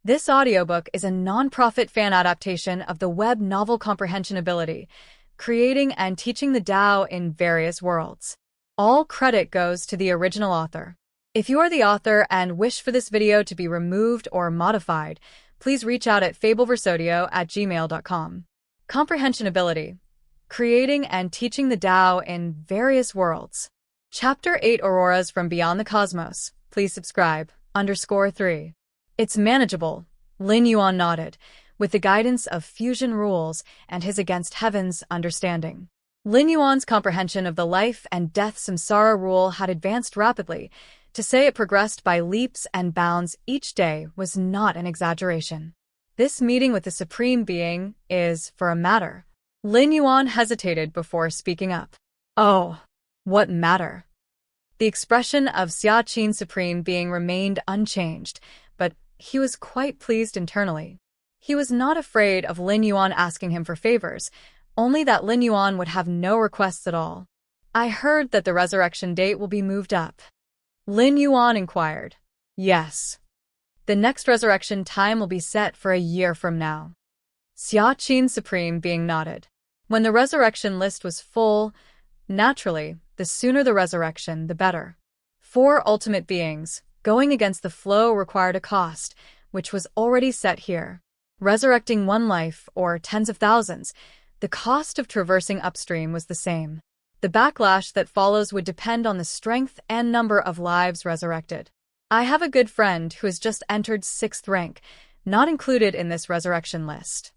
This audiobook is a non-profit fan adaptation of the web novel Comprehension Ability, creating and teaching the Tao in various worlds. All credit goes to the original author. If you are the author and wish for this video to be removed or modified, please reach out at fableversodio@gmail.com. Comprehension Ability, creating and teaching the Tao in various worlds. Chapter 8 Auroras from Beyond the Cosmos. Please subscribe. _3. It's manageable, Lin Yuan nodded, with the guidance of fusion rules and his against heaven's understanding. Lin Yuan's comprehension of the life and death samsara rule had advanced rapidly. To say it progressed by leaps and bounds each day was not an exaggeration. This meeting with the Supreme Being is for a matter. Lin Yuan hesitated before speaking up. Oh, what matter? The expression of Xia Qin's Supreme Being remained unchanged, but he was quite pleased internally. He was not afraid of Lin Yuan asking him for favors, only that Lin Yuan would have no requests at all. I heard that the resurrection date will be moved up. Lin Yuan inquired. Yes. The next resurrection time will be set for a year from now. Xia Qin's Supreme Being nodded. When the resurrection list was full, naturally, the sooner the resurrection, the better. 4 ultimate beings, going against the flow required a cost, which was already set here. Resurrecting one life, or tens of thousands, the cost of traversing upstream was the same. The backlash that follows would depend on the strength and number of lives resurrected. I have a good friend who has just entered 6th rank, not included in this resurrection list.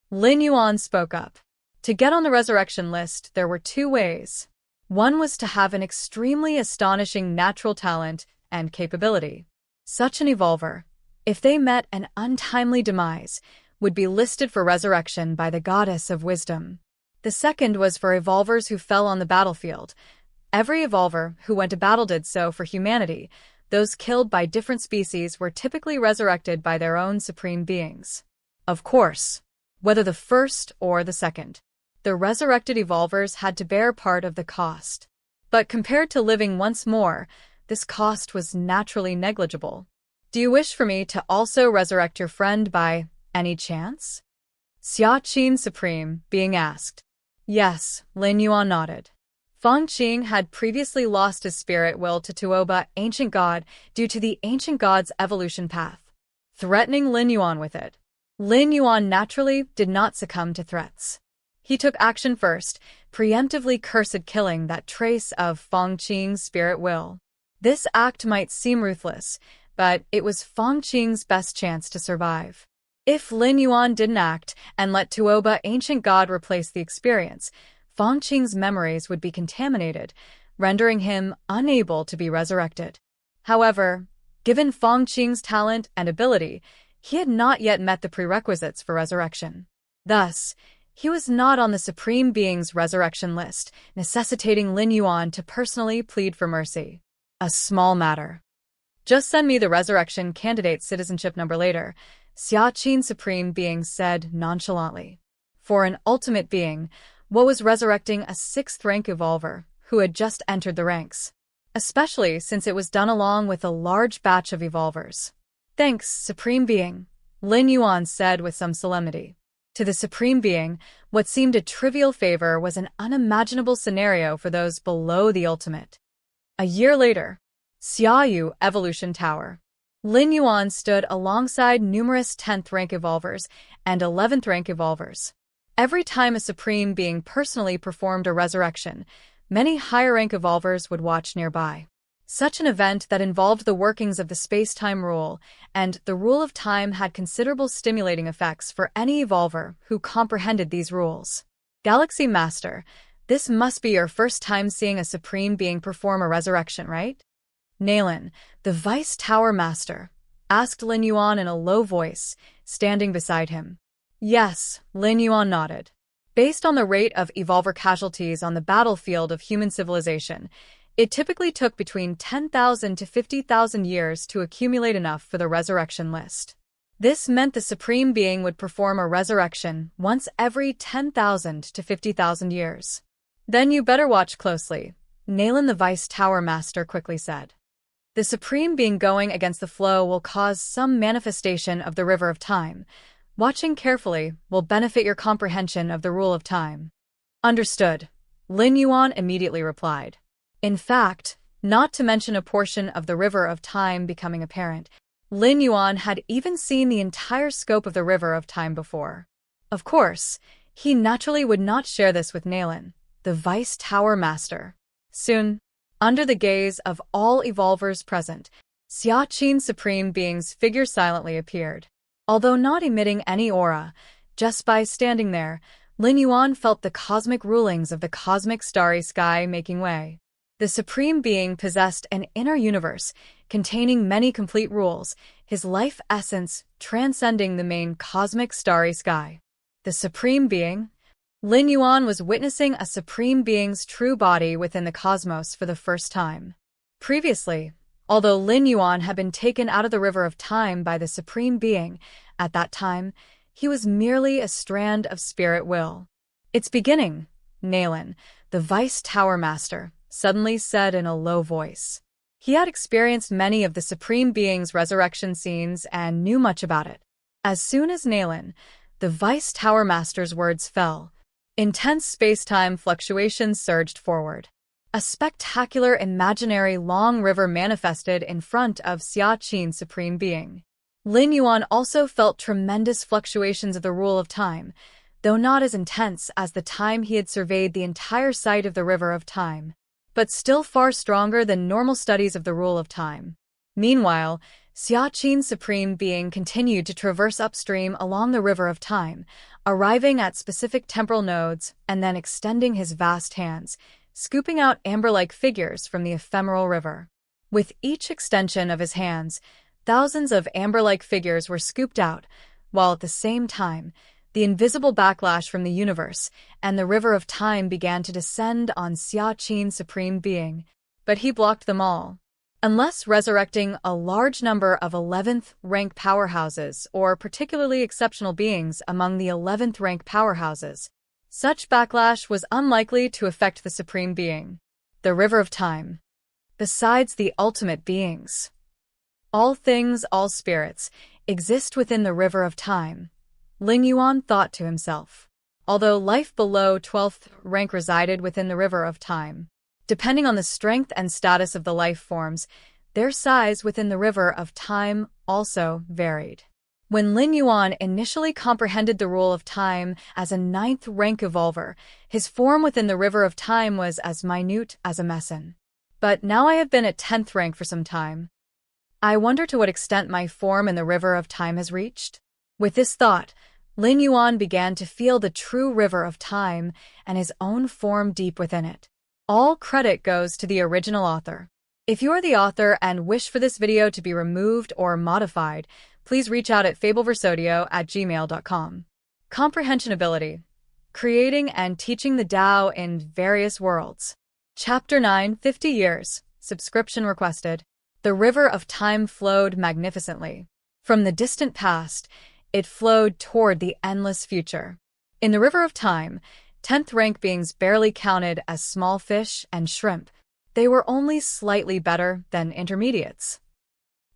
Lin Yuan spoke up. To get on the resurrection list, there were 2 ways. One was to have an extremely astonishing natural talent and capability. Such an evolver, if they met an untimely demise, would be listed for resurrection by the goddess of wisdom. The second was for evolvers who fell on the battlefield. Every evolver who went to battle did so for humanity. Those killed by different species were typically resurrected by their own supreme beings. Of course, whether the first or the second, the resurrected evolvers had to bear part of the cost. But compared to living once more, this cost was naturally negligible. Do you wish for me to also resurrect your friend by any chance? Xia Qin's Supreme Being asked. Yes, Lin Yuan nodded. Feng Qing had previously lost his spirit will to Tuoba, ancient god, due to the ancient god's evolution path, threatening Lin Yuan with it. Lin Yuan naturally did not succumb to threats. He took action first, preemptively cursed killing that trace of Feng Qing's spirit will. This act might seem ruthless, but it was Feng Qing's best chance to survive. If Lin Yuan didn't act and let Tuoba, ancient god, replace the experience, Feng Qing's memories would be contaminated, rendering him unable to be resurrected. However, given Feng Qing's talent and ability, he had not yet met the prerequisites for resurrection. Thus, he was not on the Supreme Being's resurrection list, necessitating Lin Yuan to personally plead for mercy. A small matter. Just send me the resurrection candidate's citizenship number later, Xia Qin's Supreme Being said nonchalantly. For an ultimate being, what was resurrecting a 6th rank evolver who had just entered the ranks? Especially since it was done along with a large batch of evolvers. Thanks, Supreme Being, Lin Yuan said with some solemnity. To the Supreme Being, what seemed a trivial favor was an unimaginable scenario for those below the ultimate. A year later, Xiaoyu Evolution Tower. Lin Yuan stood alongside numerous 10th rank evolvers and 11th rank evolvers. Every time a Supreme Being personally performed a resurrection, many higher rank evolvers would watch nearby. Such an event that involved the workings of the space-time rule, and the rule of time had considerable stimulating effects for any evolver who comprehended these rules. Galaxy Master, this must be your first time seeing a Supreme Being perform a resurrection, right? Nalin, the Vice Tower Master, asked Lin Yuan in a low voice, standing beside him. Yes, Lin Yuan nodded. Based on the rate of evolver casualties on the battlefield of human civilization, it typically took between 10,000 to 50,000 years to accumulate enough for the resurrection list. This meant the Supreme Being would perform a resurrection once every 10,000 to 50,000 years. Then you better watch closely, Nalin the Vice Tower Master quickly said. The Supreme Being going against the flow will cause some manifestation of the river of time. Watching carefully will benefit your comprehension of the rule of time. Understood, Lin Yuan immediately replied. In fact, not to mention a portion of the river of time becoming apparent, Lin Yuan had even seen the entire scope of the river of time before. Of course, he naturally would not share this with Nalin, the Vice Tower Master. Soon, under the gaze of all evolvers present, Xia Supreme Being's figure silently appeared. Although not emitting any aura, just by standing there, Lin Yuan felt the cosmic rulings of the cosmic starry sky making way. The Supreme Being possessed an inner universe containing many complete rules, his life essence transcending the main cosmic starry sky. The Supreme Being? Lin Yuan was witnessing a Supreme Being's true body within the cosmos for the first time. Previously, although Lin Yuan had been taken out of the river of time by the Supreme Being, at that time, he was merely a strand of spirit will. It's beginning, Nalin, the Vice Tower Master, suddenly said in a low voice. He had experienced many of the Supreme Being's resurrection scenes and knew much about it. As soon as Nalin, the Vice Tower Master's words fell, intense space-time fluctuations surged forward. A spectacular imaginary long river manifested in front of Xia Supreme Being. Lin Yuan also felt tremendous fluctuations of the rule of time, though not as intense as the time he had surveyed the entire site of the river of time, but still far stronger than normal studies of the rule of time. Meanwhile, Xia Supreme Being continued to traverse upstream along the river of time, arriving at specific temporal nodes and then extending his vast hands, scooping out amber-like figures from the ephemeral river. With each extension of his hands, thousands of amber-like figures were scooped out, while at the same time, the invisible backlash from the universe and the river of time began to descend on Xia Supreme Being, but he blocked them all. Unless resurrecting a large number of 11th rank powerhouses or particularly exceptional beings among the 11th rank powerhouses, such backlash was unlikely to affect the Supreme Being. The river of time. Besides the ultimate beings, all things, all spirits, exist within the river of time, Lin Yuan thought to himself. Although life below 12th rank resided within the river of time, depending on the strength and status of the life forms, their size within the river of time also varied. When Lin Yuan initially comprehended the rule of time as a 9th rank evolver, his form within the river of time was as minute as a meson. But now I have been at 10th rank for some time. I wonder to what extent my form in the river of time has reached? With this thought, Lin Yuan began to feel the true river of time and his own form deep within it. All credit goes to the original author. If you are the author and wish for this video to be removed or modified, please reach out at fableversodio@gmail.com. Comprehension Ability. Creating and teaching the Tao in various worlds. Chapter 9, 50 years. Subscription requested. The river of time flowed magnificently. From the distant past, it flowed toward the endless future. In the river of time, 10th rank beings barely counted as small fish and shrimp. They were only slightly better than intermediates.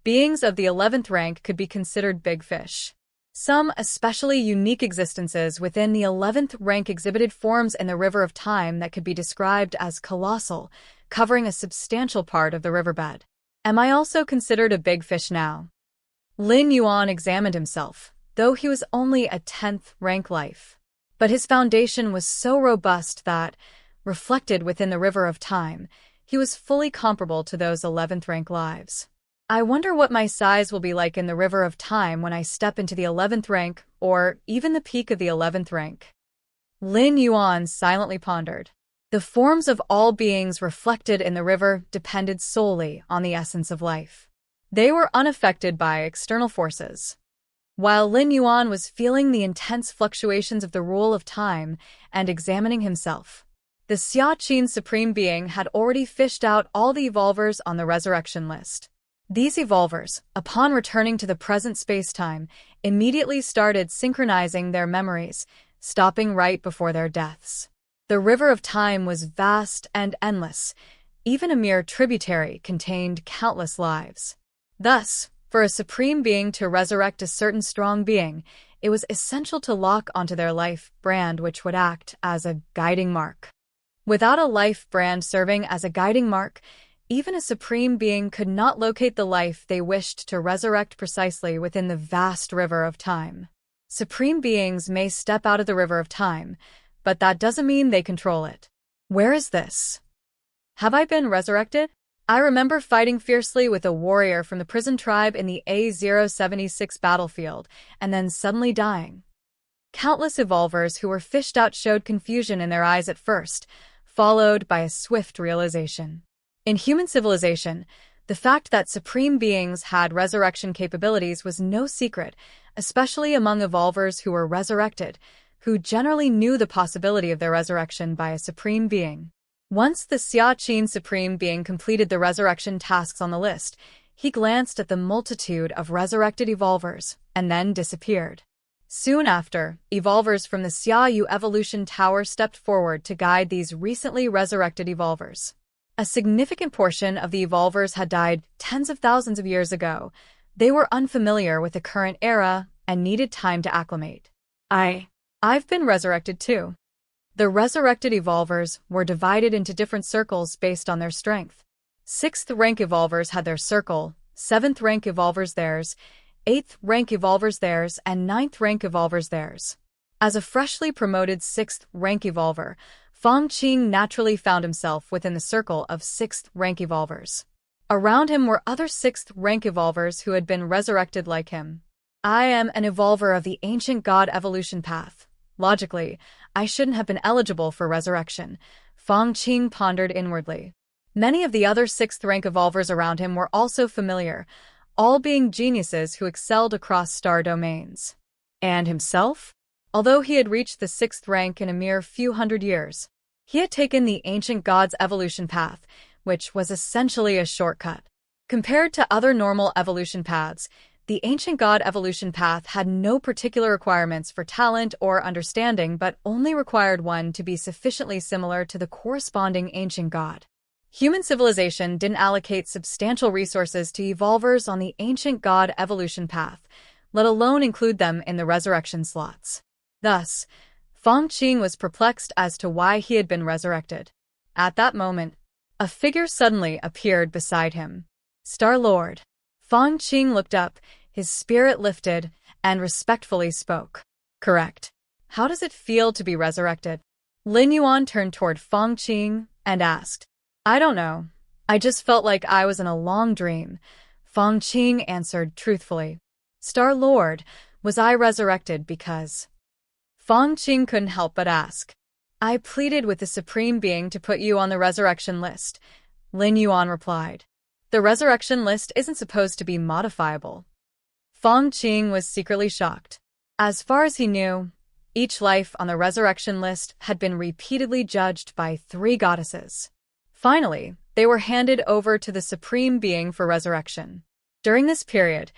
Beings of the 11th rank could be considered big fish. Some especially unique existences within the 11th rank exhibited forms in the river of time that could be described as colossal, covering a substantial part of the riverbed. Am I also considered a big fish now? Lin Yuan examined himself, though he was only a 10th rank life. But his foundation was so robust that, reflected within the river of time, he was fully comparable to those 11th rank lives. I wonder what my size will be like in the river of time when I step into the 11th rank, or even the peak of the 11th rank. Lin Yuan silently pondered. The forms of all beings reflected in the river depended solely on the essence of life. They were unaffected by external forces. While Lin Yuan was feeling the intense fluctuations of the rule of time and examining himself, the Xia Supreme Being had already fished out all the evolvers on the resurrection list. These evolvers, upon returning to the present space-time, immediately started synchronizing their memories, stopping right before their deaths. The river of time was vast and endless, Even a mere tributary contained countless lives. Thus, for a supreme being to resurrect a certain strong being, it was essential to lock onto their life brand, which would act as a guiding mark. Without a life brand serving as a guiding mark, even a supreme being could not locate the life they wished to resurrect precisely within the vast river of time. Supreme beings may step out of the river of time, but that doesn't mean they control it. Where is this? Have I been resurrected? I remember fighting fiercely with a warrior from the prison tribe in the A076 battlefield, and then suddenly dying. Countless evolvers who were fished out showed confusion in their eyes at first, followed by a swift realization. In human civilization, the fact that supreme beings had resurrection capabilities was no secret, especially among evolvers who were resurrected, who generally knew the possibility of their resurrection by a supreme being. Once the Xia-Qin supreme being completed the resurrection tasks on the list, he glanced at the multitude of resurrected evolvers, and then disappeared. Soon after, evolvers from the Xia-Yu Evolution Tower stepped forward to guide these recently resurrected evolvers. A significant portion of the evolvers had died tens of thousands of years ago. They were unfamiliar with the current era and needed time to acclimate. I've been resurrected too. The resurrected evolvers were divided into different circles based on their strength. 6th rank evolvers had their circle, 7th rank evolvers theirs, 8th rank evolvers theirs, and 9th rank evolvers theirs. As a freshly promoted 6th rank evolver, Feng Qing naturally found himself within the circle of 6th rank evolvers. Around him were other 6th rank evolvers who had been resurrected like him. I am an evolver of the ancient god evolution path. Logically, I shouldn't have been eligible for resurrection, Feng Qing pondered inwardly. Many of the other 6th rank evolvers around him were also familiar, all being geniuses who excelled across star domains. And himself? Although he had reached the 6th rank in a mere few hundred years, he had taken the ancient god's evolution path, which was essentially a shortcut. Compared to other normal evolution paths, the ancient god evolution path had no particular requirements for talent or understanding, but only required one to be sufficiently similar to the corresponding ancient god. Human civilization didn't allocate substantial resources to evolvers on the ancient god evolution path, let alone include them in the resurrection slots. Thus, Feng Qing was perplexed as to why he had been resurrected. At that moment, a figure suddenly appeared beside him. Star-Lord. Feng Qing looked up, his spirit lifted, and respectfully spoke. Correct. How does it feel to be resurrected? Lin Yuan turned toward Feng Qing and asked. I don't know. I just felt like I was in a long dream, Feng Qing answered truthfully. Star-Lord, was I resurrected because... Feng Qing couldn't help but ask. I pleaded with the Supreme Being to put you on the resurrection list, Lin Yuan replied. The resurrection list isn't supposed to be modifiable. Feng Qing was secretly shocked. As far as he knew, each life on the resurrection list had been repeatedly judged by 3 goddesses. Finally, they were handed over to the Supreme Being for resurrection. During this period,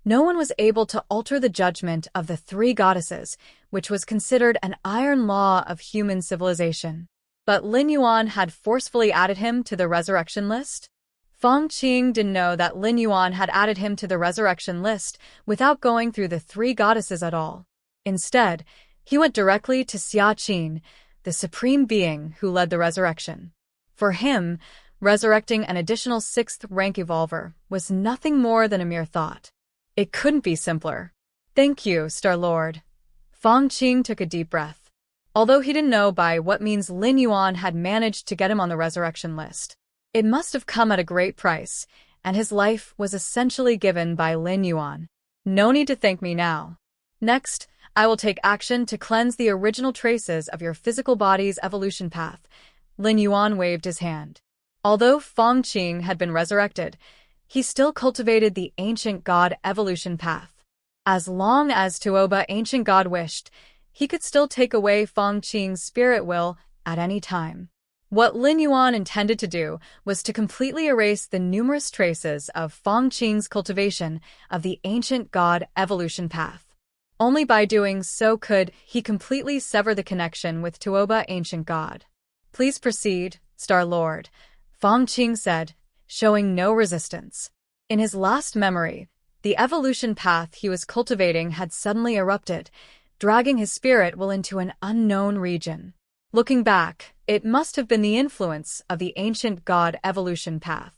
no one was able to alter the judgment of the 3 goddesses, which was considered an iron law of human civilization. But Lin Yuan had forcefully added him to the resurrection list? Feng Qing didn't know that Lin Yuan had added him to the resurrection list without going through the 3 goddesses at all. Instead, he went directly to Xia-Qin, the Supreme Being who led the resurrection. For him, resurrecting an additional 6th rank evolver was nothing more than a mere thought. It couldn't be simpler. Thank you, Star-Lord. Feng Qing took a deep breath. Although he didn't know by what means Lin Yuan had managed to get him on the resurrection list, it must have come at a great price, and his life was essentially given by Lin Yuan. No need to thank me now. Next, I will take action to cleanse the original traces of your physical body's evolution path. Lin Yuan waved his hand. Although Feng Qing had been resurrected, he still cultivated the ancient god evolution path. As long as Tuoba ancient god wished, he could still take away Feng Qing's spirit will at any time. What Lin Yuan intended to do was to completely erase the numerous traces of Feng Qing's cultivation of the ancient god evolution path. Only by doing so could he completely sever the connection with Tuoba ancient god. Please proceed, Star-Lord. Fang Qing said, showing no resistance. In his last memory, the evolution path he was cultivating had suddenly erupted, dragging his spirit will into an unknown region. Looking back, it must have been the influence of the ancient god evolution path.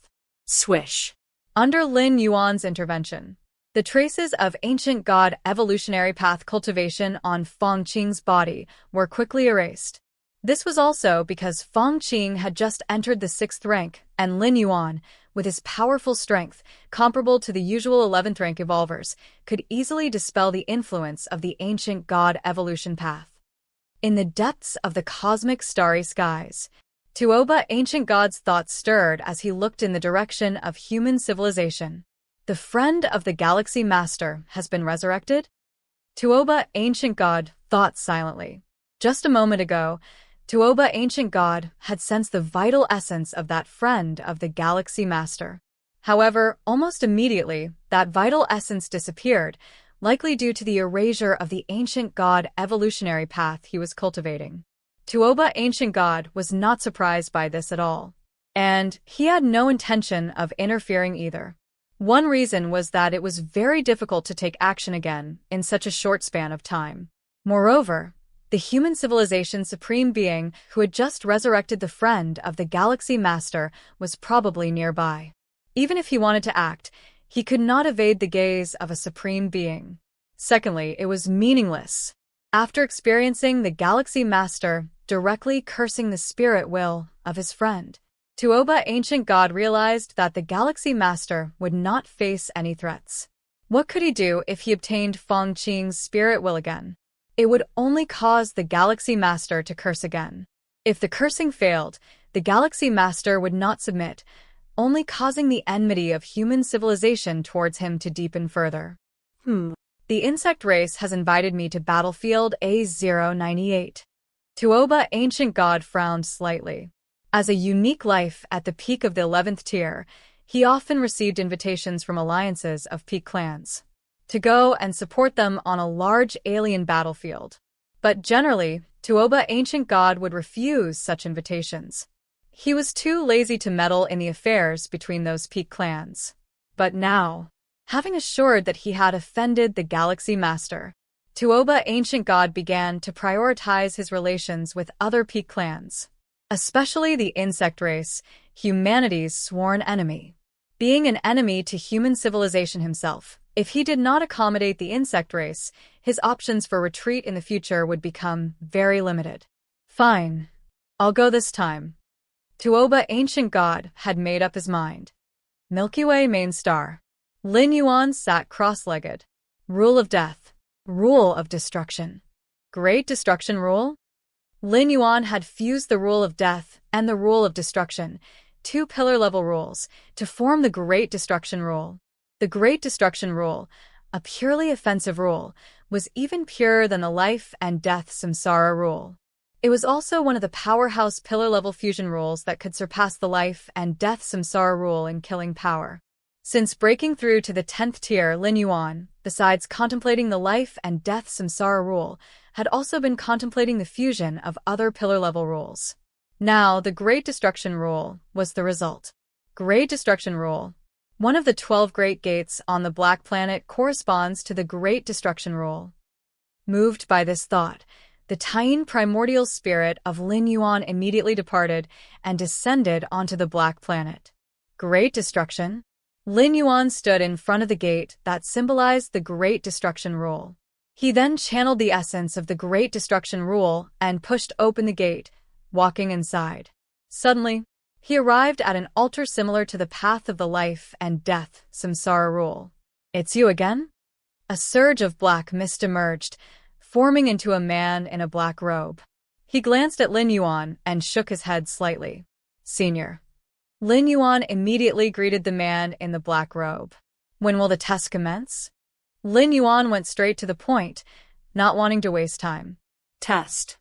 Swish. Under Lin Yuan's intervention, the traces of ancient god evolutionary path cultivation on Fang Qing's body were quickly erased. This was also because Fang Qing had just entered the 6th rank, and Lin Yuan, with his powerful strength, comparable to the usual 11th rank evolvers, could easily dispel the influence of the ancient god evolution path. In the depths of the cosmic starry skies, Tuoba ancient god's thoughts stirred as he looked in the direction of human civilization. The friend of the galaxy master has been resurrected? Tuoba ancient god thought silently. Just a moment ago, Tuoba ancient god had sensed the vital essence of that friend of the galaxy master. However, almost immediately, that vital essence disappeared, likely due to the erasure of the ancient god evolutionary path he was cultivating. Tuoba ancient god was not surprised by this at all, and he had no intention of interfering either. One reason was that it was very difficult to take action again in such a short span of time. Moreover, the human civilization's supreme being who had just resurrected the friend of the galaxy master was probably nearby. Even if he wanted to act, he could not evade the gaze of a supreme being. Secondly, it was meaningless. After experiencing the galaxy master directly cursing the spirit will of his friend, Tuoba ancient god realized that the galaxy master would not face any threats. What could he do if he obtained Fang Qing's spirit will again? It would only cause the galaxy master to curse again. If the cursing failed, the galaxy master would not submit, only causing the enmity of human civilization towards him to deepen further. The insect race has invited me to battlefield A098. Tuoba ancient god frowned slightly. As a unique life at the peak of the 11th tier, he often received invitations from alliances of peak clans to go and support them on a large alien battlefield. But generally, Tuoba ancient god would refuse such invitations. He was too lazy to meddle in the affairs between those peak clans. But now, having assured that he had offended the galaxy master, Tuoba ancient god began to prioritize his relations with other peak clans, especially the insect race, humanity's sworn enemy. Being an enemy to human civilization himself, if he did not accommodate the insect race, his options for retreat in the future would become very limited. Fine. I'll go this time. Tuoba ancient god had made up his mind. Milky Way main star. Lin Yuan sat cross-legged. Rule of death. Rule of destruction. Great destruction rule? Lin Yuan had fused the rule of death and the rule of destruction, two pillar-level rules, to form the Great Destruction Rule. The Great Destruction Rule, a purely offensive rule, was even purer than the life and death samsara rule. It was also one of the powerhouse pillar-level fusion rules that could surpass the life and death samsara rule in killing power. Since breaking through to the 10th tier, Lin Yuan, besides contemplating the life and death samsara rule, had also been contemplating the fusion of other pillar-level rules. Now, the Great Destruction Rule was the result. Great Destruction Rule. One of the 12 Great Gates on the Black Planet corresponds to the Great Destruction Rule. Moved by this thought, the Taiyin primordial spirit of Lin Yuan immediately departed and descended onto the Black Planet. Great Destruction? Lin Yuan stood in front of the gate that symbolized the Great Destruction Rule. He then channeled the essence of the Great Destruction Rule and pushed open the gate, walking inside. Suddenly, he arrived at an altar similar to the path of the life and death samsara rule. It's you again? A surge of black mist emerged, forming into a man in a black robe. He glanced at Lin Yuan and shook his head slightly. Senior. Lin Yuan immediately greeted the man in the black robe. When will the test commence? Lin Yuan went straight to the point, not wanting to waste time. Test.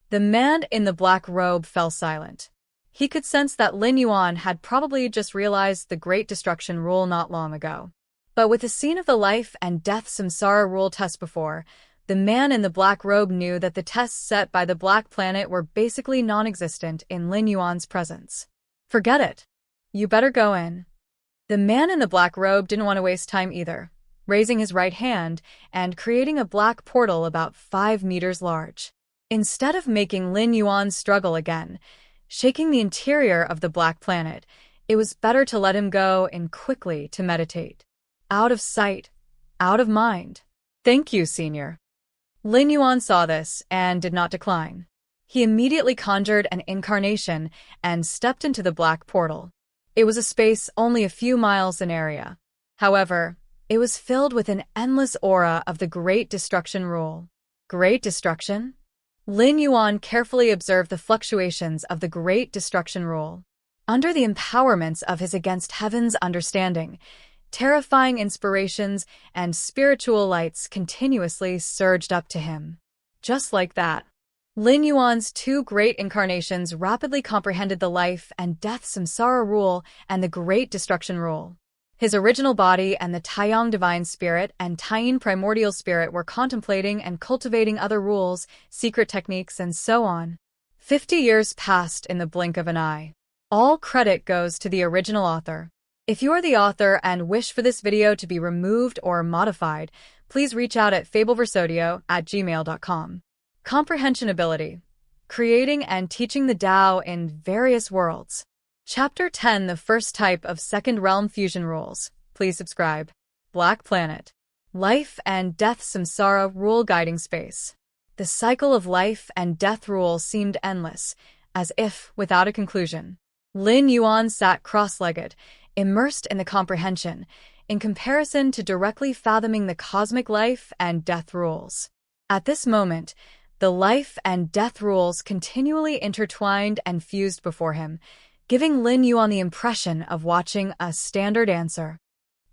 The man in the black robe fell silent. He could sense that Lin Yuan had probably just realized the Great Destruction Rule not long ago. But with the scene of the life and death samsara rule test before, the man in the black robe knew that the tests set by the Black Planet were basically non-existent in Lin Yuan's presence. Forget it. You better go in. The man in the black robe didn't want to waste time either, raising his right hand and creating a black portal about 5 meters large. Instead of making Lin Yuan struggle again, shaking the interior of the black planet, it was better to let him go in quickly to meditate. Out of sight, out of mind. Thank you, Senior. Lin Yuan saw this and did not decline. He immediately conjured an incarnation and stepped into the black portal. It was a space only a few miles in area. However, it was filled with an endless aura of the Great Destruction Rule. Great Destruction? Lin Yuan carefully observed the fluctuations of the Great Destruction Rule. Under the empowerments of his against heaven's understanding, terrifying inspirations and spiritual lights continuously surged up to him. Just like that, Lin Yuan's 2 great incarnations rapidly comprehended the life and death samsara rule and the Great Destruction Rule. His original body and the Taiyang Divine Spirit and Taiyin Primordial Spirit were contemplating and cultivating other rules, secret techniques, and so on. 50 years passed in the blink of an eye. All credit goes to the original author. If you are the author and wish for this video to be removed or modified, please reach out at fableversodio@gmail.com. Comprehension Ability. Creating and teaching the Tao in various worlds. Chapter 10, the first type of second realm fusion rules. Please subscribe. Black Planet. Life and Death Samsara Rule Guiding Space. The cycle of life and death rule seemed endless, as if without a conclusion. Lin Yuan sat cross-legged, immersed in the comprehension, in comparison to directly fathoming the cosmic life and death rules. At this moment, the life and death rules continually intertwined and fused before him, giving Lin Yuan the impression of watching a standard answer.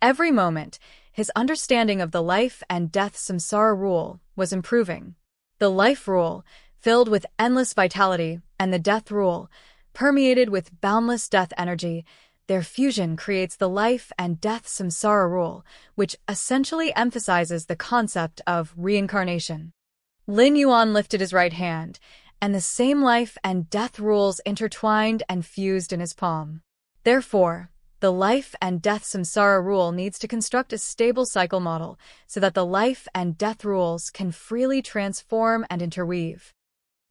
Every moment, his understanding of the life and death samsara rule was improving. The life rule, filled with endless vitality, and the death rule, permeated with boundless death energy, their fusion creates the life and death samsara rule, which essentially emphasizes the concept of reincarnation. Lin Yuan lifted his right hand, and the same life and death rules intertwined and fused in his palm. Therefore, the life and death samsara rule needs to construct a stable cycle model so that the life and death rules can freely transform and interweave.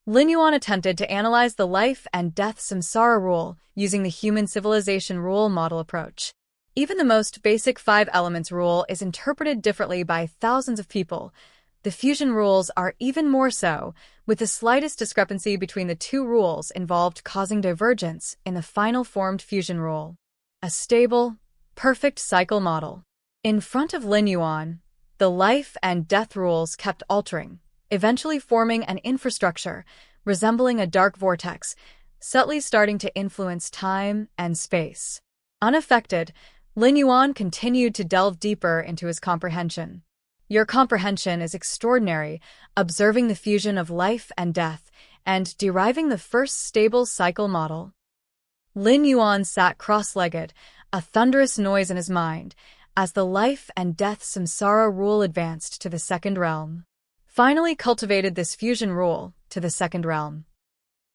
Lin Yuan attempted to analyze the life and death samsara rule using the human civilization rule model approach. Even the most basic 5 elements rule is interpreted differently by thousands of people. The fusion rules are even more so, with the slightest discrepancy between the 2 rules involved causing divergence in the final formed fusion rule. A stable, perfect cycle model. In front of Lin Yuan, the life and death rules kept altering, eventually forming an infrastructure resembling a dark vortex, subtly starting to influence time and space. Unaffected, Lin Yuan continued to delve deeper into his comprehension. Your comprehension is extraordinary, observing the fusion of life and death, and deriving the first stable cycle model. Lin Yuan sat cross-legged, a thunderous noise in his mind, as the life and death samsara rule advanced to the second realm. Finally cultivated this fusion rule to the second realm.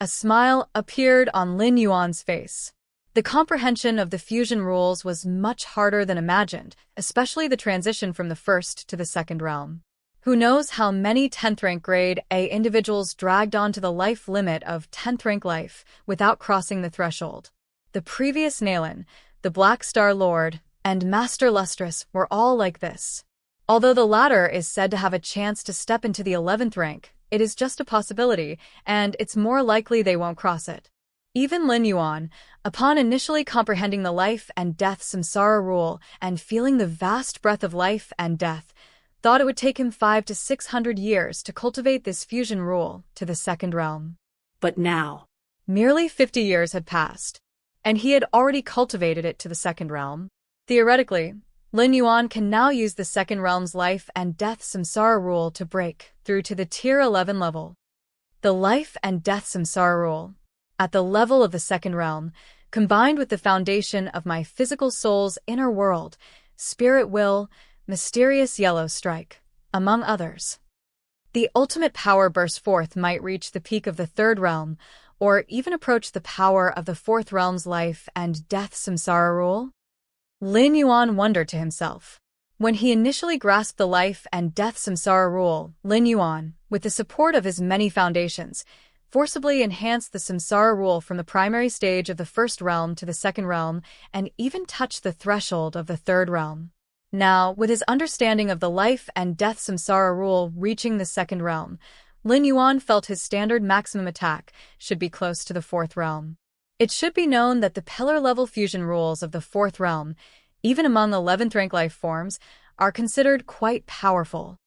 A smile appeared on Lin Yuan's face. The comprehension of the fusion rules was much harder than imagined, especially the transition from the first to the second realm. Who knows how many 10th rank grade A individuals dragged on to the life limit of 10th rank life without crossing the threshold. The previous Nalan, the Black Star Lord, and Master Lustrous were all like this. Although the latter is said to have a chance to step into the 11th rank, it is just a possibility, and it's more likely they won't cross it. Even Lin Yuan, upon initially comprehending the life and death samsara rule and feeling the vast breadth of life and death, thought it would take him 500 to 600 years to cultivate this fusion rule to the second realm. But now, merely 50 years had passed, and he had already cultivated it to the second realm. Theoretically, Lin Yuan can now use the second realm's life and death samsara rule to break through to the tier 11 level. The life and death samsara rule, at the level of the second realm, combined with the foundation of my physical soul's inner world, spirit will, mysterious yellow strike, among others. The ultimate power burst forth might reach the peak of the third realm, or even approach the power of the fourth realm's life and death samsara rule? Lin Yuan wondered to himself. When he initially grasped the life and death samsara rule, Lin Yuan, with the support of his many foundations, forcibly enhanced the samsara rule from the primary stage of the first realm to the second realm and even touched the threshold of the third realm. Now, with his understanding of the life and death samsara rule reaching the second realm, Lin Yuan felt his standard maximum attack should be close to the fourth realm. It should be known that the pillar-level fusion rules of the fourth realm, even among 11th rank life forms, are considered quite powerful.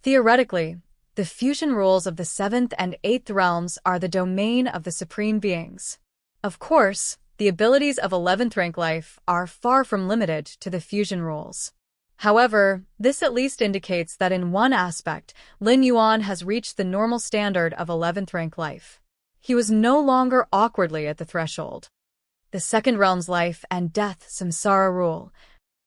Theoretically, the fusion rules of the 7th and 8th realms are the domain of the supreme beings. Of course, the abilities of 11th rank life are far from limited to the fusion rules. However, this at least indicates that in one aspect, Lin Yuan has reached the normal standard of 11th rank life. He was no longer awkwardly at the threshold. The second realm's life and death samsara rule.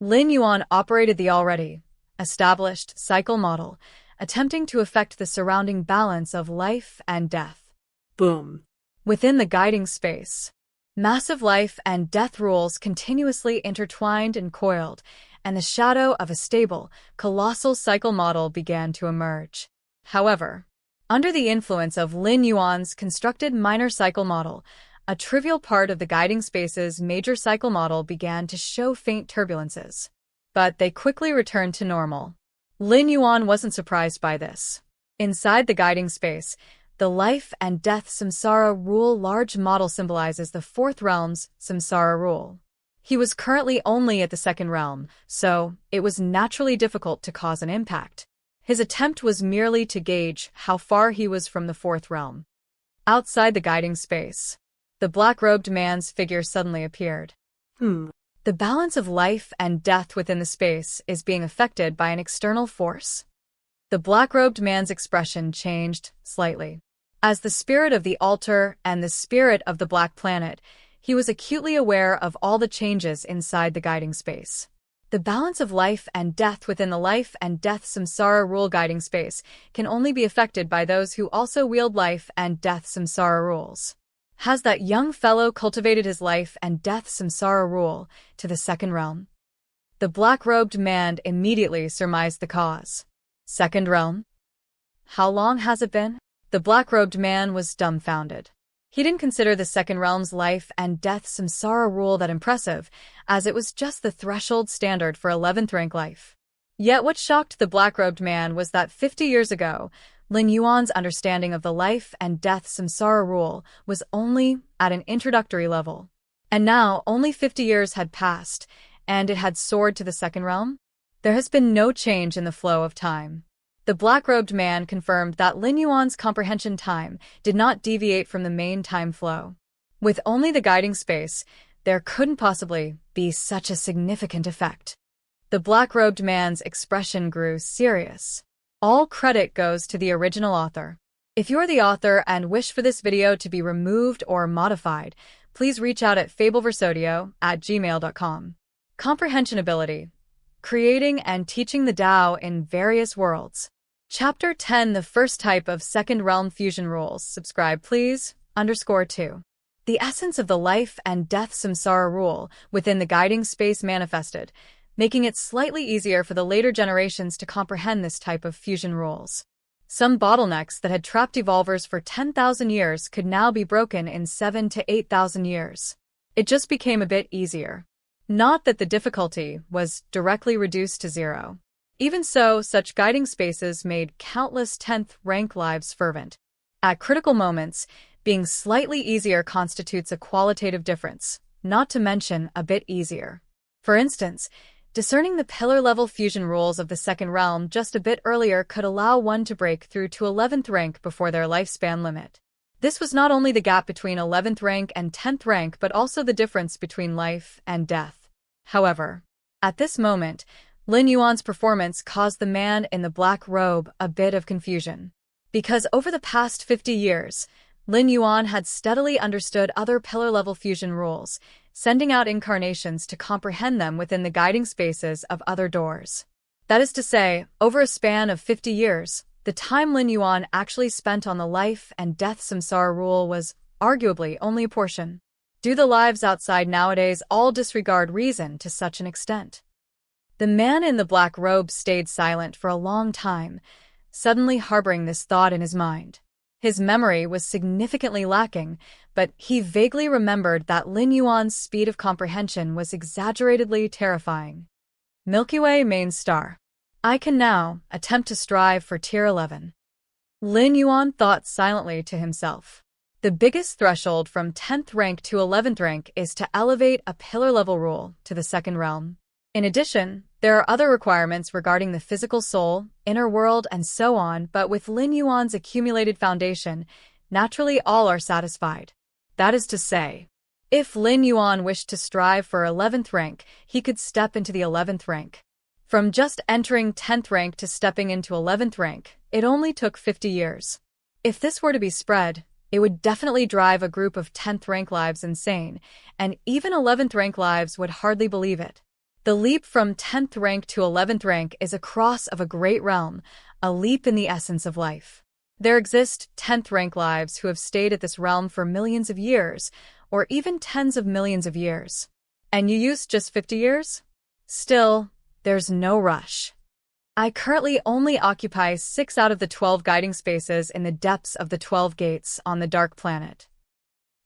Lin Yuan operated the already established cycle model, attempting to affect the surrounding balance of life and death. Boom. Within the guiding space, massive life and death rules continuously intertwined and coiled, and the shadow of a stable, colossal cycle model began to emerge. However, under the influence of Lin Yuan's constructed minor cycle model, a trivial part of the guiding space's major cycle model began to show faint turbulences. But they quickly returned to normal. Lin Yuan wasn't surprised by this. Inside the guiding space, the life and death samsara rule large model symbolizes the fourth realm's samsara rule. He was currently only at the second realm, so it was naturally difficult to cause an impact. His attempt was merely to gauge how far he was from the fourth realm. Outside the guiding space, the black-robed man's figure suddenly appeared. The balance of life and death within the space is being affected by an external force. The black-robed man's expression changed slightly. As the spirit of the altar and the spirit of the black planet, he was acutely aware of all the changes inside the guiding space. The balance of life and death within the life and death samsara rule guiding space can only be affected by those who also wield life and death samsara rules. Has that young fellow cultivated his life and death samsara rule to the second realm? The black-robed man immediately surmised the cause. Second realm? How long has it been? The black-robed man was dumbfounded. He didn't consider the second realm's life and death samsara rule that impressive, as it was just the threshold standard for 11th rank life. Yet what shocked the black-robed man was that 50 years ago, Lin Yuan's understanding of the life and death samsara rule was only at an introductory level. And now, only 50 years had passed, and it had soared to the second realm? There has been no change in the flow of time. The black-robed man confirmed that Lin Yuan's comprehension time did not deviate from the main time flow. With only the guiding space, there couldn't possibly be such a significant effect. The black-robed man's expression grew serious. All credit goes to the original author. If you're the author and wish for this video to be removed or modified, please reach out at fableversodio@gmail.com. Comprehension Ability. Creating and teaching the Tao in various worlds. Chapter 10, the first type of second realm fusion rules. Subscribe please. _2. The essence of the life and death samsara rule within the guiding space manifested, making it slightly easier for the later generations to comprehend this type of fusion rules. Some bottlenecks that had trapped evolvers for 10,000 years could now be broken in 7,000 to 8,000 years. It just became a bit easier. Not that the difficulty was directly reduced to zero. Even so, such guiding spaces made countless 10th rank lives fervent. At critical moments, being slightly easier constitutes a qualitative difference, not to mention a bit easier. For instance, discerning the pillar-level fusion rules of the second realm just a bit earlier could allow one to break through to 11th rank before their lifespan limit. This was not only the gap between 11th rank and 10th rank but also the difference between life and death. However, at this moment, Lin Yuan's performance caused the man in the black robe a bit of confusion. Because over the past 50 years, Lin Yuan had steadily understood other pillar-level fusion rules, sending out incarnations to comprehend them within the guiding spaces of other doors. That is to say, over a span of 50 years, the time Lin Yuan actually spent on the life and death samsara rule was arguably only a portion. Do the lives outside nowadays all disregard reason to such an extent? The man in the black robe stayed silent for a long time, suddenly harboring this thought in his mind. His memory was significantly lacking, but he vaguely remembered that Lin Yuan's speed of comprehension was exaggeratedly terrifying. Milky Way main star. I can now attempt to strive for Tier 11. Lin Yuan thought silently to himself. The biggest threshold from 10th rank to 11th rank is to elevate a pillar-level rule to the second realm. In addition, there are other requirements regarding the physical soul, inner world, and so on, but with Lin Yuan's accumulated foundation, naturally all are satisfied. That is to say, if Lin Yuan wished to strive for 11th rank, he could step into the 11th rank. From just entering 10th rank to stepping into 11th rank, it only took 50 years. If this were to be spread, it would definitely drive a group of 10th rank lives insane, and even 11th rank lives would hardly believe it. The leap from 10th rank to 11th rank is a cross of a great realm, a leap in the essence of life. There exist 10th rank lives who have stayed at this realm for millions of years, or even tens of millions of years. And you used just 50 years? Still, there's no rush. I currently only occupy 6 out of the 12 guiding spaces in the depths of the 12 gates on the dark planet.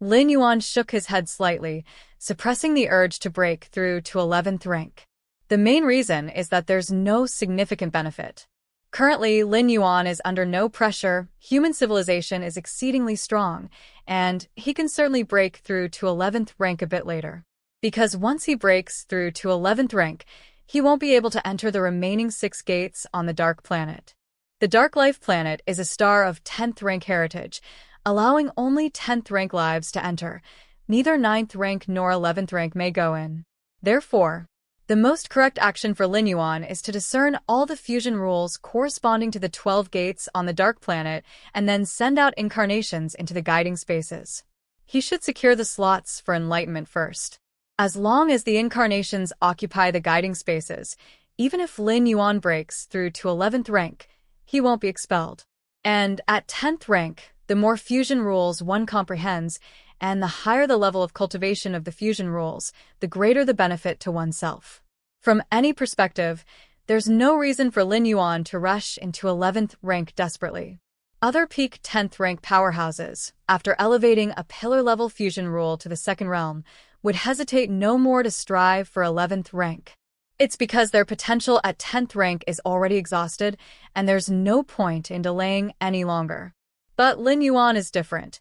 Lin Yuan shook his head slightly, suppressing the urge to break through to 11th rank. The main reason is that there's no significant benefit. Currently, Lin Yuan is under no pressure, human civilization is exceedingly strong, and he can certainly break through to 11th rank a bit later. Because once he breaks through to 11th rank, he won't be able to enter the remaining 6 gates on the dark planet. The Dark Life planet is a star of 10th rank heritage, allowing only 10th rank lives to enter. Neither 9th rank nor 11th rank may go in. Therefore, the most correct action for Lin Yuan is to discern all the fusion rules corresponding to the 12 gates on the dark planet and then send out incarnations into the guiding spaces. He should secure the slots for enlightenment first. As long as the incarnations occupy the guiding spaces, even if Lin Yuan breaks through to 11th rank, he won't be expelled. And at 10th rank, the more fusion rules one comprehends, and the higher the level of cultivation of the fusion rules, the greater the benefit to oneself. From any perspective, there's no reason for Lin Yuan to rush into 11th rank desperately. Other peak 10th rank powerhouses, after elevating a pillar-level fusion rule to the second realm, would hesitate no more to strive for 11th rank. It's because their potential at 10th rank is already exhausted, and there's no point in delaying any longer. But Lin Yuan is different.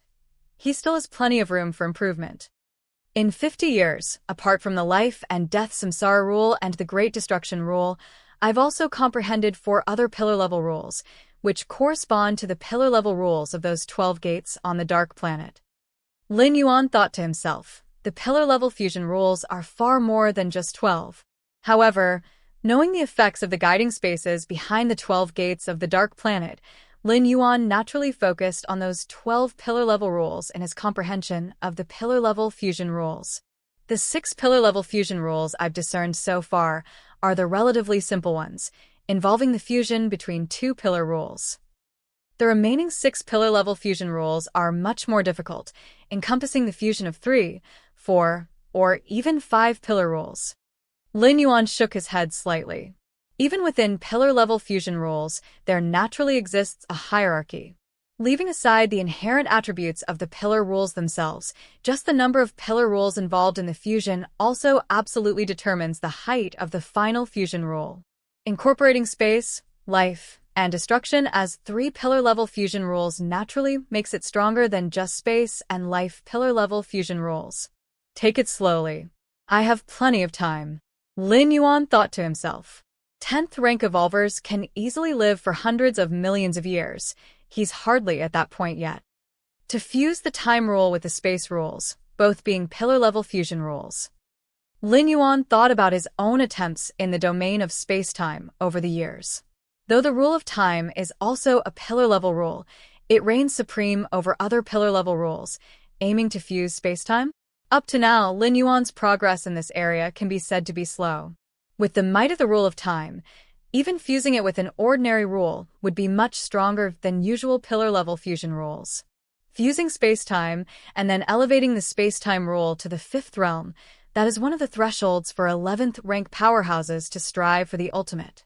He still has plenty of room for improvement. In 50 years, apart from the life and death samsara rule and the great destruction rule, I've also comprehended 4 other pillar-level rules, which correspond to the pillar-level rules of those 12 gates on the dark planet. Lin Yuan thought to himself, the pillar-level fusion rules are far more than just 12. However, knowing the effects of the guiding spaces behind the 12 gates of the dark planet, Lin Yuan naturally focused on those 12 pillar-level rules in his comprehension of the pillar-level fusion rules. The 6 pillar-level fusion rules I've discerned so far are the relatively simple ones, involving the fusion between 2 pillar rules. The remaining 6 pillar-level fusion rules are much more difficult, encompassing the fusion of 3, 4, or even 5 pillar rules. Lin Yuan shook his head slightly. Even within pillar-level fusion rules, there naturally exists a hierarchy. Leaving aside the inherent attributes of the pillar rules themselves, just the number of pillar rules involved in the fusion also absolutely determines the height of the final fusion rule. Incorporating space, life, and destruction as 3 pillar-level fusion rules naturally makes it stronger than just space and life pillar-level fusion rules. Take it slowly. I have plenty of time. Lin Yuan thought to himself. 10th rank evolvers can easily live for hundreds of millions of years. He's hardly at that point yet. To fuse the time rule with the space rules, both being pillar-level fusion rules. Lin Yuan thought about his own attempts in the domain of space-time over the years. Though the rule of time is also a pillar-level rule, it reigns supreme over other pillar-level rules, aiming to fuse space-time. Up to now, Lin Yuan's progress in this area can be said to be slow. With the might of the rule of time, even fusing it with an ordinary rule would be much stronger than usual pillar-level fusion rules. fusing space-time and then elevating the space-time rule to the fifth realm. That is one of the thresholds for 11th rank powerhouses to strive for the ultimate.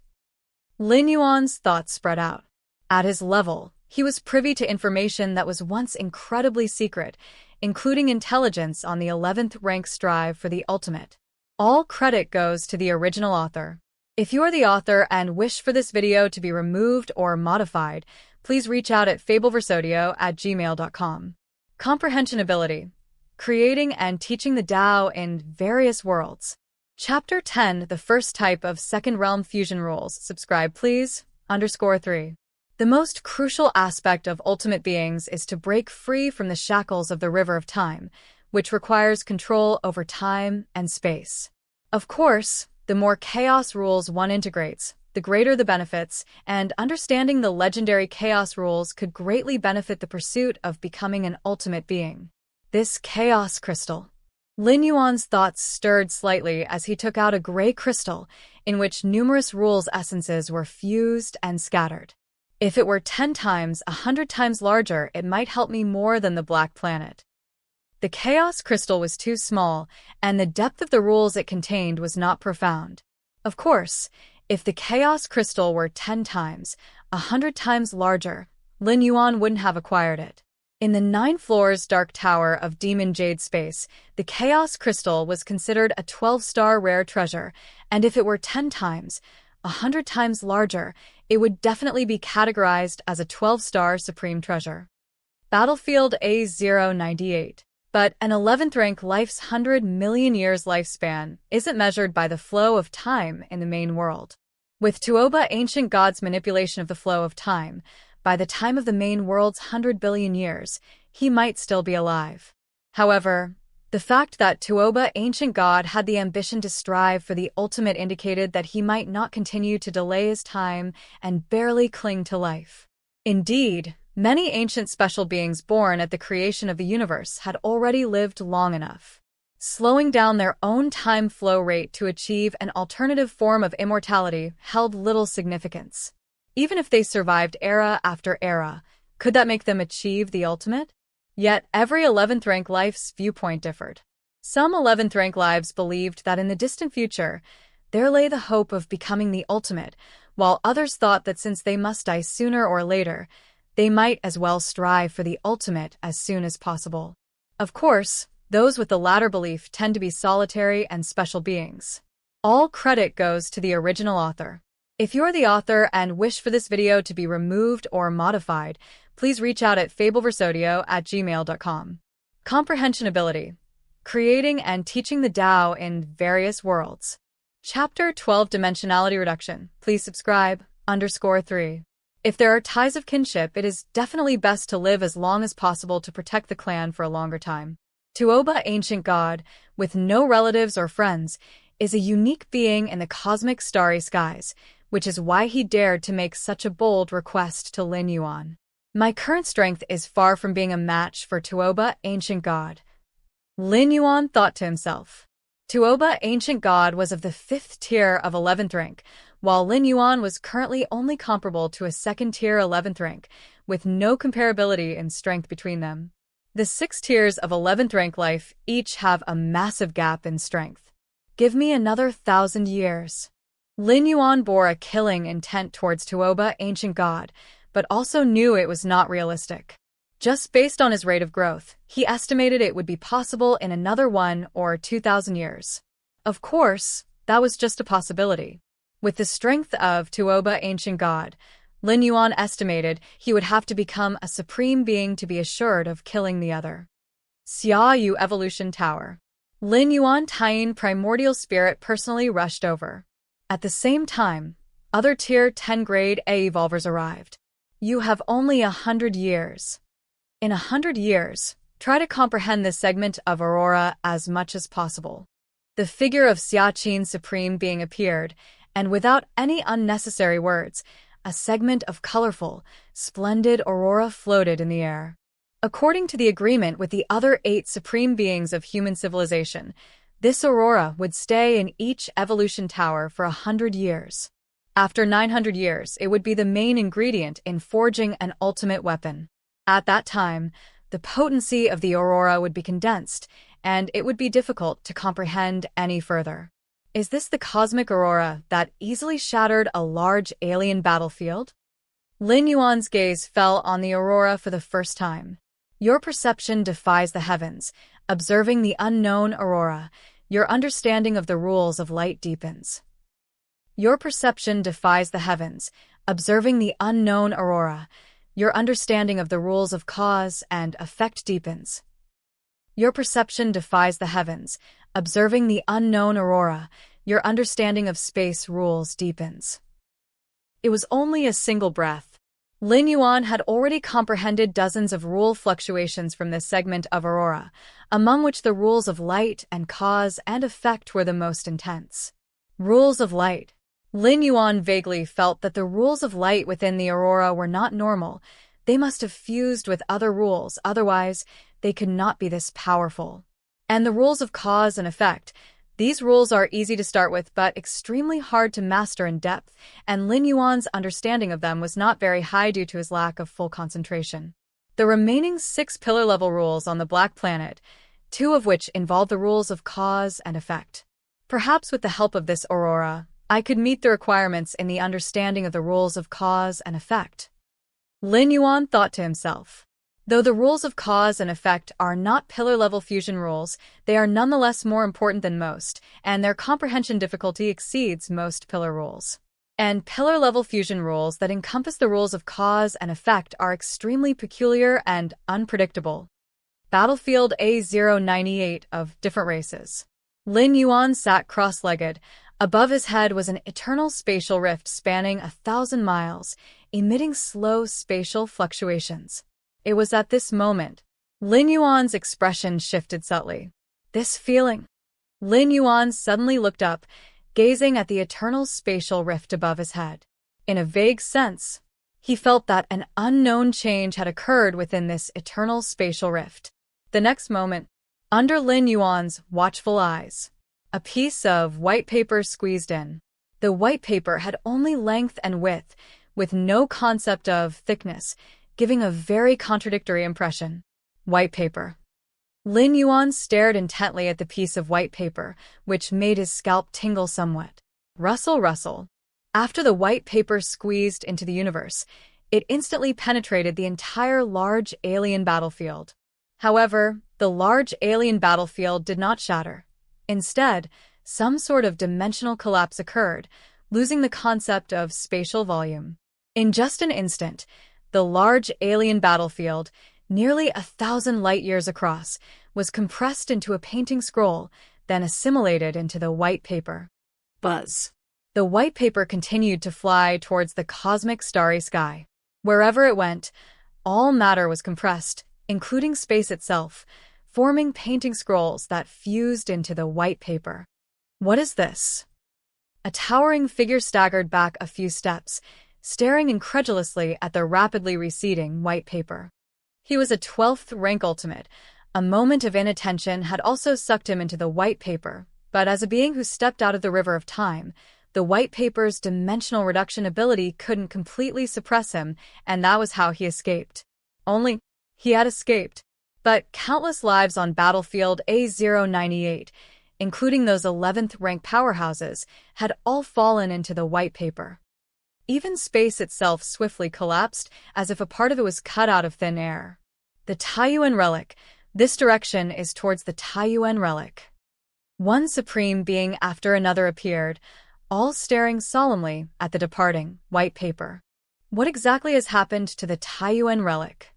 Lin Yuan's thoughts spread out. At his level, he was privy to information that was once incredibly secret, including intelligence on the 11th rank strive for the ultimate. All credit goes to the original author. If you are the author and wish for this video to be removed or modified, please reach out at fableversodio@gmail.com. Comprehension Ability. Creating and teaching the Tao in various worlds. Chapter 10, the first type of second realm fusion rules. Subscribe, please. _3. The most crucial aspect of ultimate beings is to break free from the shackles of the river of time, which requires control over time and space. Of course, the more chaos rules one integrates, the greater the benefits, and understanding the legendary chaos rules could greatly benefit the pursuit of becoming an ultimate being. This chaos crystal. Lin Yuan's thoughts stirred slightly as he took out a gray crystal in which numerous rules' essences were fused and scattered. If it were 10 times, 100 times larger, it might help me more than the Black Planet. The chaos crystal was too small, and the depth of the rules it contained was not profound. Of course, if the chaos crystal were 10 times, 100 times larger, Lin Yuan wouldn't have acquired it. In the 9 floors dark tower of Demon Jade Space, the chaos crystal was considered a 12-star rare treasure, and if it were 10 times, 100 times larger, it would definitely be categorized as a 12-star supreme treasure. Battlefield A098. But an 11th rank life's 100 million years lifespan isn't measured by the flow of time in the main world. With Tuoba ancient god's manipulation of the flow of time, by the time of the main world's 100 billion years, he might still be alive. However, the fact that Tuoba ancient god had the ambition to strive for the ultimate indicated that he might not continue to delay his time and barely cling to life. Indeed, many ancient special beings born at the creation of the universe had already lived long enough. Slowing down their own time flow rate to achieve an alternative form of immortality held little significance. Even if they survived era after era, could that make them achieve the ultimate? Yet every 11th rank life's viewpoint differed. Some 11th rank lives believed that in the distant future, there lay the hope of becoming the ultimate, while others thought that since they must die sooner or later, they might as well strive for the ultimate as soon as possible. Of course, those with the latter belief tend to be solitary and special beings. All credit goes to the original author. If you're the author and wish for this video to be removed or modified, please reach out at fableversodio@gmail.com. Comprehension Ability. Creating and teaching the Tao in various worlds. Chapter 12, Dimensionality Reduction. Please subscribe. _3. If there are ties of kinship, it is definitely best to live as long as possible to protect the clan for a longer time. Tuoba, ancient god, with no relatives or friends, is a unique being in the cosmic starry skies, which is why he dared to make such a bold request to Lin Yuan. My current strength is far from being a match for Tuoba, ancient god. Lin Yuan thought to himself. Tuoba, ancient god, was of the 5th tier of 11th rank, while Lin Yuan was currently only comparable to a 2nd tier 11th rank, with no comparability in strength between them. The 6 tiers of 11th rank life each have a massive gap in strength. Give me another 1,000 years. Lin Yuan bore a killing intent towards Tuoba, ancient god, but also knew it was not realistic. Just based on his rate of growth, he estimated it would be possible in another 1 or 2,000 years. Of course, that was just a possibility. With the strength of Tuoba, ancient god, Lin Yuan estimated he would have to become a supreme being to be assured of killing the other. Xia Yu Evolution Tower. Lin Yuan Taiyin primordial spirit personally rushed over. At the same time, other Tier 10 Grade A evolvers arrived. You have only 100 years. In 100 years, try to comprehend this segment of Aurora as much as possible. The figure of Xiaqin Supreme Being appeared, and without any unnecessary words, a segment of colorful, splendid aurora floated in the air. According to the agreement with the other 8 Supreme Beings of human civilization, this aurora would stay in each evolution tower for 100 years. After 900 years, it would be the main ingredient in forging an ultimate weapon. At that time, the potency of the aurora would be condensed, and it would be difficult to comprehend any further. Is this the cosmic aurora that easily shattered a large alien battlefield? Lin Yuan's gaze fell on the aurora for the first time. Your perception defies the heavens. Observing the unknown aurora, your understanding of the rules of light deepens. Your perception defies the heavens. Observing the unknown aurora, your understanding of the rules of cause and effect deepens. Your perception defies the heavens. Observing the unknown aurora, your understanding of space rules deepens. It was only a single breath. Lin Yuan had already comprehended dozens of rule fluctuations from this segment of aurora, among which the rules of light and cause and effect were the most intense. Rules of light. Lin Yuan vaguely felt that the rules of light within the aurora were not normal. They must have fused with other rules, otherwise they could not be this powerful. And the rules of cause and effect. These rules are easy to start with but extremely hard to master in depth, and Lin Yuan's understanding of them was not very high due to his lack of full concentration. The remaining 6 pillar-level rules on the Black Planet, 2 of which involve the rules of cause and effect. Perhaps with the help of this aurora, I could meet the requirements in the understanding of the rules of cause and effect. Lin Yuan thought to himself. Though the rules of cause and effect are not pillar-level fusion rules, they are nonetheless more important than most, and their comprehension difficulty exceeds most pillar rules. And pillar-level fusion rules that encompass the rules of cause and effect are extremely peculiar and unpredictable. Battlefield A098 of different races. Lin Yuan sat cross-legged. Above his head was an eternal spatial rift spanning 1,000 miles, emitting slow spatial fluctuations. It was at this moment. Lin Yuan's expression shifted subtly. This feeling. Lin Yuan suddenly looked up, gazing at the eternal spatial rift above his head. In a vague sense, he felt that an unknown change had occurred within this eternal spatial rift. The next moment, under Lin Yuan's watchful eyes, a piece of white paper squeezed in. The white paper had only length and width, with no concept of thickness, giving a very contradictory impression. White paper. Lin Yuan stared intently at the piece of white paper, which made his scalp tingle somewhat. Rustle, rustle. After the white paper squeezed into the universe, it instantly penetrated the entire large alien battlefield. However, the large alien battlefield did not shatter. Instead, some sort of dimensional collapse occurred, losing the concept of spatial volume. In just an instant, the large alien battlefield, nearly 1,000 light-years across, was compressed into a painting scroll, then assimilated into the white paper. Buzz. The white paper continued to fly towards the cosmic starry sky. Wherever it went, all matter was compressed, including space itself, forming painting scrolls that fused into the white paper. What is this? A towering figure staggered back a few steps, staring incredulously at the rapidly receding white paper. He was a 12th rank ultimate. A moment of inattention had also sucked him into the white paper, but as a being who stepped out of the river of time, the white paper's dimensional reduction ability couldn't completely suppress him, and that was how he escaped. Only, he had escaped. But countless lives on battlefield A098, including those 11th rank powerhouses, had all fallen into the white paper. Even space itself swiftly collapsed, as if a part of it was cut out of thin air. The Taiyuan relic. This direction is towards the Taiyuan relic. One supreme being after another appeared, all staring solemnly at the departing white paper. What exactly has happened to the Taiyuan relic?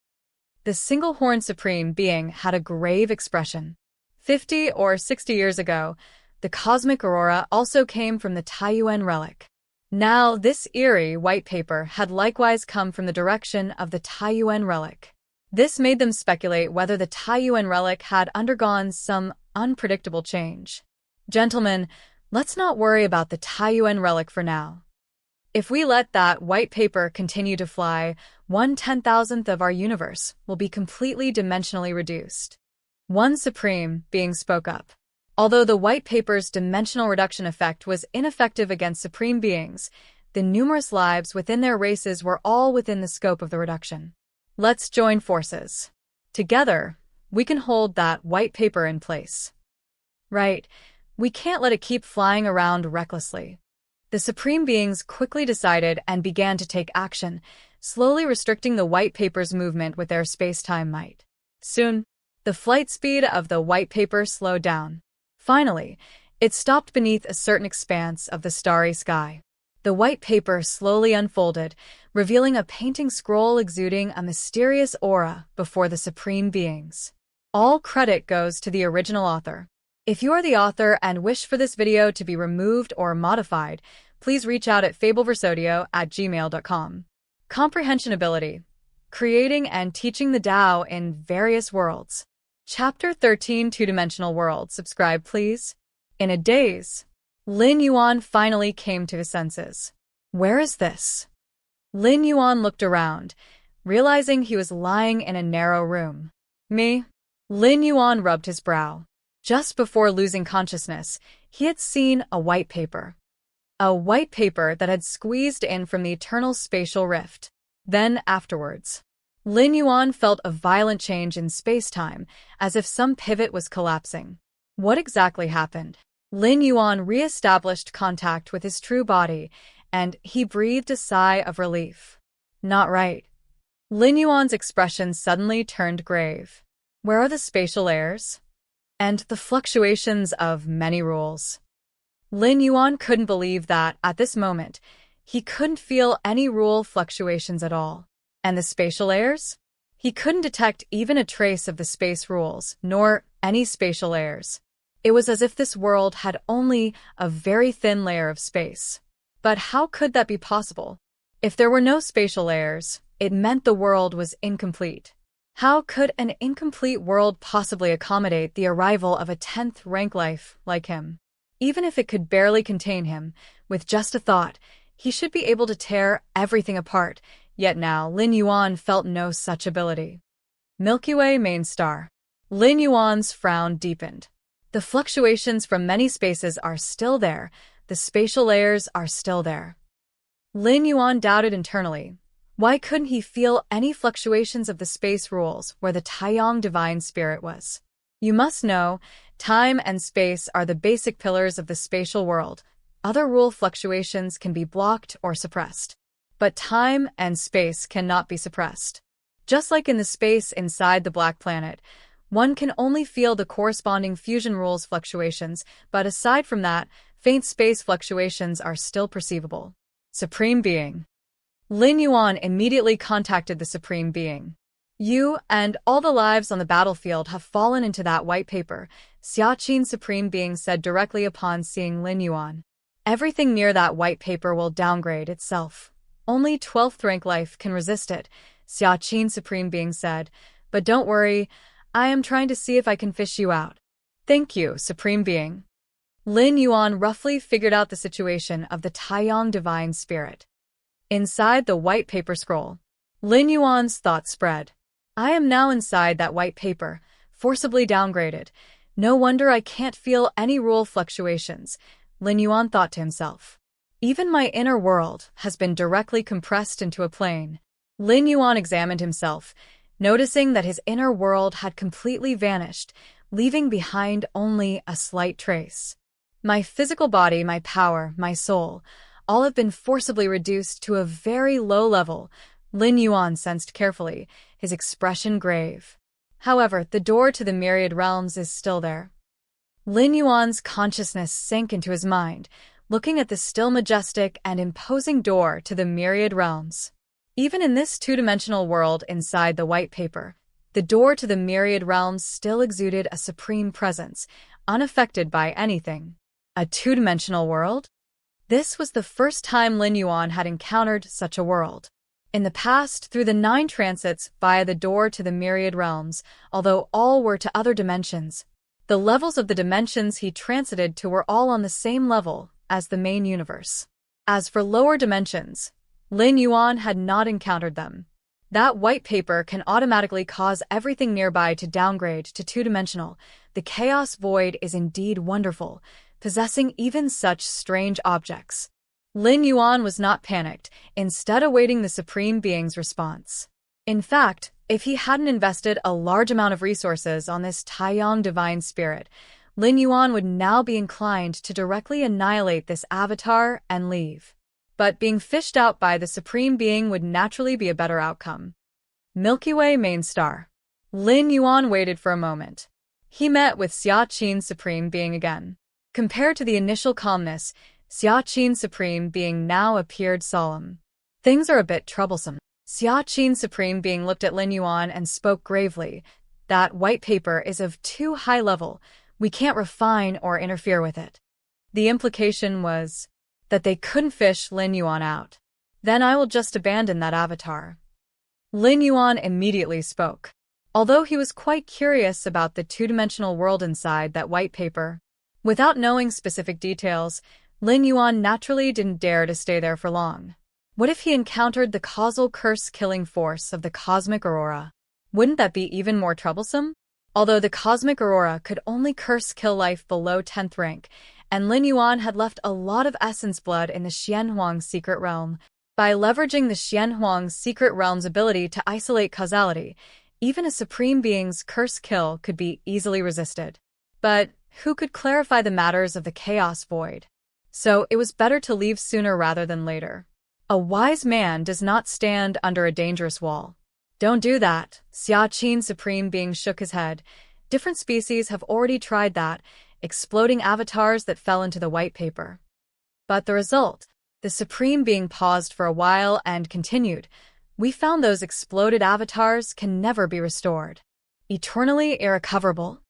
The single-horn supreme being had a grave expression. 50 or 60 years ago, the cosmic aurora also came from the Taiyuan relic. Now, this eerie white paper had likewise come from the direction of the Taiyuan relic. This made them speculate whether the Taiyuan relic had undergone some unpredictable change. Gentlemen, let's not worry about the Taiyuan relic for now. If we let that white paper continue to fly, 1/10,000th of our universe will be completely dimensionally reduced. One supreme being spoke up. Although the white paper's dimensional reduction effect was ineffective against supreme beings, the numerous lives within their races were all within the scope of the reduction. Let's join forces. Together, we can hold that white paper in place. Right, we can't let it keep flying around recklessly. The Supreme Beings quickly decided and began to take action, slowly restricting the white paper's movement with their space-time might. Soon, the flight speed of the white paper slowed down. Finally, it stopped beneath a certain expanse of the starry sky. The white paper slowly unfolded, revealing a painting scroll exuding a mysterious aura before the Supreme Beings. All credit goes to the original author. If you are the author and wish for this video to be removed or modified, please reach out at fableversodio@gmail.com. Comprehension Ability. Creating and teaching the Tao in various worlds. Chapter 13, Two-Dimensional World. Subscribe, please. In a daze, Lin Yuan finally came to his senses. Where is this? Lin Yuan looked around, realizing he was lying in a narrow room. Me? Lin Yuan rubbed his brow. Just before losing consciousness, he had seen a white paper. A white paper that had squeezed in from the eternal spatial rift. Then, afterwards, Lin Yuan felt a violent change in space-time, as if some pivot was collapsing. What exactly happened? Lin Yuan re-established contact with his true body, and he breathed a sigh of relief. Not right. Lin Yuan's expression suddenly turned grave. Where are the spatial layers? And the fluctuations of many rules. Lin Yuan couldn't believe that, at this moment, he couldn't feel any rule fluctuations at all. And the spatial layers? He couldn't detect even a trace of the space rules, nor any spatial layers. It was as if this world had only a very thin layer of space. But how could that be possible? If there were no spatial layers, it meant the world was incomplete. How could an incomplete world possibly accommodate the arrival of a 10th rank life like him? Even if it could barely contain him, with just a thought, he should be able to tear everything apart, yet now Lin Yuan felt no such ability. Milky Way main star. Lin Yuan's frown deepened. The fluctuations from many spaces are still there, the spatial layers are still there. Lin Yuan doubted internally. Why couldn't he feel any fluctuations of the space rules where the Taiyang divine spirit was? You must know, time and space are the basic pillars of the spatial world. Other rule fluctuations can be blocked or suppressed. But time and space cannot be suppressed. Just like in the space inside the black planet, one can only feel the corresponding fusion rules fluctuations, but aside from that, faint space fluctuations are still perceivable. Supreme Being. Lin Yuan immediately contacted the Supreme Being. You and all the lives on the battlefield have fallen into that white paper, Xiaqin Supreme Being said directly upon seeing Lin Yuan. Everything near that white paper will downgrade itself. Only 12th rank life can resist it, Xiaqin Supreme Being said. But don't worry, I am trying to see if I can fish you out. Thank you, Supreme Being. Lin Yuan roughly figured out the situation of the Taiyang divine spirit. Inside the white paper scroll, Lin Yuan's thoughts spread. I am now inside that white paper, forcibly downgraded. No wonder I can't feel any rule fluctuations, Lin Yuan thought to himself. Even my inner world has been directly compressed into a plane. Lin Yuan examined himself, noticing that his inner world had completely vanished, leaving behind only a slight trace. My physical body, my power, my soul, all have been forcibly reduced to a very low level, Lin Yuan sensed carefully, his expression grave. However, the door to the Myriad Realms is still there. Lin Yuan's consciousness sank into his mind, looking at the still majestic and imposing door to the Myriad Realms. Even in this two-dimensional world inside the white paper, the door to the Myriad Realms still exuded a supreme presence, unaffected by anything. A two-dimensional world? This was the first time Lin Yuan had encountered such a world. In the past, through the 9 transits via the door to the Myriad Realms, although all were to other dimensions, the levels of the dimensions he transited to were all on the same level as the main universe. As for lower dimensions, Lin Yuan had not encountered them. That white paper can automatically cause everything nearby to downgrade to two-dimensional. The chaos void is indeed wonderful, possessing even such strange objects. Lin Yuan was not panicked, instead awaiting the Supreme Being's response. In fact, if he hadn't invested a large amount of resources on this Taiyang divine spirit, Lin Yuan would now be inclined to directly annihilate this avatar and leave. But being fished out by the Supreme Being would naturally be a better outcome. Milky Way main star. Lin Yuan waited for a moment. He met with Xia Qin's Supreme Being again. Compared to the initial calmness, Xia Qin's Supreme Being now appeared solemn. Things are a bit troublesome. Xia Qin's Supreme Being looked at Lin Yuan and spoke gravely. That white paper is of too high level. We can't refine or interfere with it. The implication was that they couldn't fish Lin Yuan out. Then I will just abandon that avatar. Lin Yuan immediately spoke. Although he was quite curious about the two-dimensional world inside that white paper, without knowing specific details, Lin Yuan naturally didn't dare to stay there for long. What if he encountered the causal curse-killing force of the cosmic aurora? Wouldn't that be even more troublesome? Although the cosmic aurora could only curse-kill life below 10th rank, and Lin Yuan had left a lot of essence blood in the Xianhuang secret realm, by leveraging the Xianhuang secret realm's ability to isolate causality, even a supreme being's curse kill could be easily resisted. But who could clarify the matters of the chaos void? So it was better to leave sooner rather than later. A wise man does not stand under a dangerous wall. Don't do that. Xia Qin's Supreme Being shook his head. Different species have already tried that, exploding avatars that fell into the white paper. But the result? The Supreme Being paused for a while and continued. We found those exploded avatars can never be restored. Eternally irrecoverable?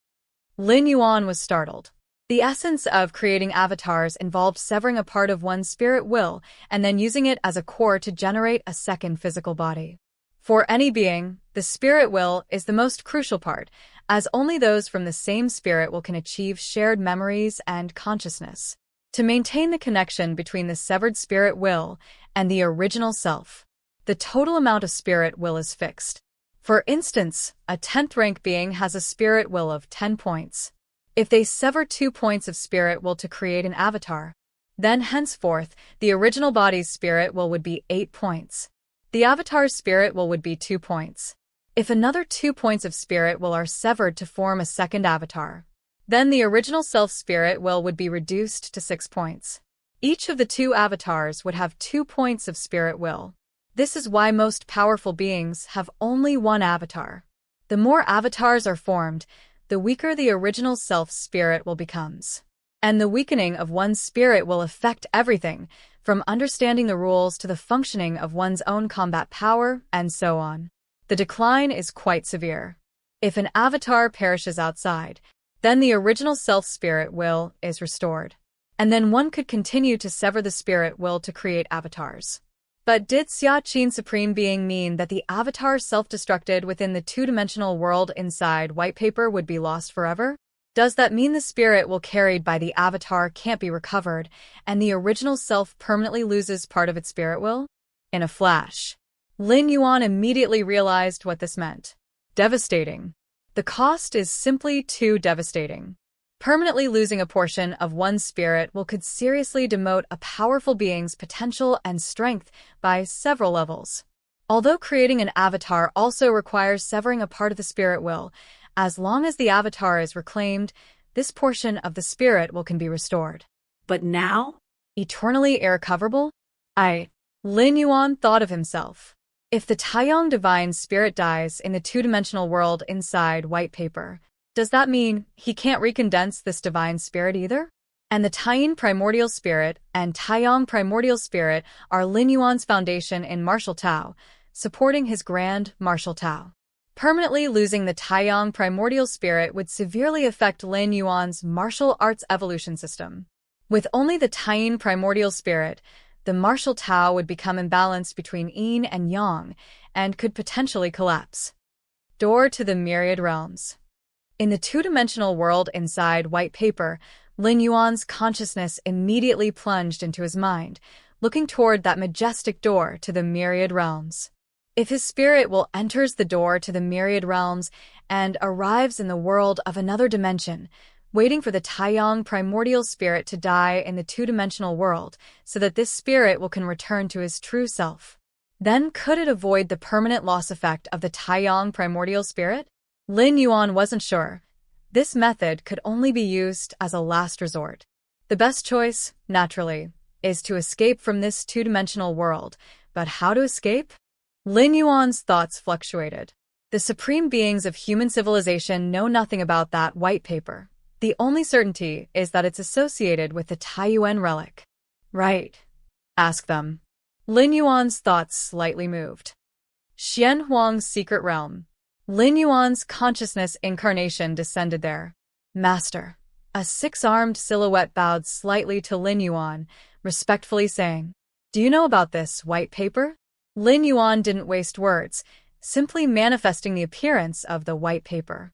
Lin Yuan was startled. The essence of creating avatars involved severing a part of one's spirit will and then using it as a core to generate a second physical body. For any being, the spirit will is the most crucial part, as only those from the same spirit will can achieve shared memories and consciousness. To maintain the connection between the severed spirit will and the original self, the total amount of spirit will is fixed. For instance, a 10th rank being has a spirit will of 10 points. If they sever 2 points of spirit will to create an avatar, then henceforth, the original body's spirit will would be 8 points. The avatar's spirit will would be 2 points. If another 2 points of spirit will are severed to form a second avatar, then the original self spirit will would be reduced to 6 points. Each of the 2 avatars would have 2 points of spirit will. This is why most powerful beings have only one avatar. The more avatars are formed, the weaker the original self spirit will becomes. And the weakening of one's spirit will affect everything, from understanding the rules to the functioning of one's own combat power, and so on. The decline is quite severe. If an avatar perishes outside, then the original self-spirit will is restored. And then one could continue to sever the spirit will to create avatars. But did Xia Qin's Supreme Being mean that the avatar self-destructed within the two-dimensional world inside white paper would be lost forever? Does that mean the spirit will carried by the avatar can't be recovered, and the original self permanently loses part of its spirit will? In a flash, Lin Yuan immediately realized what this meant. Devastating. The cost is simply too devastating. Permanently losing a portion of one's spirit will could seriously demote a powerful being's potential and strength by several levels. Although creating an avatar also requires severing a part of the spirit will, as long as the avatar is reclaimed, this portion of the spirit will can be restored. But now? Eternally irrecoverable? Lin Yuan thought of himself. If the Taiyang divine spirit dies in the two-dimensional world inside white paper, does that mean he can't recondense this divine spirit either? And the Taiyin primordial spirit and Taiyang primordial spirit are Lin Yuan's foundation in martial Tao, supporting his grand martial Tao. Permanently losing the Taiyang primordial spirit would severely affect Lin Yuan's martial arts evolution system. With only the Taiyin primordial spirit, the martial Tao would become imbalanced between yin and yang and could potentially collapse. Door to the Myriad Realms. In the two-dimensional world inside white paper, Lin Yuan's consciousness immediately plunged into his mind, looking toward that majestic door to the Myriad Realms. If his spirit will enters the door to the Myriad Realms and arrives in the world of another dimension, waiting for the Taiyang primordial spirit to die in the two-dimensional world so that this spirit will can return to his true self. Then could it avoid the permanent loss effect of the Taiyang primordial spirit? Lin Yuan wasn't sure. This method could only be used as a last resort. The best choice, naturally, is to escape from this two-dimensional world. But how to escape? Lin Yuan's thoughts fluctuated. The supreme beings of human civilization know nothing about that white paper. The only certainty is that it's associated with the Taiyuan relic. Right. Ask them. Lin Yuan's thoughts slightly moved. Xian Huang's secret realm. Lin Yuan's consciousness incarnation descended there. Master. A six-armed silhouette bowed slightly to Lin Yuan, respectfully saying, "Do you know about this white paper?" Lin Yuan didn't waste words, simply manifesting the appearance of the white paper.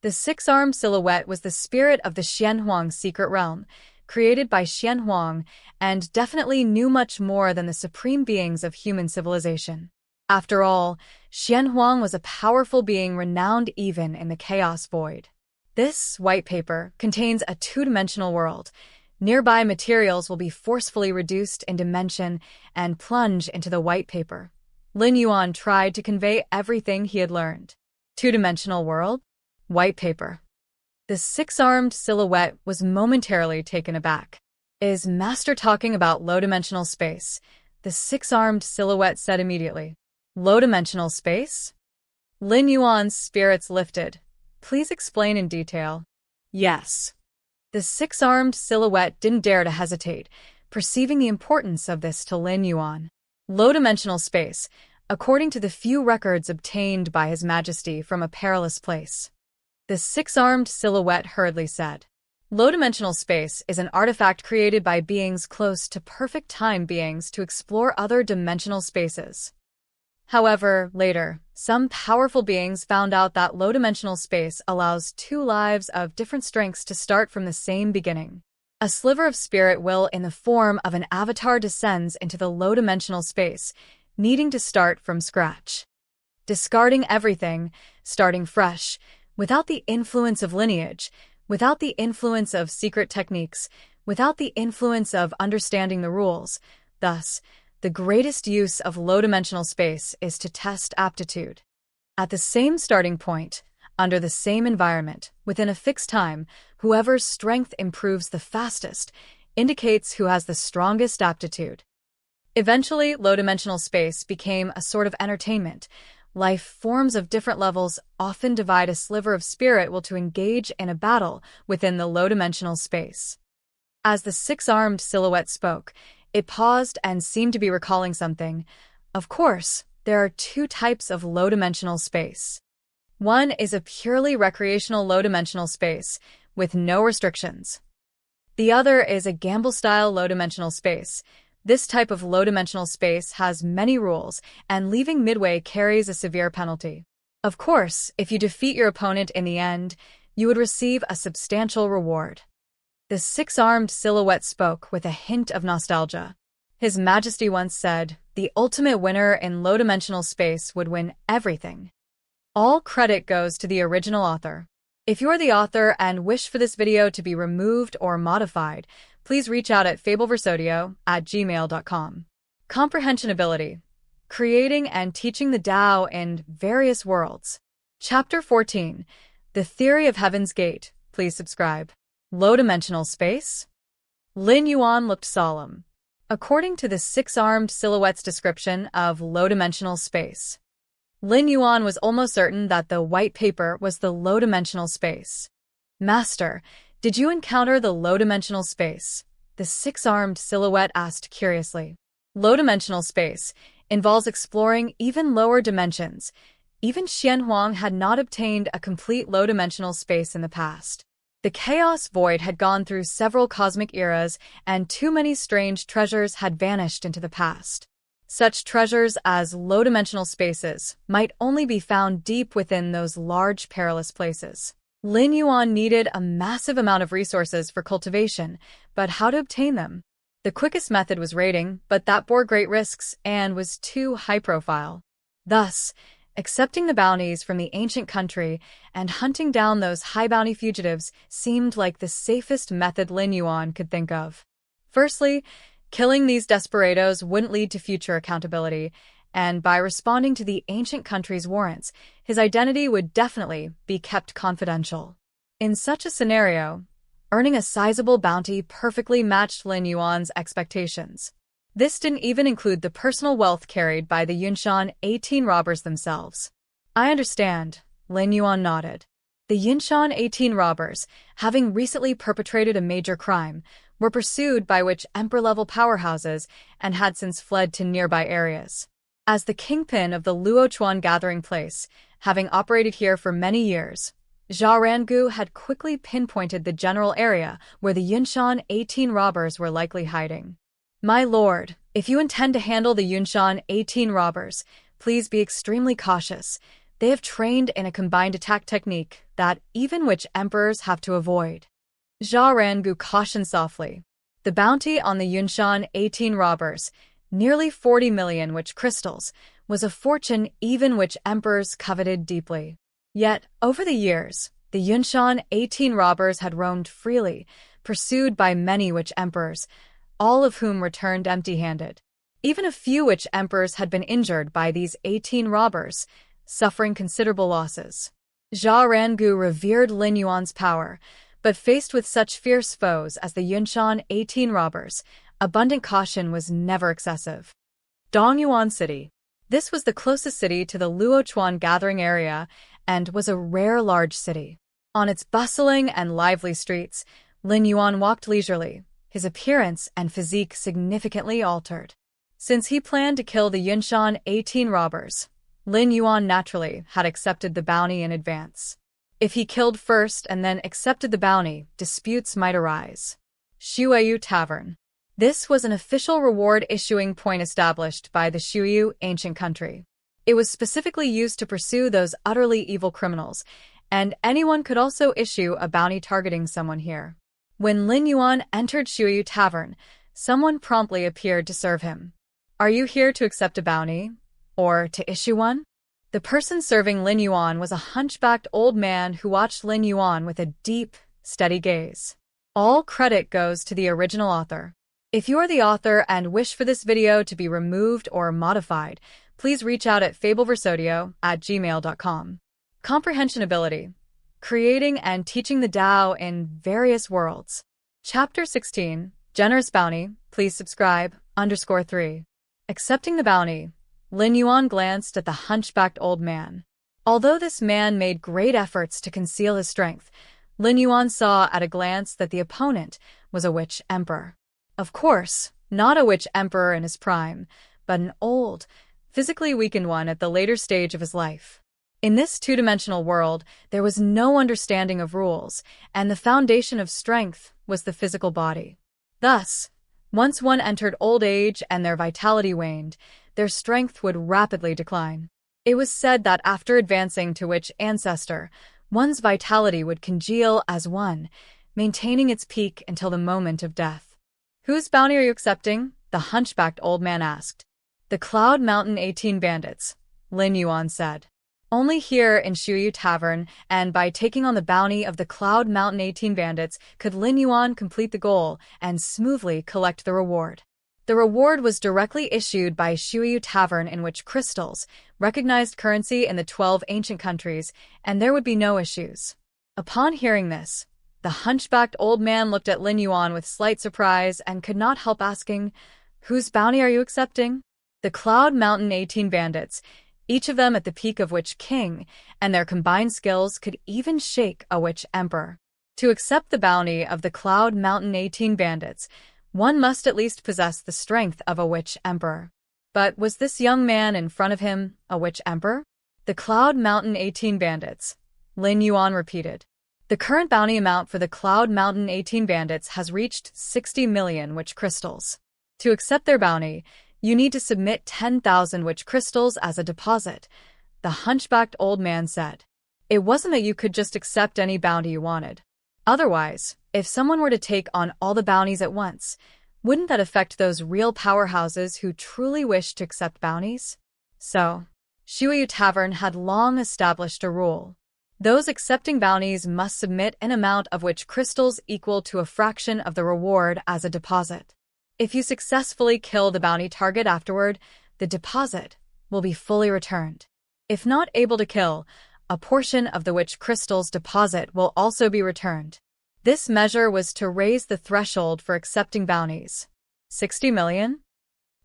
The six-armed silhouette was the spirit of the Xianhuang secret realm, created by Xianhuang, and definitely knew much more than the supreme beings of human civilization. After all, Xianhuang was a powerful being renowned even in the chaos void. This white paper contains a two-dimensional world. Nearby materials will be forcefully reduced in dimension and plunge into the white paper. Lin Yuan tried to convey everything he had learned. Two-dimensional world? White paper. The six-armed silhouette was momentarily taken aback. Is Master talking about low-dimensional space? The six-armed silhouette said immediately. Low-dimensional space? Lin Yuan's spirits lifted. Please explain in detail. Yes. The six-armed silhouette didn't dare to hesitate, perceiving the importance of this to Lin Yuan. Low-dimensional space, according to the few records obtained by His Majesty from a perilous place. The six-armed silhouette hurriedly said. Low-dimensional space is an artifact created by beings close to perfect time beings to explore other dimensional spaces. However, later, some powerful beings found out that low-dimensional space allows two lives of different strengths to start from the same beginning. A sliver of spirit will in the form of an avatar descends into the low-dimensional space, needing to start from scratch. Discarding everything, starting fresh, without the influence of lineage, without the influence of secret techniques, without the influence of understanding the rules. Thus, the greatest use of low-dimensional space is to test aptitude. At the same starting point, under the same environment, within a fixed time, whoever's strength improves the fastest indicates who has the strongest aptitude. Eventually, low-dimensional space became a sort of entertainment. Life forms of different levels often divide a sliver of spirit will to engage in a battle within the low-dimensional space. As the six-armed silhouette spoke, it paused and seemed to be recalling something. Of course, there are two types of low-dimensional space. One is a purely recreational low-dimensional space, with no restrictions. The other is a gamble-style low-dimensional space. This type of low-dimensional space has many rules, and leaving midway carries a severe penalty. Of course, if you defeat your opponent in the end, you would receive a substantial reward. The six-armed silhouette spoke with a hint of nostalgia. His Majesty once said, the ultimate winner in low-dimensional space would win everything. All credit goes to the original author. If you're the author and wish for this video to be removed or modified, please reach out at fableversodio@gmail.com. Comprehension Ability. Creating and teaching the Tao in various worlds. Chapter 14. The Theory of Heaven's Gate. Please subscribe. Low-dimensional space? Lin Yuan looked solemn. According to the six-armed silhouette's description of low-dimensional space, Lin Yuan was almost certain that the white paper was the low-dimensional space. Master, did you encounter the low-dimensional space? The six-armed silhouette asked curiously. Low-dimensional space involves exploring even lower dimensions. Even Xianhuang had not obtained a complete low-dimensional space in the past. The chaos void had gone through several cosmic eras, and too many strange treasures had vanished into the past. Such treasures as low-dimensional spaces might only be found deep within those large perilous places. Lin Yuan needed a massive amount of resources for cultivation, but how to obtain them? The quickest method was raiding, but that bore great risks and was too high-profile. Thus, accepting the bounties from the ancient country and hunting down those high-bounty fugitives seemed like the safest method Lin Yuan could think of. Firstly, killing these desperados wouldn't lead to future accountability, and by responding to the ancient country's warrants, his identity would definitely be kept confidential. In such a scenario, earning a sizable bounty perfectly matched Lin Yuan's expectations. This didn't even include the personal wealth carried by the Yunshan 18 robbers themselves. I understand, Lin Yuan nodded. The Yunshan 18 robbers, having recently perpetrated a major crime, were pursued by which emperor-level powerhouses and had since fled to nearby areas. As the kingpin of the Luochuan gathering place, having operated here for many years, Zhao Rangu had quickly pinpointed the general area where the Yunshan 18 robbers were likely hiding. My lord, if you intend to handle the Yunshan 18 robbers, please be extremely cautious. They have trained in a combined attack technique that even witch emperors have to avoid. Zhao Rangu cautioned softly. The bounty on the Yunshan 18 robbers, nearly 40 million witch crystals, was a fortune even witch emperors coveted deeply. Yet, over the years, the Yunshan 18 robbers had roamed freely, pursued by many witch emperors, all of whom returned empty-handed. Even a few witch emperors had been injured by these 18 robbers, suffering considerable losses. Zhao Rangu revered Lin Yuan's power, but faced with such fierce foes as the Yunshan 18 robbers, abundant caution was never excessive. Dongyuan City. This was the closest city to the Luochuan gathering area and was a rare large city. On its bustling and lively streets, Lin Yuan walked leisurely, his appearance and physique significantly altered. Since he planned to kill the Yunshan 18 robbers, Lin Yuan naturally had accepted the bounty in advance. If he killed first and then accepted the bounty, disputes might arise. Shuyu Tavern. This was an official reward issuing point established by the Shuyu ancient country. It was specifically used to pursue those utterly evil criminals, and anyone could also issue a bounty targeting someone here. When Lin Yuan entered Shuyu Tavern, someone promptly appeared to serve him. Are you here to accept a bounty? Or to issue one? The person serving Lin Yuan was a hunchbacked old man who watched Lin Yuan with a deep, steady gaze. All credit goes to the original author. If you are the author and wish for this video to be removed or modified, please reach out at fableversodio@gmail.com. Comprehension Ability. Creating and teaching the Tao in various worlds. Chapter 16. Generous Bounty. Please subscribe. _3. Accepting the bounty. Lin Yuan glanced at the hunchbacked old man. Although this man made great efforts to conceal his strength, Lin Yuan saw at a glance that the opponent was a witch emperor. Of course, not a witch emperor in his prime, but an old, physically weakened one at the later stage of his life. In this two-dimensional world, there was no understanding of rules, and the foundation of strength was the physical body. Thus, once one entered old age and their vitality waned, their strength would rapidly decline. It was said that after advancing to witch ancestor, one's vitality would congeal as one, maintaining its peak until the moment of death. Whose bounty are you accepting? The hunchbacked old man asked. The Cloud Mountain 18 bandits, Lin Yuan said. Only here in Shuyu Tavern, and by taking on the bounty of the Cloud Mountain 18 bandits, could Lin Yuan complete the goal and smoothly collect the reward. The reward was directly issued by Shuyu Tavern in which crystals, recognized currency in the 12 ancient countries, and there would be no issues. Upon hearing this, the hunchbacked old man looked at Lin Yuan with slight surprise and could not help asking, "Whose bounty are you accepting?" The Cloud Mountain 18 bandits, each of them at the peak of witch king, and their combined skills could even shake a witch emperor. To accept the bounty of the Cloud Mountain 18 bandits, one must at least possess the strength of a witch emperor. But was this young man in front of him a witch emperor? The Cloud Mountain 18 bandits, Lin Yuan repeated. The current bounty amount for the Cloud Mountain 18 bandits has reached 60 million witch crystals. To accept their bounty, you need to submit 10,000 witch crystals as a deposit, the hunchbacked old man said. It wasn't that you could just accept any bounty you wanted. Otherwise, if someone were to take on all the bounties at once, wouldn't that affect those real powerhouses who truly wish to accept bounties? So, Shuyu Tavern had long established a rule. Those accepting bounties must submit an amount of witch crystals equal to a fraction of the reward as a deposit. If you successfully kill the bounty target afterward, the deposit, will be fully returned. If not able to kill, a portion of the witch crystal's deposit will also be returned. This measure was to raise the threshold for accepting bounties. 60 million?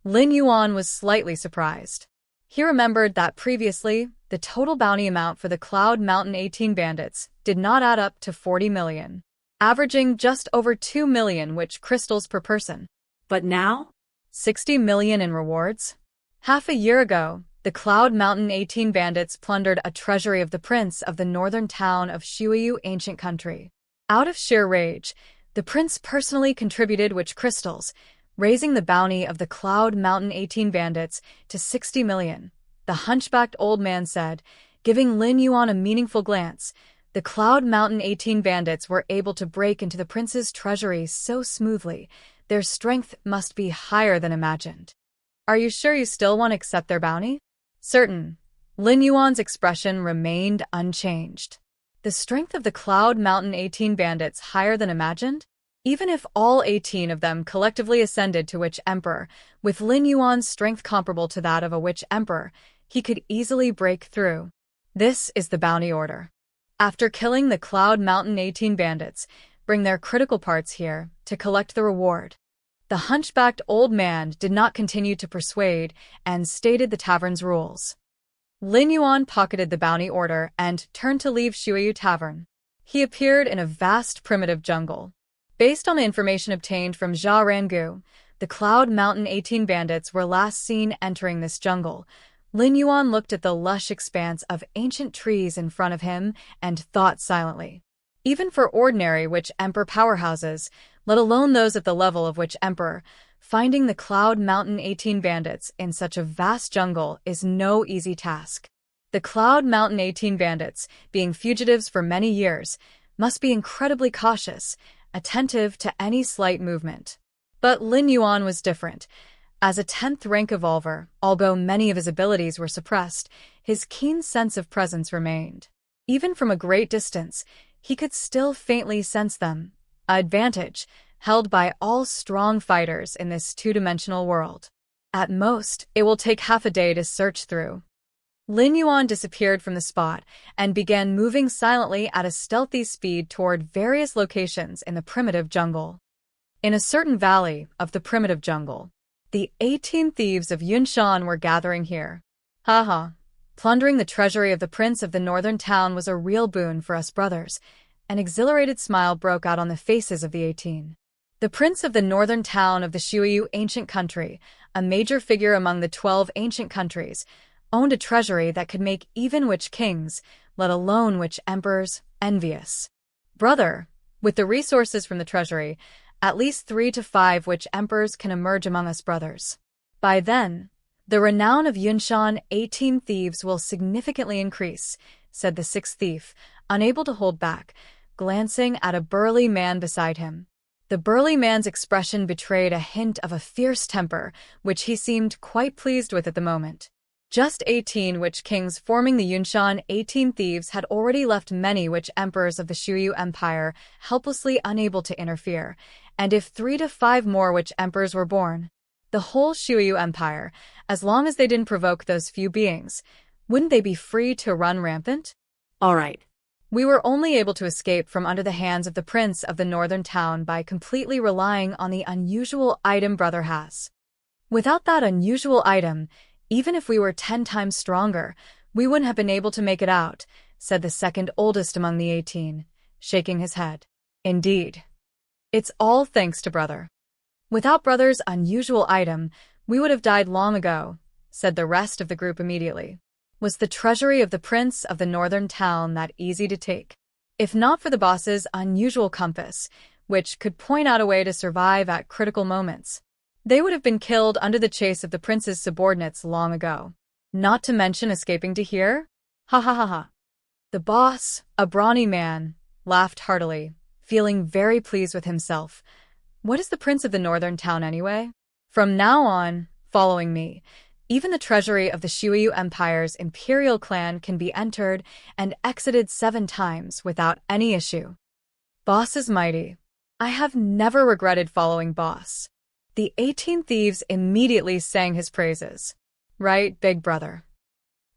Lin Yuan was slightly surprised. He remembered that previously, the total bounty amount for the Cloud Mountain 18 bandits did not add up to 40 million, averaging just over 2 million witch crystals per person. But now? 60 million in rewards? Half a year ago, the Cloud Mountain 18 bandits plundered a treasury of the prince of the northern town of Shuiyu ancient country. Out of sheer rage, the prince personally contributed witch crystals, raising the bounty of the Cloud Mountain 18 bandits to 60 million. The hunchbacked old man said, giving Lin Yuan a meaningful glance. The Cloud Mountain 18 bandits were able to break into the prince's treasury so smoothly. Their strength must be higher than imagined. Are you sure you still want to accept their bounty? Certain. Lin Yuan's expression remained unchanged. The strength of the Cloud Mountain 18 bandits higher than imagined? Even if all 18 of them collectively ascended to Witch Emperor, with Lin Yuan's strength comparable to that of a Witch Emperor, he could easily break through. This is the bounty order. After killing the Cloud Mountain 18 bandits, bring their critical parts here to collect the reward. The hunchbacked old man did not continue to persuade and stated the tavern's rules. Lin Yuan pocketed the bounty order and turned to leave Shuiyu Tavern. He appeared in a vast primitive jungle. Based on the information obtained from Jia Rangu, the Cloud Mountain 18 bandits were last seen entering this jungle. Lin Yuan looked at the lush expanse of ancient trees in front of him and thought silently. Even for ordinary Witch Emperor powerhouses, let alone those at the level of Witch Emperor, finding the Cloud Mountain 18 bandits in such a vast jungle is no easy task. The Cloud Mountain 18 bandits, being fugitives for many years, must be incredibly cautious, attentive to any slight movement. But Lin Yuan was different. As a 10th rank evolver, although many of his abilities were suppressed, his keen sense of presence remained. Even from a great distance, he could still faintly sense them, an advantage held by all strong fighters in this two-dimensional world. At most, it will take half a day to search through. Lin Yuan disappeared from the spot and began moving silently at a stealthy speed toward various locations in the primitive jungle. In a certain valley of the primitive jungle, the 18 thieves of Yunshan were gathering here. Haha. Plundering the treasury of the prince of the northern town was a real boon for us brothers. An exhilarated smile broke out on the faces of the 18. The prince of the northern town of the Shuiyu ancient country, a major figure among the 12 ancient countries, owned a treasury that could make even witch kings, let alone witch emperors, envious. Brother, with the resources from the treasury, at least 3 to 5 witch emperors can emerge among us brothers. By then, the renown of Yunshan 18 thieves will significantly increase, said the 6th thief, unable to hold back, glancing at a burly man beside him. The burly man's expression betrayed a hint of a fierce temper, which he seemed quite pleased with at the moment. Just 18 witch kings forming the Yunshan 18 thieves had already left many witch emperors of the Shuiyu Empire helplessly unable to interfere, and if 3 to 5 more witch emperors were born, the whole Shuiyu Empire, as long as they didn't provoke those few beings, wouldn't they be free to run rampant? All right. We were only able to escape from under the hands of the prince of the northern town by completely relying on the unusual item brother has. Without that unusual item, even if we were 10 times stronger, we wouldn't have been able to make it out, said the second oldest among the 18, shaking his head. Indeed. It's all thanks to brother. Without brother's unusual item, we would have died long ago, said the rest of the group immediately. Was the treasury of the prince of the northern town that easy to take? If not for the boss's unusual compass, which could point out a way to survive at critical moments, they would have been killed under the chase of the prince's subordinates long ago. Not to mention escaping to here? Ha ha ha ha. The boss, a brawny man, laughed heartily, feeling very pleased with himself. What is the prince of the northern town anyway? From now on, following me, even the treasury of the Shuiyu Empire's imperial clan can be entered and exited 7 times without any issue. Boss is mighty. I have never regretted following boss. The 18 thieves immediately sang his praises. Right, big brother?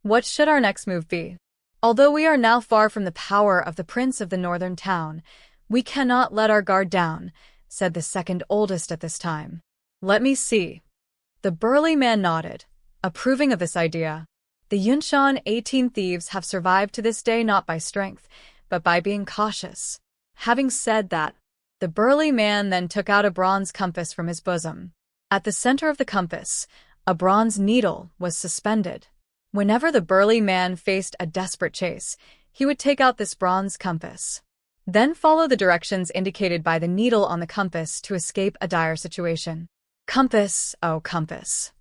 What should our next move be? Although we are now far from the power of the prince of the northern town, we cannot let our guard down, said the second oldest at this time. Let me see. The burly man nodded, approving of this idea. The Yunshan 18 thieves have survived to this day not by strength, but by being cautious. Having said that, the burly man then took out a bronze compass from his bosom. At the center of the compass, a bronze needle was suspended. Whenever the burly man faced a desperate chase, he would take out this bronze compass. Then follow the directions indicated by the needle on the compass to escape a dire situation. Compass, oh compass.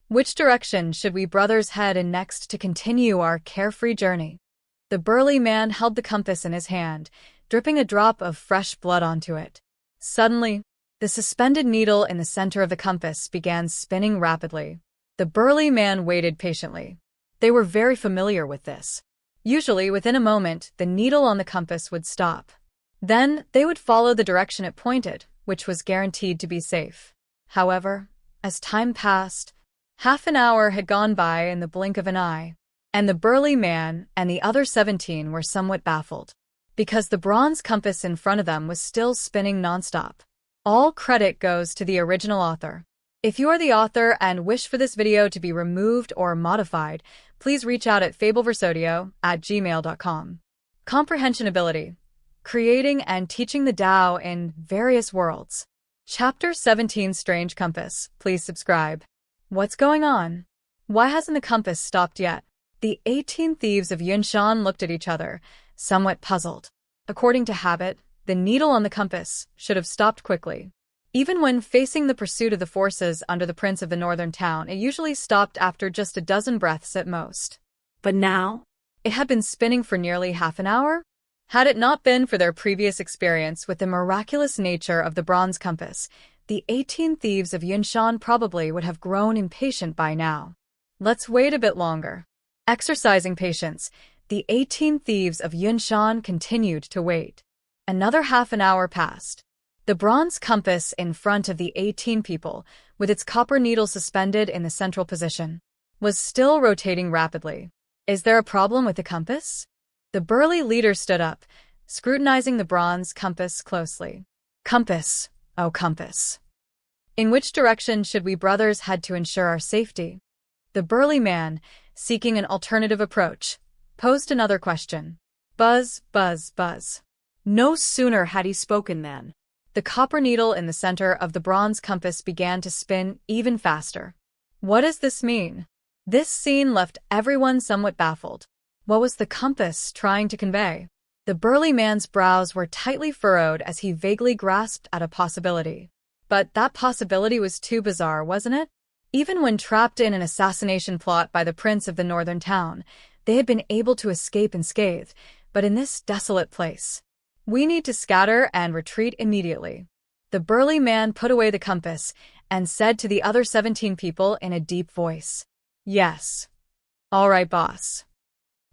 Which direction should we brothers head in next to continue our carefree journey? The burly man held the compass in his hand, dripping a drop of fresh blood onto it. Suddenly, the suspended needle in the center of the compass began spinning rapidly. The burly man waited patiently. They were very familiar with this. Usually, within a moment, the needle on the compass would stop. Then, they would follow the direction it pointed, which was guaranteed to be safe. However, as time passed, half an hour had gone by in the blink of an eye, and the burly man and the other 17 were somewhat baffled, because the bronze compass in front of them was still spinning nonstop. All credit goes to the original author. If you are the author and wish for this video to be removed or modified, please reach out at fableversodio@gmail.com. Comprehension Ability. Creating and teaching the Tao in various worlds. Chapter 17 Strange Compass. Please subscribe. What's going on? Why hasn't the compass stopped yet? The 18 thieves of Yunshan looked at each other, somewhat puzzled. According to habit, the needle on the compass should have stopped quickly. Even when facing the pursuit of the forces under the prince of the northern town, it usually stopped after just a dozen breaths at most. But now, it had been spinning for nearly half an hour? Had it not been for their previous experience with the miraculous nature of the bronze compass, the 18 thieves of Yunshan probably would have grown impatient by now. Let's wait a bit longer. Exercising patience, the 18 thieves of Yunshan continued to wait. Another half an hour passed. The bronze compass in front of the 18 people, with its copper needle suspended in the central position, was still rotating rapidly. Is there a problem with the compass? The burly leader stood up, scrutinizing the bronze compass closely. Compass, oh compass. In which direction should we brothers head to ensure our safety? The burly man, seeking an alternative approach, posed another question. Buzz, buzz, buzz. No sooner had he spoken than the copper needle in the center of the bronze compass began to spin even faster. What does this mean? This scene left everyone somewhat baffled. What was the compass trying to convey? The burly man's brows were tightly furrowed as he vaguely grasped at a possibility. But that possibility was too bizarre, wasn't it? Even when trapped in an assassination plot by the prince of the northern town, they had been able to escape unscathed, but in this desolate place. We need to scatter and retreat immediately. The burly man put away the compass and said to the other 17 people in a deep voice. Yes. All right, boss.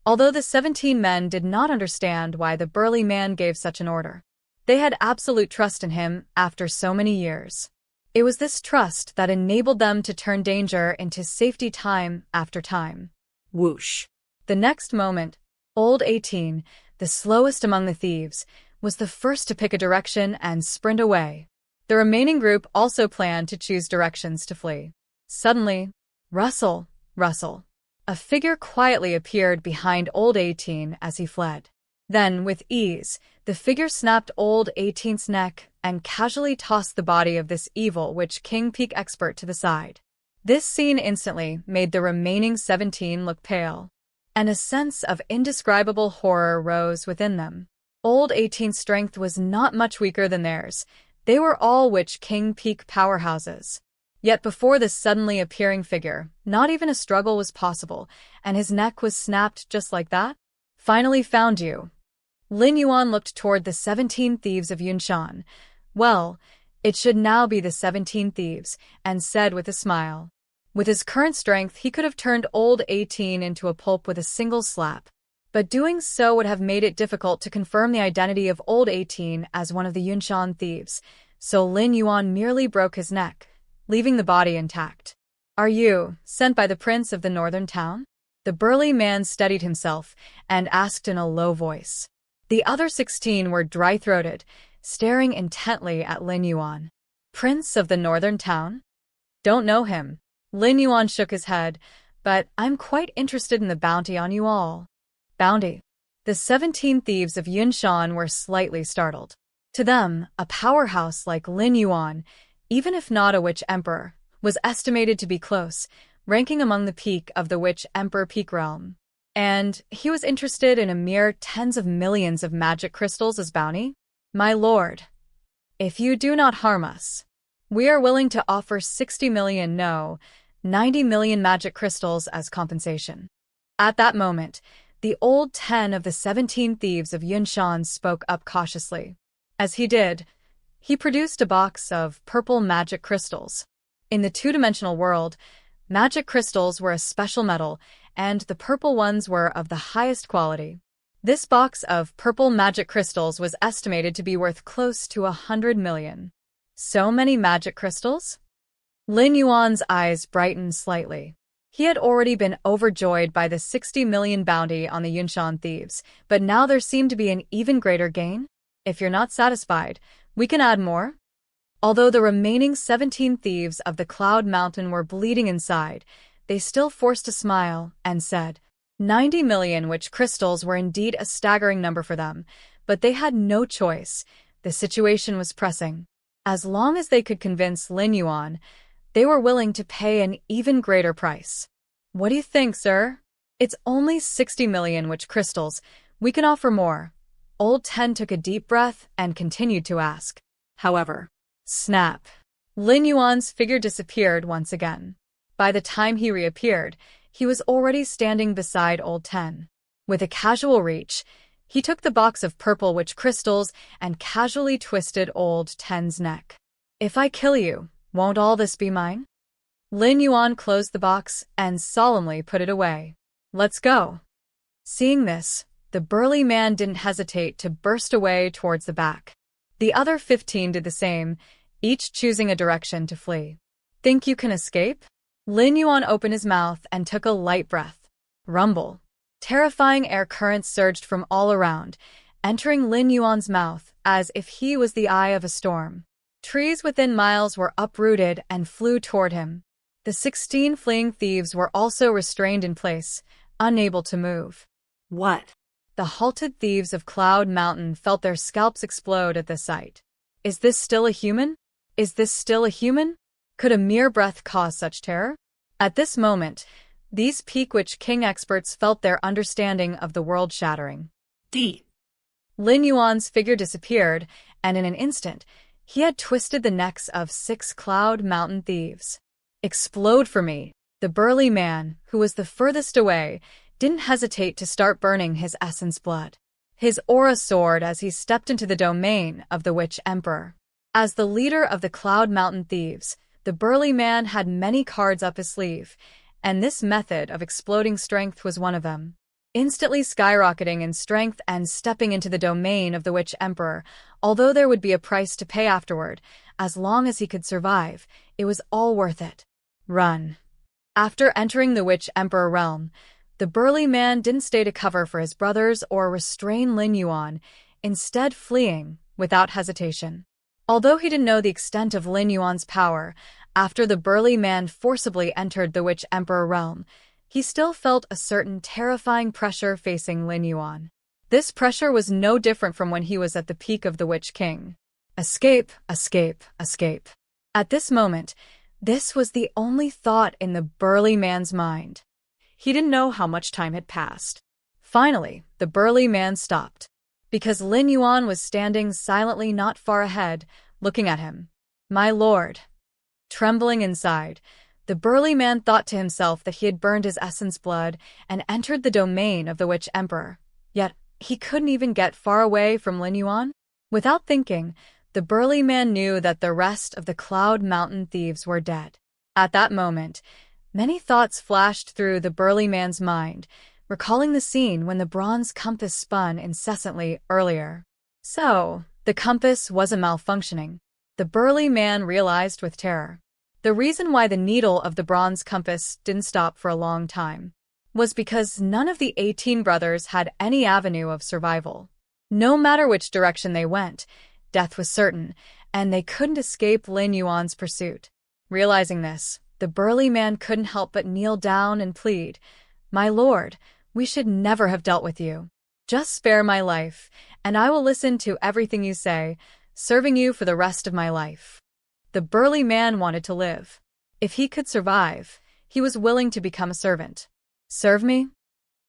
Although the 17 men did not understand why the burly man gave such an order, they had absolute trust in him after so many years. It was this trust that enabled them to turn danger into safety time after time. Whoosh. The next moment, old 18, the slowest among the thieves, was the first to pick a direction and sprint away. The remaining group also planned to choose directions to flee. Suddenly, rustle, rustle. A figure quietly appeared behind old 18 as he fled. Then, with ease, the figure snapped old 18's neck and casually tossed the body of this evil witch king peak expert to the side. This scene instantly made the remaining 17 look pale, and a sense of indescribable horror rose within them. Old 18's strength was not much weaker than theirs. They were all witch king peak powerhouses. Yet before this suddenly appearing figure, not even a struggle was possible, and his neck was snapped just like that. Finally found you. Lin Yuan looked toward the 17 thieves of Yunshan. Well, it should now be the 17 thieves, and said with a smile. With his current strength, he could have turned old 18 into a pulp with a single slap. But doing so would have made it difficult to confirm the identity of old 18 as one of the Yunshan thieves, so Lin Yuan merely broke his neck, leaving the body intact. Are you sent by the prince of the northern town? The burly man steadied himself and asked in a low voice. The other 16 were dry-throated, staring intently at Lin Yuan. Prince of the northern town? Don't know him. Lin Yuan shook his head, but I'm quite interested in the bounty on you all. Bounty? The 17 thieves of Yunshan were slightly startled. To them, a powerhouse like Lin Yuan, even if not a witch emperor, was estimated to be close, ranking among the peak of the witch emperor peak realm. And he was interested in a mere tens of millions of magic crystals as bounty? My lord, if you do not harm us, we are willing to offer 60 million, no, 90 million magic crystals as compensation. At that moment, the old 10 of the 17 thieves of Yunshan spoke up cautiously. As he did, he produced a box of purple magic crystals. In the two-dimensional world, magic crystals were a special metal, and the purple ones were of the highest quality. This box of purple magic crystals was estimated to be worth close to 100 million. So many magic crystals? Lin Yuan's eyes brightened slightly. He had already been overjoyed by the 60 million bounty on the Yunshan thieves, but now there seemed to be an even greater gain. If you're not satisfied, we can add more. Although the remaining 17 thieves of the Cloud Mountain were bleeding inside, they still forced a smile and said, 90 million witch crystals were indeed a staggering number for them, but they had no choice. The situation was pressing. As long as they could convince Lin Yuan, they were willing to pay an even greater price. What do you think, sir? It's only 60 million witch crystals. We can offer more. Old Ten took a deep breath and continued to ask. However, snap. Lin Yuan's figure disappeared once again. By the time he reappeared, he was already standing beside Old Ten. With a casual reach, he took the box of purple witch crystals and casually twisted Old Ten's neck. If I kill you, won't all this be mine? Lin Yuan closed the box and solemnly put it away. Let's go. Seeing this, the burly man didn't hesitate to burst away towards the back. The other 15 did the same, each choosing a direction to flee. Think you can escape? Lin Yuan opened his mouth and took a light breath. Rumble. Terrifying air currents surged from all around, entering Lin Yuan's mouth as if he was the eye of a storm. Trees within miles were uprooted and flew toward him. The 16 fleeing thieves were also restrained in place, unable to move. What? The halted thieves of Cloud Mountain felt their scalps explode at the sight. Is this still a human? Is this still a human? Could a mere breath cause such terror? At this moment, these Peak Witch King experts felt their understanding of the world shattering. Lin Yuan's figure disappeared, and in an instant, he had twisted the necks of 6 Cloud Mountain thieves. Explode for me! The burly man, who was the furthest away, didn't hesitate to start burning his essence blood. His aura soared as he stepped into the domain of the Witch Emperor. As the leader of the Cloud Mountain thieves, the burly man had many cards up his sleeve, and this method of exploding strength was one of them. Instantly skyrocketing in strength and stepping into the domain of the Witch Emperor, although there would be a price to pay afterward, as long as he could survive, it was all worth it. Run. After entering the Witch Emperor realm, the burly man didn't stay to cover for his brothers or restrain Lin Yuan, instead fleeing without hesitation. Although he didn't know the extent of Lin Yuan's power, after the burly man forcibly entered the Witch Emperor realm, he still felt a certain terrifying pressure facing Lin Yuan. This pressure was no different from when he was at the peak of the Witch King. Escape, escape, escape. At this moment, this was the only thought in the burly man's mind. He didn't know how much time had passed. Finally, the burly man stopped, because Lin Yuan was standing silently not far ahead, looking at him. My lord. Trembling inside, the burly man thought to himself that he had burned his essence blood and entered the domain of the Witch Emperor. Yet, he couldn't even get far away from Lin Yuan. Without thinking, the burly man knew that the rest of the Cloud Mountain thieves were dead. At that moment, many thoughts flashed through the burly man's mind, recalling the scene when the bronze compass spun incessantly earlier. So, the compass wasn't malfunctioning. The burly man realized with terror. The reason why the needle of the bronze compass didn't stop for a long time was because none of the 18 brothers had any avenue of survival. No matter which direction they went, death was certain, and they couldn't escape Lin Yuan's pursuit. Realizing this, the burly man couldn't help but kneel down and plead, "My lord, we should never have dealt with you. Just spare my life, and I will listen to everything you say, serving you for the rest of my life." The burly man wanted to live. If he could survive, he was willing to become a servant. "Serve me?"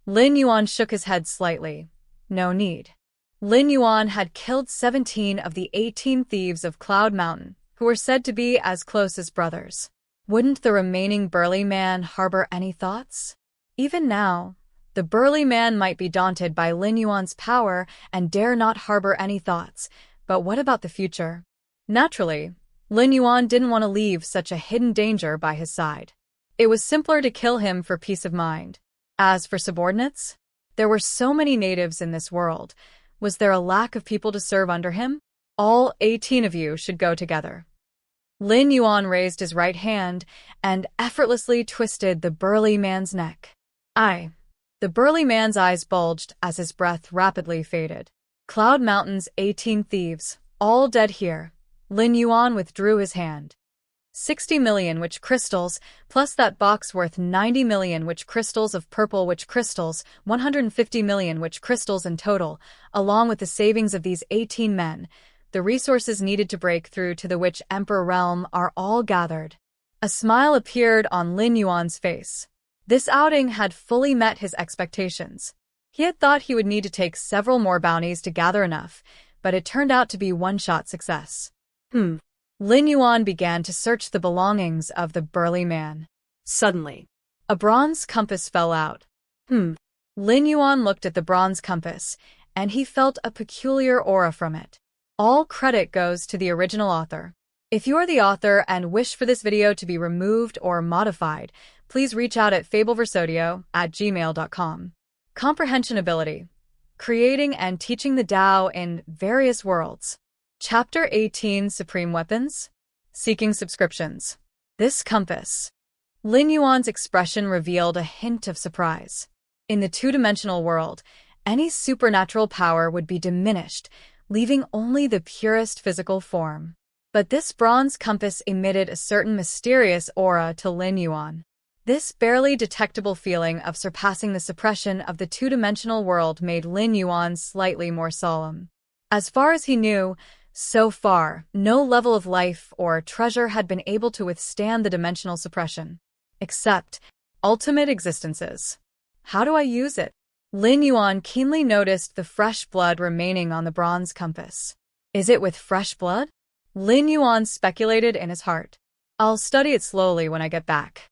Lin Yuan shook his head slightly. No need. Lin Yuan had killed 17 of the 18 thieves of Cloud Mountain, who were said to be as close as brothers. Wouldn't the remaining burly man harbor any thoughts? Even now, the burly man might be daunted by Lin Yuan's power and dare not harbor any thoughts, but what about the future? Naturally, Lin Yuan didn't want to leave such a hidden danger by his side. It was simpler to kill him for peace of mind. As for subordinates, there were so many natives in this world. Was there a lack of people to serve under him? All 18 of you should go together. Lin Yuan raised his right hand and effortlessly twisted the burly man's neck. "Aye." The burly man's eyes bulged as his breath rapidly faded. Cloud Mountain's 18 thieves, all dead here. Lin Yuan withdrew his hand. 60 million witch crystals, plus that box worth 90 million witch crystals of purple witch crystals, 150 million witch crystals in total, along with the savings of these 18 men. The resources needed to break through to the Witch Emperor realm are all gathered. A smile appeared on Lin Yuan's face. This outing had fully met his expectations. He had thought he would need to take several more bounties to gather enough, but it turned out to be one-shot success. Lin Yuan began to search the belongings of the burly man. Suddenly, a bronze compass fell out. Lin Yuan looked at the bronze compass, and he felt a peculiar aura from it. All credit goes to the original author. If you are the author and wish for this video to be removed or modified, please reach out at fableversodio@gmail.com. Comprehension Ability. Creating and teaching the Tao in various worlds. Chapter 18, Supreme Weapons. Seeking subscriptions. This compass. Lin Yuan's expression revealed a hint of surprise. In the two-dimensional world, any supernatural power would be diminished, leaving only the purest physical form. But this bronze compass emitted a certain mysterious aura to Lin Yuan. This barely detectable feeling of surpassing the suppression of the two-dimensional world made Lin Yuan slightly more solemn. As far as he knew, so far, no level of life or treasure had been able to withstand the dimensional suppression. Except ultimate existences. How do I use it? Lin Yuan keenly noticed the fresh blood remaining on the bronze compass. Is it with fresh blood? Lin Yuan speculated in his heart. I'll study it slowly when I get back.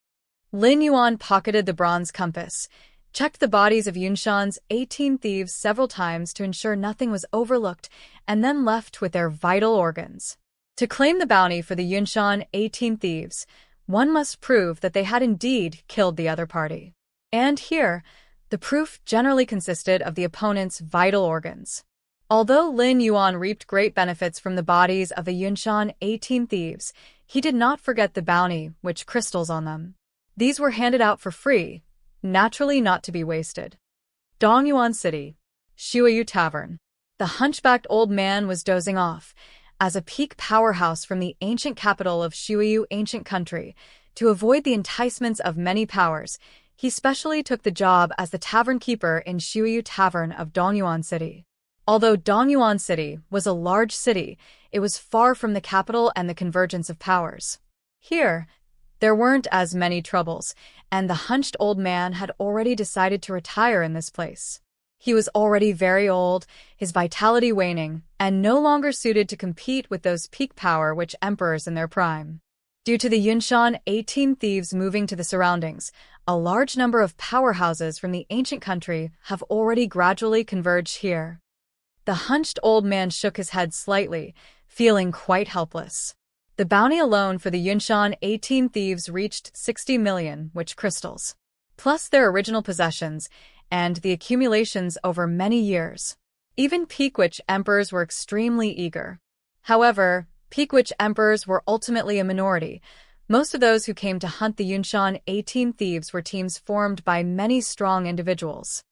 Lin Yuan pocketed the bronze compass, checked the bodies of Yunshan's 18 thieves several times to ensure nothing was overlooked, and then left with their vital organs. To claim the bounty for the Yunshan 18 thieves, one must prove that they had indeed killed the other party. And here, the proof generally consisted of the opponent's vital organs. Although Lin Yuan reaped great benefits from the bodies of the Yunshan 18 thieves, he did not forget the bounty which crystals on them. These were handed out for free, naturally not to be wasted. Dongyuan City, Shuiyu Tavern. The hunchbacked old man was dozing off, as a peak powerhouse from the ancient capital of Shuiyu ancient country. To avoid the enticements of many powers, he specially took the job as the tavern keeper in Shuiyu Tavern of Dongyuan City. Although Dongyuan City was a large city, it was far from the capital and the convergence of powers. Here, there weren't as many troubles, and the hunched old man had already decided to retire in this place. He was already very old, his vitality waning, and no longer suited to compete with those peak power witch emperors in their prime. Due to the Yunshan 18 thieves moving to the surroundings, a large number of powerhouses from the ancient country have already gradually converged here. The hunched old man shook his head slightly, feeling quite helpless. The bounty alone for the Yunshan 18 thieves reached 60 million witch crystals, plus their original possessions, and the accumulations over many years. Even peak witch emperors were extremely eager. However, peak witch emperors were ultimately a minority. Most of those who came to hunt the Yunshan 18 thieves were teams formed by many strong individuals.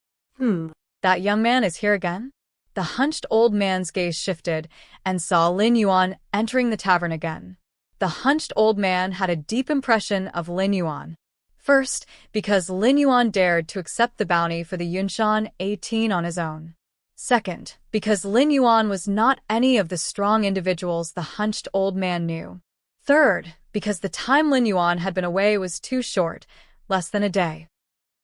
That young man is here again? The hunched old man's gaze shifted and saw Lin Yuan entering the tavern again. The hunched old man had a deep impression of Lin Yuan. First, because Lin Yuan dared to accept the bounty for the Yunshan 18 on his own. Second, because Lin Yuan was not any of the strong individuals the hunched old man knew. Third, because the time Lin Yuan had been away was too short, less than a day.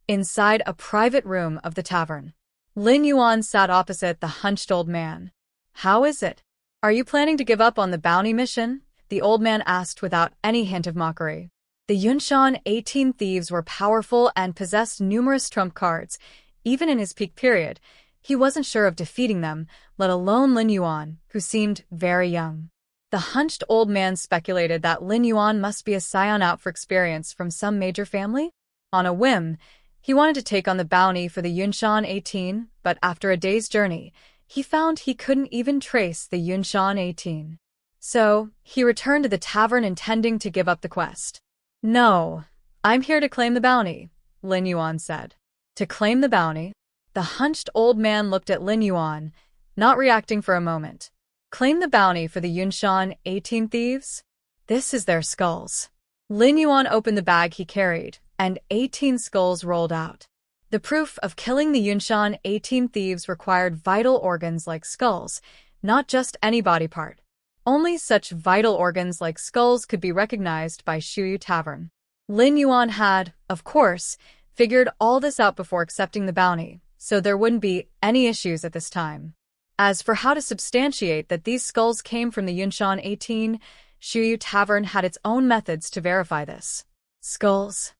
Inside a private room of the tavern, Lin Yuan sat opposite the hunched old man. "How is it? Are you planning to give up on the bounty mission?" the old man asked without any hint of mockery. The Yunshan 18 thieves were powerful and possessed numerous trump cards. Even in his peak period, he wasn't sure of defeating them, let alone Lin Yuan, who seemed very young. The hunched old man speculated that Lin Yuan must be a scion out for experience from some major family. On a whim, he wanted to take on the bounty for the Yunshan 18, but after a day's journey, he found he couldn't even trace the Yunshan 18. So, he returned to the tavern intending to give up the quest. "No, I'm here to claim the bounty," Lin Yuan said. "To claim the bounty?" The hunched old man looked at Lin Yuan, not reacting for a moment. "Claim the bounty for the Yunshan 18 thieves? This is their skulls." Lin Yuan opened the bag he carried, and 18 skulls rolled out. The proof of killing the Yunshan 18 thieves required vital organs like skulls, not just any body part. Only such vital organs like skulls could be recognized by Shuyu Tavern. Lin Yuan had, of course, figured all this out before accepting the bounty, so there wouldn't be any issues at this time. As for how to substantiate that these skulls came from the Yunshan 18, Shuyu Tavern had its own methods to verify this. Skulls.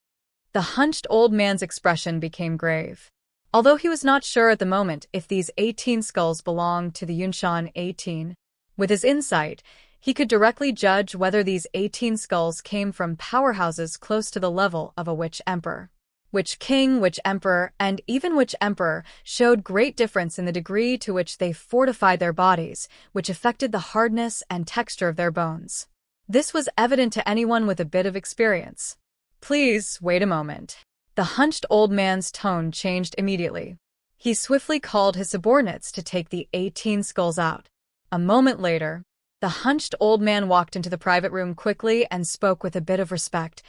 The hunched old man's expression became grave. Although he was not sure at the moment if these 18 skulls belonged to the Yunshan 18, with his insight, he could directly judge whether these 18 skulls came from powerhouses close to the level of a witch emperor. Which king, which emperor, and even which emperor showed great difference in the degree to which they fortified their bodies, which affected the hardness and texture of their bones. This was evident to anyone with a bit of experience. "Please, wait a moment." The hunched old man's tone changed immediately. He swiftly called his subordinates to take the 18 skulls out. A moment later, the hunched old man walked into the private room quickly and spoke with a bit of respect.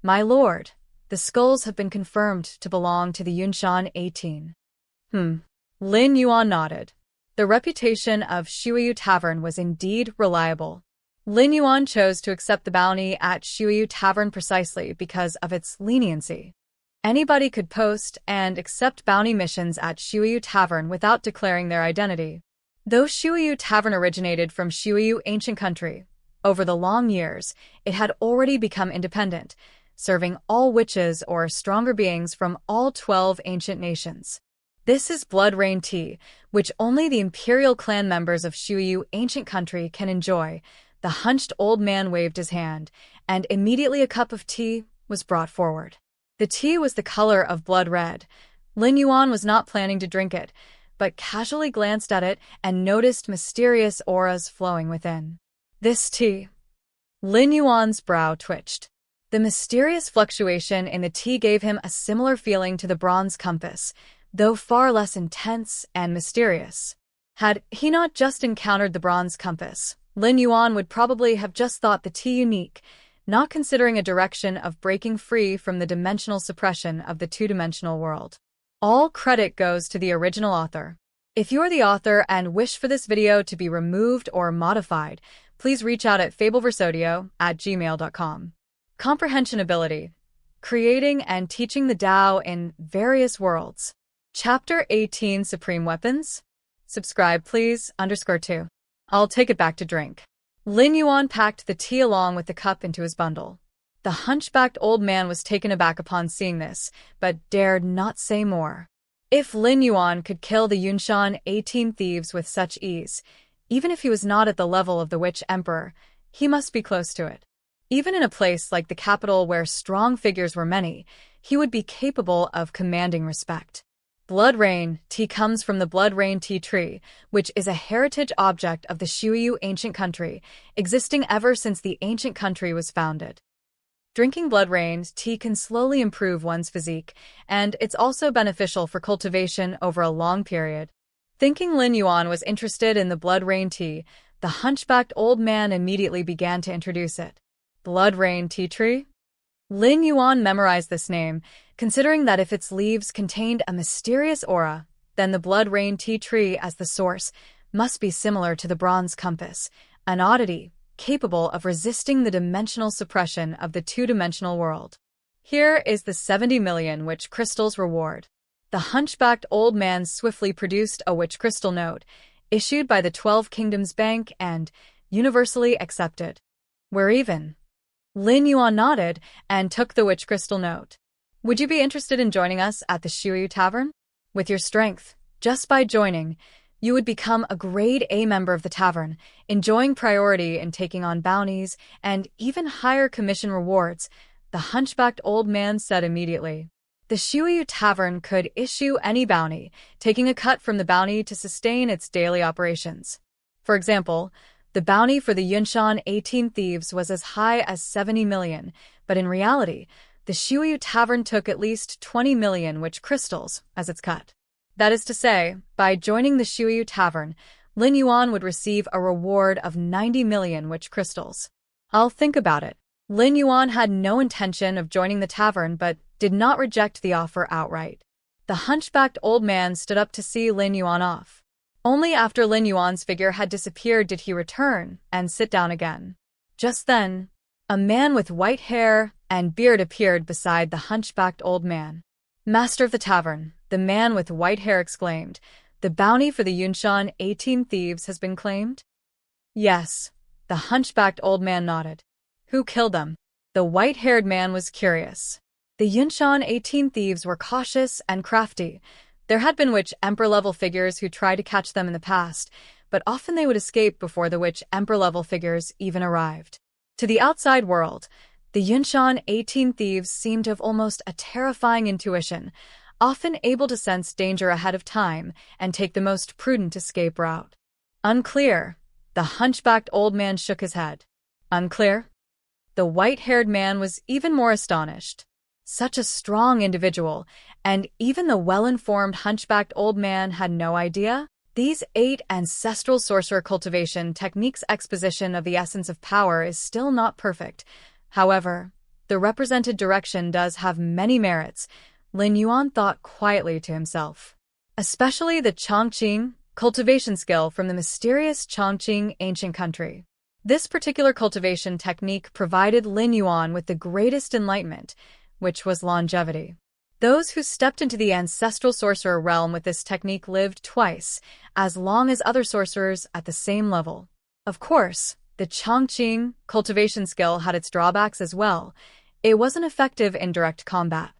"My lord, the skulls have been confirmed to belong to the Yunshan 18. Lin Yuan nodded. The reputation of Shuyu Tavern was indeed reliable. Lin Yuan chose to accept the bounty at Shuyu Tavern precisely because of its leniency. Anybody could post and accept bounty missions at Shuyu Tavern without declaring their identity. Though Shuyu Tavern originated from Shuyu ancient country, over the long years, it had already become independent, serving all witches or stronger beings from all 12 ancient nations. This is blood rain tea, which only the imperial clan members of Shuyu ancient country can enjoy. The hunched old man waved his hand, and immediately a cup of tea was brought forward. The tea was the color of blood red. Lin Yuan was not planning to drink it, but casually glanced at it and noticed mysterious auras flowing within. "This tea." Lin Yuan's brow twitched. The mysterious fluctuation in the tea gave him a similar feeling to the bronze compass, though far less intense and mysterious. Had he not just encountered the bronze compass, Lin Yuan would probably have just thought the tea unique, not considering a direction of breaking free from the dimensional suppression of the two-dimensional world. All credit goes to the original author. If you're the author and wish for this video to be removed or modified, please reach out at fableversodio@gmail.com. Comprehension Ability. Creating and teaching the Tao in various worlds. Chapter 18 Supreme Weapons? Subscribe please, _2. I'll take it back to drink. Lin Yuan packed the tea along with the cup into his bundle. The hunchbacked old man was taken aback upon seeing this, but dared not say more. If Lin Yuan could kill the Yunshan 18 thieves with such ease, even if he was not at the level of the Witch Emperor, he must be close to it. Even in a place like the capital where strong figures were many, he would be capable of commanding respect. Blood rain tea comes from the blood rain tea tree, which is a heritage object of the Shuyu ancient country, existing ever since the ancient country was founded. Drinking blood-rained tea can slowly improve one's physique, and it's also beneficial for cultivation over a long period. Thinking Lin Yuan was interested in the blood-rain tea, the hunchbacked old man immediately began to introduce it. Blood-rain tea tree? Lin Yuan memorized this name, considering that if its leaves contained a mysterious aura, then the blood-rain tea tree as the source must be similar to the bronze compass, an oddity capable of resisting the dimensional suppression of the two-dimensional world. Here is the 70 million witch crystals reward. The hunchbacked old man swiftly produced a witch crystal note, issued by the 12 Kingdoms Bank and universally accepted. We're even. Lin Yuan nodded and took the witch crystal note. Would you be interested in joining us at the Shuyu Tavern? With your strength, just by joining, you would become a Grade A member of the tavern, enjoying priority in taking on bounties and even higher commission rewards, the hunchbacked old man said immediately. The Shuyu Tavern could issue any bounty, taking a cut from the bounty to sustain its daily operations. For example, the bounty for the Yunshan 18 thieves was as high as 70 million, but in reality, the Shuyu Tavern took at least 20 million witch crystals as its cut. That is to say, by joining the Shuyu Tavern, Lin Yuan would receive a reward of 90 million witch crystals. I'll think about it. Lin Yuan had no intention of joining the tavern but did not reject the offer outright. The hunchbacked old man stood up to see Lin Yuan off. Only after Lin Yuan's figure had disappeared did he return and sit down again. Just then, a man with white hair and beard appeared beside the hunchbacked old man. Master of the tavern, the man with white hair exclaimed, the bounty for the Yunshan 18 thieves has been claimed? Yes, the hunchbacked old man nodded. Who killed them? The white-haired man was curious. The Yunshan 18 thieves were cautious and crafty. There had been witch emperor-level figures who tried to catch them in the past, but often they would escape before the witch emperor-level figures even arrived. To the outside world, the Yunshan 18 thieves seemed to have almost a terrifying intuition, often able to sense danger ahead of time and take the most prudent escape route. Unclear. The hunchbacked old man shook his head. Unclear? The white-haired man was even more astonished. Such a strong individual, and even the well-informed hunchbacked old man had no idea? These 8 ancestral sorcerer cultivation techniques' exposition of the essence of power is still not perfect. However, the represented direction does have many merits, Lin Yuan thought quietly to himself. Especially the Chongqing cultivation skill from the mysterious Chongqing ancient country. This particular cultivation technique provided Lin Yuan with the greatest enlightenment, which was longevity. Those who stepped into the ancestral sorcerer realm with this technique lived twice as long as other sorcerers at the same level. Of course, the Chongqing cultivation skill had its drawbacks as well. It wasn't effective in direct combat.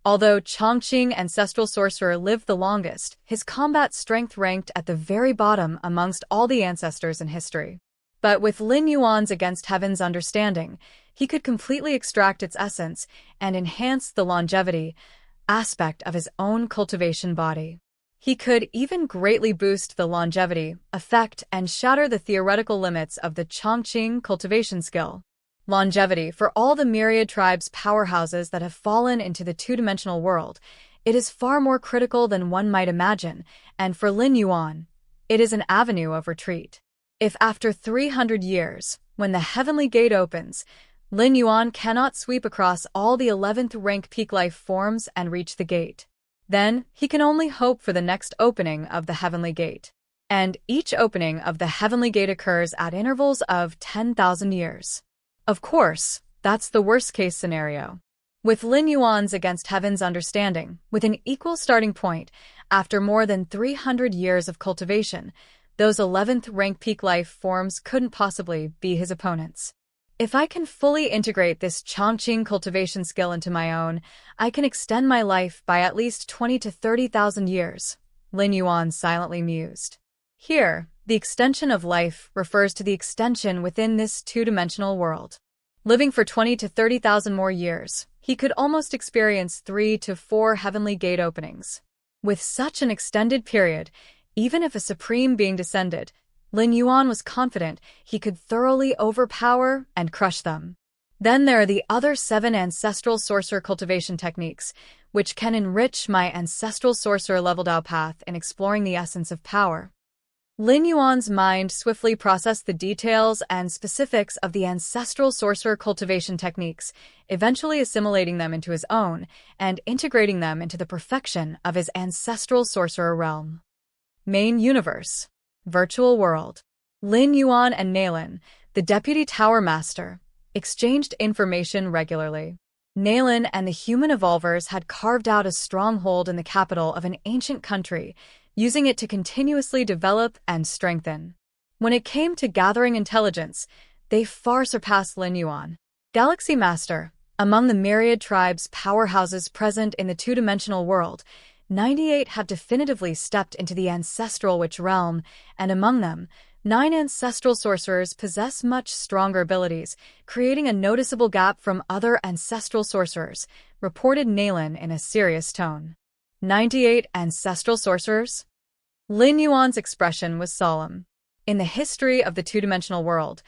Although Chongqing ancestral sorcerer lived the longest, his combat strength ranked at the very bottom amongst all the ancestors in history. But with Lin Yuan's Against Heaven's understanding, he could completely extract its essence and enhance the longevity aspect of his own cultivation body. He could even greatly boost the longevity effect and shatter the theoretical limits of the Chongqing cultivation skill. Longevity for all the myriad tribes powerhouses that have fallen into the two-dimensional world, it is far more critical than one might imagine, and for Lin Yuan, it is an avenue of retreat. If after 300 years, when the heavenly gate opens, Lin Yuan cannot sweep across all the 11th rank peak life forms and reach the gate, then he can only hope for the next opening of the heavenly gate. And each opening of the heavenly gate occurs at intervals of 10,000 years. Of course, that's the worst-case scenario. With Lin Yuan's Against Heaven's understanding, with an equal starting point, after more than 300 years of cultivation, those 11th rank peak life forms couldn't possibly be his opponents. If I can fully integrate this Chongqing cultivation skill into my own, I can extend my life by at least 20 to 30,000 years, Lin Yuan silently mused. Here, the extension of life refers to the extension within this two-dimensional world. Living for 20 to 30,000 more years, he could almost experience 3 to 4 heavenly gate openings. With such an extended period, even if a supreme being descended, Lin Yuan was confident he could thoroughly overpower and crush them. Then there are the other 7 ancestral sorcerer cultivation techniques, which can enrich my ancestral sorcerer level Dao path in exploring the essence of power. Lin Yuan's mind swiftly processed the details and specifics of the ancestral sorcerer cultivation techniques, eventually assimilating them into his own and integrating them into the perfection of his ancestral sorcerer realm. Main universe. Virtual world. Lin Yuan and Nalin, the deputy tower master, exchanged information regularly. Nalin and the human evolvers had carved out a stronghold in the capital of an ancient country, using it to continuously develop and strengthen. When it came to gathering intelligence, they far surpassed Lin Yuan. Galaxy Master. Among the myriad tribes powerhouses present in the two-dimensional world, 98 have definitively stepped into the ancestral witch realm, and among them, 9 ancestral sorcerers possess much stronger abilities, creating a noticeable gap from other ancestral sorcerers, reported Nalin in a serious tone. 98 ancestral sorcerers? Lin Yuan's expression was solemn. In the history of the two-dimensional world,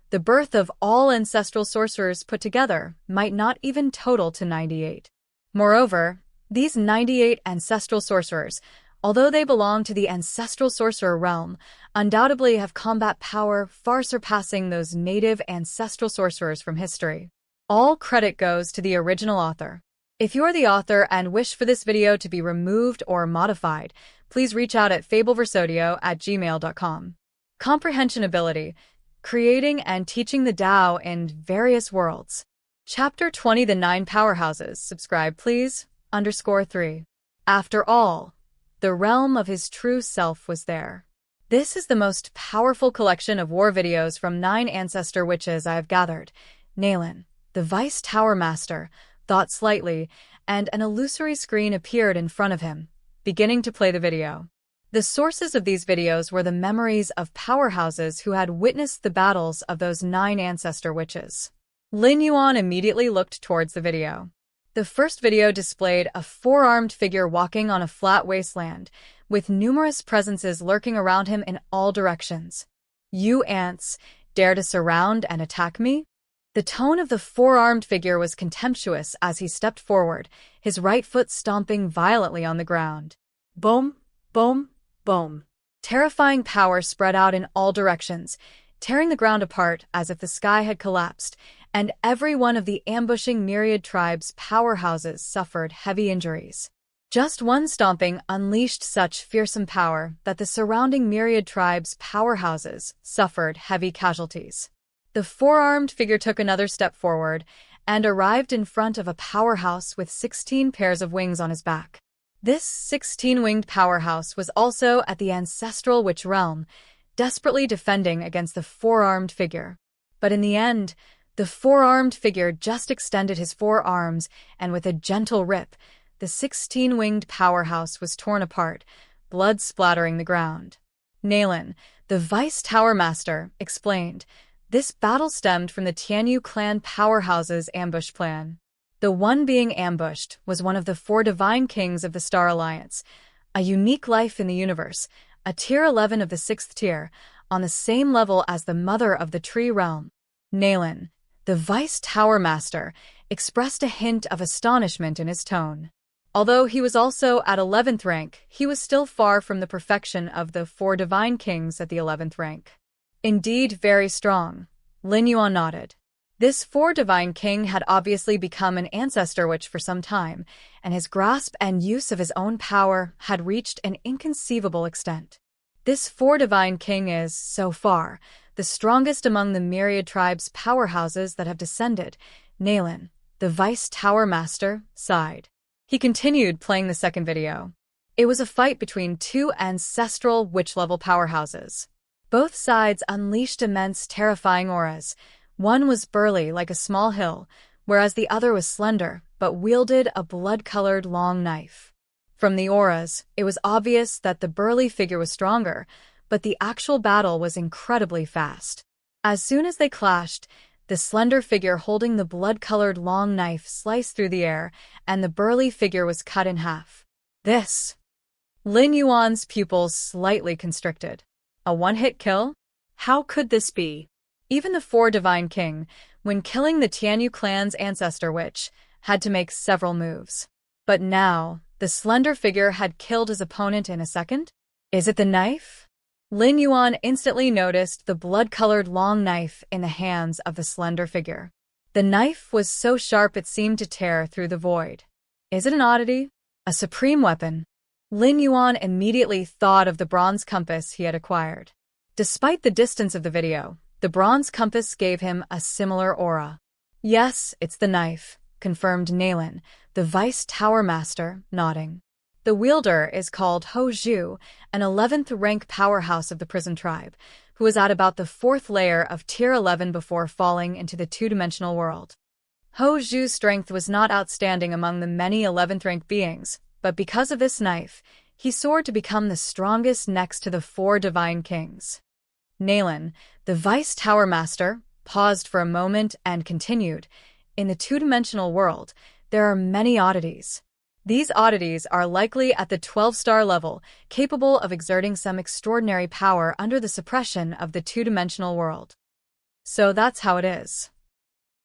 the birth of all ancestral sorcerers put together might not even total to 98. Moreover, these 98 ancestral sorcerers, although they belong to the ancestral sorcerer realm, undoubtedly have combat power far surpassing those native ancestral sorcerers from history. All credit goes to the original author. If you are the author and wish for this video to be removed or modified, please reach out at fableversodio@gmail.com. Comprehension Ability. Creating and teaching the Tao in various worlds. Chapter 20 The 9 Powerhouses. Subscribe please. _3. After all, the realm of his true self was there. This is the most powerful collection of war videos from 9 ancestor witches I have gathered. Nalin, the Vice Tower Master, thought slightly, and an illusory screen appeared in front of him, beginning to play the video. The sources of these videos were the memories of powerhouses who had witnessed the battles of those 9 ancestor witches. Lin Yuan immediately looked towards the video. The first video displayed a 4-armed figure walking on a flat wasteland, with numerous presences lurking around him in all directions. "You ants, dare to surround and attack me?" The tone of the 4-armed figure was contemptuous as he stepped forward, his right foot stomping violently on the ground. Boom, boom, boom. Terrifying power spread out in all directions, tearing the ground apart as if the sky had collapsed, and every one of the ambushing myriad tribes' powerhouses suffered heavy injuries. Just one stomping unleashed such fearsome power that the surrounding myriad tribes' powerhouses suffered heavy casualties. The 4-armed figure took another step forward and arrived in front of a powerhouse with 16 pairs of wings on his back. This 16-winged powerhouse was also at the ancestral witch realm, desperately defending against the 4-armed figure. But in the end, the 4-armed figure just extended his 4 arms, and with a gentle rip, the 16-winged powerhouse was torn apart, blood splattering the ground. Nalin, the Vice Tower Master, explained, "This battle stemmed from the Tianyu clan powerhouse's ambush plan. The one being ambushed was one of the 4 divine kings of the Star Alliance, a unique life in the universe, a tier 11 of the 6th tier, on the same level as the mother of the tree realm." Nalin, the Vice Tower Master, expressed a hint of astonishment in his tone. Although he was also at 11th rank, he was still far from the perfection of the 4 divine kings at the 11th rank. "Indeed very strong," Lin Yuan nodded. This 4 divine king had obviously become an ancestor witch for some time, and his grasp and use of his own power had reached an inconceivable extent. This 4 divine king is, so far, the strongest among the myriad tribes' powerhouses that have descended. Nalin, the Vice Tower Master, sighed. He continued playing the second video. It was a fight between 2 ancestral witch-level powerhouses. Both sides unleashed immense, terrifying auras. One was burly like a small hill, whereas the other was slender, but wielded a blood-colored long knife. From the auras, it was obvious that the burly figure was stronger, but the actual battle was incredibly fast. As soon as they clashed, the slender figure holding the blood-colored long knife sliced through the air, and the burly figure was cut in half. This. Lin Yuan's pupils slightly constricted. A one-hit kill? How could this be? Even the 4 divine king, when killing the Tianyu clan's ancestor witch, had to make several moves. But now, the slender figure had killed his opponent in a second? Is it the knife? Lin Yuan instantly noticed the blood-colored long knife in the hands of the slender figure. The knife was so sharp it seemed to tear through the void. Is it an oddity? A supreme weapon? Lin Yuan immediately thought of the bronze compass he had acquired. Despite the distance of the video, the bronze compass gave him a similar aura. Yes, it's the knife, confirmed Nalin, the Vice Tower Master, nodding. The wielder is called Ho Zhu, an 11th rank powerhouse of the prison tribe, who was at about the 4th layer of Tier 11 before falling into the two-dimensional world. Ho Zhu's strength was not outstanding among the many 11th rank beings, but because of this knife, he soared to become the strongest next to the 4 divine kings. Nalin, the Vice Tower Master, paused for a moment and continued, in the two-dimensional world, there are many oddities. These oddities are likely at the 12-star level, capable of exerting some extraordinary power under the suppression of the two-dimensional world. So that's how it is.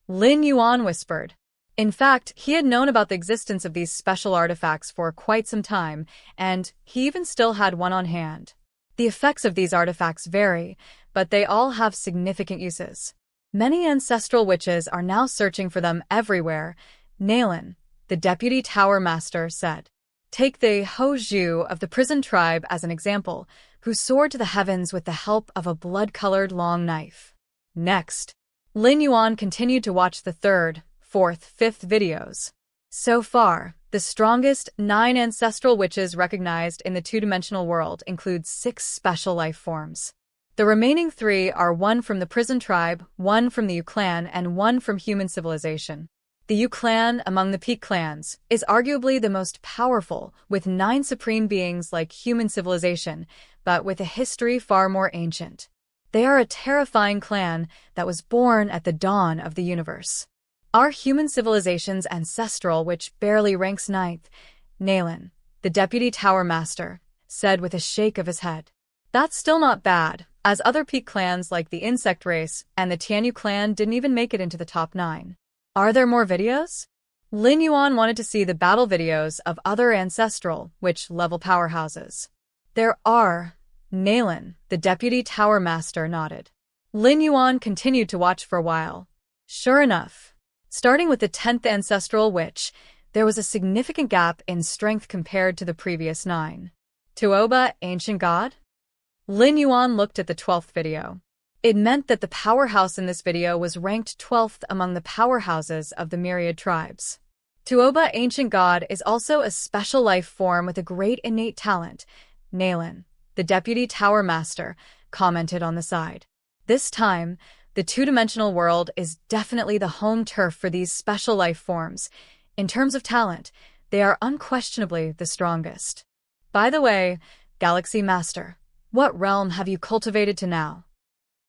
Lin Yuan whispered. In fact, he had known about the existence of these special artifacts for quite some time, and he even still had one on hand. The effects of these artifacts vary, but they all have significant uses. Many ancestral witches are now searching for them everywhere, Nalin, the Deputy Tower Master, said. Take the Ho Zhu of the prison tribe as an example, who soared to the heavens with the help of a blood-colored long knife. Next, Lin Yuan continued to watch the 3rd, 4th, 5th videos. So far, the strongest 9 ancestral witches recognized in the two-dimensional world include 6 special life forms. The remaining 3 are 1 from the prison tribe, 1 from the Yu clan, and 1 from human civilization. The Yu clan, among the peak clans, is arguably the most powerful, with 9 supreme beings like human civilization, but with a history far more ancient. They are a terrifying clan that was born at the dawn of the universe. Our human civilization's ancestral, which barely ranks 9th, Nalin, the Deputy Tower Master, said with a shake of his head. That's still not bad, as other peak clans like the Insect Race and the Tianyu clan didn't even make it into the top 9. Are there more videos? Lin Yuan wanted to see the battle videos of other ancestral, level powerhouses. There are. Nalin, the Deputy Tower Master, nodded. Lin Yuan continued to watch for a while. Sure enough, starting with the 10th ancestral witch, there was a significant gap in strength compared to the previous 9. Tuoba, Ancient God? Lin Yuan looked at the 12th video. It meant that the powerhouse in this video was ranked 12th among the powerhouses of the Myriad tribes. Tuoba, Ancient God, is also a special life form with a great innate talent, Nalin, the Deputy Tower Master, commented on the side. This time, the two-dimensional world is definitely the home turf for these special life forms. In terms of talent, they are unquestionably the strongest. By the way, Galaxy Master, what realm have you cultivated to now?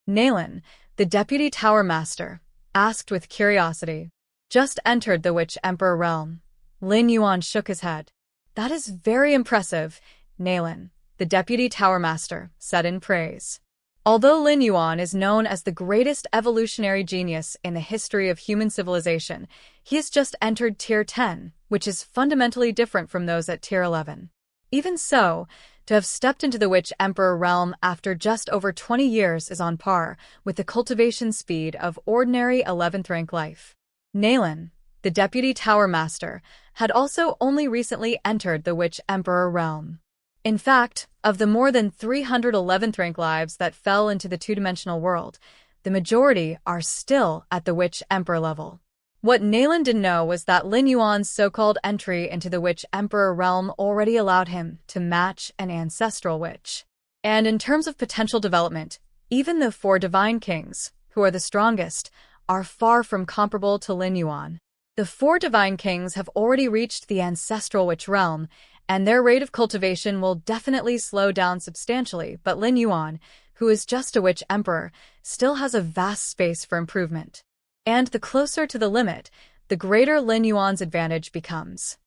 Nalin, the Deputy Tower Master, asked with curiosity. Just entered the Witch Emperor realm. Lin Yuan shook his head. That is very impressive, Nalin, the Deputy Tower Master, said in praise. Although Lin Yuan is known as the greatest evolutionary genius in the history of human civilization, he has just entered Tier 10, which is fundamentally different from those at Tier 11. Even so, to have stepped into the Witch Emperor realm after just over 20 years is on par with the cultivation speed of ordinary 11th rank life. Nalin, the Deputy Tower Master, had also only recently entered the Witch Emperor realm. In fact, of the more than 311th rank lives that fell into the two-dimensional world, the majority are still at the Witch Emperor level. What Nalin didn't know was that Lin Yuan's so-called entry into the Witch Emperor realm already allowed him to match an ancestral witch. And in terms of potential development, even the 4 divine kings, who are the strongest, are far from comparable to Lin Yuan. The 4 divine kings have already reached the ancestral witch realm, and their rate of cultivation will definitely slow down substantially, but Lin Yuan, who is just a witch emperor, still has a vast space for improvement. And the closer to the limit, the greater Lin Yuan's advantage becomes.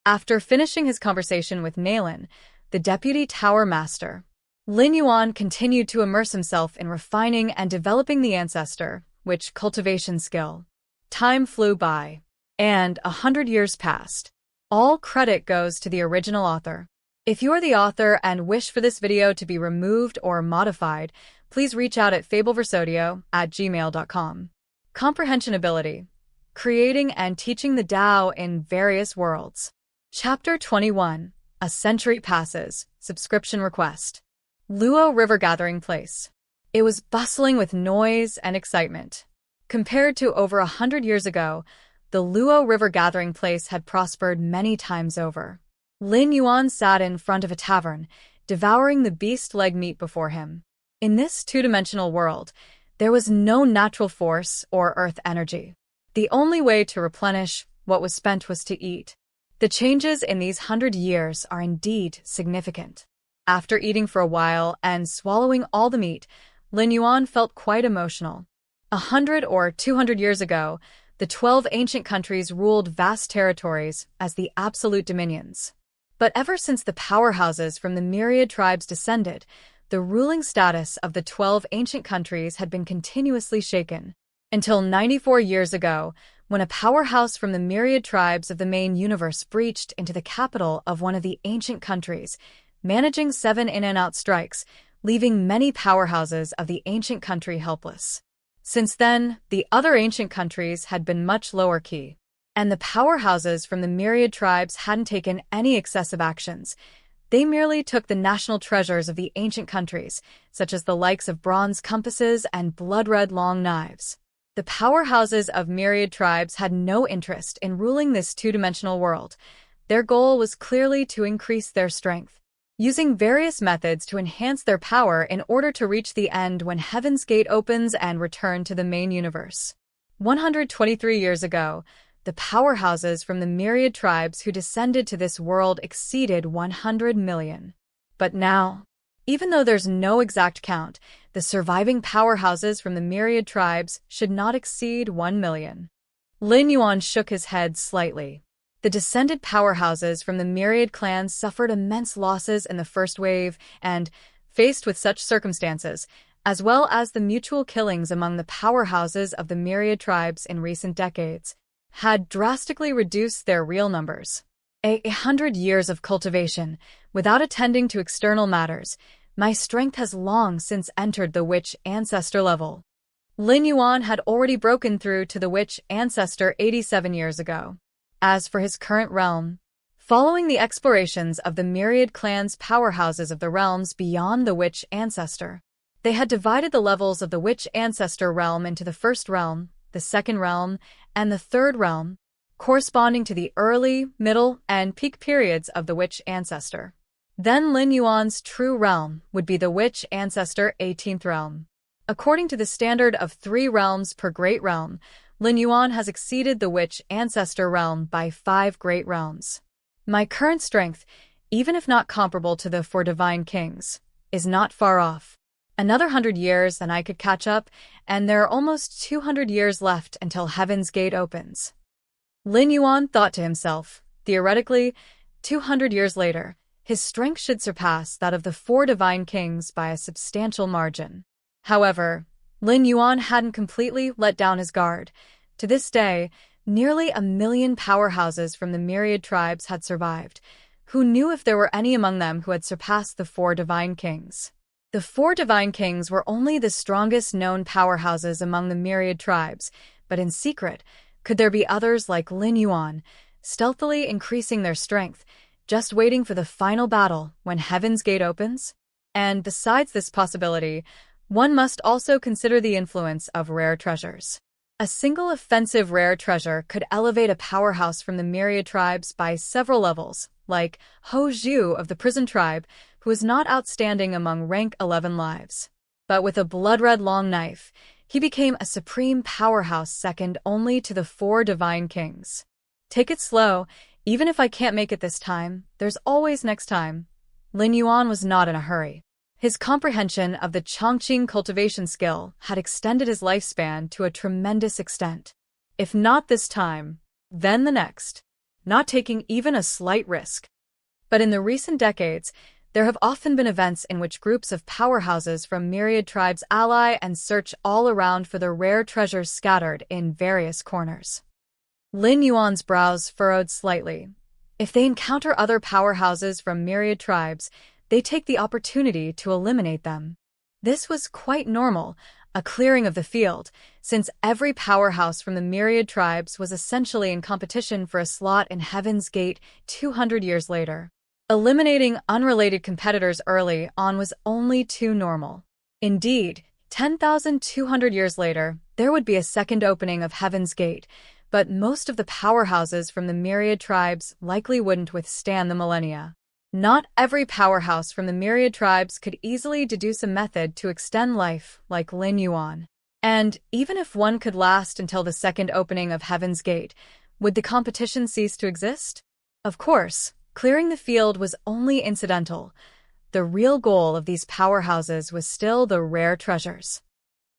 After finishing his conversation with Nalin, the Deputy Tower Master, Lin Yuan continued to immerse himself in refining and developing the ancestor, which cultivation skill. Time flew by, and 100 years passed. All credit goes to the original author. If you're the author and wish for this video to be removed or modified, please reach out at fableversodio@gmail.com. Comprehension Ability. Creating and teaching the Tao in various worlds. Chapter 21. A century passes. Subscription request. Luo River Gathering Place. It was bustling with noise and excitement. Compared to over 100 years ago, the Luo River Gathering Place had prospered many times over. Lin Yuan sat in front of a tavern, devouring the beast leg meat before him. In this two-dimensional world, there was no natural force or earth energy. The only way to replenish what was spent was to eat. The changes in these 100 years are indeed significant. After eating for a while and swallowing all the meat, Lin Yuan felt quite emotional. 100 or 200 years ago, the 12 ancient countries ruled vast territories as the absolute dominions. But ever since the powerhouses from the Myriad tribes descended, the ruling status of the 12 ancient countries had been continuously shaken. Until 94 years ago, when a powerhouse from the Myriad tribes of the main universe breached into the capital of one of the ancient countries, managing 7 in-and-out strikes, leaving many powerhouses of the ancient country helpless. Since then, the other ancient countries had been much lower key, and the powerhouses from the Myriad tribes hadn't taken any excessive actions. They merely took the national treasures of the ancient countries, such as the likes of bronze compasses and blood-red long knives. The powerhouses of Myriad tribes had no interest in ruling this two-dimensional world. Their goal was clearly to increase their strength, using various methods to enhance their power in order to reach the end when Heaven's Gate opens and return to the main universe. 123 years ago, the powerhouses from the Myriad tribes who descended to this world exceeded 100 million. But now, even though there's no exact count, the surviving powerhouses from the Myriad tribes should not exceed 1 million. Lin Yuan shook his head slightly. The descended powerhouses from the Myriad clans suffered immense losses in the first wave and, faced with such circumstances, as well as the mutual killings among the powerhouses of the Myriad tribes in recent decades, had drastically reduced their real numbers. 100 years of cultivation, without attending to external matters, my strength has long since entered the witch ancestor level. Lin Yuan had already broken through to the witch ancestor 87 years ago. As for his current realm, following the explorations of the Myriad clan's powerhouses of the realms beyond the witch ancestor, they had divided the levels of the witch ancestor realm into the first realm, the second realm, and the third realm, corresponding to the early, middle, and peak periods of the witch ancestor. Then Lin Yuan's true realm would be the witch ancestor 18th realm. According to the standard of 3 realms per great realm, Lin Yuan has exceeded the witch ancestor realm by 5 great realms. My current strength, even if not comparable to the 4 divine kings, is not far off. Another 100 years and I could catch up, and there are almost 200 years left until Heaven's Gate opens. Lin Yuan thought to himself, theoretically, 200 years later, his strength should surpass that of the 4 divine kings by a substantial margin. However, Lin Yuan hadn't completely let down his guard. To this day, nearly 1 million powerhouses from the Myriad tribes had survived. Who knew if there were any among them who had surpassed the 4 divine kings? The 4 divine kings were only the strongest known powerhouses among the Myriad tribes, but in secret, could there be others like Lin Yuan, stealthily increasing their strength, just waiting for the final battle when Heaven's Gate opens? And besides this possibility, one must also consider the influence of rare treasures. A single offensive rare treasure could elevate a powerhouse from the Myriad tribes by several levels, like Ho Zhu of the Prison tribe, who is not outstanding among rank 11 lives. But with a blood-red long knife, he became a supreme powerhouse second only to the 4 divine kings. Take it slow, even if I can't make it this time, there's always next time. Lin Yuan was not in a hurry. His comprehension of the Chongqing cultivation skill had extended his lifespan to a tremendous extent. If not this time, then the next, not taking even a slight risk. But in the recent decades, There have often been events in which groups of powerhouses from myriad tribes ally and search all around for the rare treasures scattered in various corners. Lin Yuan's brows furrowed slightly. If they encounter other powerhouses from myriad tribes, they take the opportunity to eliminate them. This was quite normal, a clearing of the field, since every powerhouse from the myriad tribes was essentially in competition for a slot in Heaven's Gate 200 years later. Eliminating unrelated competitors early on was only too normal. Indeed, 10,200 years later, there would be a second opening of Heaven's Gate, but most of the powerhouses from the myriad tribes likely wouldn't withstand the millennia. Not every powerhouse from the myriad tribes could easily deduce a method to extend life like Lin Yuan. And even if one could last until the second opening of Heaven's Gate, would the competition cease to exist? Of course, clearing the field was only incidental. The real goal of these powerhouses was still the rare treasures.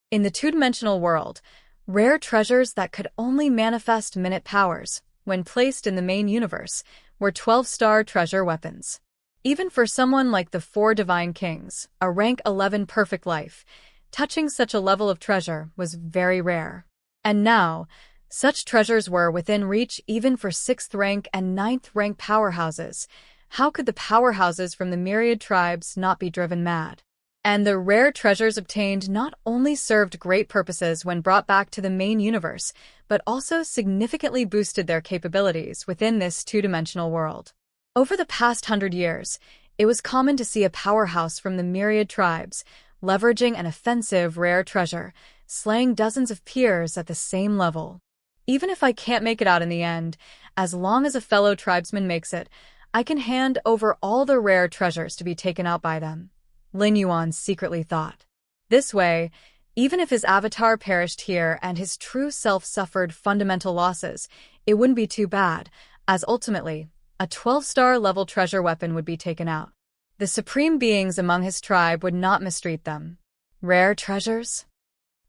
In the two-dimensional world, rare treasures that could only manifest minute powers, when placed in the main universe, were 12-star treasure weapons. Even for someone like the four divine kings, a rank 11 perfect life, touching such a level of treasure was very rare. And now, such treasures were within reach even for 6th rank and 9th rank powerhouses. How could the powerhouses from the myriad tribes not be driven mad? And the rare treasures obtained not only served great purposes when brought back to the main universe, but also significantly boosted their capabilities within this two-dimensional world. Over the past 100 years, it was common to see a powerhouse from the myriad tribes, leveraging an offensive rare treasure, slaying dozens of peers at the same level. Even if I can't make it out in the end, as long as a fellow tribesman makes it, I can hand over all the rare treasures to be taken out by them, Lin Yuan secretly thought. This way, even if his avatar perished here and his true self suffered fundamental losses, it wouldn't be too bad, as ultimately, a 12-star level treasure weapon would be taken out. The supreme beings among his tribe would not mistreat them. Rare treasures?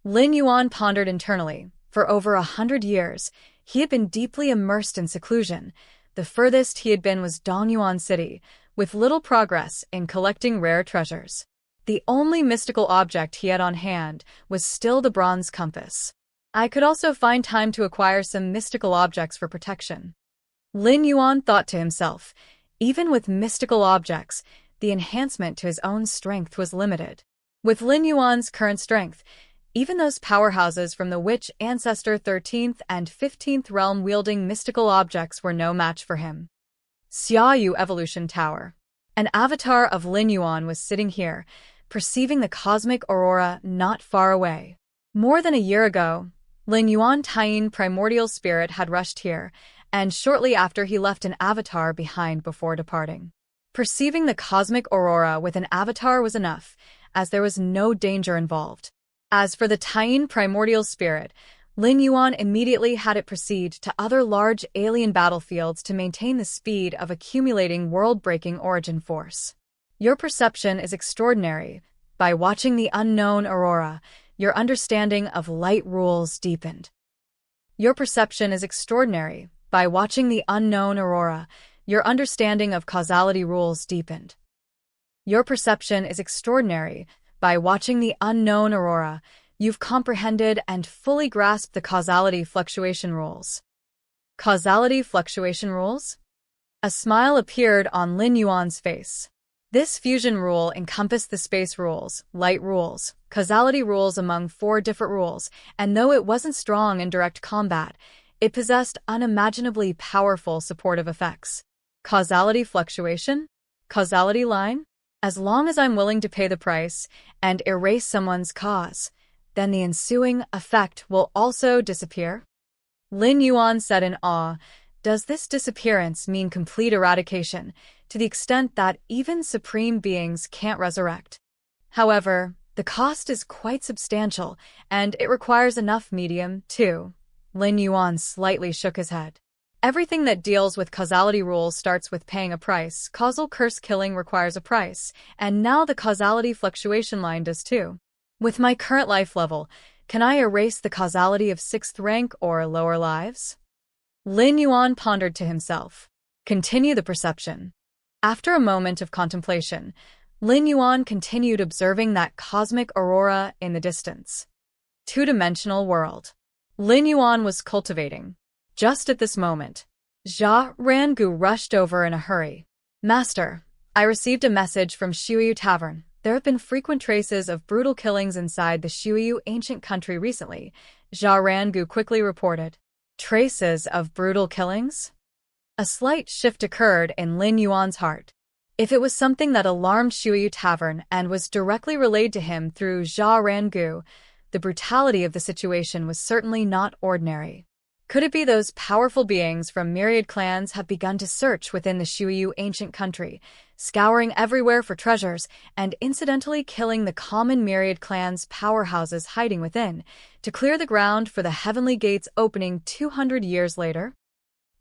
Lin Yuan pondered internally. For over 100 years, he had been deeply immersed in seclusion. The furthest he had been was Dongyuan City, with little progress in collecting rare treasures. The only mystical object he had on hand was still the bronze compass. I could also find time to acquire some mystical objects for protection. Lin Yuan thought to himself, even with mystical objects, the enhancement to his own strength was limited. With Lin Yuan's current strength, even those powerhouses from the Witch Ancestor 13th and 15th realm wielding mystical objects were no match for him. Xiaoyu Evolution Tower. An avatar of Lin Yuan was sitting here, perceiving the cosmic aurora not far away. More than a year ago, Lin Yuan Taiyin primordial spirit had rushed here, and shortly after he left an avatar behind before departing. Perceiving the cosmic aurora with an avatar was enough, as there was no danger involved. As for the Taiyin primordial spirit, Lin Yuan immediately had it proceed to other large alien battlefields to maintain the speed of accumulating world-breaking origin force. Your perception is extraordinary. By watching the unknown aurora, your understanding of light rules deepened. Your perception is extraordinary. By watching the unknown aurora, your understanding of causality rules deepened. Your perception is extraordinary. By watching the unknown aurora, you've comprehended and fully grasped the causality fluctuation rules. Causality fluctuation rules? A smile appeared on Lin Yuan's face. This fusion rule encompassed the space rules, light rules, causality rules among 4 different rules, and though it wasn't strong in direct combat, it possessed unimaginably powerful supportive effects. Causality fluctuation? Causality line? As long as I'm willing to pay the price and erase someone's cause, then the ensuing effect will also disappear? Lin Yuan said in awe, does this disappearance mean complete eradication, to the extent that even supreme beings can't resurrect? However, the cost is quite substantial, and it requires enough medium, too. Lin Yuan slightly shook his head. Everything that deals with causality rules starts with paying a price. Causal curse killing requires a price, and now the causality fluctuation line does too. With my current life level, can I erase the causality of 6th rank or lower lives? Lin Yuan pondered to himself. Continue the perception. After a moment of contemplation, Lin Yuan continued observing that cosmic aurora in the distance. Two-dimensional world. Lin Yuan was cultivating. Just at this moment, Jia Rangu rushed over in a hurry. Master, I received a message from Shuyu Tavern. There have been frequent traces of brutal killings inside the Shuyu ancient country recently, Jia Rangu quickly reported. Traces of brutal killings? A slight shift occurred in Lin Yuan's heart. If it was something that alarmed Shuyu Tavern and was directly relayed to him through Jia Rangu, the brutality of the situation was certainly not ordinary. Could it be those powerful beings from Myriad clans have begun to search within the Shuyu ancient country, scouring everywhere for treasures and incidentally killing the common Myriad clan's powerhouses hiding within, to clear the ground for the heavenly gates opening 200 years later?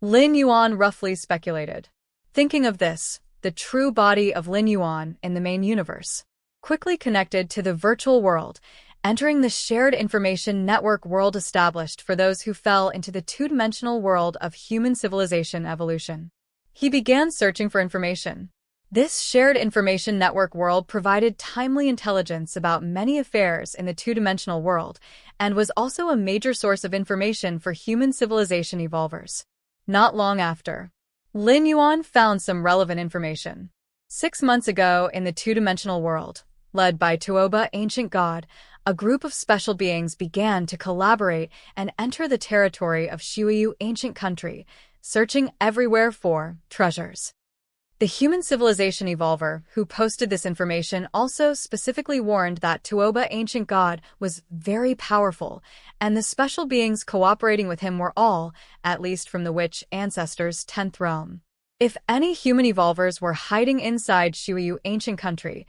Lin Yuan roughly speculated. Thinking of this, the true body of Lin Yuan in the main universe quickly connected to the virtual world, entering the shared information network world established for those who fell into the two-dimensional world of human civilization evolution. He began searching for information. This shared information network world provided timely intelligence about many affairs in the two-dimensional world and was also a major source of information for human civilization evolvers. Not long after, Lin Yuan found some relevant information. 6 months ago in the two-dimensional world, led by Tuoba Ancient God, a group of special beings began to collaborate and enter the territory of Shuyu ancient country, searching everywhere for treasures. The human civilization evolver who posted this information also specifically warned that Tuoba Ancient God was very powerful, and the special beings cooperating with him were all, at least from the witch ancestors' 10th realm. If any human evolvers were hiding inside Shuyu ancient country,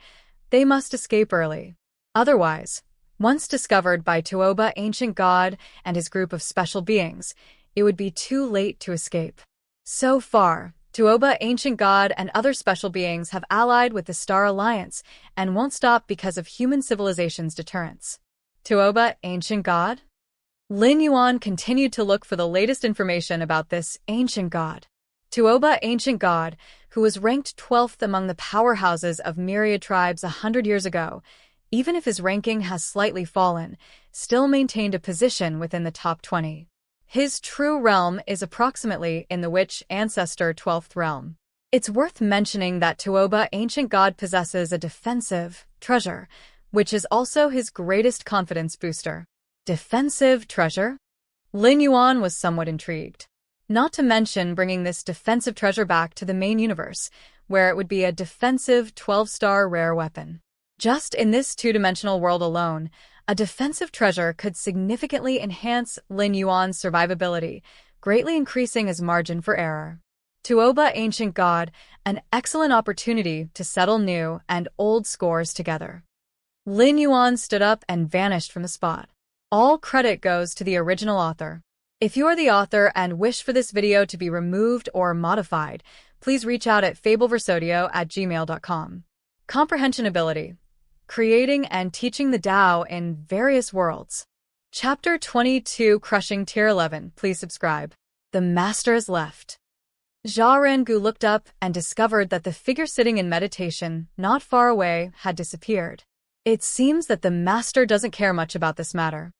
they must escape early. Otherwise, once discovered by Tuoba Ancient God and his group of special beings, it would be too late to escape. So far, Tuoba Ancient God and other special beings have allied with the Star Alliance and won't stop because of human civilization's deterrence. Tuoba Ancient God? Lin Yuan continued to look for the latest information about this ancient god. Tuoba Ancient God, who was ranked 12th among the powerhouses of Myriad tribes 100 years ago, even if his ranking has slightly fallen, still maintained a position within the top 20. His true realm is approximately in the witch ancestor 12th realm. It's worth mentioning that Tuoba Ancient God possesses a defensive treasure, which is also his greatest confidence booster. Defensive treasure? Lin Yuan was somewhat intrigued. Not to mention bringing this defensive treasure back to the main universe, where it would be a defensive 12-star rare weapon. Just in this two-dimensional world alone, a defensive treasure could significantly enhance Lin Yuan's survivability, greatly increasing his margin for error. Tuoba Ancient God, an excellent opportunity to settle new and old scores together. Lin Yuan stood up and vanished from the spot. All credit goes to the original author. If you are the author and wish for this video to be removed or modified, please reach out at fableversodio@gmail.com. Comprehension Ability. Creating and teaching the Tao in various worlds. Chapter 22, Crushing Tier 11. Please subscribe. The Master is left. Jia Rangu looked up and discovered that the figure sitting in meditation, not far away, had disappeared. It seems that the Master doesn't care much about this matter.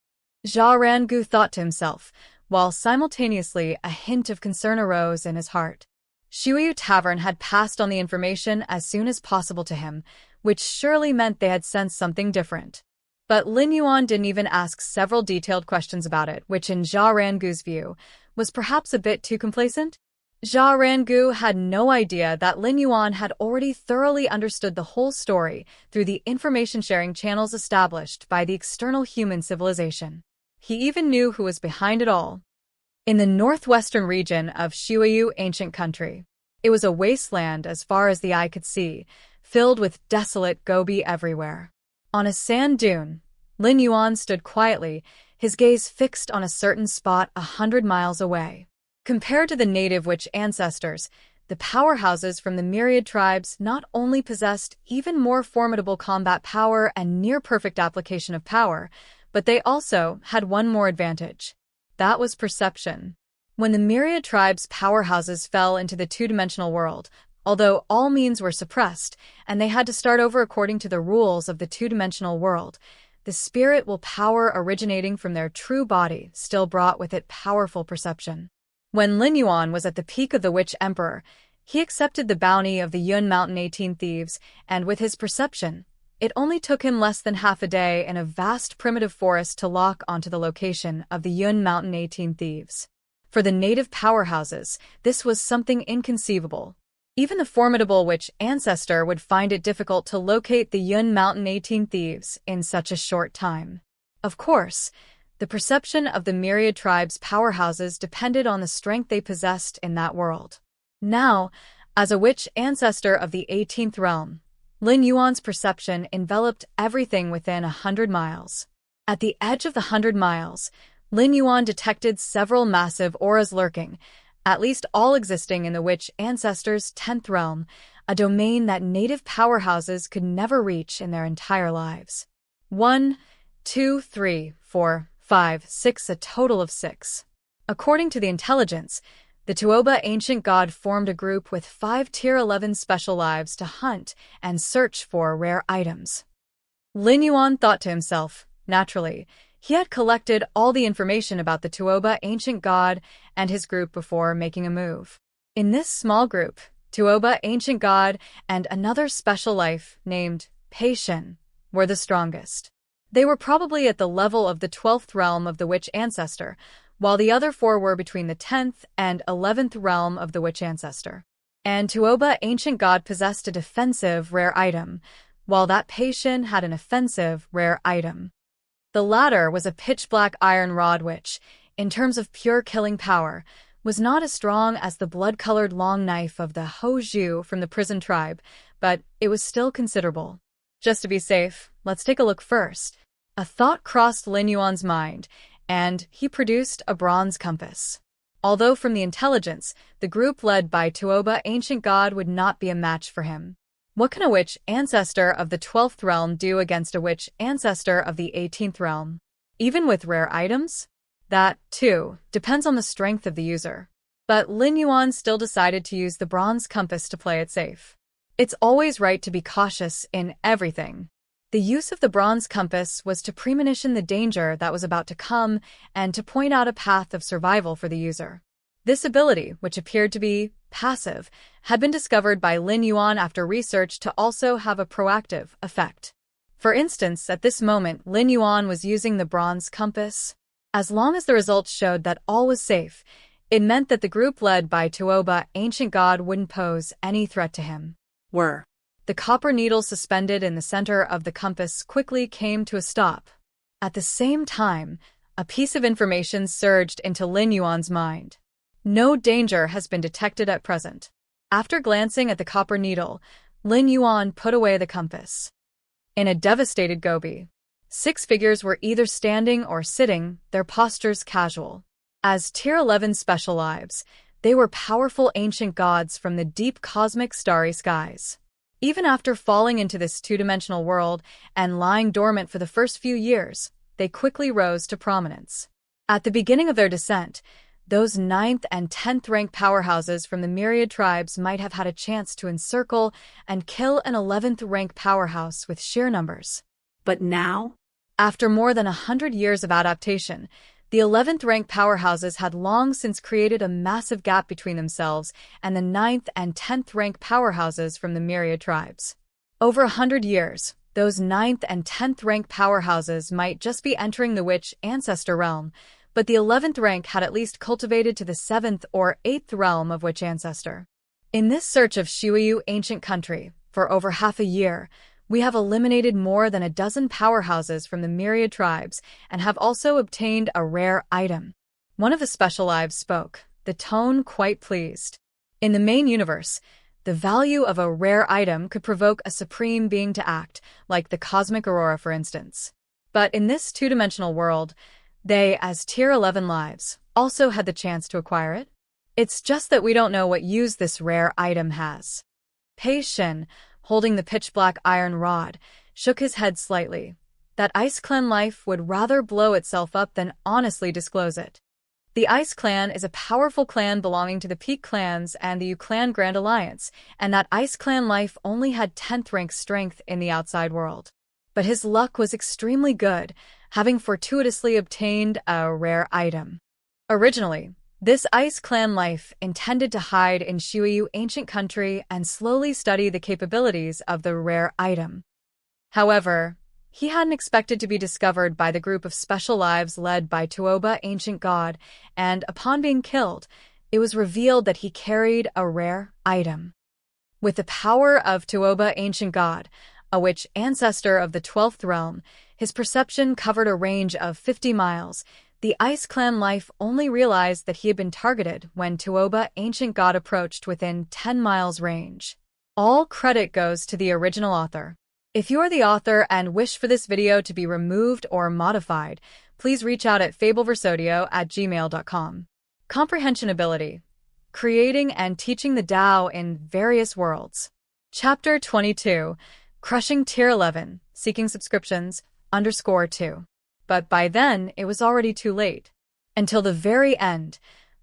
Jia Rangu thought to himself, while simultaneously a hint of concern arose in his heart. Shuyu Tavern had passed on the information as soon as possible to him, which surely meant they had sensed something different. But Lin Yuan didn't even ask several detailed questions about it, which in Jia Rangu's view was perhaps a bit too complacent. Jia Rangu had no idea that Lin Yuan had already thoroughly understood the whole story through the information-sharing channels established by the external human civilization. He even knew who was behind it all. In the northwestern region of Shuyu ancient country, it was a wasteland as far as the eye could see, filled with desolate gobi everywhere. On a sand dune, Lin Yuan stood quietly, his gaze fixed on a certain spot 100 miles away. Compared to the native witch ancestors, the powerhouses from the Myriad tribes not only possessed even more formidable combat power and near-perfect application of power, but they also had one more advantage. That was perception. When the Myriad tribes' powerhouses fell into the two-dimensional world, Although all means were suppressed, and they had to start over according to the rules of the two-dimensional world, the spiritual power originating from their true body still brought with it powerful perception. When Lin Yuan was at the peak of the Witch Emperor, he accepted the bounty of the Yun Mountain 18 Thieves, and with his perception, it only took him less than half a day in a vast primitive forest to lock onto the location of the Yun Mountain 18 Thieves. For the native powerhouses, this was something inconceivable. Even the formidable witch ancestor would find it difficult to locate the Yun Mountain 18 Thieves in such a short time. Of course, the perception of the Myriad tribe's powerhouses depended on the strength they possessed in that world. Now, as a witch ancestor of the 18th realm, Lin Yuan's perception enveloped everything within 100 miles. At the edge of the 100 miles, Lin Yuan detected several massive auras lurking, at least all existing in the witch ancestor's 10th realm, a domain that native powerhouses could never reach in their entire lives. 1, 2, 3, 4, 5, 6, a total of 6. According to the intelligence, the Tuoba ancient god formed a group with 5 Tier 11 special lives to hunt and search for rare items. Lin Yuan thought to himself, naturally, he had collected all the information about the Tuoba ancient god and his group before making a move. In this small group, Tuoba ancient god and another special life named Pei Shen were the strongest. They were probably at the level of the 12th realm of the witch ancestor, while the other 4 were between the 10th and 11th realm of the witch ancestor. And Tuoba ancient god possessed a defensive rare item, while that Pei Shen had an offensive rare item. The latter was a pitch-black iron rod which, in terms of pure killing power, was not as strong as the blood-colored long knife of the Ho Zhu from the prison tribe, but it was still considerable. Just to be safe, let's take a look first. A thought crossed Lin Yuan's mind, and he produced a bronze compass. Although from the intelligence, the group led by Tuoba ancient god would not be a match for him. What can a witch ancestor of the 12th realm do against a witch ancestor of the 18th realm? Even with rare items? That, too, depends on the strength of the user. But Lin Yuan still decided to use the bronze compass to play it safe. It's always right to be cautious in everything. The use of the bronze compass was to premonition the danger that was about to come and to point out a path of survival for the user. This ability, which appeared to be passive, had been discovered by Lin Yuan after research to also have a proactive effect. For instance, at this moment, Lin Yuan was using the bronze compass. As long as the results showed that all was safe, it meant that the group led by Tuoba ancient god wouldn't pose any threat to him. The copper needle suspended in the center of the compass quickly came to a stop. At the same time, a piece of information surged into Lin Yuan's mind. No danger has been detected at present. After glancing at the copper needle, Lin Yuan put away the compass. In a devastated Gobi, 6 figures were either standing or sitting, their postures casual. As Tier 11 special lives, they were powerful ancient gods from the deep cosmic starry skies. Even after falling into this two-dimensional world and lying dormant for the first few years, they quickly rose to prominence. At the beginning of their descent, those 9th and 10th rank powerhouses from the Myriad tribes might have had a chance to encircle and kill an 11th rank powerhouse with sheer numbers. But now, after more than 100 years of adaptation, the 11th rank powerhouses had long since created a massive gap between themselves and the 9th and 10th rank powerhouses from the Myriad tribes. Over 100 years, those 9th and 10th rank powerhouses might just be entering the witch ancestor realm, but the 11th rank had at least cultivated to the 7th or 8th realm of witch ancestor. In this search of Shuyu ancient country, for over half a year, we have eliminated more than a dozen powerhouses from the Myriad tribes and have also obtained a rare item. One of the special lives spoke, the tone quite pleased. In the main universe, the value of a rare item could provoke a supreme being to act, like the cosmic aurora for instance. But in this two-dimensional world, they, as Tier 11 lives, also had the chance to acquire it. It's just that we don't know what use this rare item has. Pei Shen, holding the pitch-black iron rod, shook his head slightly. That ice clan life would rather blow itself up than honestly disclose it. The Ice Clan is a powerful clan belonging to the Peak Clans and the U-Clan Grand Alliance, and that Ice Clan life only had 10th rank strength in the outside world. But his luck was extremely good, having fortuitously obtained a rare item. Originally, this Ice Clan life intended to hide in Shuyu ancient country and slowly study the capabilities of the rare item. However, he hadn't expected to be discovered by the group of special lives led by Tuoba ancient god, and upon being killed, it was revealed that he carried a rare item. With the power of Tuoba ancient god, a witch ancestor of the 12th realm, his perception covered a range of 50 miles. The Ice Clan life only realized that he had been targeted when Tuoba ancient god approached within 10 miles range. All credit goes to the original author. If you are the author and wish for this video to be removed or modified, please reach out at fableversodio@gmail.com. Comprehension Ability. Creating and teaching the Tao in various worlds. Chapter 22. Crushing Tier 11. Seeking subscriptions, _2. But by then, it was already too late. Until the very end,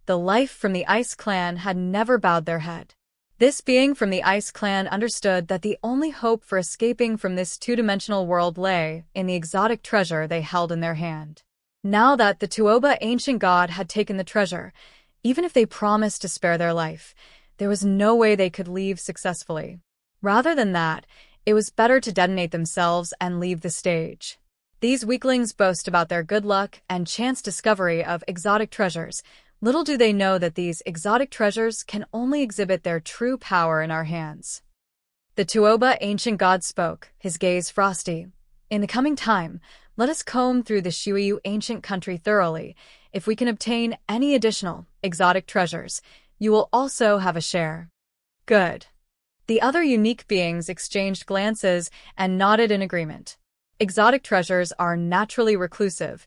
the life from the Ice Clan had never bowed their head. This being from the Ice Clan understood that the only hope for escaping from this two-dimensional world lay in the exotic treasure they held in their hand. Now that the Tuoba ancient god had taken the treasure, even if they promised to spare their life, there was no way they could leave successfully. Rather than that, it was better to detonate themselves and leave the stage. These weaklings boast about their good luck and chance discovery of exotic treasures. Little do they know that these exotic treasures can only exhibit their true power in our hands. The Tuoba ancient god spoke, his gaze frosty. In the coming time, let us comb through the Shuyu ancient country thoroughly. If we can obtain any additional exotic treasures, you will also have a share. Good. The other unique beings exchanged glances and nodded in agreement. Exotic treasures are naturally reclusive.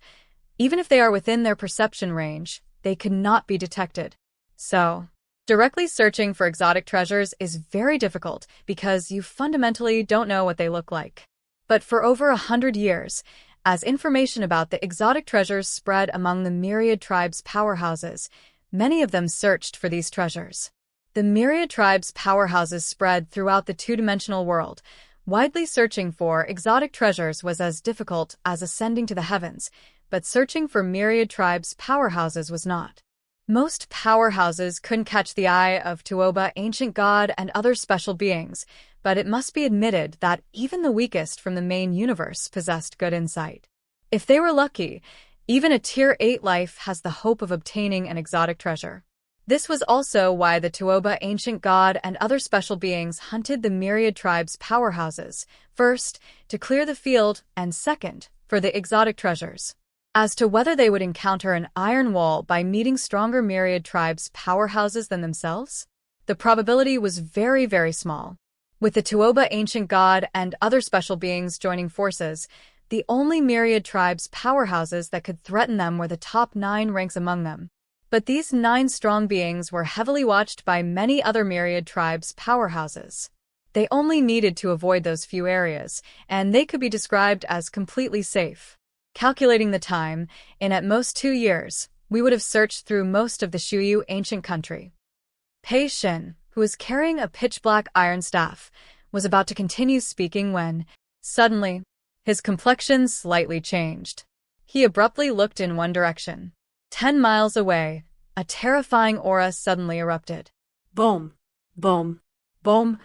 Even if they are within their perception range, they could not be detected. So, directly searching for exotic treasures is very difficult because you fundamentally don't know what they look like. But for over 100 years, as information about the exotic treasures spread among the Myriad tribes' powerhouses, many of them searched for these treasures. The Myriad tribes' powerhouses spread throughout the two-dimensional world. Widely searching for exotic treasures was as difficult as ascending to the heavens, but searching for Myriad tribes' powerhouses was not. Most powerhouses couldn't catch the eye of Tuoba ancient god and other special beings, but it must be admitted that even the weakest from the main universe possessed good insight. If they were lucky, even a Tier 8 life has the hope of obtaining an exotic treasure. This was also why the Tuoba ancient god and other special beings hunted the Myriad tribes' powerhouses, first, to clear the field, and second, for the exotic treasures. As to whether they would encounter an iron wall by meeting stronger Myriad tribes' powerhouses than themselves, the probability was very, very small. With the Tuoba ancient god and other special beings joining forces, the only Myriad tribes' powerhouses that could threaten them were the top 9 ranks among them. But these 9 strong beings were heavily watched by many other Myriad tribes' powerhouses. They only needed to avoid those few areas, and they could be described as completely safe. Calculating the time, in at most 2 years, we would have searched through most of the Shuyu ancient country. Pei Shin, who was carrying a pitch-black iron staff, was about to continue speaking when, suddenly, his complexion slightly changed. He abruptly looked in one direction. 10 miles away, a terrifying aura suddenly erupted. Boom, boom, Boom!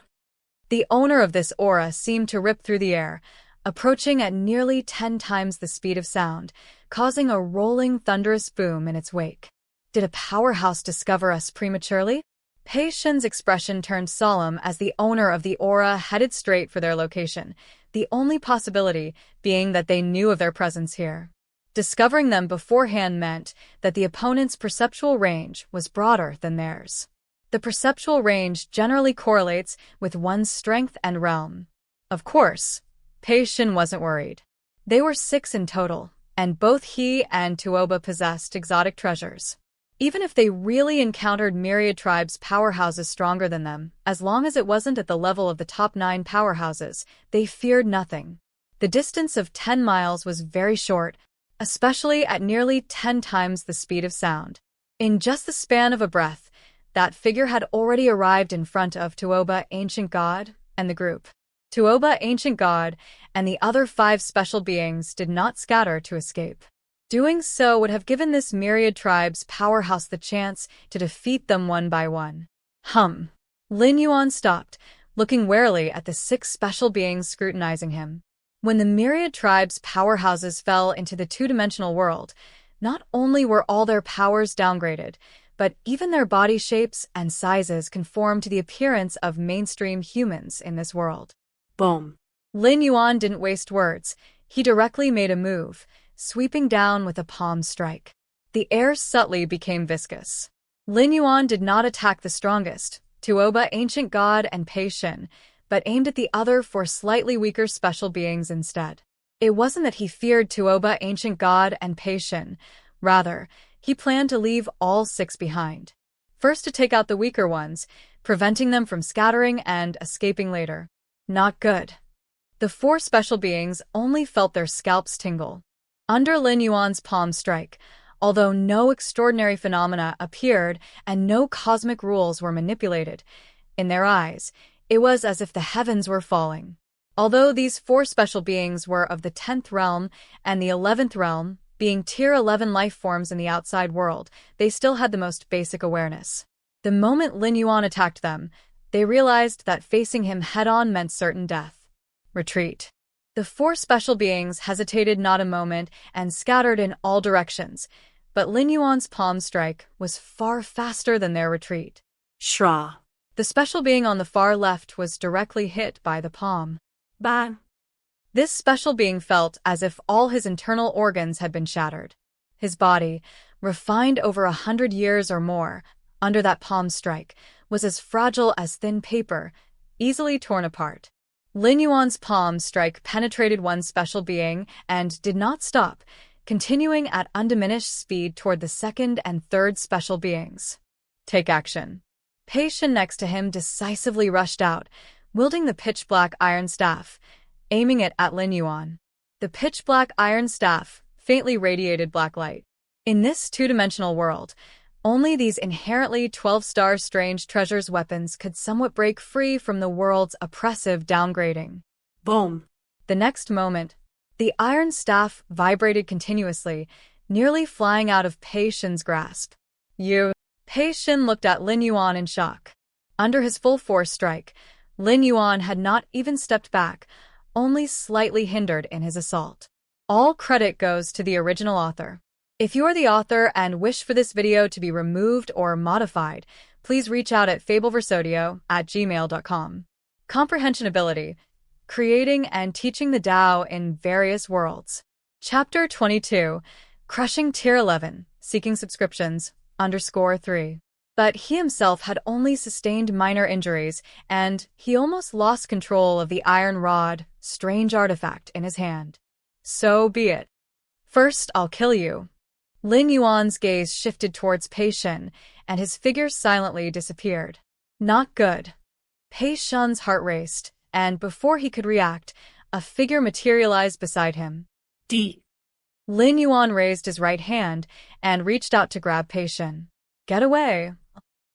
The owner of this aura seemed to rip through the air, approaching at nearly 10 times the speed of sound, causing a rolling, thunderous boom in its wake. Did a powerhouse discover us prematurely? Pei Shin's expression turned solemn as the owner of the aura headed straight for their location, the only possibility being that they knew of their presence here. Discovering them beforehand meant that the opponent's perceptual range was broader than theirs. The perceptual range generally correlates with one's strength and realm. Of course, Pei Shin wasn't worried. They were 6 in total, and both he and Tuoba possessed exotic treasures. Even if they really encountered Myriad tribes' powerhouses stronger than them, as long as it wasn't at the level of the top 9 powerhouses, they feared nothing. The distance of 10 miles was very short, especially at nearly 10 times the speed of sound. In just the span of a breath, that figure had already arrived in front of Tuoba, Ancient God, and the group. Tuoba, Ancient God, and the other 5 special beings did not scatter to escape. Doing so would have given this Myriad tribe's powerhouse the chance to defeat them one by one. Lin Yuan stopped, looking warily at the 6 special beings scrutinizing him. When the Myriad tribe's powerhouses fell into the two-dimensional world, not only were all their powers downgraded, but even their body shapes and sizes conformed to the appearance of mainstream humans in this world. Boom. Lin Yuan didn't waste words. He directly made a move, sweeping down with a palm strike. The air subtly became viscous. Lin Yuan did not attack the strongest, Tuoba, Ancient God, and Pei Shin, but aimed at the other 4 slightly weaker special beings instead. It wasn't that he feared Tuoba, Ancient God, and Pei Shin. Rather, he planned to leave all 6 behind. First to take out the weaker ones, preventing them from scattering and escaping later. Not good. The 4 special beings only felt their scalps tingle. Under Lin Yuan's palm strike, although no extraordinary phenomena appeared and no cosmic rules were manipulated, in their eyes, it was as if the heavens were falling. Although these 4 special beings were of the 10th realm and the 11th realm, being Tier 11 life forms in the outside world, they still had the most basic awareness. The moment Lin Yuan attacked them, they realized that facing him head-on meant certain death. Retreat. The 4 special beings hesitated not a moment and scattered in all directions, but Lin Yuan's palm strike was far faster than their retreat. Shra. The special being on the far left was directly hit by the palm. Bang. This special being felt as if all his internal organs had been shattered. His body, refined over 100 years or more, under that palm strike, was as fragile as thin paper, easily torn apart. Lin Yuan's palm strike penetrated one special being and did not stop, continuing at undiminished speed toward the 2nd and 3rd special beings. Take action. Pei Shin next to him decisively rushed out, wielding the pitch-black iron staff, aiming it at Lin Yuan. The pitch-black iron staff faintly radiated black light. In this two-dimensional world, only these inherently 12-star strange treasures weapons could somewhat break free from the world's oppressive downgrading. Boom. The next moment, the iron staff vibrated continuously, nearly flying out of Pei Shin's grasp. Pei Shin looked at Lin Yuan in shock. Under his full force strike, Lin Yuan had not even stepped back, only slightly hindered in his assault. All credit goes to the original author. If you are the author and wish for this video to be removed or modified, please reach out at fableversodio@gmail.com. Comprehension Ability. Creating and teaching the Tao in various worlds. Chapter 22. Crushing Tier 11. Seeking subscriptions. _3. But he himself had only sustained minor injuries, and he almost lost control of the iron rod, strange artifact in his hand. So be it. First, I'll kill you. Lin Yuan's gaze shifted towards Pei Shin, and his figure silently disappeared. Not good. Pei Shin's heart raced, and before he could react, a figure materialized beside him. Lin Yuan raised his right hand and reached out to grab Pei Shin. Get away.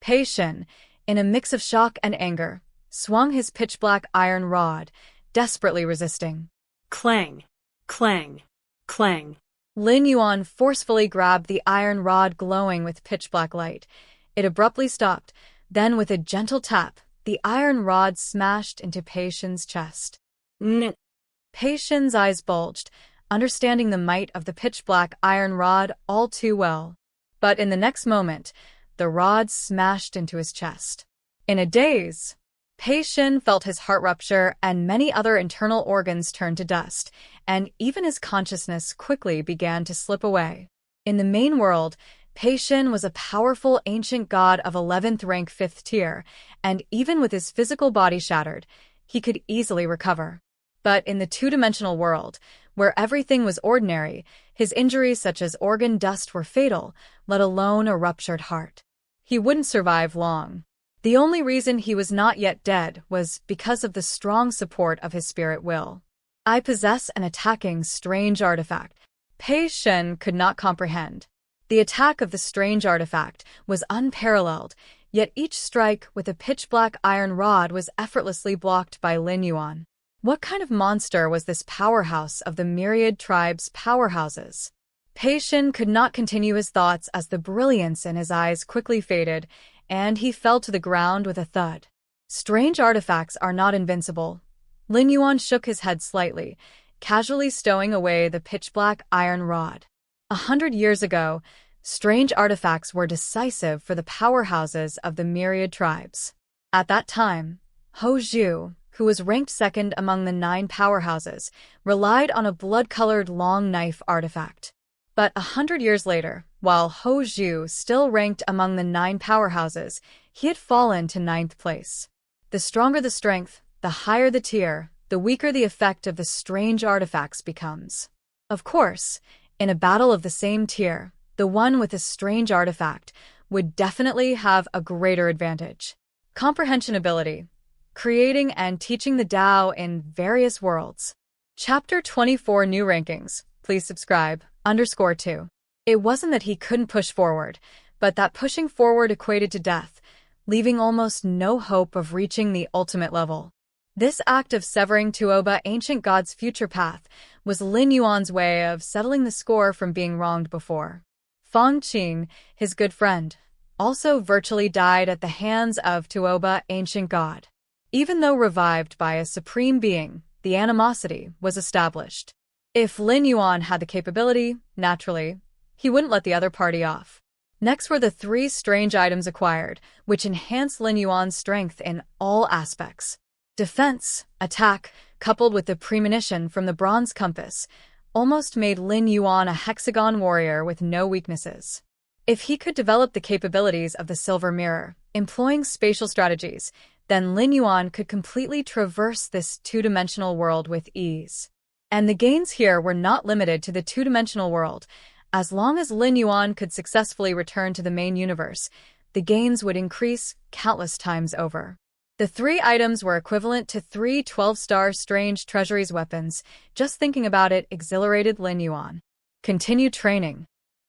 Pei Shin, in a mix of shock and anger, swung his pitch-black iron rod, desperately resisting. Clang. Clang. Clang. Lin Yuan forcefully grabbed the iron rod glowing with pitch-black light. It abruptly stopped, then with a gentle tap, the iron rod smashed into Pei Shin's chest. Pei Shin's eyes bulged, understanding the might of the pitch-black iron rod all too well. But in the next moment, the rod smashed into his chest. In a daze, Pei Shin felt his heart rupture and many other internal organs turn to dust, and even his consciousness quickly began to slip away. In the main world, Pei Shin was a powerful ancient god of 11th rank 5th tier, and even with his physical body shattered, he could easily recover. But in the two-dimensional world, where everything was ordinary, his injuries such as organ dust were fatal, let alone a ruptured heart. He wouldn't survive long. The only reason he was not yet dead was because of the strong support of his spirit will. I possess an attacking strange artifact. Pei Shin could not comprehend. The attack of the strange artifact was unparalleled, yet each strike with a pitch-black iron rod was effortlessly blocked by Lin Yuan. What kind of monster was this powerhouse of the Myriad tribe's powerhouses? Pei Shin could not continue his thoughts as the brilliance in his eyes quickly faded, and he fell to the ground with a thud. Strange artifacts are not invincible. Lin Yuan shook his head slightly, casually stowing away the pitch-black iron rod. 100 years ago, strange artifacts were decisive for the powerhouses of the Myriad tribes. At that time, Hou Zhu, who was ranked second among the 9 powerhouses, relied on a blood-colored long knife artifact. But 100 years later, while Hou Zhu still ranked among the 9 powerhouses, he had fallen to 9th place. The stronger the strength, the higher the tier, the weaker the effect of the strange artifacts becomes. Of course, in a battle of the same tier, the one with a strange artifact would definitely have a greater advantage. Comprehension Ability. Creating and teaching the Tao in various worlds. Chapter 24 New Rankings. Please subscribe. _2. It wasn't that he couldn't push forward, but that pushing forward equated to death, leaving almost no hope of reaching the ultimate level. This act of severing Tuoba Ancient God's future path was Lin Yuan's way of settling the score from being wronged before. Fang Qing, his good friend, also virtually died at the hands of Tuoba Ancient God. Even though revived by a supreme being, the animosity was established. If Lin Yuan had the capability, naturally, he wouldn't let the other party off. Next were the 3 strange items acquired, which enhanced Lin Yuan's strength in all aspects. Defense, attack, coupled with the premonition from the bronze compass, almost made Lin Yuan a hexagon warrior with no weaknesses. If he could develop the capabilities of the silver mirror, employing spatial strategies, then Lin Yuan could completely traverse this 2-dimensional world with ease. And the gains here were not limited to the 2-dimensional world. As long as Lin Yuan could successfully return to the main universe, the gains would increase countless times over. The 3 items were equivalent to 3 12-star strange treasuries weapons. Just thinking about it exhilarated Lin Yuan. Continue training.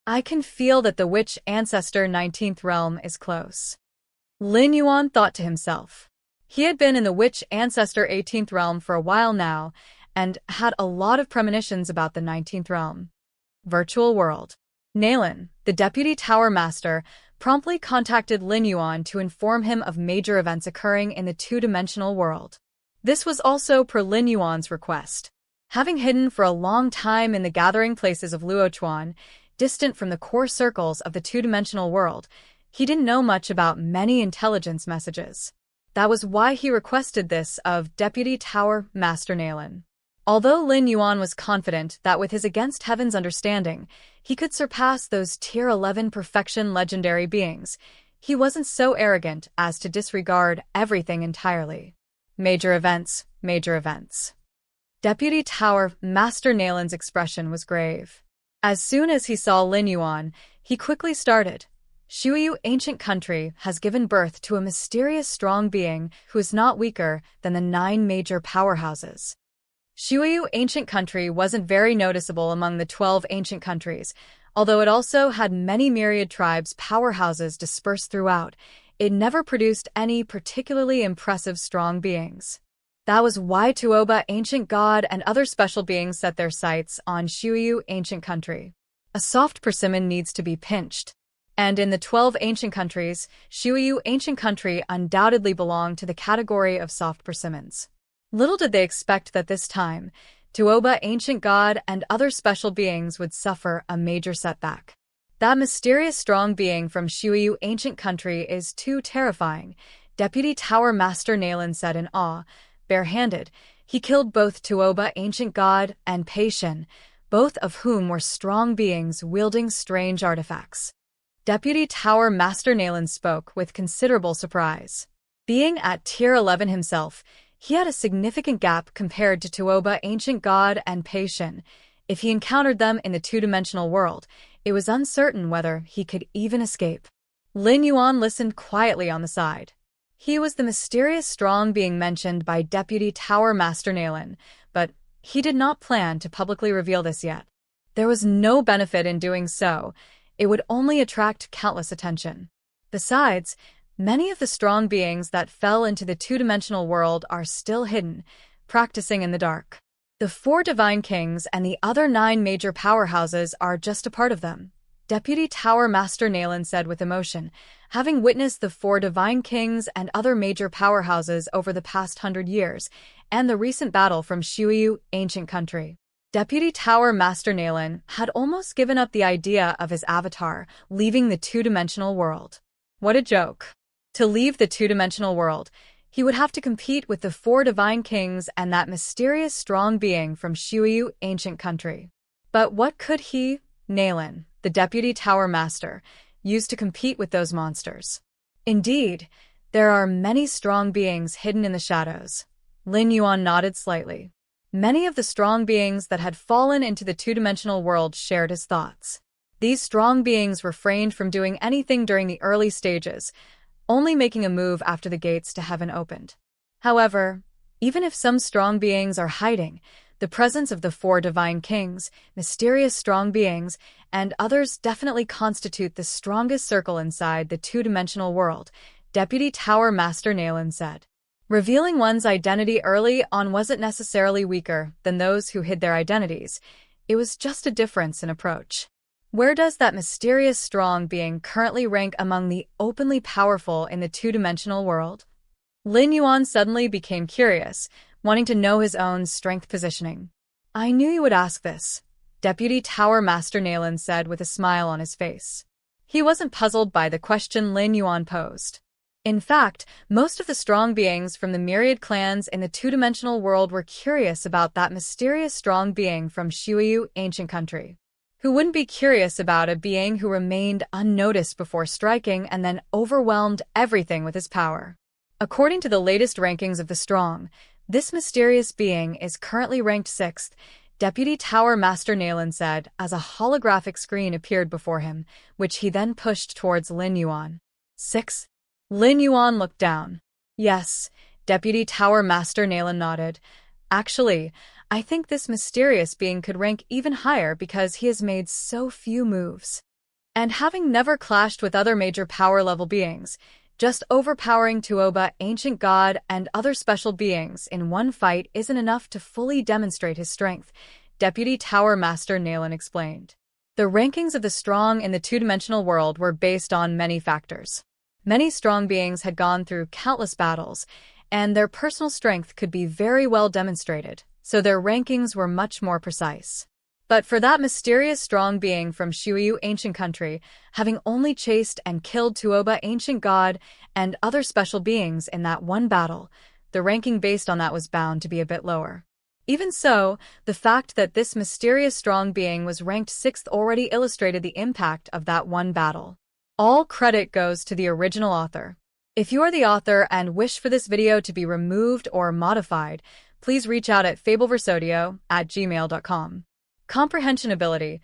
I can feel that the witch ancestor 19th realm is close. Lin Yuan thought to himself. He had been in the witch ancestor 18th realm for a while now, and had a lot of premonitions about the 19th realm. Virtual world. Nalin, the deputy tower master, promptly contacted Lin Yuan to inform him of major events occurring in the 2-dimensional world. This was also per Lin Yuan's request. Having hidden for a long time in the gathering places of Luochuan, distant from the core circles of the 2-dimensional world, he didn't know much about many intelligence messages. That was why he requested this of Deputy Tower Master Nalin. Although Lin Yuan was confident that with his Against Heaven's understanding, he could surpass those Tier 11 perfection legendary beings, he wasn't so arrogant as to disregard everything entirely. Major events, major events. Deputy Tower Master Nalin's expression was grave. As soon as he saw Lin Yuan, he quickly started. Shuyu Ancient Country has given birth to a mysterious strong being who is not weaker than the 9 major powerhouses. Shuyu Ancient Country wasn't very noticeable among the 12 ancient countries, although it also had many myriad tribes' powerhouses dispersed throughout. It never produced any particularly impressive strong beings. That was why Tuoba Ancient God and other special beings set their sights on Shuyu Ancient Country. A soft persimmon needs to be pinched. And in the 12 ancient countries, Shuyu Ancient Country undoubtedly belonged to the category of soft persimmons. Little did they expect that this time, Tuoba Ancient God and other special beings would suffer a major setback. That mysterious strong being from Shuyu Ancient Country is too terrifying, Deputy Tower Master Nalin said in awe. Barehanded, he killed both Tuoba Ancient God and Pei Shin, both of whom were strong beings wielding strange artifacts. Deputy Tower Master Nalin spoke with considerable surprise. Being at Tier 11 himself, he had a significant gap compared to Tuoba Ancient God and Pei Shin. If he encountered them in the 2-dimensional world, it was uncertain whether he could even escape. Lin Yuan listened quietly on the side. He was the mysterious strong being mentioned by Deputy Tower Master Nalin, but he did not plan to publicly reveal this yet. There was no benefit in doing so. it would only attract countless attention. Besides, many of the strong beings that fell into the two-dimensional world are still hidden, practicing in the dark. The 4 divine kings and the other 9 major powerhouses are just a part of them, Deputy Tower Master Nalen said with emotion, having witnessed the 4 divine kings and other major powerhouses over the past 100 years, and the recent battle from Shuyu, ancient country. Deputy Tower Master Nalen had almost given up the idea of his avatar leaving the two-dimensional world. What a joke. To leave the two-dimensional world, he would have to compete with the 4 divine kings and that mysterious strong being from Shuyu, ancient country. But what could he, Nalen, the Deputy Tower Master, use to compete with those monsters? Indeed, there are many strong beings hidden in the shadows. Lin Yuan nodded slightly. Many of the strong beings that had fallen into the two-dimensional world shared his thoughts. These strong beings refrained from doing anything during the early stages, only making a move after the gates to heaven opened. However, even if some strong beings are hiding, the presence of the 4 divine kings, mysterious strong beings, and others definitely constitute the strongest circle inside the two-dimensional world, Deputy Tower Master Nalen said. Revealing one's identity early on wasn't necessarily weaker than those who hid their identities. It was just a difference in approach. Where does that mysterious strong being currently rank among the openly powerful in the two-dimensional world? Lin Yuan suddenly became curious, wanting to know his own strength positioning. I knew you would ask this, Deputy Tower Master Nalen said with a smile on his face. He wasn't puzzled by the question Lin Yuan posed. In fact, most of the strong beings from the myriad clans in the two-dimensional world were curious about that mysterious strong being from Shuyu, ancient country. Who wouldn't be curious about a being who remained unnoticed before striking and then overwhelmed everything with his power? According to the latest rankings of the strong, this mysterious being is currently ranked 6th, Deputy Tower Master Nalen said as a holographic screen appeared before him, which he then pushed towards Lin Yuan. 6? Lin Yuan looked down. Yes, Deputy Tower Master Nalen nodded. Actually, I think this mysterious being could rank even higher because he has made so few moves. And having never clashed with other major power-level beings, just overpowering Tuoba, ancient god, and other special beings in one fight isn't enough to fully demonstrate his strength, Deputy Tower Master Nalen explained. The rankings of the strong in the two-dimensional world were based on many factors. Many strong beings had gone through countless battles, and their personal strength could be very well demonstrated, so their rankings were much more precise. But for that mysterious strong being from Shuyu, ancient country, having only chased and killed Tuoba, ancient god, and other special beings in that one battle, the ranking based on that was bound to be a bit lower. Even so, the fact that this mysterious strong being was ranked 6th already illustrated the impact of that one battle. All credit goes to the original author. If you are the author and wish for this video to be removed or modified, please reach out at fableversodio@gmail.com. Comprehension Ability,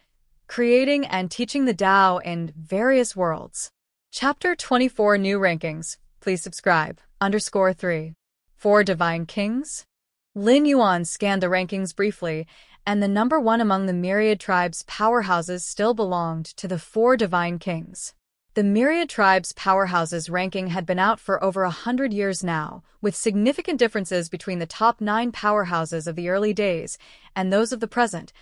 Creating and Teaching the Tao in Various Worlds. Chapter 24 New Rankings. Please subscribe. _3. 4 Divine Kings? Lin Yuan scanned the rankings briefly, and the number 1 among the Myriad Tribe's powerhouses still belonged to the 4 Divine Kings. The Myriad Tribe's powerhouses ranking had been out for over 100 years now, with significant differences between the top 9 powerhouses of the early days and those of the present,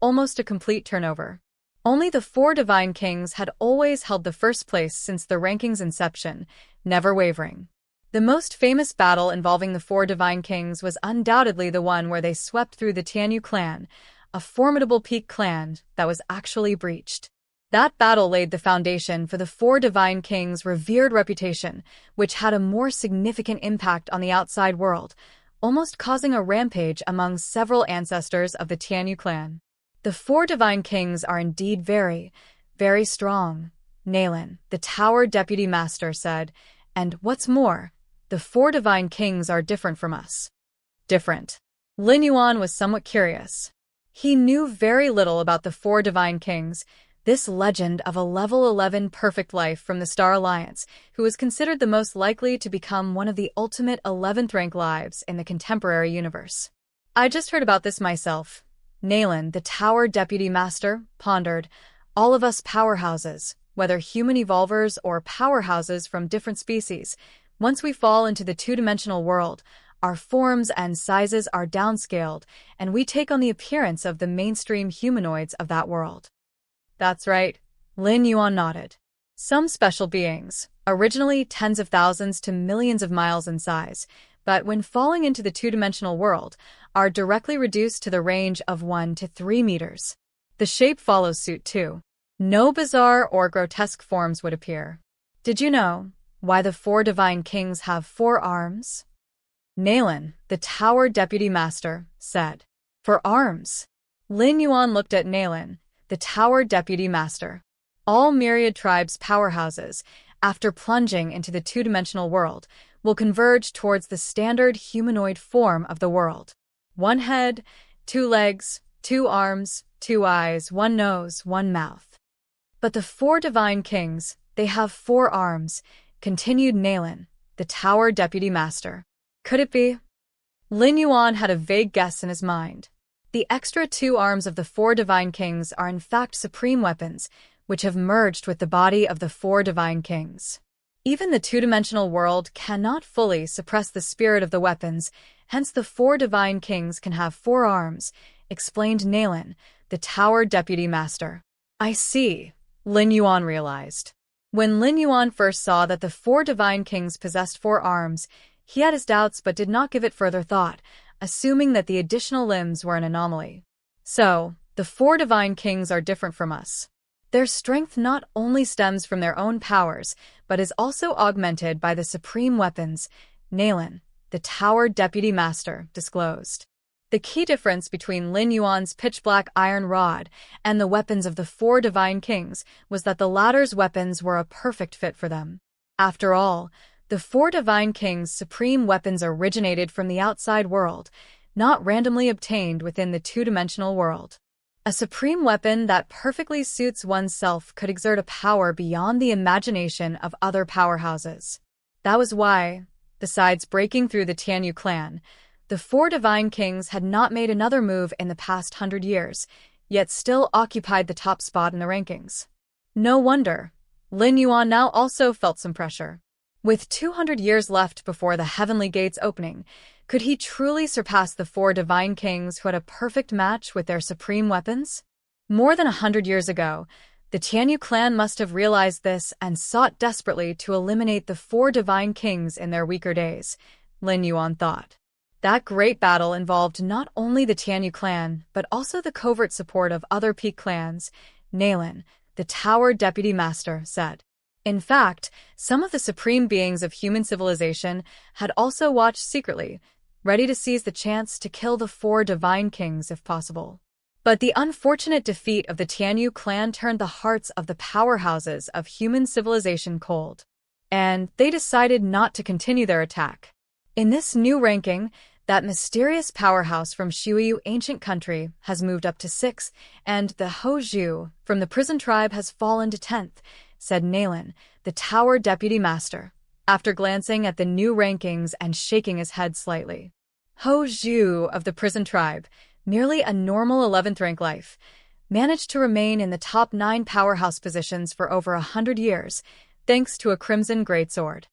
almost a complete turnover. Only the 4 Divine Kings had always held the first place since the ranking's inception, never wavering. The most famous battle involving the 4 Divine Kings was undoubtedly the one where they swept through the Tianyu clan, a formidable peak clan that was actually breached. That battle laid the foundation for the 4 Divine Kings' revered reputation, which had a more significant impact on the outside world, almost causing a rampage among several ancestors of the Tianyu clan. The 4 Divine Kings are indeed very, very strong, Nalen, the Tower Deputy Master said, and what's more, the 4 Divine Kings are different from us. Different. Lin Yuan was somewhat curious. He knew very little about the 4 Divine Kings, this legend of a level 11 perfect life from the Star Alliance, who was considered the most likely to become one of the ultimate 11th rank lives in the contemporary universe. I just heard about this myself. Nalen, the Tower Deputy Master, pondered, All of us powerhouses, whether human evolvers or powerhouses from different species, once we fall into the two-dimensional world, our forms and sizes are downscaled, and we take on the appearance of the mainstream humanoids of that world. That's right, Lin Yuan nodded. Some special beings, originally tens of thousands to millions of miles in size, but when falling into the two-dimensional world, are directly reduced to the range of 1 to 3 meters. The shape follows suit too. No bizarre or grotesque forms would appear. Did you know why the 4 divine kings have 4 arms? Nalen, the Tower Deputy Master, said. For arms. Lin Yuan looked at Nalen, the Tower Deputy Master. All Myriad tribes' powerhouses, after plunging into the two-dimensional world, will converge towards the standard humanoid form of the world. 1 head, 2 legs, 2 arms, 2 eyes, 1 nose, 1 mouth. But the 4 divine kings, they have 4 arms, continued Nalen, the Tower Deputy Master. Could it be? Lin Yuan had a vague guess in his mind. The extra 2 arms of the 4 divine kings are in fact supreme weapons, which have merged with the body of the 4 divine kings. Even the two-dimensional world cannot fully suppress the spirit of the weapons, hence the 4 divine kings can have 4 arms, explained Nalen, the Tower Deputy Master. I see, Lin Yuan realized. When Lin Yuan first saw that the 4 divine kings possessed 4 arms, he had his doubts but did not give it further thought, assuming that the additional limbs were an anomaly. So, the 4 divine kings are different from us. Their strength not only stems from their own powers, but is also augmented by the supreme weapons, Nalen, the Tower Deputy Master, disclosed. The key difference between Lin Yuan's pitch-black iron rod and the weapons of the 4 divine kings was that the latter's weapons were a perfect fit for them. After all, the 4 divine kings' supreme weapons originated from the outside world, not randomly obtained within the two-dimensional world. A supreme weapon that perfectly suits oneself could exert a power beyond the imagination of other powerhouses. That was why, besides breaking through the Tianyu clan, the 4 divine kings had not made another move in the past 100 years, yet still occupied the top spot in the rankings. No wonder. Lin Yuan now also felt some pressure. With 200 years left before the heavenly gates opening, could he truly surpass the 4 divine kings who had a perfect match with their supreme weapons? More than 100 years ago, the Tianyu clan must have realized this and sought desperately to eliminate the 4 divine kings in their weaker days, Lin Yuan thought. That great battle involved not only the Tianyu clan, but also the covert support of other peak clans, Nalen, the Tower Deputy Master, said. In fact, some of the supreme beings of human civilization had also watched secretly, ready to seize the chance to kill the 4 divine kings if possible. But the unfortunate defeat of the Tianyu clan turned the hearts of the powerhouses of human civilization cold, and they decided not to continue their attack. In this new ranking, that mysterious powerhouse from Shuyu ancient country has moved up to 6th, and the Hozhu from the prison tribe has fallen to 10th, said Nalen, the Tower Deputy Master, after glancing at the new rankings and shaking his head slightly. Hozhu of the prison tribe, merely a normal 11th rank life, managed to remain in the top 9 powerhouse positions for over 100 years, thanks to a crimson greatsword.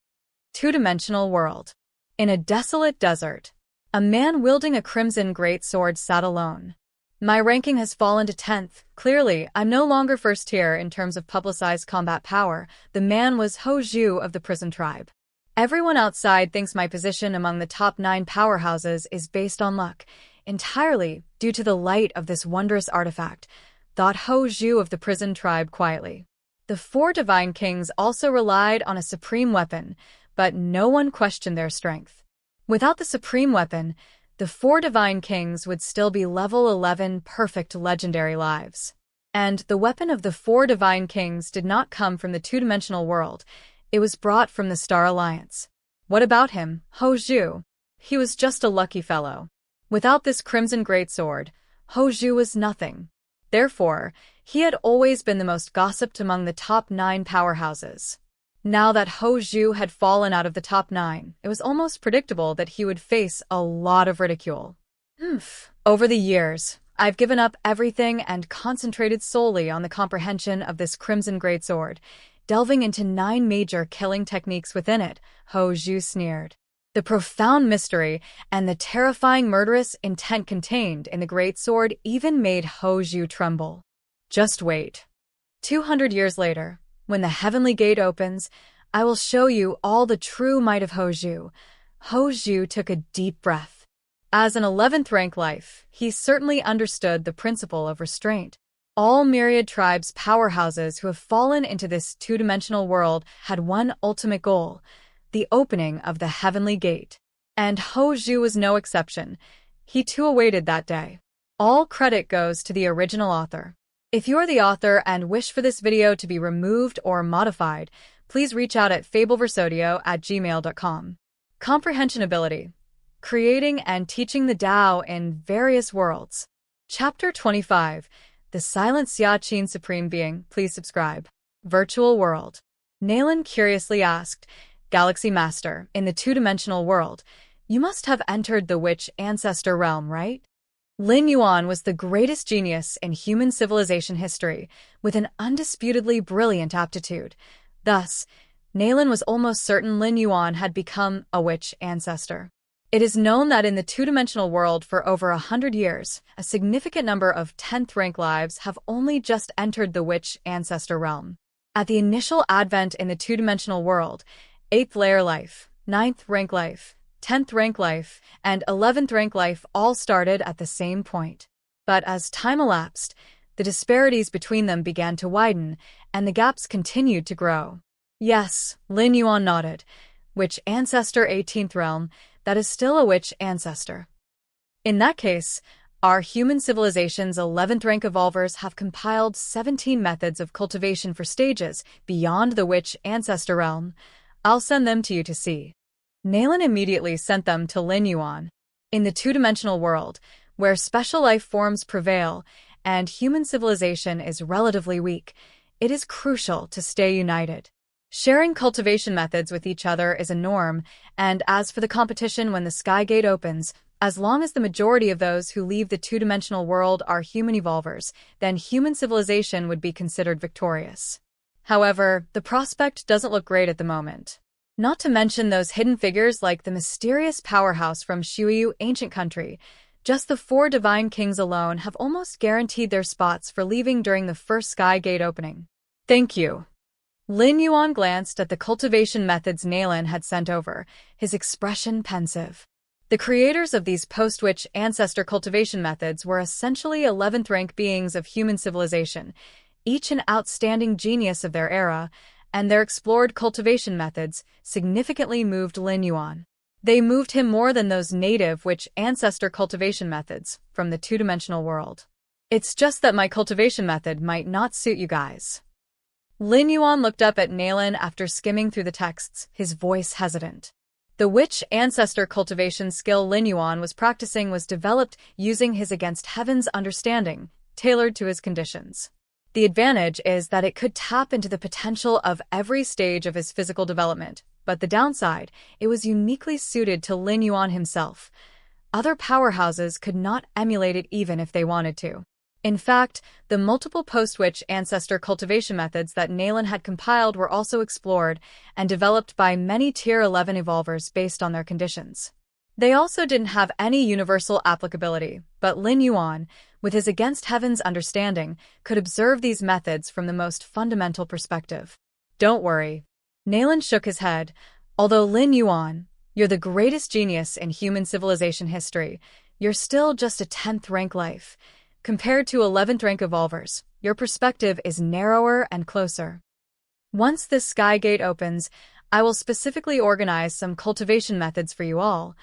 Two-dimensional world. In a desolate desert, a man wielding a crimson greatsword sat alone. My ranking has fallen to 10th. Clearly, I'm no longer first tier in terms of publicized combat power. The man was Hozhu of the prison tribe. Everyone outside thinks my position among the top 9 powerhouses is based on luck, entirely due to the light of this wondrous artifact, thought Hozhu of the prison tribe quietly. The 4 divine kings also relied on a supreme weapon, but no one questioned their strength. Without the supreme weapon, the 4 divine kings would still be level 11 perfect legendary lives. And the weapon of the 4 divine kings did not come from the two-dimensional world. It was brought from the Star Alliance. What about him, Hozhu? He was just a lucky fellow. Without this crimson greatsword, Hozhu was nothing. Therefore, he had always been the most gossiped among the top 9 powerhouses. Now that Hozhu had fallen out of the top 9, it was almost predictable that he would face a lot of ridicule. Over the years, I've given up everything and concentrated solely on the comprehension of this crimson greatsword, delving into 9 major killing techniques within it, Hou Zhu sneered. The profound mystery and the terrifying murderous intent contained in the greatsword even made Hou Zhu tremble. Just wait. 200 years later, when the heavenly gate opens, I will show you all the true might of Hou Zhu. Hou Zhu took a deep breath. As an 11th rank life, he certainly understood the principle of restraint. All Myriad tribes' powerhouses who have fallen into this two-dimensional world had one ultimate goal, the opening of the heavenly gate. And Hou Zhu was no exception. He too awaited that day. All credit goes to the original author. If you're the author and wish for this video to be removed or modified, please reach out at fableversodio@gmail.com. Comprehension Ability. Creating and teaching the Tao in various worlds. Chapter 25. The Silent Xiaqin Supreme Being. Please subscribe. Virtual World. Naylan curiously asked, Galaxy Master, in the two-dimensional world, you must have entered the witch ancestor realm, right? Lin Yuan was the greatest genius in human civilization history, with an undisputedly brilliant aptitude. Thus, Naylan was almost certain Lin Yuan had become a witch ancestor. It is known that in the two-dimensional world for over 100 years, a significant number of 10th rank lives have only just entered the witch ancestor realm. At the initial advent in the two-dimensional world, 8th layer life, 9th rank life, 10th rank life, and 11th rank life all started at the same point. But as time elapsed, the disparities between them began to widen, and the gaps continued to grow. Yes, Lin Yuan nodded. Witch ancestor 18th realm, that is still a witch ancestor. In that case, our human civilization's 11th rank evolvers have compiled 17 methods of cultivation for stages beyond the witch ancestor realm. I'll send them to you to see. Naylan immediately sent them to Lin Yuan. In the two-dimensional world, where special life forms prevail and human civilization is relatively weak, it is crucial to stay united. Sharing cultivation methods with each other is a norm, and as for the competition when the Sky Gate opens, as long as the majority of those who leave the two-dimensional world are human evolvers, then human civilization would be considered victorious. However, the prospect doesn't look great at the moment. Not to mention those hidden figures like the mysterious powerhouse from Shuyu ancient country. Just the 4 divine kings alone have almost guaranteed their spots for leaving during the first Sky Gate opening. Thank you. Lin Yuan glanced at the cultivation methods Naylan had sent over, his expression pensive. The creators of these post-witch ancestor cultivation methods were essentially 11th rank beings of human civilization, each an outstanding genius of their era, and their explored cultivation methods significantly moved Lin Yuan. They moved him more than those native witch ancestor cultivation methods from the two-dimensional world. It's just that my cultivation method might not suit you guys. Lin Yuan looked up at Naylan after skimming through the texts, his voice hesitant. The witch ancestor cultivation skill Lin Yuan was practicing was developed using his against heaven's understanding, tailored to his conditions. The advantage is that it could tap into the potential of every stage of his physical development, but the downside, it was uniquely suited to Lin Yuan himself. Other powerhouses could not emulate it even if they wanted to. In fact, the multiple post-witch ancestor cultivation methods that Naylan had compiled were also explored and developed by many Tier 11 evolvers based on their conditions. They also didn't have any universal applicability, but Lin Yuan, with his against heaven's understanding, could observe these methods from the most fundamental perspective. Don't worry. Naylan shook his head. Although Lin Yuan, you're the greatest genius in human civilization history, you're still just a 10th rank life. Compared to 11th rank evolvers, your perspective is narrower and closer. Once this Sky Gate opens, I will specifically organize some cultivation methods for you all,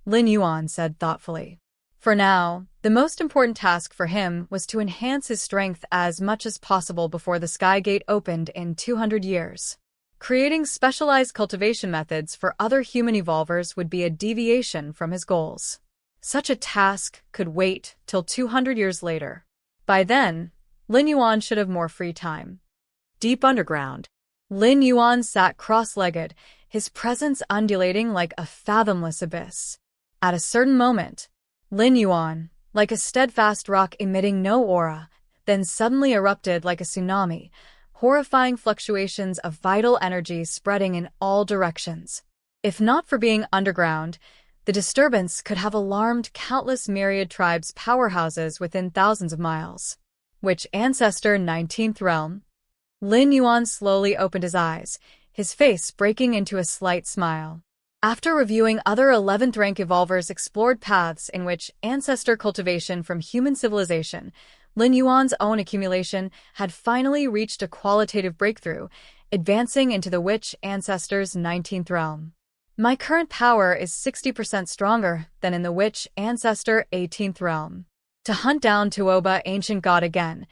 Lin Yuan said thoughtfully. For now, the most important task for him was to enhance his strength as much as possible before the Sky Gate opened in 200 years. Creating specialized cultivation methods for other human evolvers would be a deviation from his goals. Such a task could wait till 200 years later. By then, Lin Yuan should have more free time. Deep underground. Lin Yuan sat cross-legged, his presence undulating like a fathomless abyss. At a certain moment, Lin Yuan, like a steadfast rock emitting no aura, then suddenly erupted like a tsunami, horrifying fluctuations of vital energy spreading in all directions. If not for being underground, the disturbance could have alarmed countless myriad tribes' powerhouses within thousands of miles. Which ancestor 19th realm? Lin Yuan slowly opened his eyes, his face breaking into a slight smile. After reviewing other 11th rank evolvers' explored paths in which ancestor cultivation from human civilization, Lin Yuan's own accumulation had finally reached a qualitative breakthrough, advancing into the witch ancestor's 19th realm. My current power is 60% stronger than in the witch ancestor 18th realm. To hunt down Tuoba ancient god again,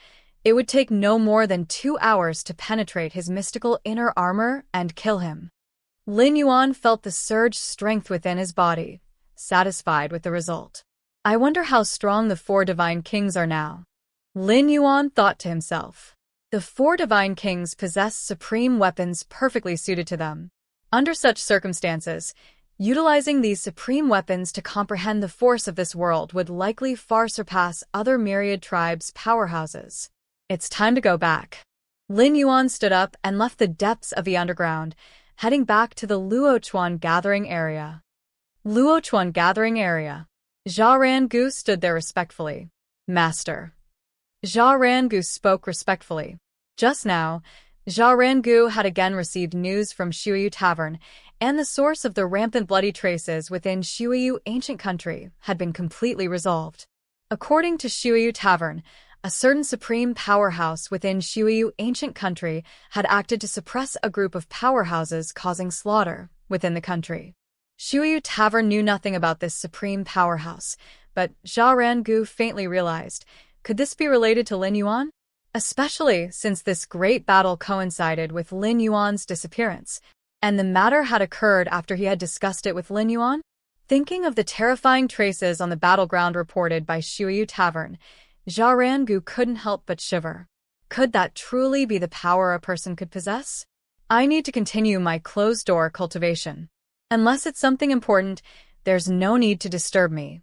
it would take no more than 2 hours to penetrate his mystical inner armor and kill him. Lin Yuan felt the surged strength within his body, satisfied with the result. I wonder how strong the 4 divine kings are now. Lin Yuan thought to himself. The 4 divine kings possessed supreme weapons perfectly suited to them. Under such circumstances, utilizing these supreme weapons to comprehend the force of this world would likely far surpass other myriad tribes' powerhouses. It's time to go back. Lin Yuan stood up and left the depths of the underground, heading back to the Luochuan gathering area. Luochuan gathering area. Zhao Rangu stood there respectfully. Master. Zhao Rangu spoke respectfully. Just now, Zhao Rangu had again received news from Shuiyu Tavern, and the source of the rampant bloody traces within Shuiyu ancient country had been completely resolved. According to Shuiyu Tavern, a certain supreme powerhouse within Shuiyu ancient country had acted to suppress a group of powerhouses causing slaughter within the country. Shuiyu Tavern knew nothing about this supreme powerhouse, but Zhao Rangu faintly realized, could this be related to Lin Yuan? Especially since this great battle coincided with Lin Yuan's disappearance, and the matter had occurred after he had discussed it with Lin Yuan? Thinking of the terrifying traces on the battleground reported by Shuiyu Tavern, Zhao Rangu couldn't help but shiver. Could that truly be the power a person could possess? I need to continue my closed-door cultivation. Unless it's something important, there's no need to disturb me.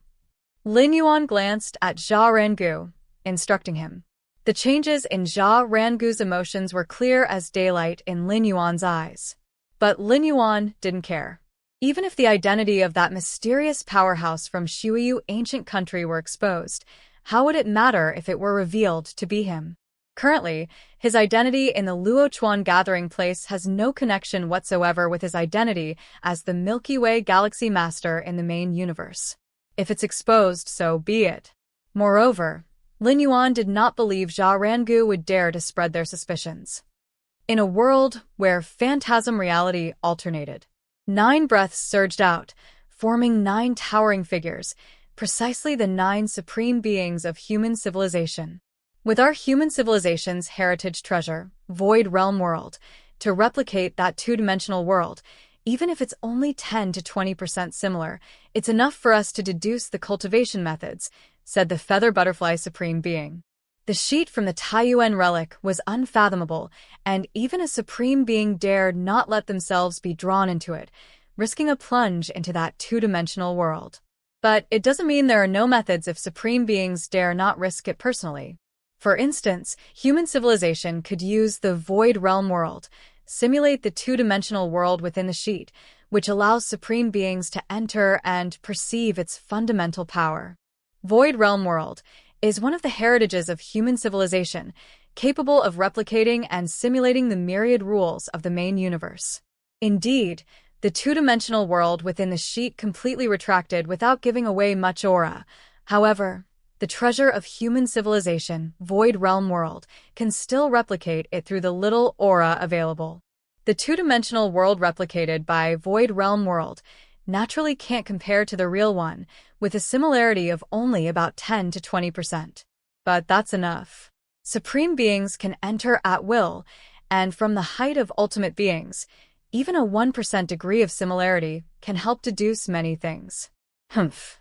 Lin Yuan glanced at Zhao Rangu, instructing him. The changes in Zhao Rangu's emotions were clear as daylight in Lin Yuan's eyes. But Lin Yuan didn't care. Even if the identity of that mysterious powerhouse from Shuiyu ancient country were exposed, how would it matter if it were revealed to be him? Currently, his identity in the Luochuan gathering place has no connection whatsoever with his identity as the Milky Way galaxy master in the main universe. If it's exposed, so be it. Moreover, Lin Yuan did not believe Zhao Rangu would dare to spread their suspicions. In a world where phantasm reality alternated, 9 breaths surged out, forming 9 towering figures, precisely the 9 supreme beings of human civilization. With our human civilization's heritage treasure, Void Realm World, to replicate that 2-dimensional world, even if it's only 10 to 20% similar, it's enough for us to deduce the cultivation methods, said the Feather Butterfly Supreme Being. The sheet from the Taiyuan relic was unfathomable, and even a supreme being dared not let themselves be drawn into it, risking a plunge into that 2-dimensional world. But it doesn't mean there are no methods if supreme beings dare not risk it personally. For instance, human civilization could use the Void Realm World, simulate the 2-dimensional world within the sheet, which allows supreme beings to enter and perceive its fundamental power. Void Realm World is one of the heritages of human civilization, capable of replicating and simulating the myriad rules of the main universe. Indeed, the 2-dimensional world within the sheet completely retracted without giving away much aura. However, the treasure of human civilization, Void Realm World, can still replicate it through the little aura available. The 2-dimensional world replicated by Void Realm World naturally can't compare to the real one, with a similarity of only about 10 to 20%. But that's enough. Supreme beings can enter at will, and from the height of ultimate beings, even a 1% degree of similarity can help deduce many things. Humph.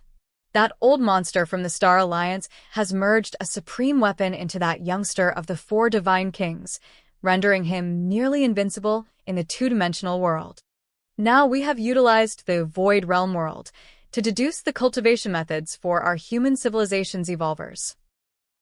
That old monster from the Star Alliance has merged a supreme weapon into that youngster of the 4 divine kings, rendering him nearly invincible in the 2-dimensional world. Now we have utilized the Void Realm World. to deduce the cultivation methods for our human civilization's evolvers.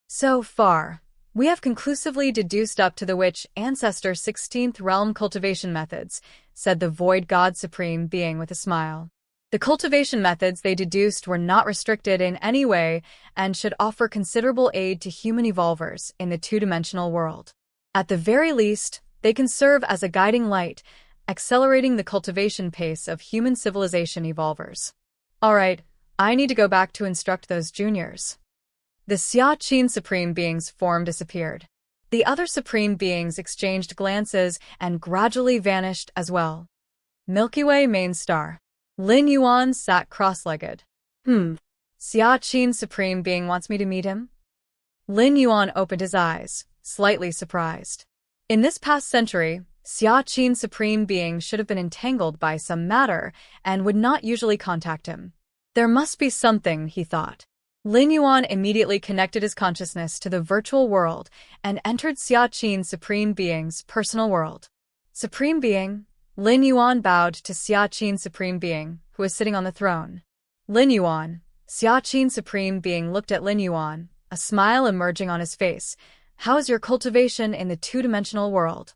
So far, we have conclusively deduced up to the witch ancestor 16th realm cultivation methods, said the void god supreme being with a smile. The cultivation methods they deduced were not restricted in any way and should offer considerable aid to human evolvers in the two-dimensional world. At the very least, they can serve as a guiding light, accelerating the cultivation pace of human civilization evolvers. Alright, I need to go back to instruct those juniors. The Xia-Qin Supreme Being's form disappeared. The other Supreme Beings exchanged glances and gradually vanished as well. Milky Way main star. Lin Yuan sat cross-legged. Xia-Qin Supreme Being wants me to meet him? Lin Yuan opened his eyes, slightly surprised. In this past century, Xia-Qin Supreme Being should have been entangled by some matter and would not usually contact him. There must be something, he thought. Lin Yuan immediately connected his consciousness to the virtual world and entered Xia-Qin Supreme Being's personal world. Supreme Being, Lin Yuan bowed to Xia-Qin Supreme Being, who was sitting on the throne. Lin Yuan, Xia-Qin Supreme Being looked at Lin Yuan, a smile emerging on his face. How is your cultivation in the two-dimensional world?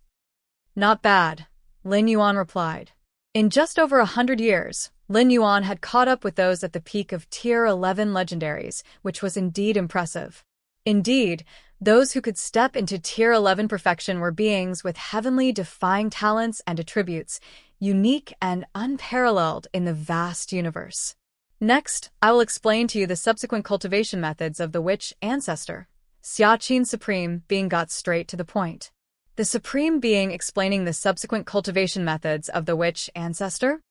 Not bad, Lin Yuan replied. In just over 100 years, Lin Yuan had caught up with those at the peak of Tier 11 legendaries, which was indeed impressive. Indeed, those who could step into Tier 11 perfection were beings with heavenly defying talents and attributes, unique and unparalleled in the vast universe. Next, I will explain to you the subsequent cultivation methods of the witch ancestor. Xia-Qin Supreme Being got straight to the point. The Supreme Being explaining the subsequent cultivation methods of the witch ancestor?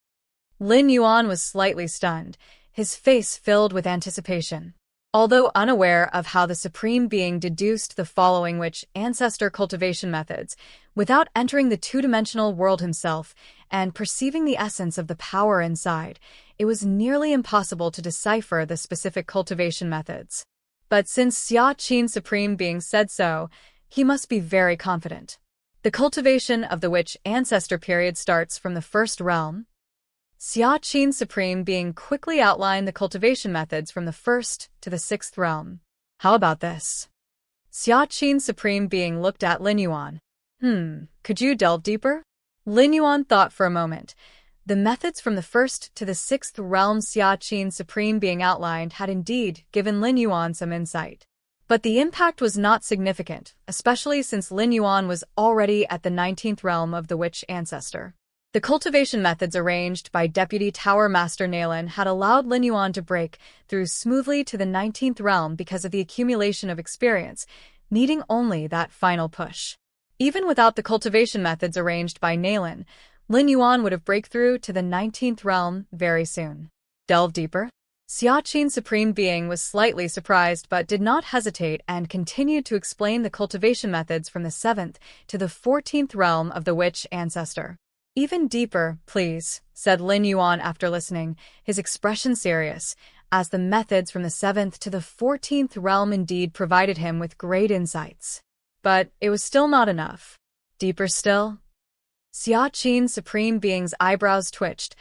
Lin Yuan was slightly stunned, his face filled with anticipation. Although unaware of how the Supreme Being deduced the following witch ancestor cultivation methods, without entering the two-dimensional world himself and perceiving the essence of the power inside, it was nearly impossible to decipher the specific cultivation methods. But since Xia-Qin Supreme Being said so, he must be very confident. The cultivation of the witch ancestor period starts from the first realm. Xia-Qin Supreme Being quickly outlined the cultivation methods from the first to the sixth realm. How about this? Xia-Qin Supreme Being looked at Lin Yuan. Could you delve deeper? Lin Yuan thought for a moment. The methods from the first to the sixth realm Xia-Qin Supreme Being outlined had indeed given Lin Yuan some insight. But the impact was not significant, especially since Lin Yuan was already at the 19th realm of the witch ancestor. The cultivation methods arranged by Deputy Tower Master Nalin had allowed Lin Yuan to break through smoothly to the 19th realm because of the accumulation of experience, needing only that final push. Even without the cultivation methods arranged by Nalin, Lin Yuan would have breakthrough to the 19th realm very soon. Delve deeper? Xia-Qin Supreme Being was slightly surprised but did not hesitate and continued to explain the cultivation methods from the 7th to the 14th realm of the witch ancestor. Even deeper, please, said Lin Yuan after listening, his expression serious, as the methods from the 7th to the 14th realm indeed provided him with great insights. But it was still not enough. Deeper still? Xia-Qin Supreme Being's eyebrows twitched,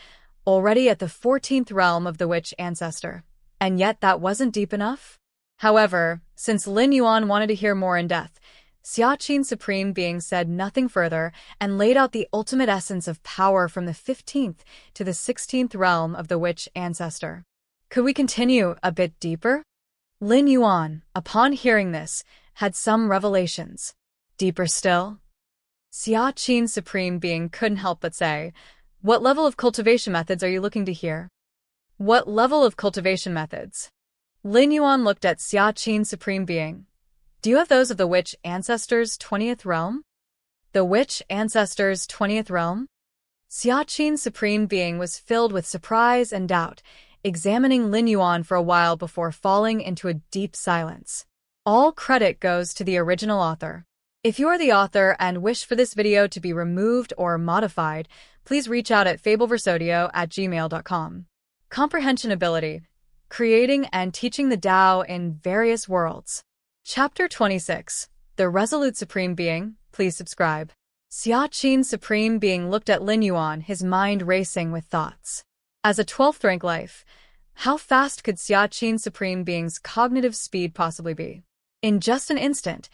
already at the 14th realm of the witch ancestor. And yet that wasn't deep enough? However, since Lin Yuan wanted to hear more in depth, Xia-Qin Supreme Being said nothing further and laid out the ultimate essence of power from the 15th to the 16th realm of the witch ancestor. Could we continue a bit deeper? Lin Yuan, upon hearing this, had some revelations. Deeper still? Xia-Qin Supreme Being couldn't help but say, what level of cultivation methods are you looking to hear? What level of cultivation methods? Lin Yuan looked at Xia-Qin Supreme Being. Do you have those of the witch ancestor's 20th realm? The witch ancestor's 20th realm? Xia-Qin Supreme Being was filled with surprise and doubt, examining Lin Yuan for a while before falling into a deep silence. All credit goes to the original author. If you are the author and wish for this video to be removed or modified, please reach out at fableversodio@gmail.com. Comprehension Ability. Creating and teaching the Tao in various worlds. Chapter 26. The Resolute Supreme Being. Please subscribe. Xia-Qin Supreme Being looked at Lin Yuan, his mind racing with thoughts. As a 12th rank life, How fast could Xia Supreme Being's cognitive speed possibly be? In just an instant,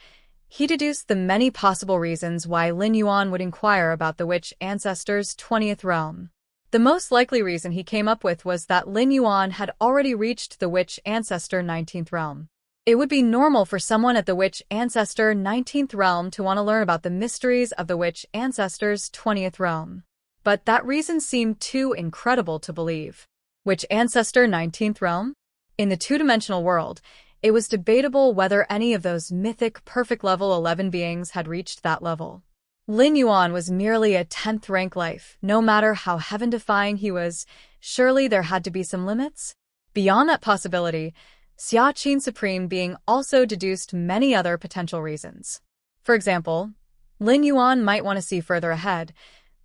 he deduced the many possible reasons why Lin Yuan would inquire about the witch ancestor's 20th realm. The most likely reason he came up with was that Lin Yuan had already reached the witch ancestor 19th realm. It would be normal for someone at the witch ancestor 19th realm to want to learn about the mysteries of the witch ancestor's 20th realm. But that reason seemed too incredible to believe. Witch ancestor 19th realm? In the two-dimensional world, it was debatable whether any of those mythic perfect level 11 beings had reached that level. Lin Yuan was merely a 10th rank life. No matter how heaven-defying he was, surely there had to be some limits? Beyond that possibility, Xia Supreme Being also deduced many other potential reasons. For example, Lin Yuan might want to see further ahead,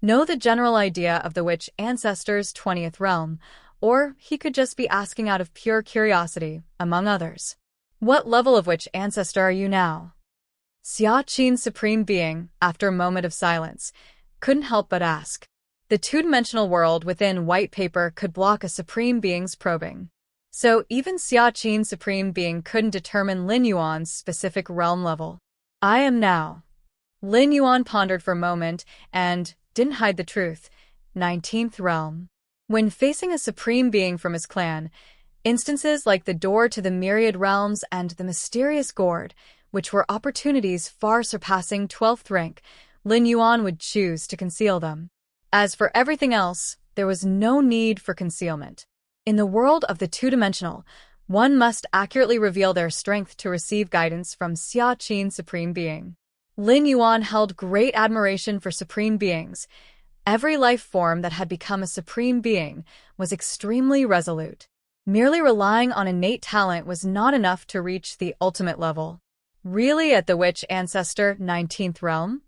know the general idea of the witch ancestor's 20th realm, or he could just be asking out of pure curiosity, among others. What level of witch ancestor are you now? Xia Supreme Being, after a moment of silence, couldn't help but ask. The two-dimensional world within white paper could block a Supreme Being's probing. So even Xia Supreme Being couldn't determine Lin Yuan's specific realm level. I am now. Lin Yuan pondered for a moment and didn't hide the truth. 19th realm. When facing a Supreme Being from his clan, instances like the door to the Myriad Realms and the mysterious gourd, which were opportunities far surpassing 12th rank, Lin Yuan would choose to conceal them. As for everything else, there was no need for concealment. In the world of the two-dimensional, one must accurately reveal their strength to receive guidance from Xia Supreme Being. Lin Yuan held great admiration for Supreme Beings. Every life form that had become a Supreme Being was extremely resolute. Merely relying on innate talent was not enough to reach the ultimate level. Really at the witch ancestor 19th realm?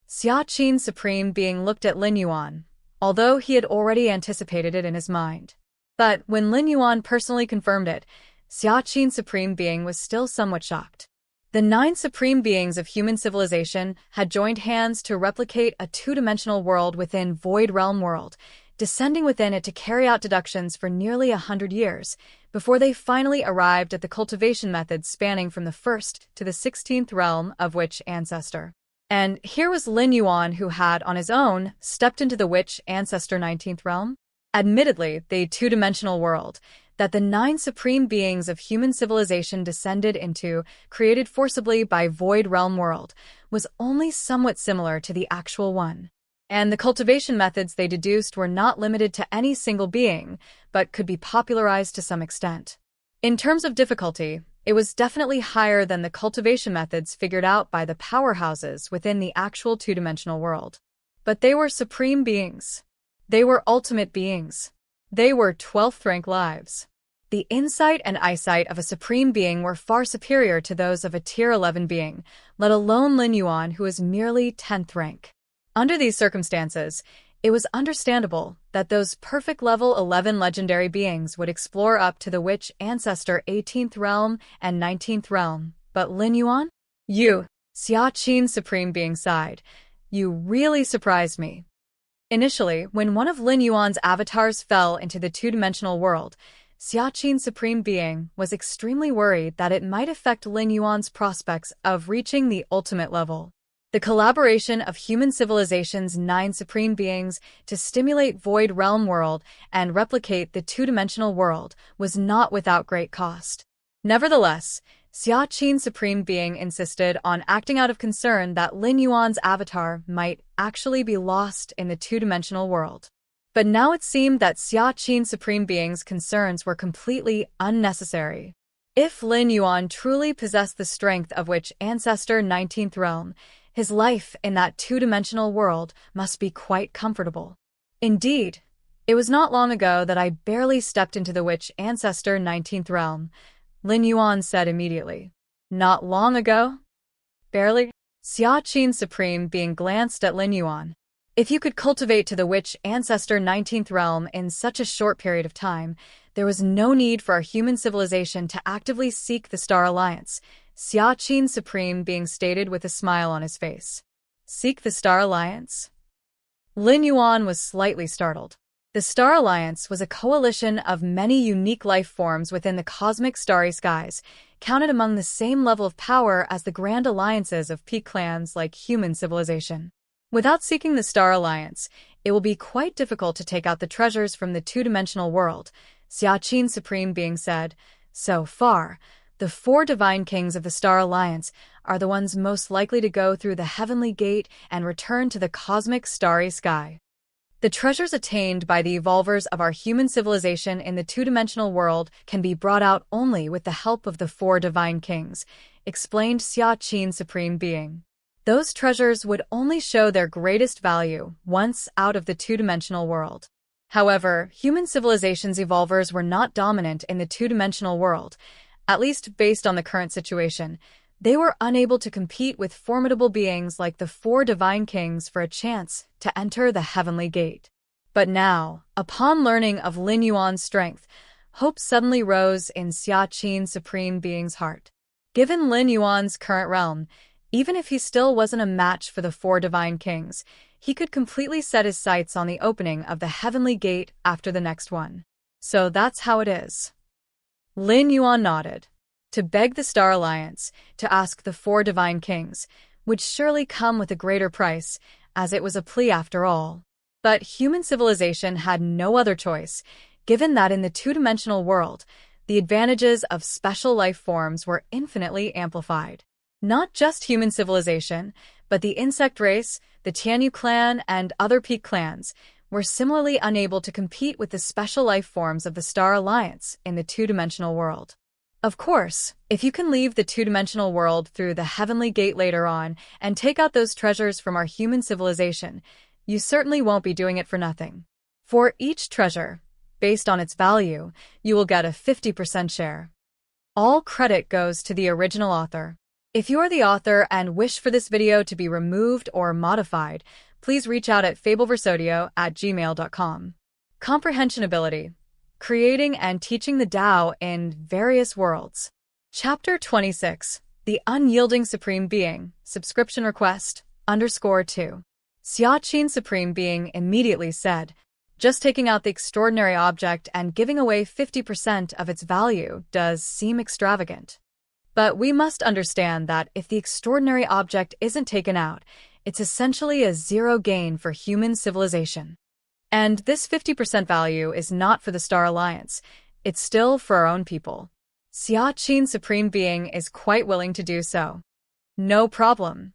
Xia Supreme Being looked at Lin Yuan, although he had already anticipated it in his mind. But when Lin Yuan personally confirmed it, Xia Supreme Being was still somewhat shocked. The 9 Supreme Beings of human civilization had joined hands to replicate a two-dimensional world within Void Realm World, descending within it to carry out deductions for nearly 100 years, before they finally arrived at the cultivation methods spanning from the 1st to the 16th realm of witch ancestor. And here was Lin Yuan, who had, on his own, stepped into the witch ancestor 19th realm. Admittedly, the two-dimensional world that the 9 Supreme Beings of human civilization descended into, created forcibly by Void Realm World, was only somewhat similar to the actual one. And the cultivation methods they deduced were not limited to any single being, but could be popularized to some extent. In terms of difficulty, it was definitely higher than the cultivation methods figured out by the powerhouses within the actual two-dimensional world. But they were Supreme Beings. They were ultimate beings. They were 12th rank lives. The insight and eyesight of a Supreme Being were far superior to those of a Tier 11 being, let alone Lin Yuan, who is merely 10th rank. Under these circumstances, it was understandable that those perfect level 11 legendary beings would explore up to the witch ancestor 18th realm and 19th realm. But Lin Yuan? You, Xia Supreme Being sighed. You really surprised me. Initially, when one of Lin Yuan's avatars fell into the two-dimensional world, Xia Supreme Being was extremely worried that it might affect Lin Yuan's prospects of reaching the ultimate level. The collaboration of human civilization's 9 Supreme Beings to stimulate Void Realm World and replicate the two-dimensional world was not without great cost. Nevertheless, Xia Supreme Being insisted on acting out of concern that Lin Yuan's avatar might actually be lost in the two-dimensional world. But now it seemed that Xia Supreme Being's concerns were completely unnecessary. If Lin Yuan truly possessed the strength of witch ancestor 19th realm, his life in that two-dimensional world must be quite comfortable. Indeed, it was not long ago that I barely stepped into the witch ancestor 19th realm, Lin Yuan said immediately. Not long ago? Barely? Xia Supreme Being glanced at Lin Yuan. If you could cultivate to the witch ancestor 19th realm in such a short period of time, there was no need for our human civilization to actively seek the Star Alliance, Xia Supreme Being stated with a smile on his face. Seek the Star Alliance? Lin Yuan was slightly startled. The Star Alliance was a coalition of many unique life forms within the cosmic starry skies, counted among the same level of power as the grand alliances of peak clans like human civilization. Without seeking the Star Alliance, it will be quite difficult to take out the treasures from the two-dimensional world, Xia Supreme Being said. So far, the 4 divine kings of the Star Alliance are the ones most likely to go through the heavenly gate and return to the cosmic starry sky. The treasures attained by the evolvers of our human civilization in the two-dimensional world can be brought out only with the help of the 4 divine kings, explained Xia Supreme Being. Those treasures would only show their greatest value once out of the two-dimensional world. However, human civilization's evolvers were not dominant in the two-dimensional world, at least based on the current situation. They were unable to compete with formidable beings like the 4 divine kings for a chance to enter the heavenly gate. But now, upon learning of Lin Yuan's strength, hope suddenly rose in Xia Supreme Being's heart. Given Lin Yuan's current realm, even if he still wasn't a match for the 4 divine kings, he could completely set his sights on the opening of the heavenly gate after the next one. So that's how it is. Lin Yuan nodded. To beg the Star Alliance, to ask the 4 divine kings, would surely come with a greater price, as it was a plea after all. But human civilization had no other choice, given that in the two-dimensional world, the advantages of special life forms were infinitely amplified. Not just human civilization, but the insect race, the Tianyu clan, and other peak clans were similarly unable to compete with the special life forms of the Star Alliance in the two-dimensional world. Of course, if you can leave the two-dimensional world through the heavenly gate later on and take out those treasures from our human civilization, you certainly won't be doing it for nothing. For each treasure, based on its value, you will get a 50% share. All credit goes to the original author. If you are the author and wish for this video to be removed or modified, please reach out at fableversodio@gmail.com. Comprehension Ability. Creating and teaching the Tao in various worlds. Chapter 26. The Unyielding Supreme Being. Subscription request, _2. Xia Supreme Being immediately said, just taking out the extraordinary object and giving away 50% of its value does seem extravagant. But we must understand that if the extraordinary object isn't taken out, it's essentially a zero gain for human civilization. And this 50% value is not for the Star Alliance, it's still for our own people. Xia Supreme Being is quite willing to do so. No problem.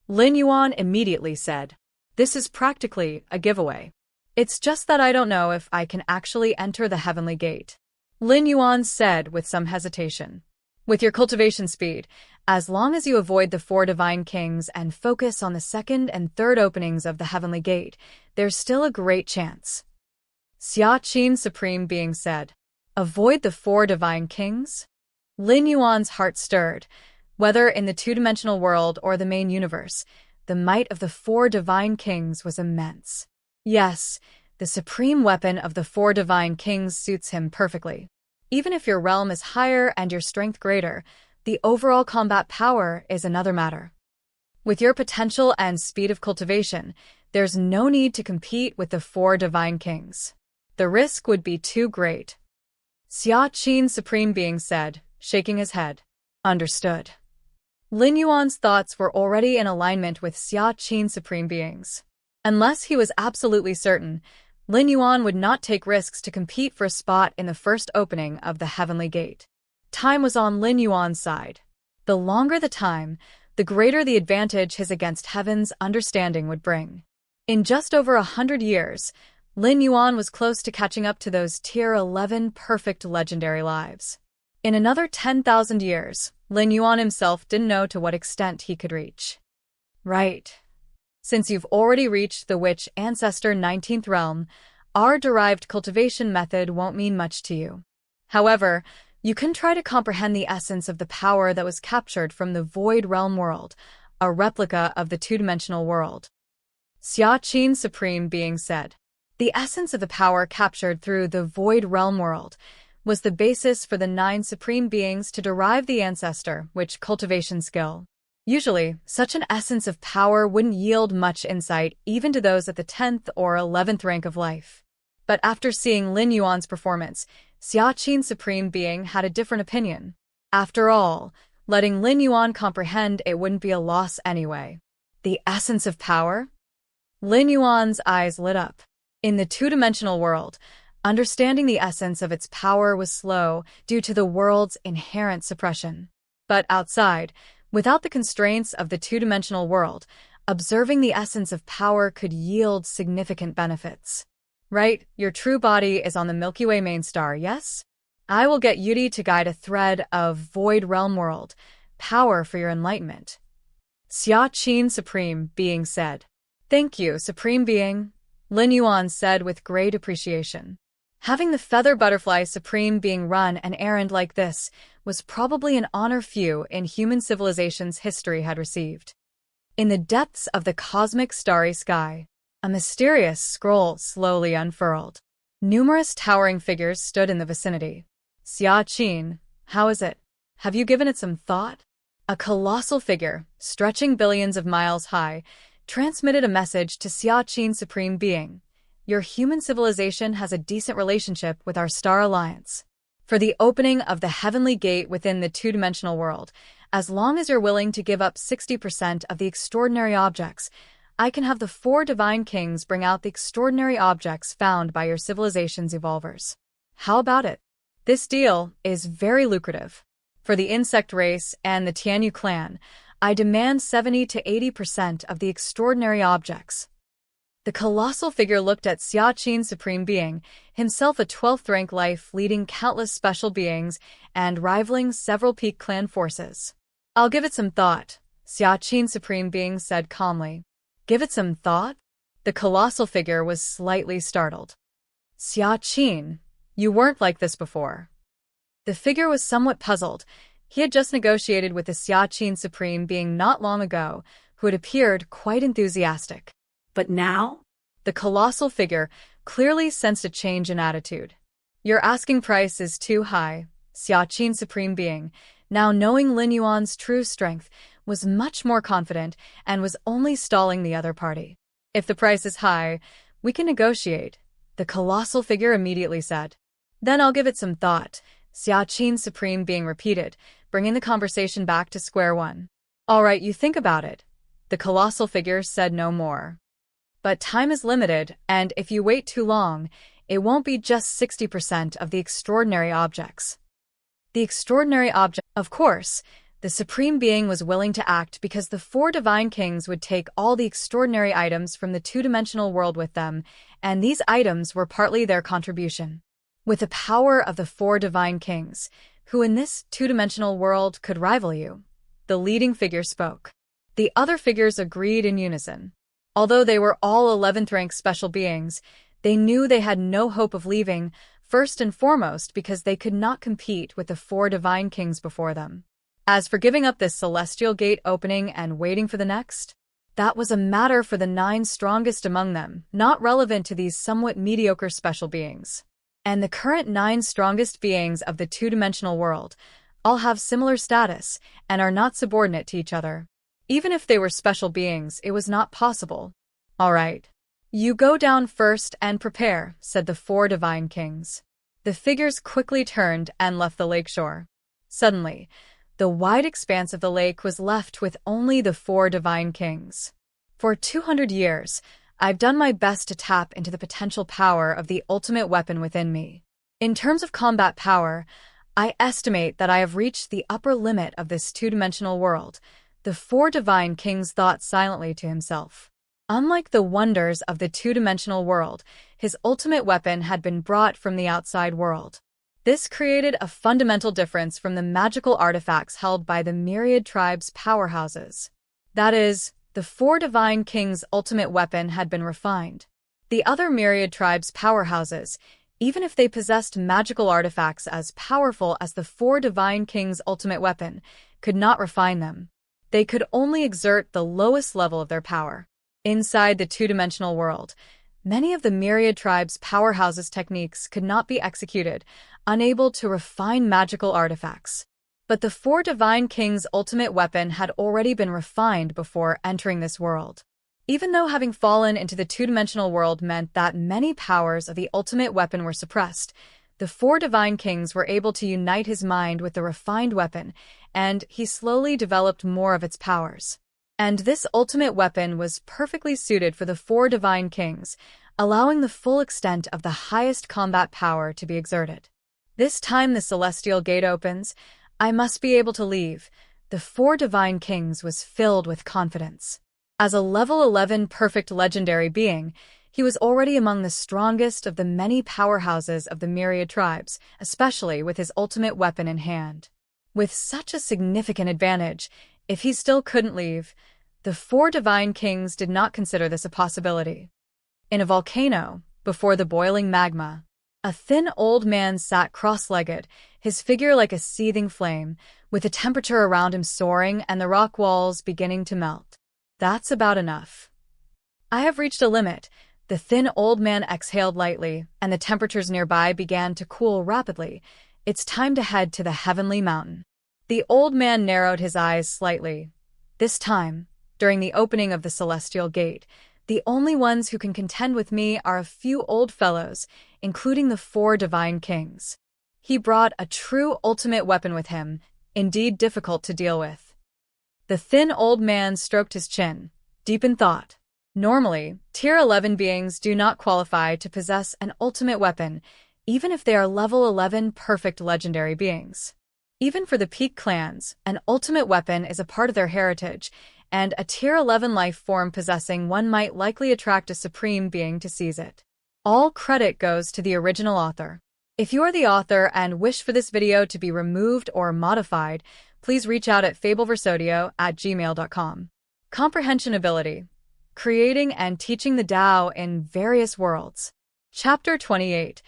Lin Yuan immediately said, this is practically a giveaway. It's just that I don't know if I can actually enter the heavenly gate. Lin Yuan said with some hesitation. With your cultivation speed, as long as you avoid the 4 divine kings and focus on the 2nd and 3rd openings of the heavenly gate, there's still a great chance. Xia Supreme Being said, avoid the 4 divine kings? Lin Yuan's heart stirred. Whether in the two-dimensional world or the main universe, the might of the 4 divine kings was immense. Yes, the supreme weapon of the 4 divine kings suits him perfectly. Even if your realm is higher and your strength greater, the overall combat power is another matter. With your potential and speed of cultivation, there's no need to compete with the 4 divine kings. The risk would be too great. Xia Supreme Being said, shaking his head. Understood. Lin Yuan's thoughts were already in alignment with Xia Supreme Being's. Unless he was absolutely certain, Lin Yuan would not take risks to compete for a spot in the first opening of the heavenly gate. Time was on Lin Yuan's side. The longer the time, the greater the advantage his against heaven's understanding would bring. In just over 100 years, Lin Yuan was close to catching up to those Tier 11 perfect legendary lives. In another 10,000 years, Lin Yuan himself didn't know to what extent he could reach. Right. Since you've already reached the Witch Ancestor 19th realm, our derived cultivation method won't mean much to you. However, you can try to comprehend the essence of the power that was captured from the Void Realm world, a replica of the two-dimensional world. Xia Supreme Being said, the essence of the power captured through the Void Realm world was the basis for the 9 Supreme Beings to derive the Ancestor, which cultivation skill. Usually, such an essence of power wouldn't yield much insight even to those at the 10th or 11th rank of life. But after seeing Lin Yuan's performance, Xiaqin Supreme Being had a different opinion. After all, letting Lin Yuan comprehend it wouldn't be a loss anyway. The essence of power? Lin Yuan's eyes lit up. In the two-dimensional world, understanding the essence of its power was slow due to the world's inherent suppression. But outside, without the constraints of the two-dimensional world, observing the essence of power could yield significant benefits. Right, your true body is on the Milky Way main star, yes? I will get Yudi to guide a thread of Void Realm World, power for your enlightenment. Xiaqin Supreme Being said. Thank you, Supreme Being, Lin Yuan said with great appreciation. Having the Feather Butterfly Supreme Being run an errand like this was probably an honor few in human civilization's history had received. In the depths of the cosmic starry sky, a mysterious scroll slowly unfurled. Numerous towering figures stood in the vicinity. Xiaqin, how is it? Have you given it some thought? A colossal figure, stretching billions of miles high, transmitted a message to Xiaqin Supreme Being. Your human civilization has a decent relationship with our star alliance. For the opening of the heavenly gate within the two-dimensional world, as long as you're willing to give up 60% of the extraordinary objects, I can have the 4 divine kings bring out the extraordinary objects found by your civilization's evolvers. How about it? This deal is very lucrative. For the insect race and the Tianyu clan, I demand 70 to 80% of the extraordinary objects. The colossal figure looked at Xiaqin Supreme Being, himself a 12th rank life leading countless special beings and rivaling several peak clan forces. I'll give it some thought, Xiaqin Supreme Being said calmly. Give it some thought? The colossal figure was slightly startled. Xiaqin, you weren't like this before. The figure was somewhat puzzled. He had just negotiated with the Xiaqin Supreme Being not long ago, who had appeared quite enthusiastic. But now? The colossal figure clearly sensed a change in attitude. Your asking price is too high, Xiaqin Supreme Being, now knowing Lin Yuan's true strength, was much more confident and was only stalling the other party. If the price is high, we can negotiate, the colossal figure immediately said. Then I'll give it some thought, Xiaqin Supreme Being repeated, bringing the conversation back to square one. All right, you think about it. The colossal figure said no more. But time is limited, and if you wait too long, it won't be just 60% of the extraordinary objects. The extraordinary object, of course, the Supreme Being was willing to act because the 4 divine kings would take all the extraordinary items from the two-dimensional world with them, and these items were partly their contribution. With the power of the 4 divine kings, who in this two-dimensional world could rival you, the leading figure spoke. The other figures agreed in unison. Although they were all 11th rank special beings, they knew they had no hope of leaving, first and foremost because they could not compete with the 4 divine kings before them. As for giving up this celestial gate opening and waiting for the next, that was a matter for the 9 strongest among them, not relevant to these somewhat mediocre special beings. And the current 9 strongest beings of the two-dimensional world all have similar status and are not subordinate to each other. Even if they were special beings, it was not possible. All right. You go down first and prepare, said the 4 divine kings. The figures quickly turned and left the lakeshore. Suddenly, the wide expanse of the lake was left with only the 4 divine kings. For 200 years, I've done my best to tap into the potential power of the ultimate weapon within me. In terms of combat power, I estimate that I have reached the upper limit of this two-dimensional world. The 4 divine kings thought silently to himself. Unlike the wonders of the two-dimensional world, his ultimate weapon had been brought from the outside world. This created a fundamental difference from the magical artifacts held by the Myriad tribe's powerhouses. That is, the 4 divine kings' ultimate weapon had been refined. The other Myriad tribe's powerhouses, even if they possessed magical artifacts as powerful as the 4 divine kings' ultimate weapon, could not refine them. They could only exert the lowest level of their power. Inside the two-dimensional world, many of the Myriad tribe's powerhouses' techniques could not be executed, unable to refine magical artifacts. But the 4 divine kings' ultimate weapon had already been refined before entering this world. Even though having fallen into the two-dimensional world meant that many powers of the ultimate weapon were suppressed, the four divine kings were able to unite his mind with the refined weapon, and he slowly developed more of its powers. And this ultimate weapon was perfectly suited for the four divine kings, allowing the full extent of the highest combat power to be exerted. This time the celestial gate opens, I must be able to leave. The four divine kings was filled with confidence. As a level 11 perfect legendary being, he was already among the strongest of the many powerhouses of the Myriad tribes, especially with his ultimate weapon in hand. With such a significant advantage, if he still couldn't leave, the four divine kings did not consider this a possibility. In a volcano, before the boiling magma, a thin old man sat cross-legged, his figure like a seething flame, with the temperature around him soaring and the rock walls beginning to melt. That's about enough. I have reached a limit. The thin old man exhaled lightly, and the temperatures nearby began to cool rapidly. It's time to head to the heavenly mountain. The old man narrowed his eyes slightly. This time, during the opening of the celestial gate, the only ones who can contend with me are a few old fellows, including the four divine kings. He brought a true ultimate weapon with him, indeed difficult to deal with. The thin old man stroked his chin, deep in thought. Normally, Tier 11 beings do not qualify to possess an ultimate weapon, even if they are level 11 perfect legendary beings. Even for the peak clans, an ultimate weapon is a part of their heritage, and a Tier 11 life form possessing one might likely attract a supreme being to seize it. All credit goes to the original author. If you are the author and wish for this video to be removed or modified, please reach out at fableversodio@gmail.com. Comprehension Ability. Creating and teaching the Tao in various worlds. Chapter 28.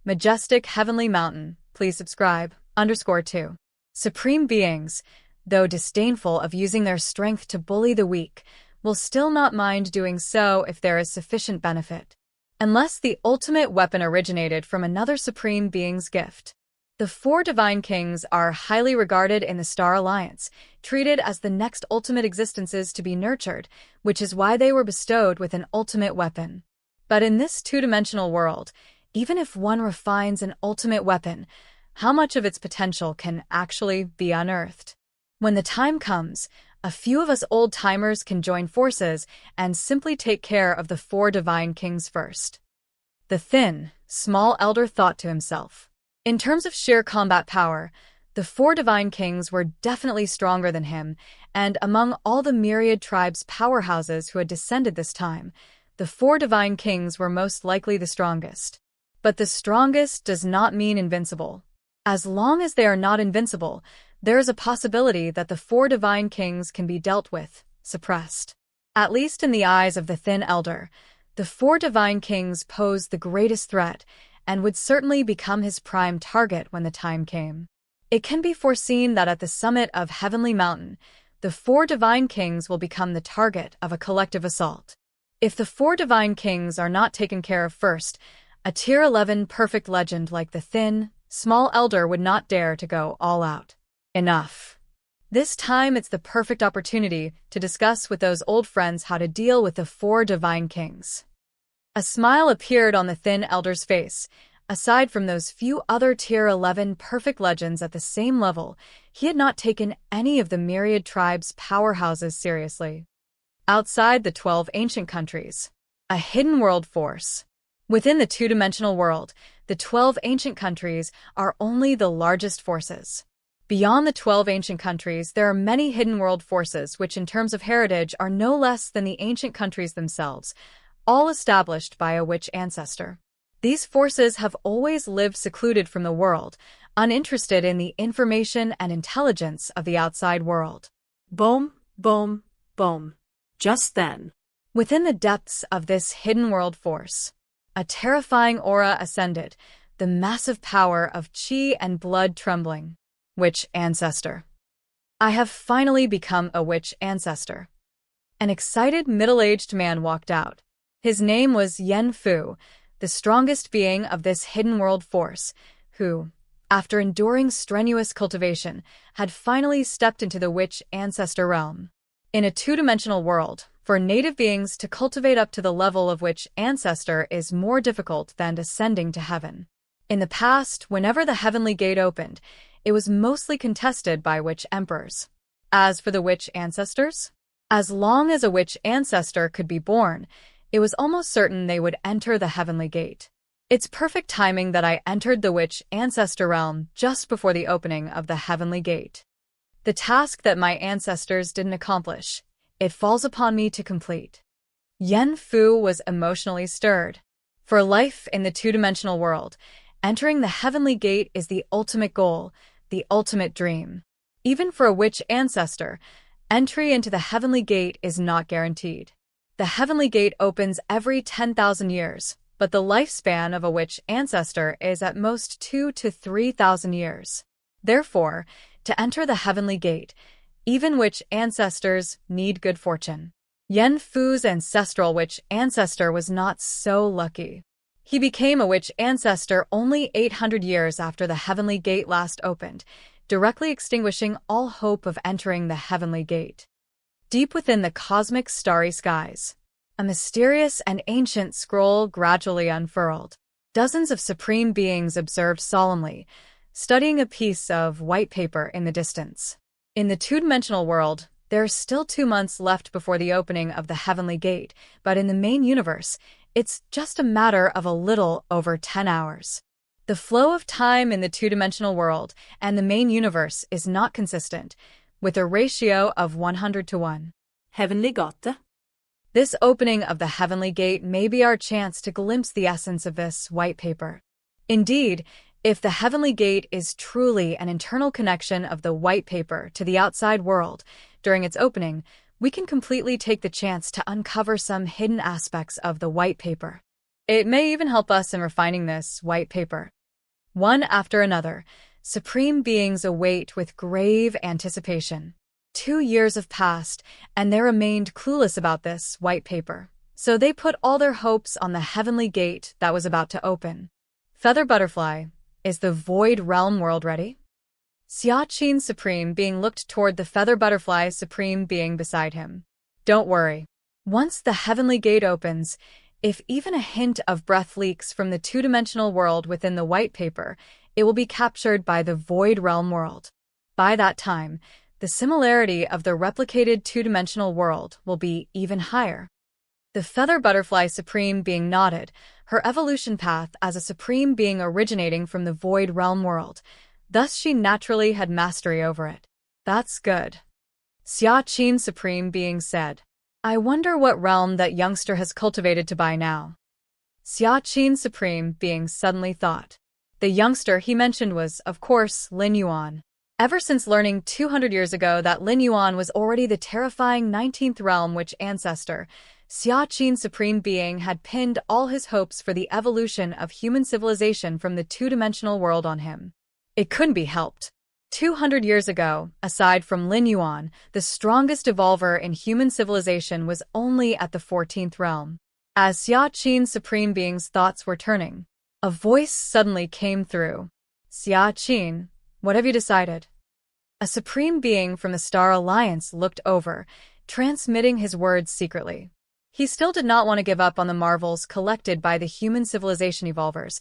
Majestic Heavenly Mountain. Please subscribe. _2. Supreme beings, though disdainful of using their strength to bully the weak, will still not mind doing so if there is sufficient benefit. Unless the ultimate weapon originated from another supreme being's gift. The four divine kings are highly regarded in the Star Alliance, treated as the next ultimate existences to be nurtured, which is why they were bestowed with an ultimate weapon. But in this two-dimensional world, even if one refines an ultimate weapon, how much of its potential can actually be unearthed? When the time comes, a few of us old-timers can join forces and simply take care of the four divine kings first. The thin, small elder thought to himself. In terms of sheer combat power, the four divine kings were definitely stronger than him, and among all the Myriad tribes' powerhouses who had descended this time, the four divine kings were most likely the strongest. But the strongest does not mean invincible. As long as they are not invincible, there is a possibility that the four divine kings can be dealt with, suppressed. At least in the eyes of the thin elder, the four divine kings pose the greatest threat, and would certainly become his prime target when the time came. It can be foreseen that at the summit of Heavenly Mountain, the four divine kings will become the target of a collective assault. If the four divine kings are not taken care of first, a Tier 11 perfect legend like the thin, small elder would not dare to go all out. Enough. This time it's the perfect opportunity to discuss with those old friends how to deal with the four divine kings. A smile appeared on the thin elder's face. Aside from those few other Tier 11 perfect legends at the same level, he had not taken any of the Myriad tribes' powerhouses seriously. Outside the 12 ancient countries, a hidden world force. Within the two-dimensional world, the 12 ancient countries are only the largest forces. Beyond the 12 ancient countries, there are many hidden world forces which in terms of heritage are no less than the ancient countries themselves, all established by a witch ancestor. These forces have always lived secluded from the world, uninterested in the information and intelligence of the outside world. Boom, boom, boom. Just then, within the depths of this hidden world force, a terrifying aura ascended, the massive power of chi and blood trembling. Witch ancestor. I have finally become a witch ancestor. An excited middle-aged man walked out. His name was Yen Fu, the strongest being of this hidden world force, who, after enduring strenuous cultivation, had finally stepped into the witch ancestor realm. In a two-dimensional world, For native beings to cultivate up to the level of which ancestor is more difficult than descending to heaven. In the past, whenever the heavenly gate opened, it was mostly contested by witch emperors. As for the witch ancestors, as long as a witch ancestor could be born, it was almost certain they would enter the heavenly gate. It's perfect timing that I entered the witch ancestor realm just before the opening of the heavenly gate. The task that my ancestors didn't accomplish, it falls upon me to complete. Yen Fu was emotionally stirred. For life in the two-dimensional world, entering the heavenly gate is the ultimate goal, the ultimate dream. Even for a witch ancestor, entry into the heavenly gate is not guaranteed. The heavenly gate opens every 10,000 years, but the lifespan of a witch ancestor is at most 2,000 to 3,000 years. Therefore, to enter the heavenly gate, even witch ancestors need good fortune. Yen Fu's ancestral witch ancestor was not so lucky. He became a witch ancestor only 800 years after the heavenly gate last opened, directly extinguishing all hope of entering the heavenly gate. Deep within the cosmic starry skies, a mysterious and ancient scroll gradually unfurled. Dozens of supreme beings observed solemnly, studying a piece of white paper in the distance. In the two-dimensional world, there are still 2 months left before the opening of the heavenly gate, but in the main universe, it's just a matter of a little over 10 hours. The flow of time in the two-dimensional world and the main universe is not consistent, with a ratio of 100 to 1. Heavenly gate. This opening of the heavenly gate may be our chance to glimpse the essence of this white paper. Indeed, if the heavenly gate is truly an internal connection of the white paper to the outside world, during its opening, we can completely take the chance to uncover some hidden aspects of the white paper. It may even help us in refining this white paper. One after another, supreme beings await with grave anticipation. 2 years have passed, and they remained clueless about this white paper, so they put all their hopes on the heavenly gate that was about to open. Feather Butterfly, is the Void Realm world ready? Xia Supreme Being looked toward the Feather Butterfly Supreme Being beside him. Don't worry. Once the heavenly gate opens, if even a hint of breath leaks from the two-dimensional world within the white paper, it will be captured by the Void Realm world. By that time, the similarity of the replicated two-dimensional world will be even higher. The Feather Butterfly Supreme Being nodded, her evolution path as a supreme being originating from the Void Realm world. Thus she naturally had mastery over it. That's good. Xia Supreme Being said. I wonder what realm that youngster has cultivated to by now. Xia Supreme Being suddenly thought. The youngster he mentioned was, of course, Lin Yuan. Ever since learning 200 years ago that Lin Yuan was already the terrifying 19th realm witch ancestor, Xia Supreme Being had pinned all his hopes for the evolution of human civilization from the two-dimensional world on him. It couldn't be helped. 200 years ago, aside from Lin Yuan, the strongest evolver in human civilization was only at the 14th realm. As Xia Supreme Being's thoughts were turning, a voice suddenly came through. Xia, what have you decided? A supreme being from the Star Alliance looked over, transmitting his words secretly. He still did not want to give up on the marvels collected by the human civilization evolvers.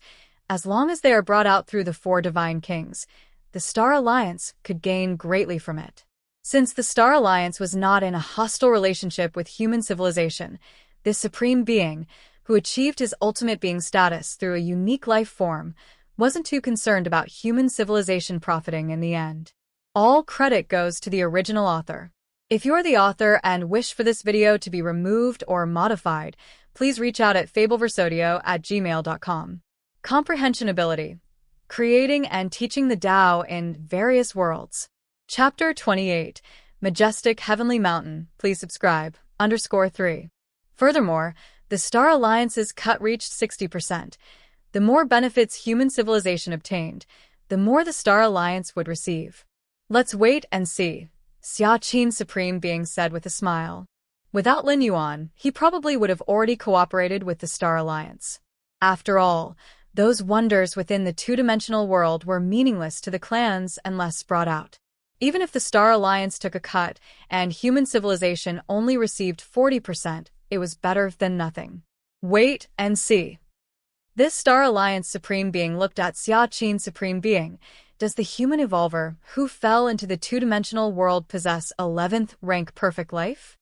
As long as they are brought out through the 4 divine kings, the Star Alliance could gain greatly from it. Since the Star Alliance was not in a hostile relationship with human civilization, this supreme being, who achieved his ultimate being status through a unique life form, wasn't too concerned about human civilization profiting in the end. All credit goes to the original author. If you're the author and wish for this video to be removed or modified, please reach out at fableversodio@gmail.com. Comprehension Ability. Creating and teaching the Tao in various worlds. Chapter 28. Majestic Heavenly Mountain. Please subscribe. _3. Furthermore, the Star Alliance's cut reached 60%. The more benefits human civilization obtained, the more the Star Alliance would receive. Let's wait and see, Xia Supreme Being said with a smile. Without Lin Yuan, he probably would have already cooperated with the Star Alliance. After all, those wonders within the two-dimensional world were meaningless to the clans unless brought out. Even if the Star Alliance took a cut and human civilization only received 40%, it was better than nothing. Wait and see. This Star Alliance Supreme Being looked at Xia Supreme Being. Does the human evolver who fell into the two-dimensional world possess 11th rank perfect life?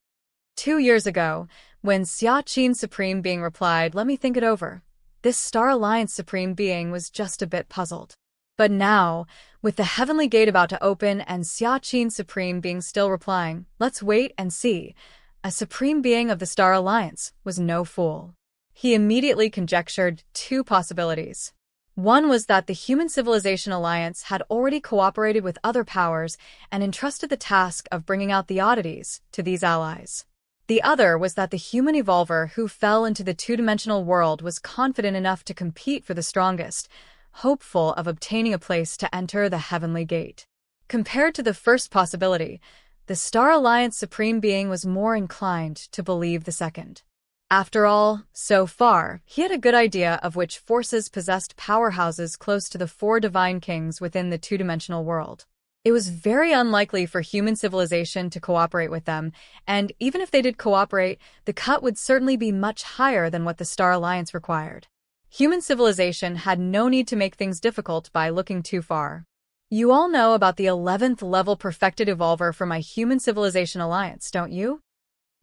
2 years ago, when Xia Supreme Being replied, "Let me think it over," this Star Alliance Supreme Being was just a bit puzzled. But now, with the heavenly gate about to open and Xia Supreme Being still replying, "Let's wait and see," a Supreme Being of the Star Alliance was no fool. He immediately conjectured two possibilities. One was that the Human Civilization Alliance had already cooperated with other powers and entrusted the task of bringing out the oddities to these allies. The other was that the human evolver who fell into the two-dimensional world was confident enough to compete for the strongest, hopeful of obtaining a place to enter the heavenly gate. Compared to the first possibility, the Star Alliance Supreme Being was more inclined to believe the second. After all, so far, he had a good idea of which forces possessed powerhouses close to the four divine kings within the two-dimensional world. It was very unlikely for human civilization to cooperate with them, and even if they did cooperate, the cut would certainly be much higher than what the Star Alliance required. Human civilization had no need to make things difficult by looking too far. You all know about the 11th level perfected evolver for my Human Civilization Alliance, don't you?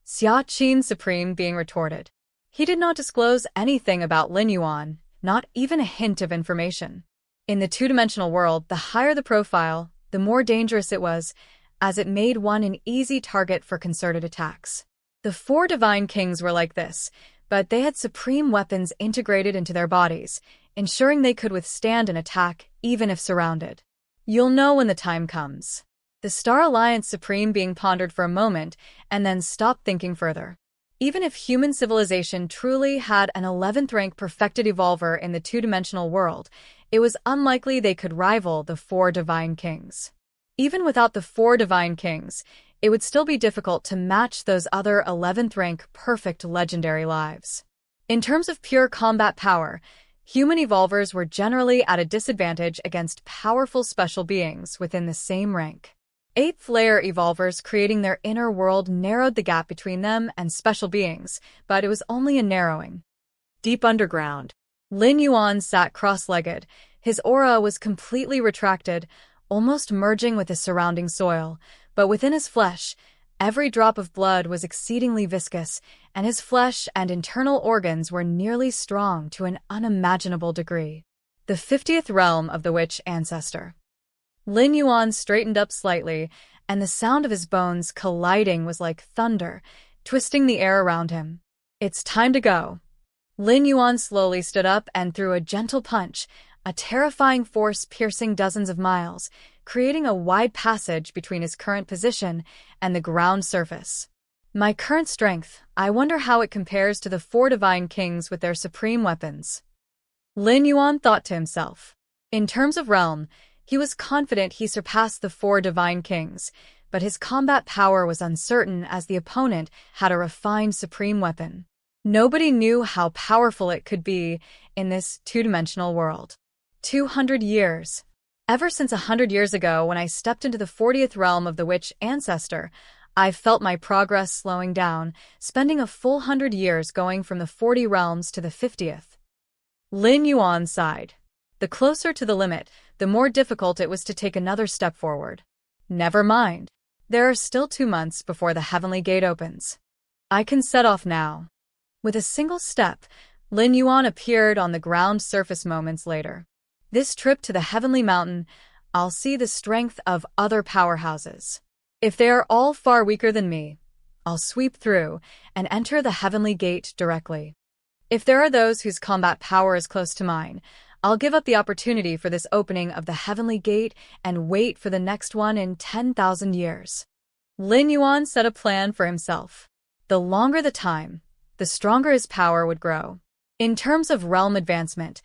Xia Supreme Being retorted. He did not disclose anything about Lin Yuan, not even a hint of information. In the two-dimensional world, the higher the profile, the more dangerous it was, as it made one an easy target for concerted attacks. The four divine kings were like this, but they had supreme weapons integrated into their bodies, ensuring they could withstand an attack even if surrounded. You'll know when the time comes. The Star Alliance Supreme Being pondered for a moment and then stopped thinking further. Even if human civilization truly had an 11th rank perfected evolver in the two-dimensional world, it was unlikely they could rival the four divine kings. Even without the four divine kings, it would still be difficult to match those other 11th rank perfect legendary lives. In terms of pure combat power, human evolvers were generally at a disadvantage against powerful special beings within the same rank. 8th layer evolvers creating their inner world narrowed the gap between them and special beings, but it was only a narrowing. Deep underground, Lin Yuan sat cross-legged. His aura was completely retracted, almost merging with the surrounding soil, but within his flesh, every drop of blood was exceedingly viscous, and his flesh and internal organs were nearly strong to an unimaginable degree. The 50th realm of the witch ancestor. Lin Yuan straightened up slightly, and the sound of his bones colliding was like thunder, twisting the air around him. "It's time to go." Lin Yuan slowly stood up and threw a gentle punch, a terrifying force piercing dozens of miles, creating a wide passage between his current position and the ground surface. "My current strength, I wonder how it compares to the four divine kings with their supreme weapons." Lin Yuan thought to himself. In terms of realm, he was confident he surpassed the four divine kings, but his combat power was uncertain as the opponent had a refined supreme weapon. Nobody knew how powerful it could be in this two-dimensional world. 200 years. Ever since 100 years ago when I stepped into the 40th realm of the witch ancestor, I've felt my progress slowing down, spending a full 100 years going from the 40 realms to the 50th. Lin Yuan sighed. The closer to the limit, the more difficult it was to take another step forward. Never mind. There are still 2 months before the heavenly gate opens. I can set off now. With a single step, Lin Yuan appeared on the ground surface moments later. This trip to the heavenly mountain, I'll see the strength of other powerhouses. If they are all far weaker than me, I'll sweep through and enter the heavenly gate directly. If there are those whose combat power is close to mine, I'll give up the opportunity for this opening of the heavenly gate and wait for the next one in 10,000 years. Lin Yuan set a plan for himself. The longer the time, the stronger his power would grow. In terms of realm advancement,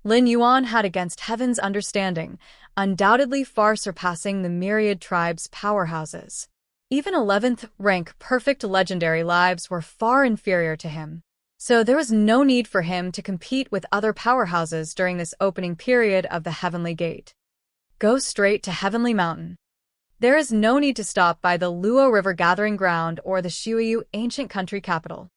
Lin Yuan had against heaven's understanding, undoubtedly far surpassing the Myriad tribe's powerhouses. Even 11th rank perfect legendary lives were far inferior to him. So there was no need for him to compete with other powerhouses during this opening period of the Heavenly Gate. Go straight to Heavenly Mountain. There is no need to stop by the Luo River Gathering Ground or the Xiuyu ancient country capital.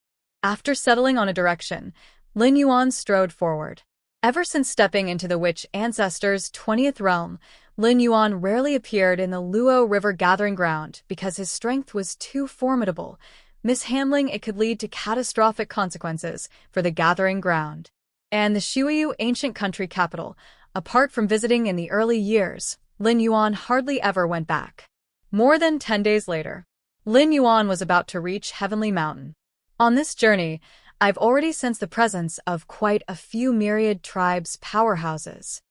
After settling on a direction, Lin Yuan strode forward. Ever since stepping into the witch ancestor's 20th realm, Lin Yuan rarely appeared in the Luo River Gathering Ground because his strength was too formidable. Mishandling it could lead to catastrophic consequences for the Gathering Ground. And the Xiuyu ancient country capital, apart from visiting in the early years, Lin Yuan hardly ever went back. More than 10 days later, Lin Yuan was about to reach Heavenly Mountain. On this journey, I've already sensed the presence of quite a few Myriad tribes' powerhouses.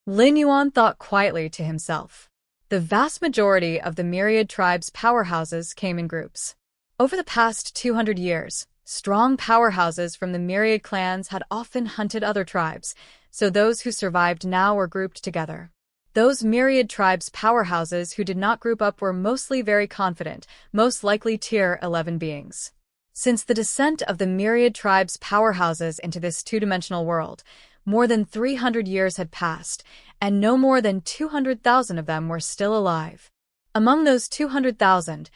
Lin Yuan thought quietly to himself. The vast majority of the Myriad tribes' powerhouses came in groups. Over the past 200 years, strong powerhouses from the Myriad clans had often hunted other tribes, so those who survived now were grouped together. Those Myriad tribes' powerhouses who did not group up were mostly very confident, most likely Tier 11 beings. Since the descent of the Myriad tribes' powerhouses into this two-dimensional world, more than 300 years had passed, and no more than 200,000 of them were still alive. Among those 200,000,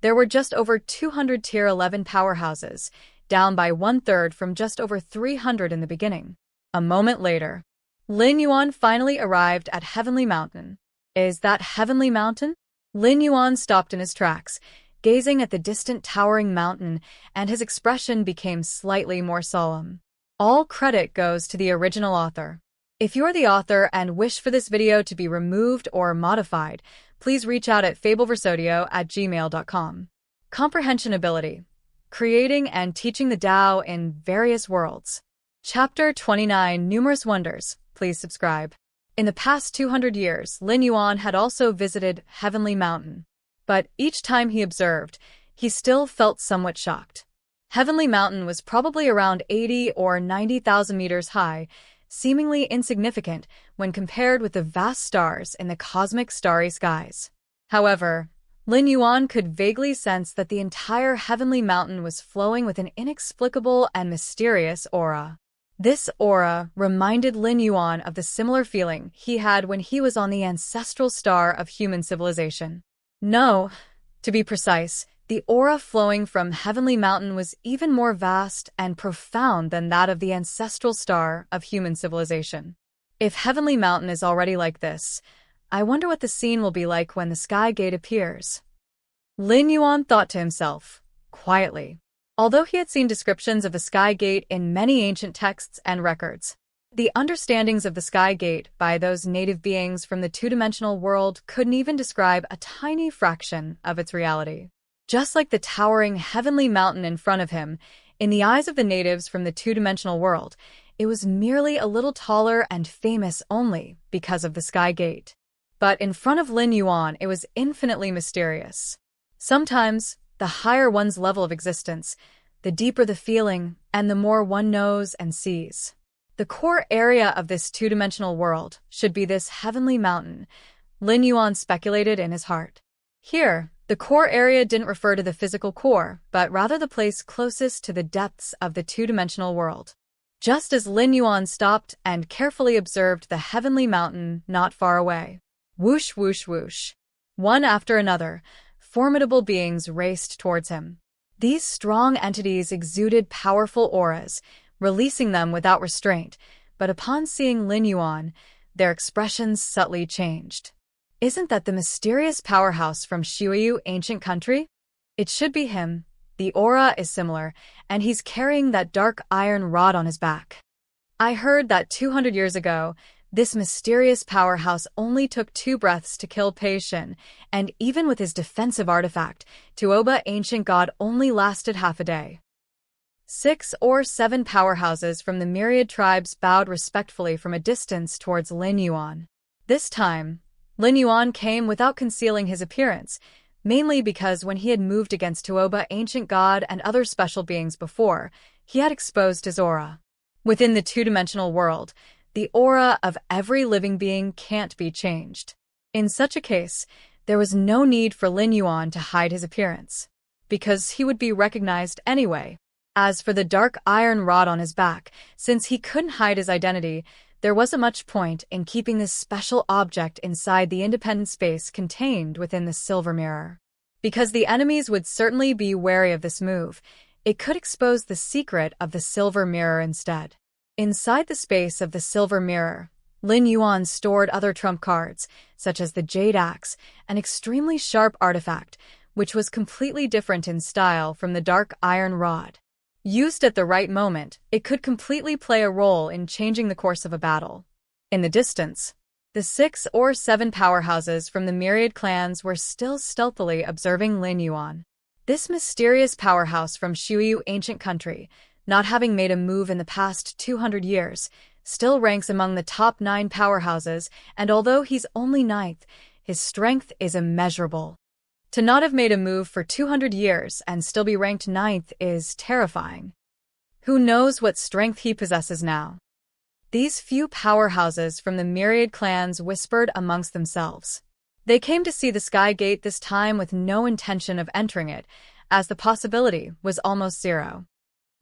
there were just over 200 Tier 11 powerhouses, down by one-third from just over 300 in the beginning. A moment later, Lin Yuan finally arrived at Heavenly Mountain. Is that Heavenly Mountain? Lin Yuan stopped in his tracks, gazing at the distant towering mountain, and his expression became slightly more solemn. All credit goes to the original author. If you're the author and wish for this video to be removed or modified, please reach out at fableversodio@gmail.com. Comprehension Ability. Creating and teaching the Tao in various worlds. Chapter 29, Numerous Wonders. Please subscribe. In the past 200 years, Lin Yuan had also visited Heavenly Mountain. But each time he observed, he still felt somewhat shocked. Heavenly Mountain was probably around 80 or 90,000 meters high, seemingly insignificant when compared with the vast stars in the cosmic starry skies. However, Lin Yuan could vaguely sense that the entire Heavenly Mountain was flowing with an inexplicable and mysterious aura. This aura reminded Lin Yuan of the similar feeling he had when he was on the ancestral star of human civilization. No, to be precise, the aura flowing from Heavenly Mountain was even more vast and profound than that of the ancestral star of human civilization. If Heavenly Mountain is already like this, I wonder what the scene will be like when the Sky Gate appears. Lin Yuan thought to himself, quietly. Although he had seen descriptions of the Sky Gate in many ancient texts and records, the understandings of the Sky Gate by those native beings from the two-dimensional world couldn't even describe a tiny fraction of its reality. Just like the towering Heavenly Mountain in front of him, in the eyes of the natives from the two-dimensional world, it was merely a little taller and famous only because of the Sky Gate. But in front of Lin Yuan, it was infinitely mysterious. Sometimes, the higher one's level of existence, the deeper the feeling, and the more one knows and sees. The core area of this two-dimensional world should be this Heavenly Mountain, Lin Yuan speculated in his heart. Here, the core area didn't refer to the physical core, but rather the place closest to the depths of the two-dimensional world. Just as Lin Yuan stopped and carefully observed the Heavenly Mountain not far away. Whoosh, whoosh, whoosh. One after another, formidable beings raced towards him. These strong entities exuded powerful auras, releasing them without restraint, but upon seeing Lin Yuan, their expressions subtly changed. Isn't that the mysterious powerhouse from Xiuyu ancient country? It should be him. The aura is similar, and he's carrying that dark iron rod on his back. I heard that 200 years ago, this mysterious powerhouse only took 2 breaths to kill Pei Shin, and even with his defensive artifact, Tuoba ancient god only lasted half a day. 6 or 7 powerhouses from the Myriad tribes bowed respectfully from a distance towards Lin Yuan. This time, Lin Yuan came without concealing his appearance, mainly because when he had moved against Tuoba ancient god and other special beings before, he had exposed his aura. Within the two-dimensional world, the aura of every living being can't be changed. In such a case, there was no need for Lin Yuan to hide his appearance, because he would be recognized anyway. As for the dark iron rod on his back, since he couldn't hide his identity, there wasn't much point in keeping this special object inside the independent space contained within the silver mirror. Because the enemies would certainly be wary of this move, it could expose the secret of the silver mirror instead. Inside the space of the silver mirror, Lin Yuan stored other trump cards, such as the Jade Axe, an extremely sharp artifact, which was completely different in style from the dark iron rod. Used at the right moment, it could completely play a role in changing the course of a battle. In the distance, the 6 or 7 powerhouses from the Myriad clans were still stealthily observing Lin Yuan. This mysterious powerhouse from Shuyu ancient country, not having made a move in the past 200 years, still ranks among the top 9 powerhouses, and although he's only 9th, his strength is immeasurable. To not have made a move for 200 years and still be ranked 9th is terrifying. Who knows what strength he possesses now? These few powerhouses from the Myriad clans whispered amongst themselves. They came to see the Sky Gate this time with no intention of entering it, as the possibility was almost zero.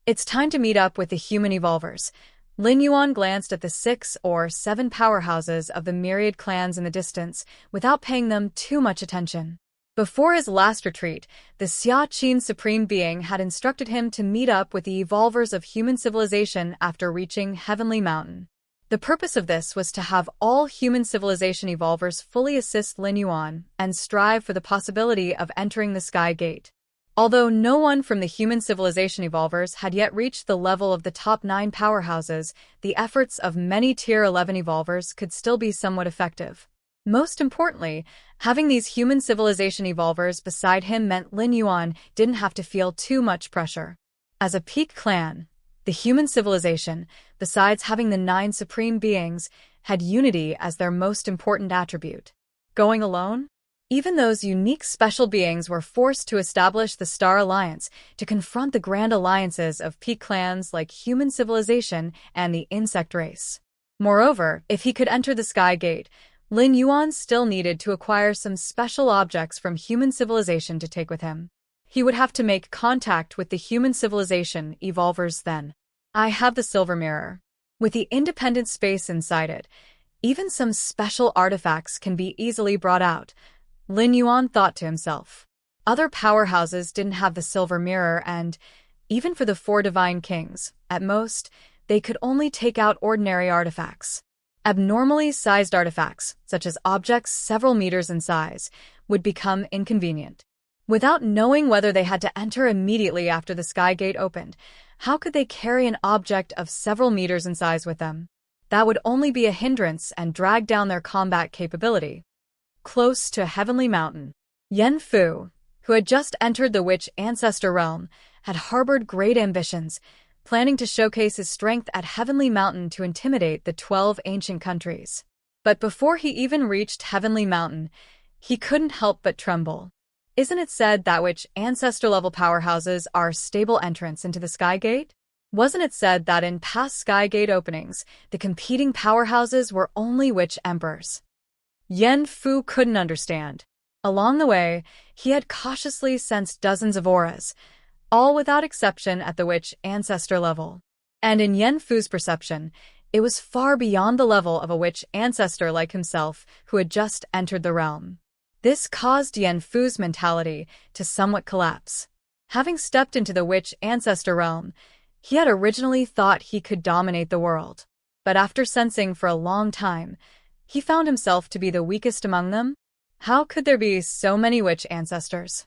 It's time to meet up with the human evolvers. Lin Yuan glanced at the 6 or 7 powerhouses of the Myriad clans in the distance without paying them too much attention. Before his last retreat, the Xia Qin Supreme Being had instructed him to meet up with the evolvers of human civilization after reaching Heavenly Mountain. The purpose of this was to have all human civilization evolvers fully assist Lin Yuan and strive for the possibility of entering the Sky Gate. Although no one from the human civilization evolvers had yet reached the level of the top 9 powerhouses, the efforts of many Tier 11 evolvers could still be somewhat effective. Most importantly, having these human civilization evolvers beside him meant Lin Yuan didn't have to feel too much pressure. As a peak clan, the human civilization, besides having the 9 supreme beings, had unity as their most important attribute. Going alone? Even those unique special beings were forced to establish the Star Alliance to confront the grand alliances of peak clans like human civilization and the insect race. Moreover, if he could enter the Sky Gate, Lin Yuan still needed to acquire some special objects from human civilization to take with him. He would have to make contact with the human civilization evolvers then. I have the silver mirror. With the independent space inside it, even some special artifacts can be easily brought out, Lin Yuan thought to himself. Other powerhouses didn't have the silver mirror and, even for the 4 divine kings, at most, they could only take out ordinary artifacts. Abnormally sized artifacts, such as objects several meters in size, would become inconvenient. Without knowing whether they had to enter immediately after the Sky Gate opened, how could they carry an object of several meters in size with them? That would only be a hindrance and drag down their combat capability. Close to Heavenly Mountain, Yen Fu, who had just entered the Witch Ancestor realm, had harbored great ambitions, planning to showcase his strength at Heavenly Mountain to intimidate the 12 ancient countries. But before he even reached Heavenly Mountain, he couldn't help but tremble. Isn't it said that Witch Ancestor-level powerhouses are stable entrants into the Sky Gate? Wasn't it said that in past Sky Gate openings, the competing powerhouses were only Witch Emperors? Yen Fu couldn't understand. Along the way, he had cautiously sensed dozens of auras, all without exception at the Witch Ancestor level. And in Yen Fu's perception, it was far beyond the level of a Witch Ancestor like himself who had just entered the realm. This caused Yen Fu's mentality to somewhat collapse. Having stepped into the Witch Ancestor realm, he had originally thought he could dominate the world. But after sensing for a long time, he found himself to be the weakest among them. How could there be so many Witch Ancestors?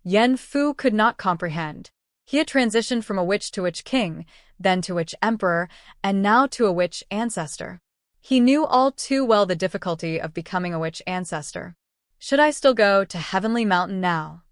Yen Fu could not comprehend. He had transitioned from a Witch to Witch King, then to Witch Emperor, and now to a Witch Ancestor. He knew all too well the difficulty of becoming a Witch Ancestor. Should I still go to Heavenly Mountain now?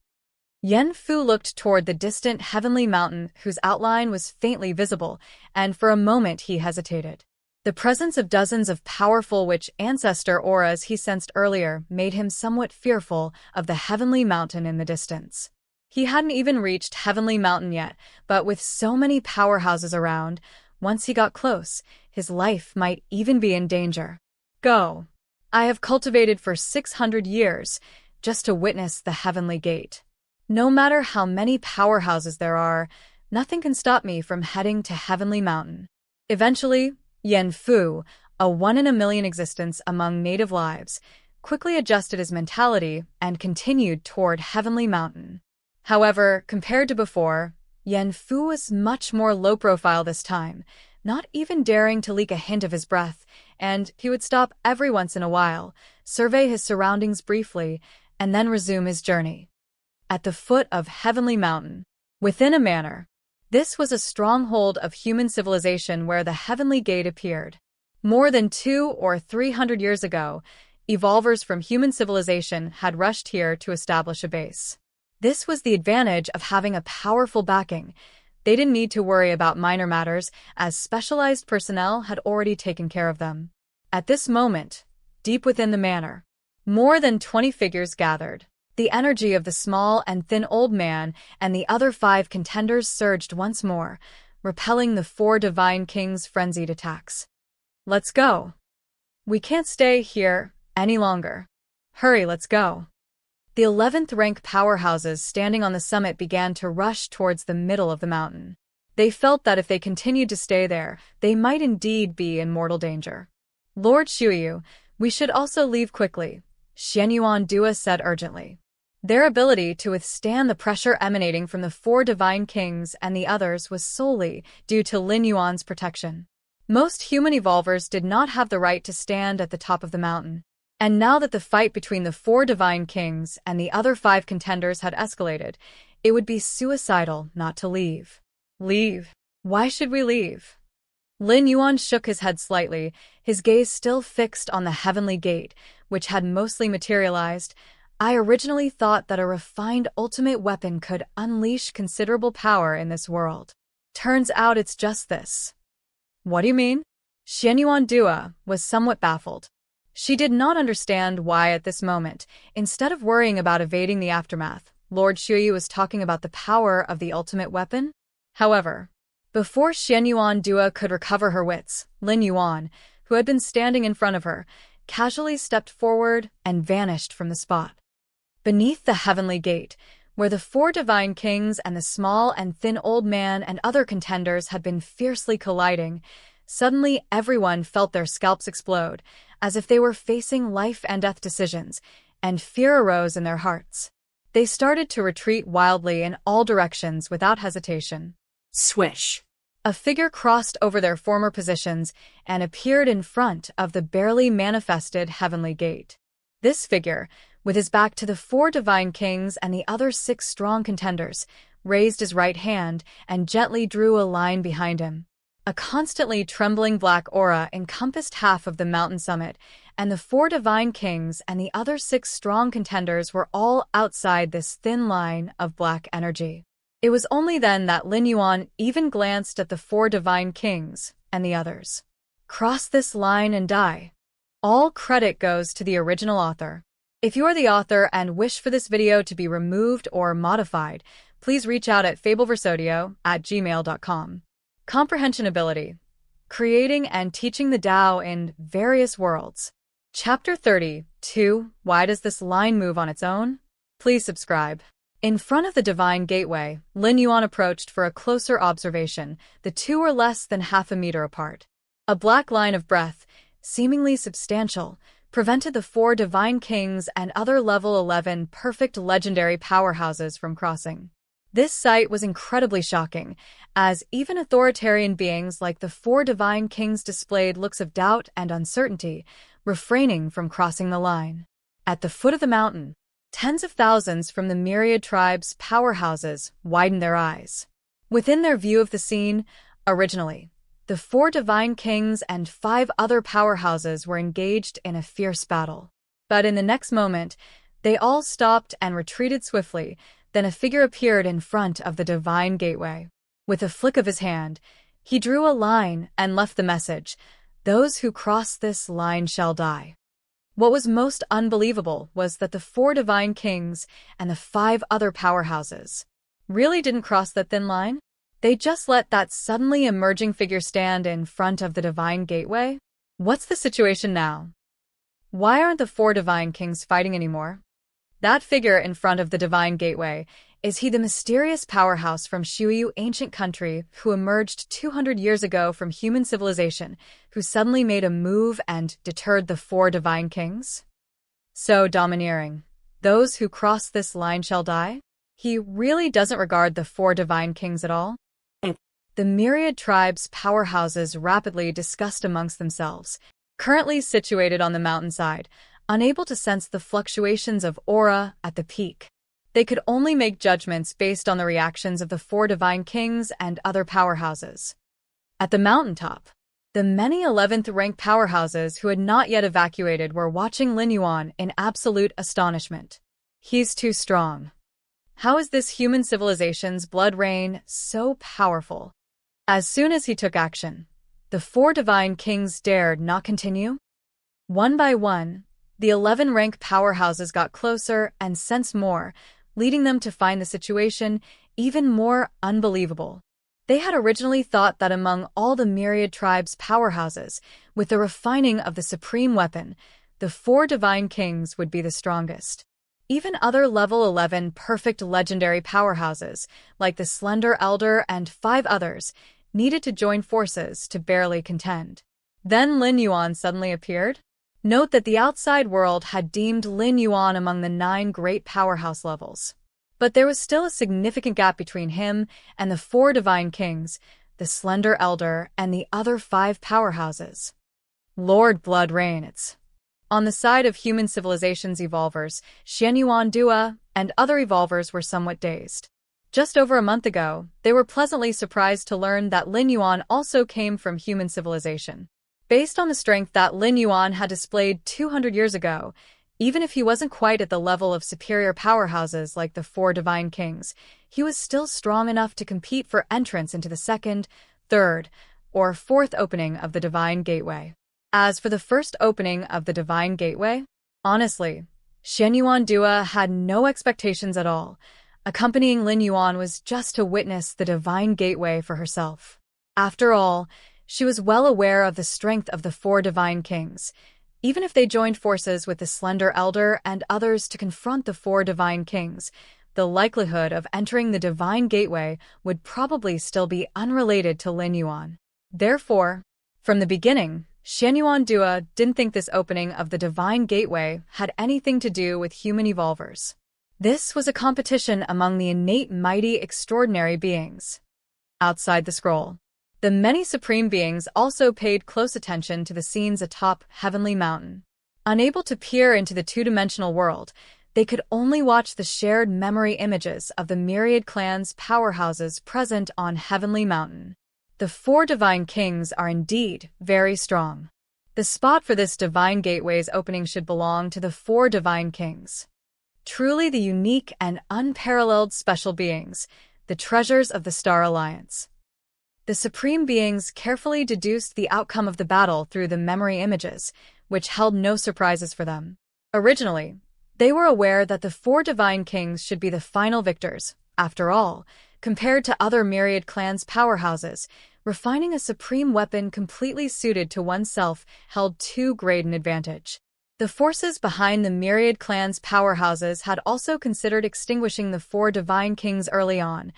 Yen Fu looked toward the distant Heavenly Mountain whose outline was faintly visible, and for a moment he hesitated. The presence of dozens of powerful Witch Ancestor auras he sensed earlier made him somewhat fearful of the Heavenly Mountain in the distance. He hadn't even reached Heavenly Mountain yet, but with so many powerhouses around, once he got close, his life might even be in danger. Go. I have cultivated for 600 years, just to witness the Heavenly Gate. No matter how many powerhouses there are, nothing can stop me from heading to Heavenly Mountain. Eventually, Yen Fu, a one-in-a-million existence among native lives, quickly adjusted his mentality and continued toward Heavenly Mountain. However, compared to before, Yan Fu was much more low-profile this time, not even daring to leak a hint of his breath, and he would stop every once in a while, survey his surroundings briefly, and then resume his journey. At the foot of Heavenly Mountain, within a manor, this was a stronghold of human civilization where the Heavenly Gate appeared. More than 200 or 300 years ago, evolvers from human civilization had rushed here to establish a base. This was the advantage of having a powerful backing. They didn't need to worry about minor matters, as specialized personnel had already taken care of them. At this moment, deep within the manor, more than 20 figures gathered. The energy of the small and thin old man and the other 5 contenders surged once more, repelling the 4 divine kings' frenzied attacks. "Let's go. We can't stay here any longer. Hurry, let's go." The 11th rank powerhouses standing on the summit began to rush towards the middle of the mountain. They felt that if they continued to stay there, they might indeed be in mortal danger. "Lord Shuyu, we should also leave quickly," Lin Yuan said urgently. Their ability to withstand the pressure emanating from the 4 divine kings and the others was solely due to Lin Yuan's protection. Most human evolvers did not have the right to stand at the top of the mountain. And now that the fight between the 4 divine kings and the other 5 contenders had escalated, it would be suicidal not to leave. "Leave? Why should we leave?" Lin Yuan shook his head slightly, his gaze still fixed on the Heavenly Gate, which had mostly materialized. "I originally thought that a refined ultimate weapon could unleash considerable power in this world. Turns out it's just this." "What do you mean?" Lin Yuan was somewhat baffled. She did not understand why at this moment, instead of worrying about evading the aftermath, Lord Shuyu was talking about the power of the ultimate weapon. However, before Lin Yuan could recover her wits, Lin Yuan, who had been standing in front of her, casually stepped forward and vanished from the spot. Beneath the Heavenly Gate, where the 4 divine kings and the small and thin old man and other contenders had been fiercely colliding, suddenly everyone felt their scalps explode, as if they were facing life and death decisions, and fear arose in their hearts. They started to retreat wildly in all directions without hesitation. Swish! A figure crossed over their former positions and appeared in front of the barely manifested Heavenly Gate. This figure, with his back to the 4 divine kings and the other 6 strong contenders, raised his right hand and gently drew a line behind him. A constantly trembling black aura encompassed half of the mountain summit, and the 4 divine kings and the other 6 strong contenders were all outside this thin line of black energy. It was only then that Lin Yuan even glanced at the 4 divine kings and the others. "Cross this line and die." All credit goes to the original author. If you are the author and wish for this video to be removed or modified, please reach out at fableversodio@gmail.com. Comprehension Ability. Creating and teaching the Tao in various worlds. Chapter 32. Why does this line move on its own? Please subscribe. In front of the Divine Gateway, Lin Yuan approached for a closer observation. The 2 were less than half a meter apart. A black line of breath, seemingly substantial, prevented the 4 divine kings and other level 11 perfect legendary powerhouses from crossing. This sight was incredibly shocking, as even authoritarian beings like the 4 divine kings displayed looks of doubt and uncertainty, refraining from crossing the line. At the foot of the mountain, tens of thousands from the Myriad tribes' powerhouses widened their eyes. Within their view of the scene, originally, the 4 divine kings and 5 other powerhouses were engaged in a fierce battle. But in the next moment, they all stopped and retreated swiftly. Then a figure appeared in front of the Divine Gateway. With a flick of his hand, he drew a line and left the message, "Those who cross this line shall die." What was most unbelievable was that the 4 divine kings and the 5 other powerhouses really didn't cross that thin line. They just let that suddenly emerging figure stand in front of the Divine Gateway. What's the situation now? Why aren't the 4 divine kings fighting anymore? That figure in front of the Divine Gateway, Is he the mysterious powerhouse from Shuyu ancient country who emerged 200 years ago from human civilization, who suddenly made a move and deterred the four divine kings? So domineering. Those who cross this line shall die? He really doesn't regard the four divine kings at all? The myriad tribes' powerhouses rapidly discussed amongst themselves, currently situated on the mountainside, unable to sense the fluctuations of aura at the peak. They could only make judgments based on the reactions of the four divine kings and other powerhouses. At the mountaintop, the many 11th-rank powerhouses who had not yet evacuated were watching Lin Yuan in absolute astonishment. He's too strong. How is this human civilization's blood rain so powerful? As soon as he took action, the four divine kings dared not continue. One by one, the 11th-rank powerhouses got closer and sensed more, leading them to find the situation even more unbelievable. They had originally thought that among all the myriad tribes' powerhouses, with the refining of the supreme weapon, the four divine kings would be the strongest. Even other level 11 perfect legendary powerhouses, like the Slender Elder and 5 others, needed to join forces to barely contend. Then Lin Yuan suddenly appeared. Note that the outside world had deemed Lin Yuan among the 9 great powerhouse levels. But there was still a significant gap between him and the 4 divine kings, the Slender Elder, and the other 5 powerhouses. Lord Blood Reigns. On the side of human civilization's evolvers, Xianyuan Dua and other evolvers were somewhat dazed. Just over a month ago, they were pleasantly surprised to learn that Lin Yuan also came from human civilization. Based on the strength that Lin Yuan had displayed 200 years ago, even if he wasn't quite at the level of superior powerhouses like the 4 divine kings, he was still strong enough to compete for entrance into the 2nd, 3rd, or 4th opening of the Divine Gateway. As for the first opening of the Divine Gateway, honestly, Xianyuan Dua had no expectations at all. Accompanying Lin Yuan was just to witness the Divine Gateway for herself. After all, she was well aware of the strength of the 4 divine kings. Even if they joined forces with the Slender Elder and others to confront the 4 divine kings, the likelihood of entering the Divine Gateway would probably still be unrelated to Lin Yuan. Therefore, from the beginning, Xianyuan Dua didn't think this opening of the Divine Gateway had anything to do with human evolvers. This was a competition among the innate mighty extraordinary beings. Outside the scroll, the many supreme beings also paid close attention to the scenes atop Heavenly Mountain. Unable to peer into the two-dimensional world, they could only watch the shared memory images of the myriad clans' powerhouses present on Heavenly Mountain. The 4 divine kings are indeed very strong. The spot for this Divine Gateway's opening should belong to the 4 divine kings. Truly the unique and unparalleled special beings, the treasures of the Star Alliance. The supreme beings carefully deduced the outcome of the battle through the memory images, which held no surprises for them. Originally, they were aware that the 4 divine kings should be the final victors. After all, compared to other myriad clans' powerhouses, refining a supreme weapon completely suited to oneself held too great an advantage. The forces behind the myriad clans' powerhouses had also considered extinguishing the 4 divine kings early on,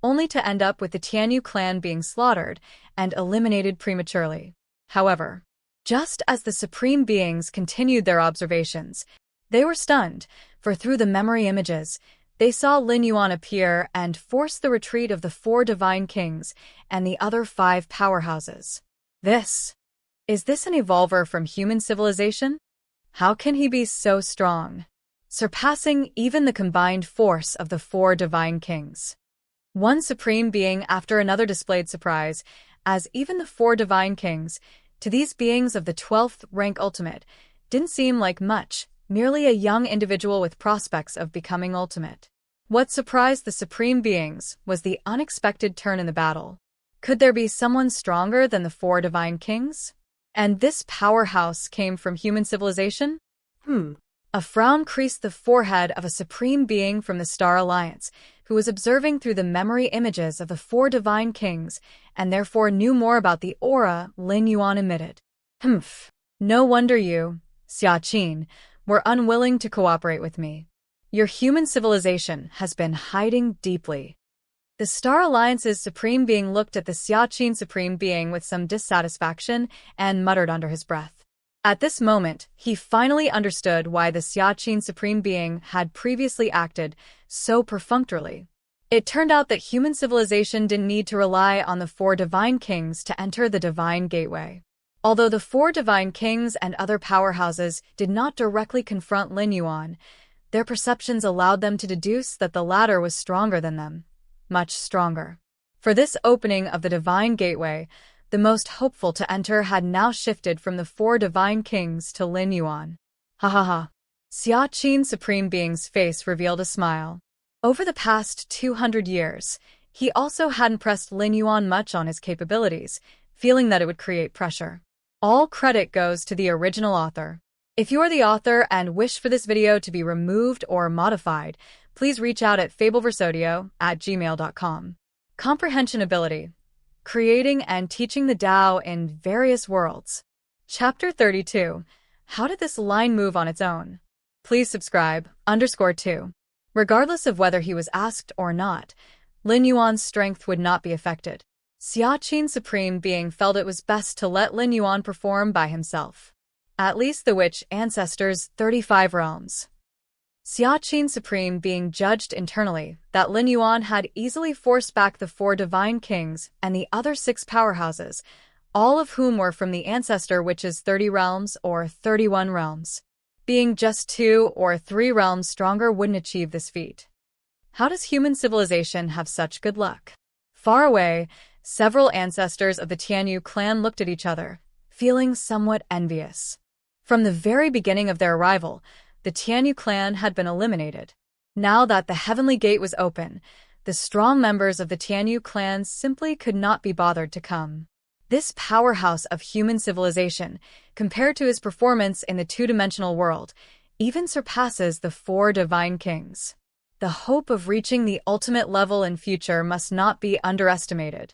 only to end up with the Tianyu clan being slaughtered and eliminated prematurely. However, just as the supreme beings continued their observations, they were stunned, for through the memory images, they saw Lin Yuan appear and force the retreat of the 4 divine kings and the other 5 powerhouses. Is this an evolver from human civilization? How can he be so strong, surpassing even the combined force of the 4 divine kings? One supreme being after another displayed surprise, as even the 4 divine kings, to these beings of the 12th rank ultimate, didn't seem like much, merely a young individual with prospects of becoming ultimate. What surprised the supreme beings was the unexpected turn in the battle. Could there be someone stronger than the 4 divine kings? And this powerhouse came from human civilization? A frown creased the forehead of a supreme being from the Star Alliance, who was observing through the memory images of the 4 divine kings and therefore knew more about the aura Lin Yuan emitted. No wonder you, Xia Qin, were unwilling to cooperate with me. Your human civilization has been hiding deeply. The Star Alliance's Supreme Being looked at the Xiaqin Supreme Being with some dissatisfaction and muttered under his breath. At this moment, he finally understood why the Xiaqin Supreme Being had previously acted so perfunctorily. It turned out that human civilization didn't need to rely on the 4 divine kings to enter the divine gateway. Although the 4 divine kings and other powerhouses did not directly confront Lin Yuan, their perceptions allowed them to deduce that the latter was stronger than them. Much stronger. For this opening of the divine gateway, the most hopeful to enter had now shifted from the 4 divine kings to Lin Yuan. Ha ha ha. Xiaqin Supreme Being's face revealed a smile. Over the past 200 years, he also hadn't pressed Lin Yuan much on his capabilities, feeling that it would create pressure. All credit goes to the original author. If you are the author and wish for this video to be removed or modified, please reach out at fableversodio@gmail.com. Comprehension Ability. Creating and teaching the Tao in various worlds. Chapter 32. How did this line move on its own? Please subscribe. _2. Regardless of whether he was asked or not, Lin Yuan's strength would not be affected. Xiaqin Supreme Being felt it was best to let Lin Yuan perform by himself. At least the witch ancestors' 35 realms. Xiaqin Supreme Being judged internally that Lin Yuan had easily forced back the 4 divine kings and the other 6 powerhouses, all of whom were from the ancestor witch's 30 realms or 31 realms. Being just 2 or 3 realms stronger wouldn't achieve this feat. How does human civilization have such good luck? Far away, several ancestors of the Tianyu clan looked at each other, feeling somewhat envious. From the very beginning of their arrival, the Tianyu clan had been eliminated. Now that the Heavenly Gate was open, the strong members of the Tianyu clan simply could not be bothered to come. This powerhouse of human civilization, compared to his performance in the 2-dimensional world, even surpasses the 4 divine kings. The hope of reaching the ultimate level in future must not be underestimated.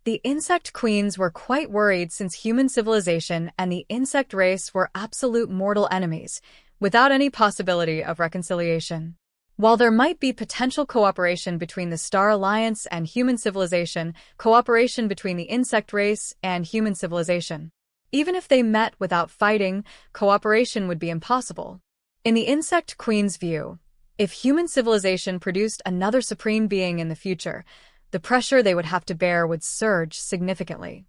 The insect queens were quite worried since human civilization and the insect race were absolute mortal enemies, without any possibility of reconciliation. While there might be potential cooperation between the Star Alliance and human civilization, cooperation between the insect race and human civilization. Even if they met without fighting, cooperation would be impossible. In the insect queen's view, if human civilization produced another supreme being in the future, the pressure they would have to bear would surge significantly.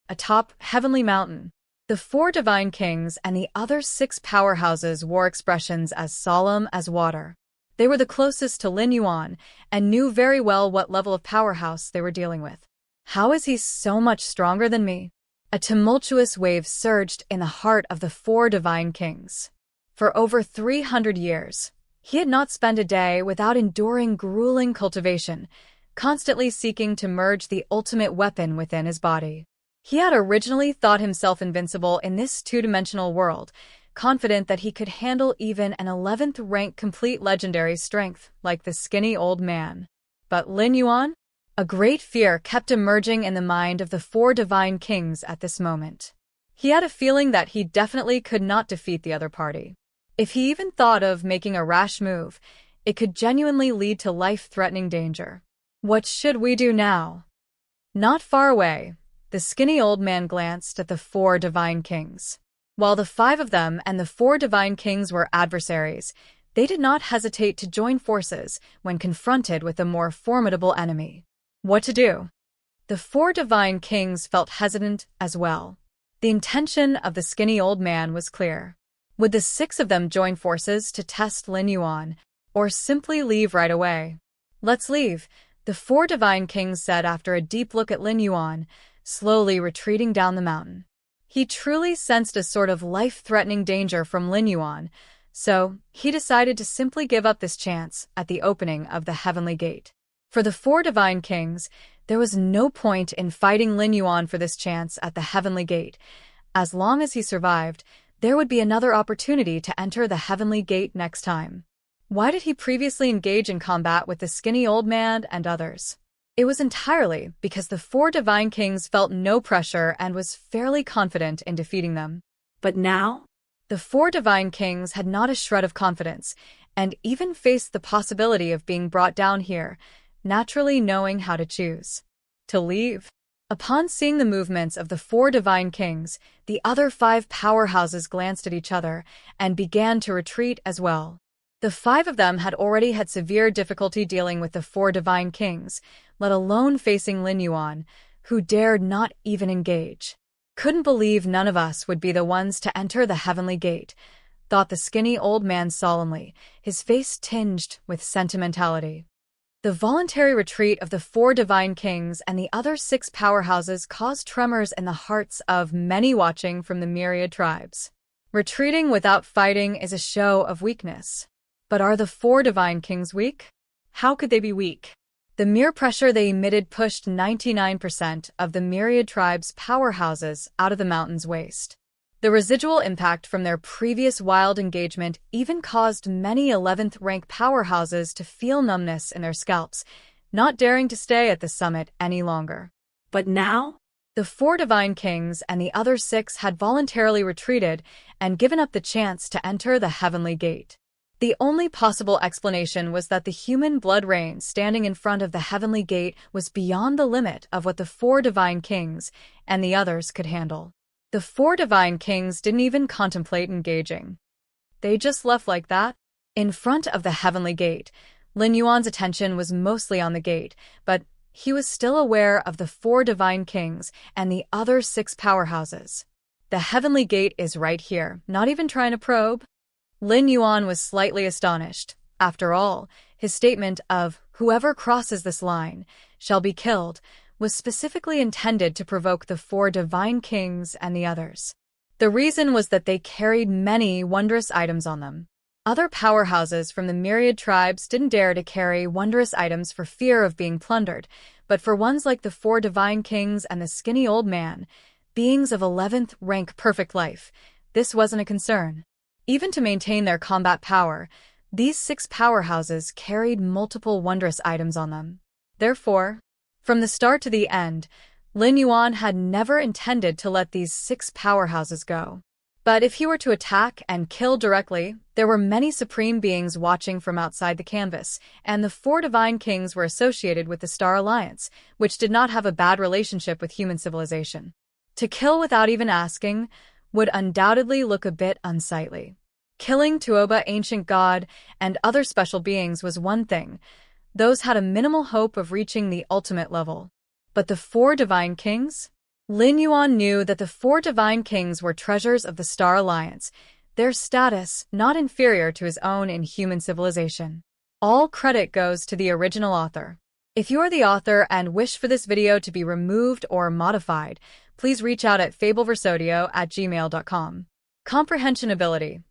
Atop Heavenly Mountain, the 4 divine kings and the other 6 powerhouses wore expressions as solemn as water. They were the closest to Lin Yuan and knew very well what level of powerhouse they were dealing with. How is he so much stronger than me? A tumultuous wave surged in the heart of the 4 divine kings. For over 300 years, he had not spent a day without enduring grueling cultivation, constantly seeking to merge the ultimate weapon within his body. He had originally thought himself invincible in this 2-dimensional world, confident that he could handle even an 11th rank complete legendary strength like the skinny old man. But Lin Yuan? A great fear kept emerging in the mind of the 4 divine kings at this moment. He had a feeling that he definitely could not defeat the other party. If he even thought of making a rash move, it could genuinely lead to life-threatening danger. What should we do now? Not far away, the skinny old man glanced at the 4 divine kings. While the 5 of them and the 4 divine kings were adversaries, they did not hesitate to join forces when confronted with a more formidable enemy. What to do? The 4 divine kings felt hesitant as well. The intention of the skinny old man was clear. Would the 6 of them join forces to test Lin Yuan, or simply leave right away? Let's leave, the 4 divine kings said after a deep look at Lin Yuan, slowly retreating down the mountain. He truly sensed a sort of life-threatening danger from Lin Yuan, so he decided to simply give up this chance at the opening of the Heavenly Gate. For the 4 divine kings, there was no point in fighting Lin Yuan for this chance at the Heavenly Gate. As long as he survived, there would be another opportunity to enter the Heavenly Gate next time. Why did he previously engage in combat with the skinny old man and others? It was entirely because the 4 divine kings felt no pressure and was fairly confident in defeating them. But now? The four divine kings had not a shred of confidence, and even faced the possibility of being brought down here, naturally knowing how to choose. To leave. Upon seeing the movements of the four divine kings, the other five powerhouses glanced at each other and began to retreat as well. The five of them had already had severe difficulty dealing with the four divine kings, let alone facing Lin Yuan, who dared not even engage. Couldn't believe none of us would be the ones to enter the heavenly gate, thought the skinny old man solemnly, his face tinged with sentimentality. The voluntary retreat of the four divine kings and the other six powerhouses caused tremors in the hearts of many watching from the Myriad tribes. Retreating without fighting is a show of weakness. But are the four divine kings weak? How could they be weak? The mere pressure they emitted pushed 99% of the Myriad tribe's powerhouses out of the mountain's waste. The residual impact from their previous wild engagement even caused many 11th rank powerhouses to feel numbness in their scalps, not daring to stay at the summit any longer. But now? The four divine kings and the other six had voluntarily retreated and given up the chance to enter the heavenly gate. The only possible explanation was that the human blood rain standing in front of the heavenly gate was beyond the limit of what the four divine kings and the others could handle. The four divine kings didn't even contemplate engaging. They just left like that. In front of the heavenly gate, Lin Yuan's attention was mostly on the gate, but he was still aware of the four divine kings and the other six powerhouses. The heavenly gate is right here, not even trying to probe. Lin Yuan was slightly astonished. After all, his statement of, "Whoever crosses this line shall be killed," was specifically intended to provoke the four divine kings and the others. The reason was that they carried many wondrous items on them. Other powerhouses from the Myriad tribes didn't dare to carry wondrous items for fear of being plundered, but for ones like the four divine kings and the skinny old man, beings of 11th rank perfect life, this wasn't a concern. Even to maintain their combat power, these six powerhouses carried multiple wondrous items on them. Therefore, from the start to the end, Lin Yuan had never intended to let these six powerhouses go. But if he were to attack and kill directly, there were many supreme beings watching from outside the canvas, and the four divine kings were associated with the Star Alliance, which did not have a bad relationship with human civilization. To kill without even asking would undoubtedly look a bit unsightly. Killing Tuoba, ancient god, and other special beings was one thing. Those had a minimal hope of reaching the ultimate level. But the four divine kings? Lin Yuan knew that the four divine kings were treasures of the Star Alliance, their status not inferior to his own in human civilization. All credit goes to the original author. If you are the author and wish for this video to be removed or modified, please reach out at fableversodio@gmail.com. Comprehension Ability.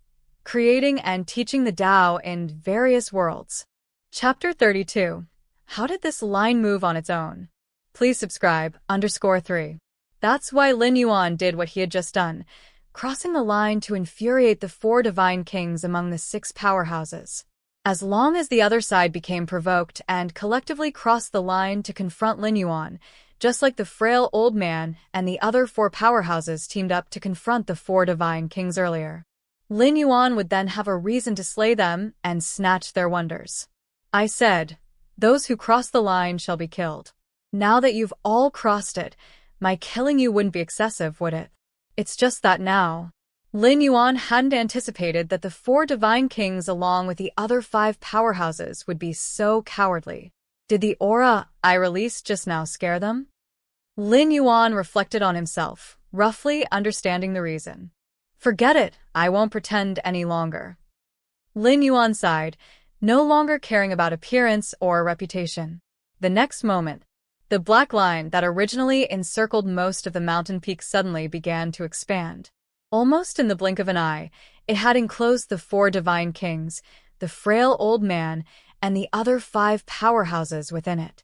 Creating and teaching the Tao in various worlds. Chapter 32. How did this line move on its own? Please subscribe, _3. That's why Lin Yuan did what he had just done, crossing the line to infuriate the four divine kings among the six powerhouses. As long as the other side became provoked and collectively crossed the line to confront Lin Yuan, just like the frail old man and the other four powerhouses teamed up to confront the four divine kings earlier, Lin Yuan would then have a reason to slay them and snatch their wonders. I said, those who cross the line shall be killed. Now that you've all crossed it, my killing you wouldn't be excessive, would it? It's just that now. Lin Yuan hadn't anticipated that the four divine kings along with the other five powerhouses would be so cowardly. Did the aura I released just now scare them? Lin Yuan reflected on himself, roughly understanding the reason. Forget it, I won't pretend any longer. Lin Yuan sighed, no longer caring about appearance or reputation. The next moment, the black line that originally encircled most of the mountain peaks suddenly began to expand. Almost in the blink of an eye, it had enclosed the four divine kings, the frail old man, and the other five powerhouses within it.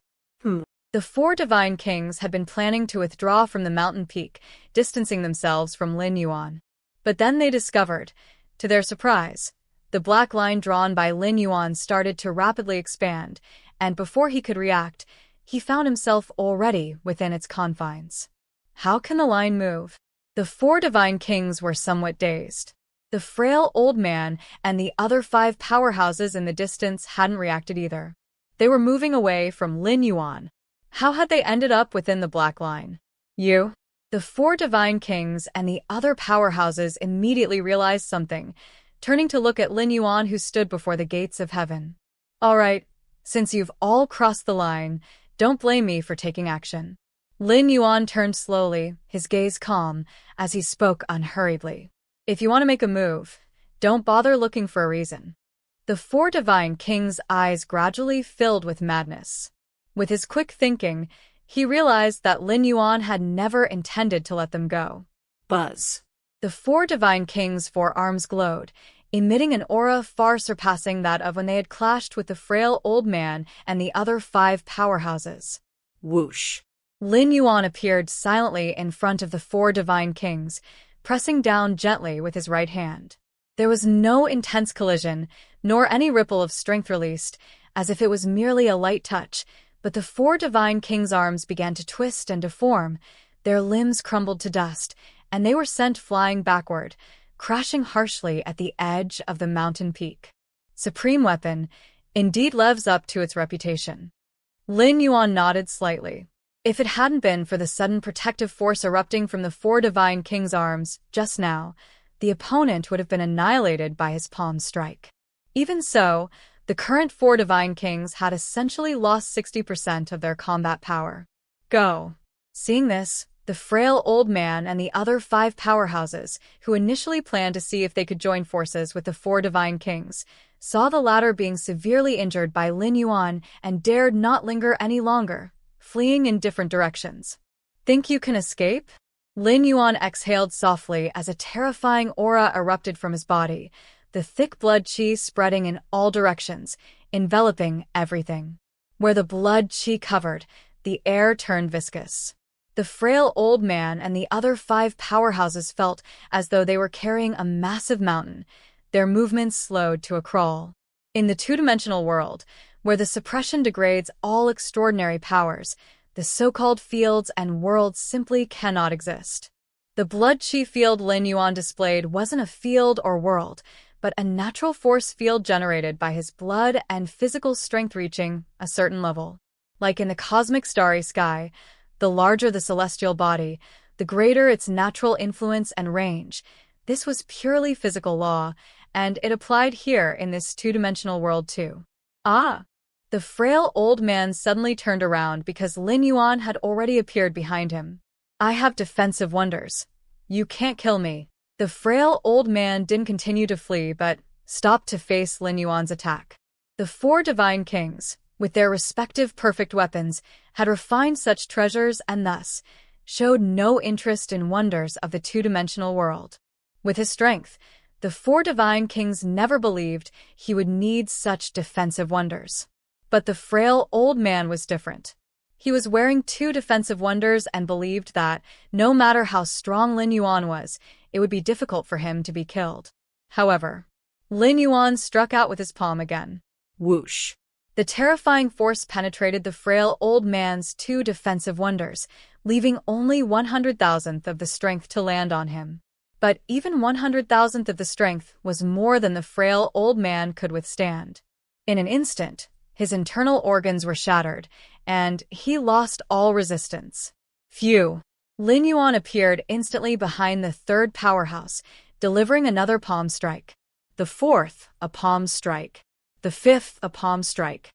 The four divine kings had been planning to withdraw from the mountain peak, distancing themselves from Lin Yuan. But then they discovered, to their surprise, the black line drawn by Lin Yuan started to rapidly expand, and before he could react, he found himself already within its confines. How can the line move? The four divine kings were somewhat dazed. The frail old man and the other 5 powerhouses in the distance hadn't reacted either. They were moving away from Lin Yuan. How had they ended up within the black line? You? The 4 divine kings and the other powerhouses immediately realized something, turning to look at Lin Yuan, who stood before the gates of heaven. All right, since you've all crossed the line, don't blame me for taking action. Lin Yuan turned slowly, his gaze calm, as he spoke unhurriedly. If you want to make a move, don't bother looking for a reason. The 4 divine kings' eyes gradually filled with madness. With his quick thinking, he realized that Lin Yuan had never intended to let them go. Buzz. The 4 divine kings' forearms glowed, emitting an aura far surpassing that of when they had clashed with the frail old man and the other 5 powerhouses. Whoosh. Lin Yuan appeared silently in front of the 4 divine kings, pressing down gently with his right hand. There was no intense collision, nor any ripple of strength released, as if it was merely a light touch, but the 4 divine kings' arms began to twist and deform, their limbs crumbled to dust, and they were sent flying backward, crashing harshly at the edge of the mountain peak. Supreme weapon indeed lives up to its reputation. Lin Yuan nodded slightly. If it hadn't been for the sudden protective force erupting from the 4 divine kings' arms just now, the opponent would have been annihilated by his palm strike. Even so, the current 4 divine kings had essentially lost 60% of their combat power. Go. Seeing this, the frail old man and the other 5 powerhouses, who initially planned to see if they could join forces with the 4 divine kings, saw the latter being severely injured by Lin Yuan and dared not linger any longer, fleeing in different directions. Think you can escape? Lin Yuan exhaled softly as a terrifying aura erupted from his body, the thick blood qi spreading in all directions, enveloping everything. Where the blood qi covered, the air turned viscous. The frail old man and the other 5 powerhouses felt as though they were carrying a massive mountain, their movements slowed to a crawl. In the 2-dimensional world, where the suppression degrades all extraordinary powers, the so-called fields and worlds simply cannot exist. The blood qi field Lin Yuan displayed wasn't a field or world, but a natural force field generated by his blood and physical strength reaching a certain level. Like in the cosmic starry sky, the larger the celestial body, the greater its natural influence and range. This was purely physical law, and it applied here in this 2-dimensional world too. Ah! The frail old man suddenly turned around because Lin Yuan had already appeared behind him. I have defensive wonders. You can't kill me. The frail old man didn't continue to flee but stopped to face Lin Yuan's attack. The 4 divine kings, with their respective perfect weapons, had refined such treasures and thus showed no interest in wonders of the 2-dimensional world. With his strength, the 4 divine kings never believed he would need such defensive wonders. But the frail old man was different. He was wearing 2 defensive wonders and believed that, no matter how strong Lin Yuan was, it would be difficult for him to be killed. However, Lin Yuan struck out with his palm again. Whoosh. The terrifying force penetrated the frail old man's 2 defensive wonders, leaving only 100,000th of the strength to land on him. But even 100,000th of the strength was more than the frail old man could withstand. In an instant, his internal organs were shattered, and he lost all resistance. Phew! Lin Yuan appeared instantly behind the 3rd powerhouse, delivering another palm strike. The 4th, a palm strike. The 5th, a palm strike.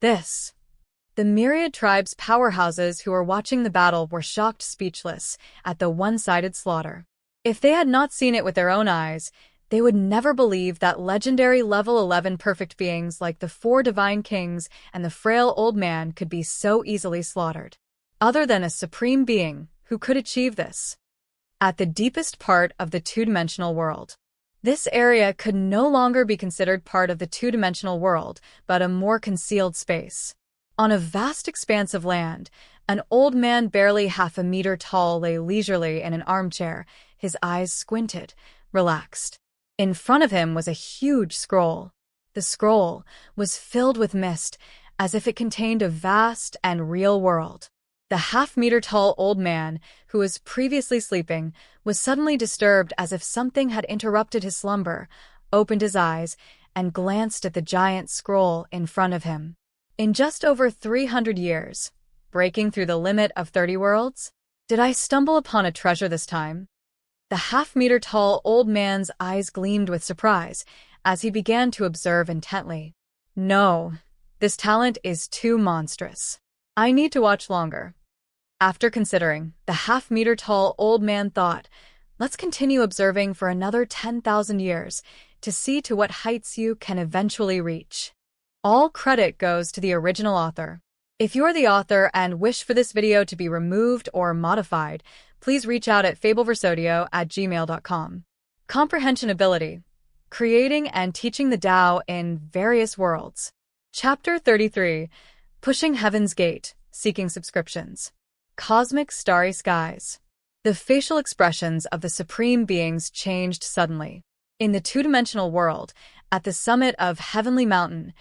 The Myriad tribe's powerhouses who were watching the battle were shocked speechless at the one-sided slaughter. If they had not seen it with their own eyes, they would never believe that legendary level 11 perfect beings like the 4 divine kings and the frail old man could be so easily slaughtered. Other than a supreme being who could achieve this. At the deepest part of the 2-dimensional world. This area could no longer be considered part of the 2-dimensional world, but a more concealed space. On a vast expanse of land, an old man barely half a meter tall lay leisurely in an armchair, his eyes squinted, relaxed. In front of him was a huge scroll. The scroll was filled with mist, as if it contained a vast and real world. The half-meter-tall old man, who was previously sleeping, was suddenly disturbed as if something had interrupted his slumber, opened his eyes, and glanced at the giant scroll in front of him. In just over 300 years, breaking through the limit of 30 worlds? Did I stumble upon a treasure this time? The half-meter-tall old man's eyes gleamed with surprise as he began to observe intently. No, this talent is too monstrous. I need to watch longer. After considering, the half-meter-tall old man thought, let's continue observing for another 10,000 years to see to what heights you can eventually reach. All credit goes to the original author. If you're the author and wish for this video to be removed or modified, please reach out at fableversodio@gmail.com. Comprehension Ability. Creating and teaching the Tao in various worlds. Chapter 33. Pushing Heaven's Gate, Seeking Subscriptions. Cosmic Starry Skies. The facial expressions of the Supreme Beings changed suddenly. In the two-dimensional world, at the summit of Heavenly Mountain,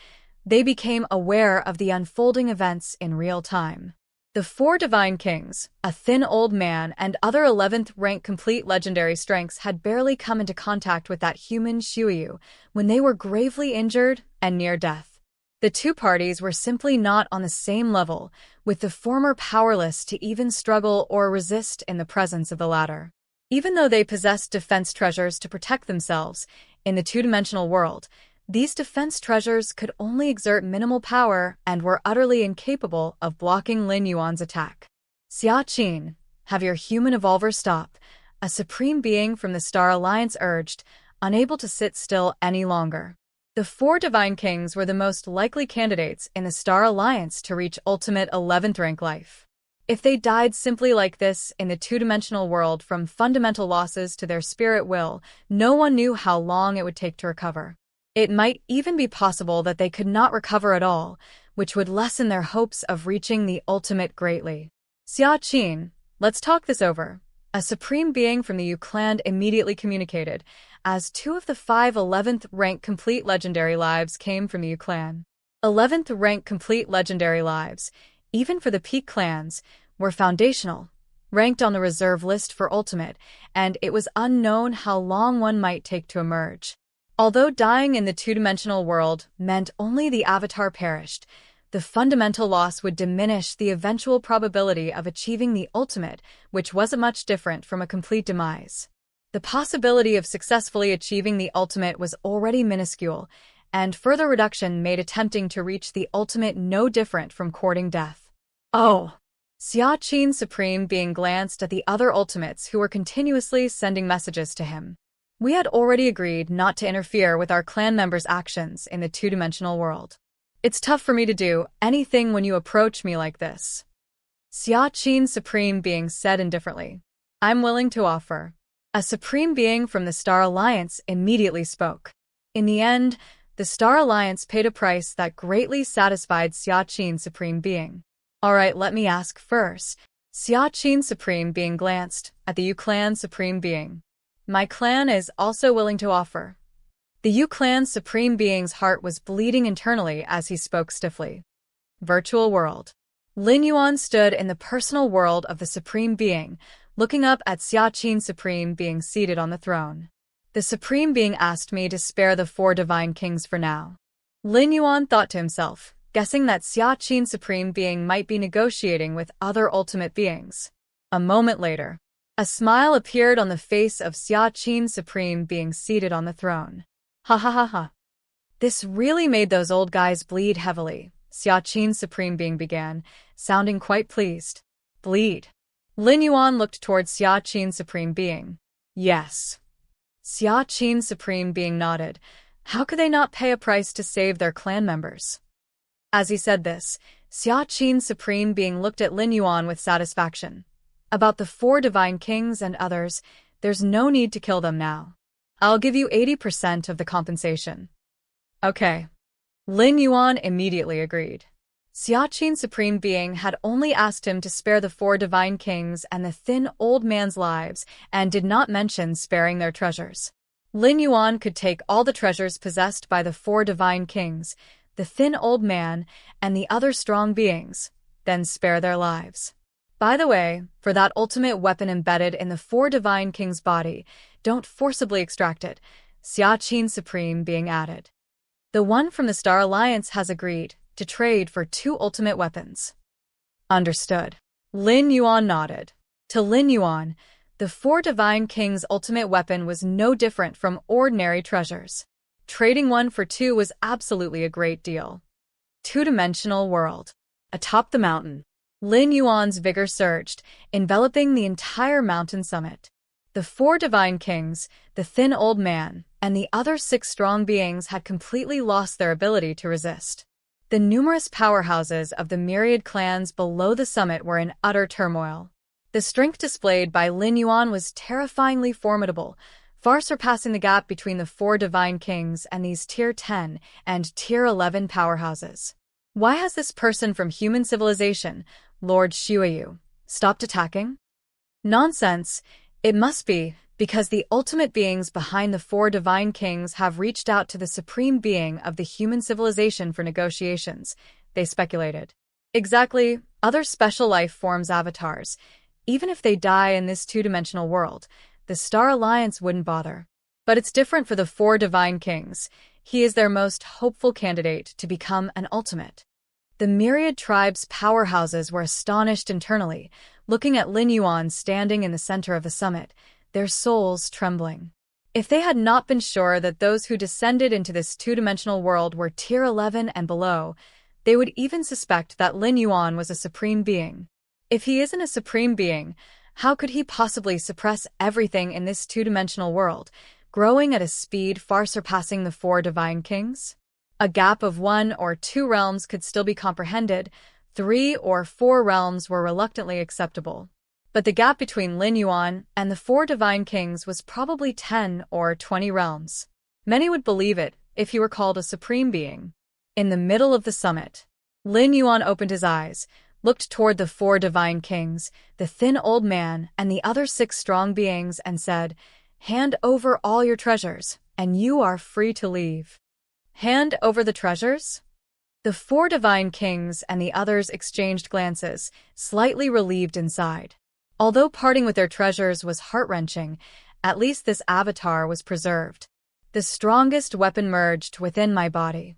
they became aware of the unfolding events in real time. The four divine kings, a thin old man and other 11th rank complete legendary strengths had barely come into contact with that human Shuyu when they were gravely injured and near death. The two parties were simply not on the same level, with the former powerless to even struggle or resist in the presence of the latter. Even though they possessed defense treasures to protect themselves, in the two-dimensional world, these defense treasures could only exert minimal power and were utterly incapable of blocking Lin Yuan's attack. Xia Qin, have your human evolver stop, a supreme being from the Star Alliance urged, unable to sit still any longer. The four divine kings were the most likely candidates in the Star Alliance to reach ultimate 11th rank life. If they died simply like this in the two-dimensional world from fundamental losses to their spirit will, no one knew how long it would take to recover. It might even be possible that they could not recover at all, which would lessen their hopes of reaching the ultimate greatly. Xia Qin, let's talk this over. A supreme being from the Yu clan immediately communicated, as two of the 5 11th rank complete legendary lives came from the Yu clan. 11th rank complete legendary lives, even for the peak clans, were foundational, ranked on the reserve list for ultimate, and it was unknown how long one might take to emerge. Although dying in the two-dimensional world meant only the avatar perished, the fundamental loss would diminish the eventual probability of achieving the ultimate, which wasn't much different from a complete demise. The possibility of successfully achieving the ultimate was already minuscule, and further reduction made attempting to reach the ultimate no different from courting death. Oh! Xia Qin's supreme being glanced at the other ultimates who were continuously sending messages to him. We had already agreed not to interfere with our clan members' actions in the two-dimensional world. It's tough for me to do anything when you approach me like this. Xia Qin's supreme being said indifferently. I'm willing to offer. A supreme being from the Star Alliance immediately spoke. In the end, the Star Alliance paid a price that greatly satisfied Xia Qin's supreme being. Alright, let me ask first. Xia Qin's supreme being glanced at the Yu clan's supreme being. My clan is also willing to offer. The Yu clan's supreme being's heart was bleeding internally as he spoke stiffly. Virtual world. Lin Yuan stood in the personal world of the supreme being, looking up at Xia Qin's supreme being seated on the throne. The supreme being asked me to spare the 4 divine kings for now. Lin Yuan thought to himself, guessing that Xia Qin's supreme being might be negotiating with other ultimate beings. A moment later, a smile appeared on the face of Xia Qin's supreme being seated on the throne. Ha ha ha ha. This really made those old guys bleed heavily, Xia Qin's supreme being began, sounding quite pleased. Bleed. Lin Yuan looked towards Xia Qin's supreme being. Yes. Xia Qin's supreme being nodded. How could they not pay a price to save their clan members? As he said this, Xia Qin's supreme being looked at Lin Yuan with satisfaction. About the 4 divine kings and others, there's no need to kill them now. I'll give you 80% of the compensation. Okay. Lin Yuan immediately agreed. Xia Qin's supreme being had only asked him to spare the 4 divine kings and the thin old man's lives, and did not mention sparing their treasures. Lin Yuan could take all the treasures possessed by the 4 divine kings, the thin old man, and the other strong beings, then spare their lives. By the way, for that ultimate weapon embedded in the four divine kings' body, don't forcibly extract it. Xia Supreme being added. The one from the Star Alliance has agreed to trade for two ultimate weapons. Understood. Lin Yuan nodded. To Lin Yuan, the four divine kings' ultimate weapon was no different from ordinary treasures. Trading one for two was absolutely a great deal. Two-dimensional world. Atop the mountain, Lin Yuan's vigor surged, enveloping the entire mountain summit. The four divine kings, the thin old man, and the other six strong beings had completely lost their ability to resist. The numerous powerhouses of the myriad clans below the summit were in utter turmoil. The strength displayed by Lin Yuan was terrifyingly formidable, far surpassing the gap between the four divine kings and these Tier 10 and Tier 11 powerhouses. Why has this person from human civilization, Lord Xueyu, stopped attacking? Nonsense. It must be because the ultimate beings behind the four divine kings have reached out to the supreme being of the human civilization for negotiations, they speculated. Exactly, other special life forms avatars. Even if they die in this two-dimensional world, the Star Alliance wouldn't bother. But it's different for the four divine kings. He is their most hopeful candidate to become an ultimate. The myriad tribes' powerhouses were astonished internally, looking at Lin Yuan standing in the center of the summit, their souls trembling. If they had not been sure that those who descended into this two-dimensional world were Tier 11 and below, they would even suspect that Lin Yuan was a supreme being. If he isn't a supreme being, how could he possibly suppress everything in this two-dimensional world, growing at a speed far surpassing the four divine kings? A gap of 1 or 2 realms could still be comprehended, 3 or 4 realms were reluctantly acceptable. But the gap between Lin Yuan and the four divine kings was probably 10 or 20 realms. Many would believe it if he were called a supreme being. In the middle of the summit, Lin Yuan opened his eyes, looked toward the four divine kings, the thin old man, and the other 6 strong beings and said, "Hand over all your treasures, and you are free to leave." Hand over the treasures? The four divine kings and the others exchanged glances, slightly relieved inside. Although parting with their treasures was heart-wrenching, at least this avatar was preserved. The strongest weapon merged within my body.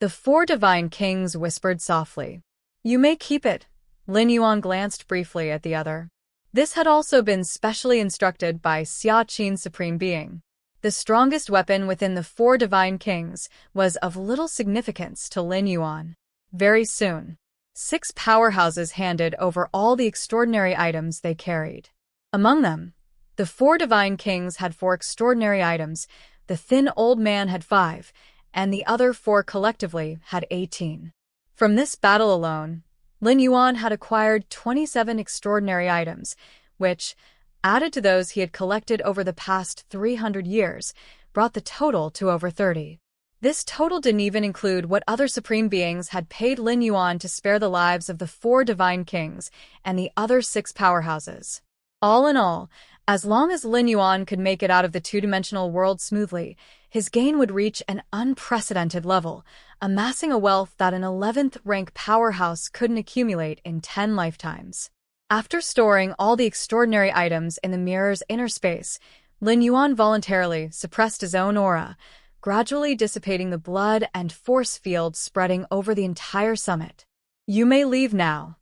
The four divine kings whispered softly. "You may keep it." Lin Yuan glanced briefly at the other. This had also been specially instructed by Xia Supreme Being. The strongest weapon within the four divine kings was of little significance to Lin Yuan. Very soon, 6 powerhouses handed over all the extraordinary items they carried. Among them, the four divine kings had 4 extraordinary items, the thin old man had 5, and the other 4 collectively had 18. From this battle alone, Lin Yuan had acquired 27 extraordinary items, which, added to those he had collected over the past 300 years, brought the total to over 30. This total didn't even include what other supreme beings had paid Lin Yuan to spare the lives of the 4 divine kings and the other 6 powerhouses. All in all, as long as Lin Yuan could make it out of the two-dimensional world smoothly, his gain would reach an unprecedented level, amassing a wealth that an 11th-rank powerhouse couldn't accumulate in 10 lifetimes. After storing all the extraordinary items in the mirror's inner space, Lin Yuan voluntarily suppressed his own aura, gradually dissipating the blood and force field spreading over the entire summit. "You may leave now."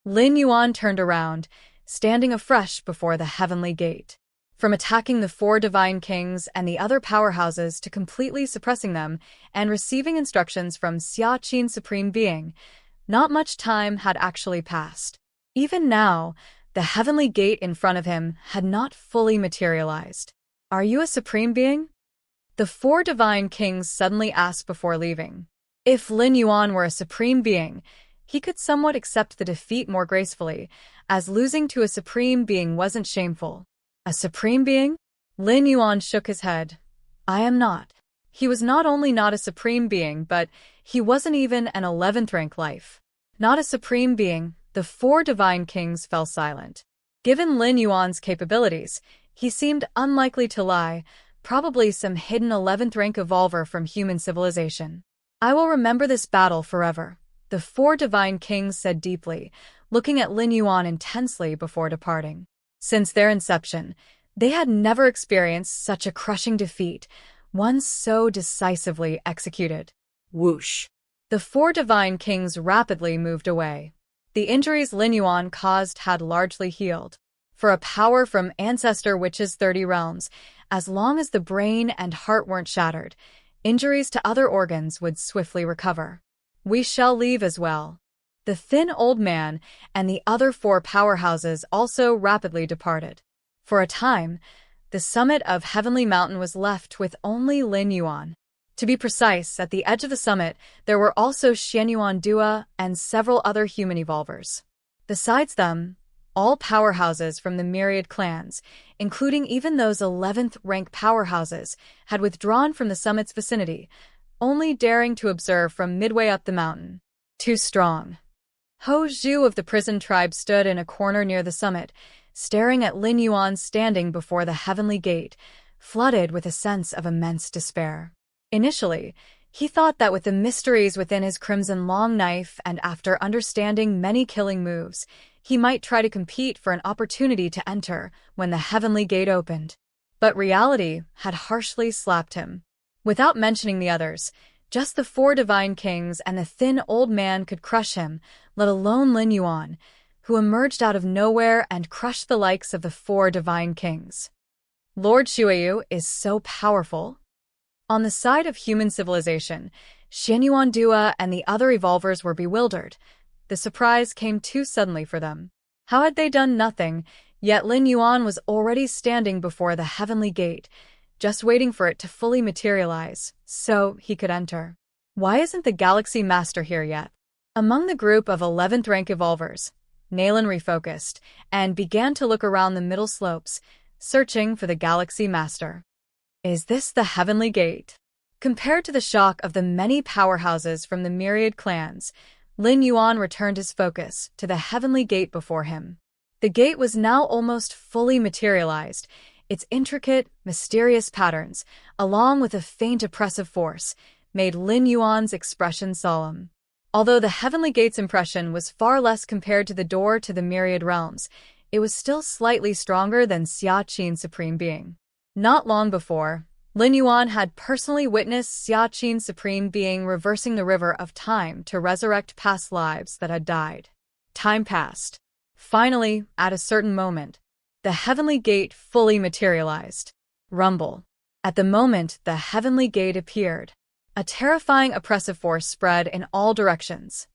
Lin Yuan turned around, standing afresh before the heavenly gate. From attacking the 4 divine kings and the other powerhouses to completely suppressing them and receiving instructions from Xia Supreme Being, not much time had actually passed. Even now, the heavenly gate in front of him had not fully materialized. "Are you a supreme being?" The 4 divine kings suddenly asked before leaving. If Lin Yuan were a supreme being, he could somewhat accept the defeat more gracefully, as losing to a supreme being wasn't shameful. A supreme being? Lin Yuan shook his head. "I am not." He was not only not a supreme being, but he wasn't even an 11th rank life. Not a supreme being, the 4 divine kings fell silent. Given Lin Yuan's capabilities, he seemed unlikely to lie, probably some hidden 11th rank evolver from human civilization. "I will remember this battle forever," the 4 divine kings said deeply, looking at Lin Yuan intensely before departing. Since their inception, they had never experienced such a crushing defeat, one so decisively executed. Whoosh. The four divine kings rapidly moved away. The injuries Lin Yuan caused had largely healed. For a power from ancestor witches 30 realms, as long as the brain and heart weren't shattered, injuries to other organs would swiftly recover. We shall leave as well. The thin old man and the other four powerhouses also rapidly departed. For a time, the summit of Heavenly Mountain was left with only Lin Yuan. To be precise, at the edge of the summit, there were also Xianyuan Dua and several other human evolvers. Besides them, all powerhouses from the Myriad clans, including even those 11th rank powerhouses, had withdrawn from the summit's vicinity, only daring to observe from midway up the mountain. Too strong. Ho Zhu of the prison tribe stood in a corner near the summit, staring at Lin Yuan standing before the heavenly gate, flooded with a sense of immense despair. Initially, he thought that with the mysteries within his crimson long knife and after understanding many killing moves, he might try to compete for an opportunity to enter when the heavenly gate opened. But reality had harshly slapped him. Without mentioning the others, just the four divine kings and the thin old man could crush him, let alone Lin Yuan, who emerged out of nowhere and crushed the likes of the four divine kings. Lord Shuayu is so powerful. On the side of human civilization, Xianyuan Dua and the other evolvers were bewildered. The surprise came too suddenly for them. How had they done nothing, yet Lin Yuan was already standing before the heavenly gate, just waiting for it to fully materialize, so he could enter. Why isn't the Galaxy Master here yet? Among the group of 11th rank evolvers, Naylan refocused and began to look around the middle slopes, searching for the Galaxy Master. Is this the heavenly gate? Compared to the shock of the many powerhouses from the Myriad clans, Lin Yuan returned his focus to the heavenly gate before him. The gate was now almost fully materialized. Its intricate, mysterious patterns, along with a faint oppressive force, made Lin Yuan's expression solemn. Although the heavenly gate's impression was far less compared to the door to the Myriad realms, it was still slightly stronger than Xia Qin's supreme being. Not long before, Lin Yuan had personally witnessed Xia Qin's supreme being reversing the river of time to resurrect past lives that had died. Time passed. Finally, at a certain moment, the heavenly gate fully materialized. Rumble. At the moment the heavenly gate appeared, a terrifying oppressive force spread in all directions.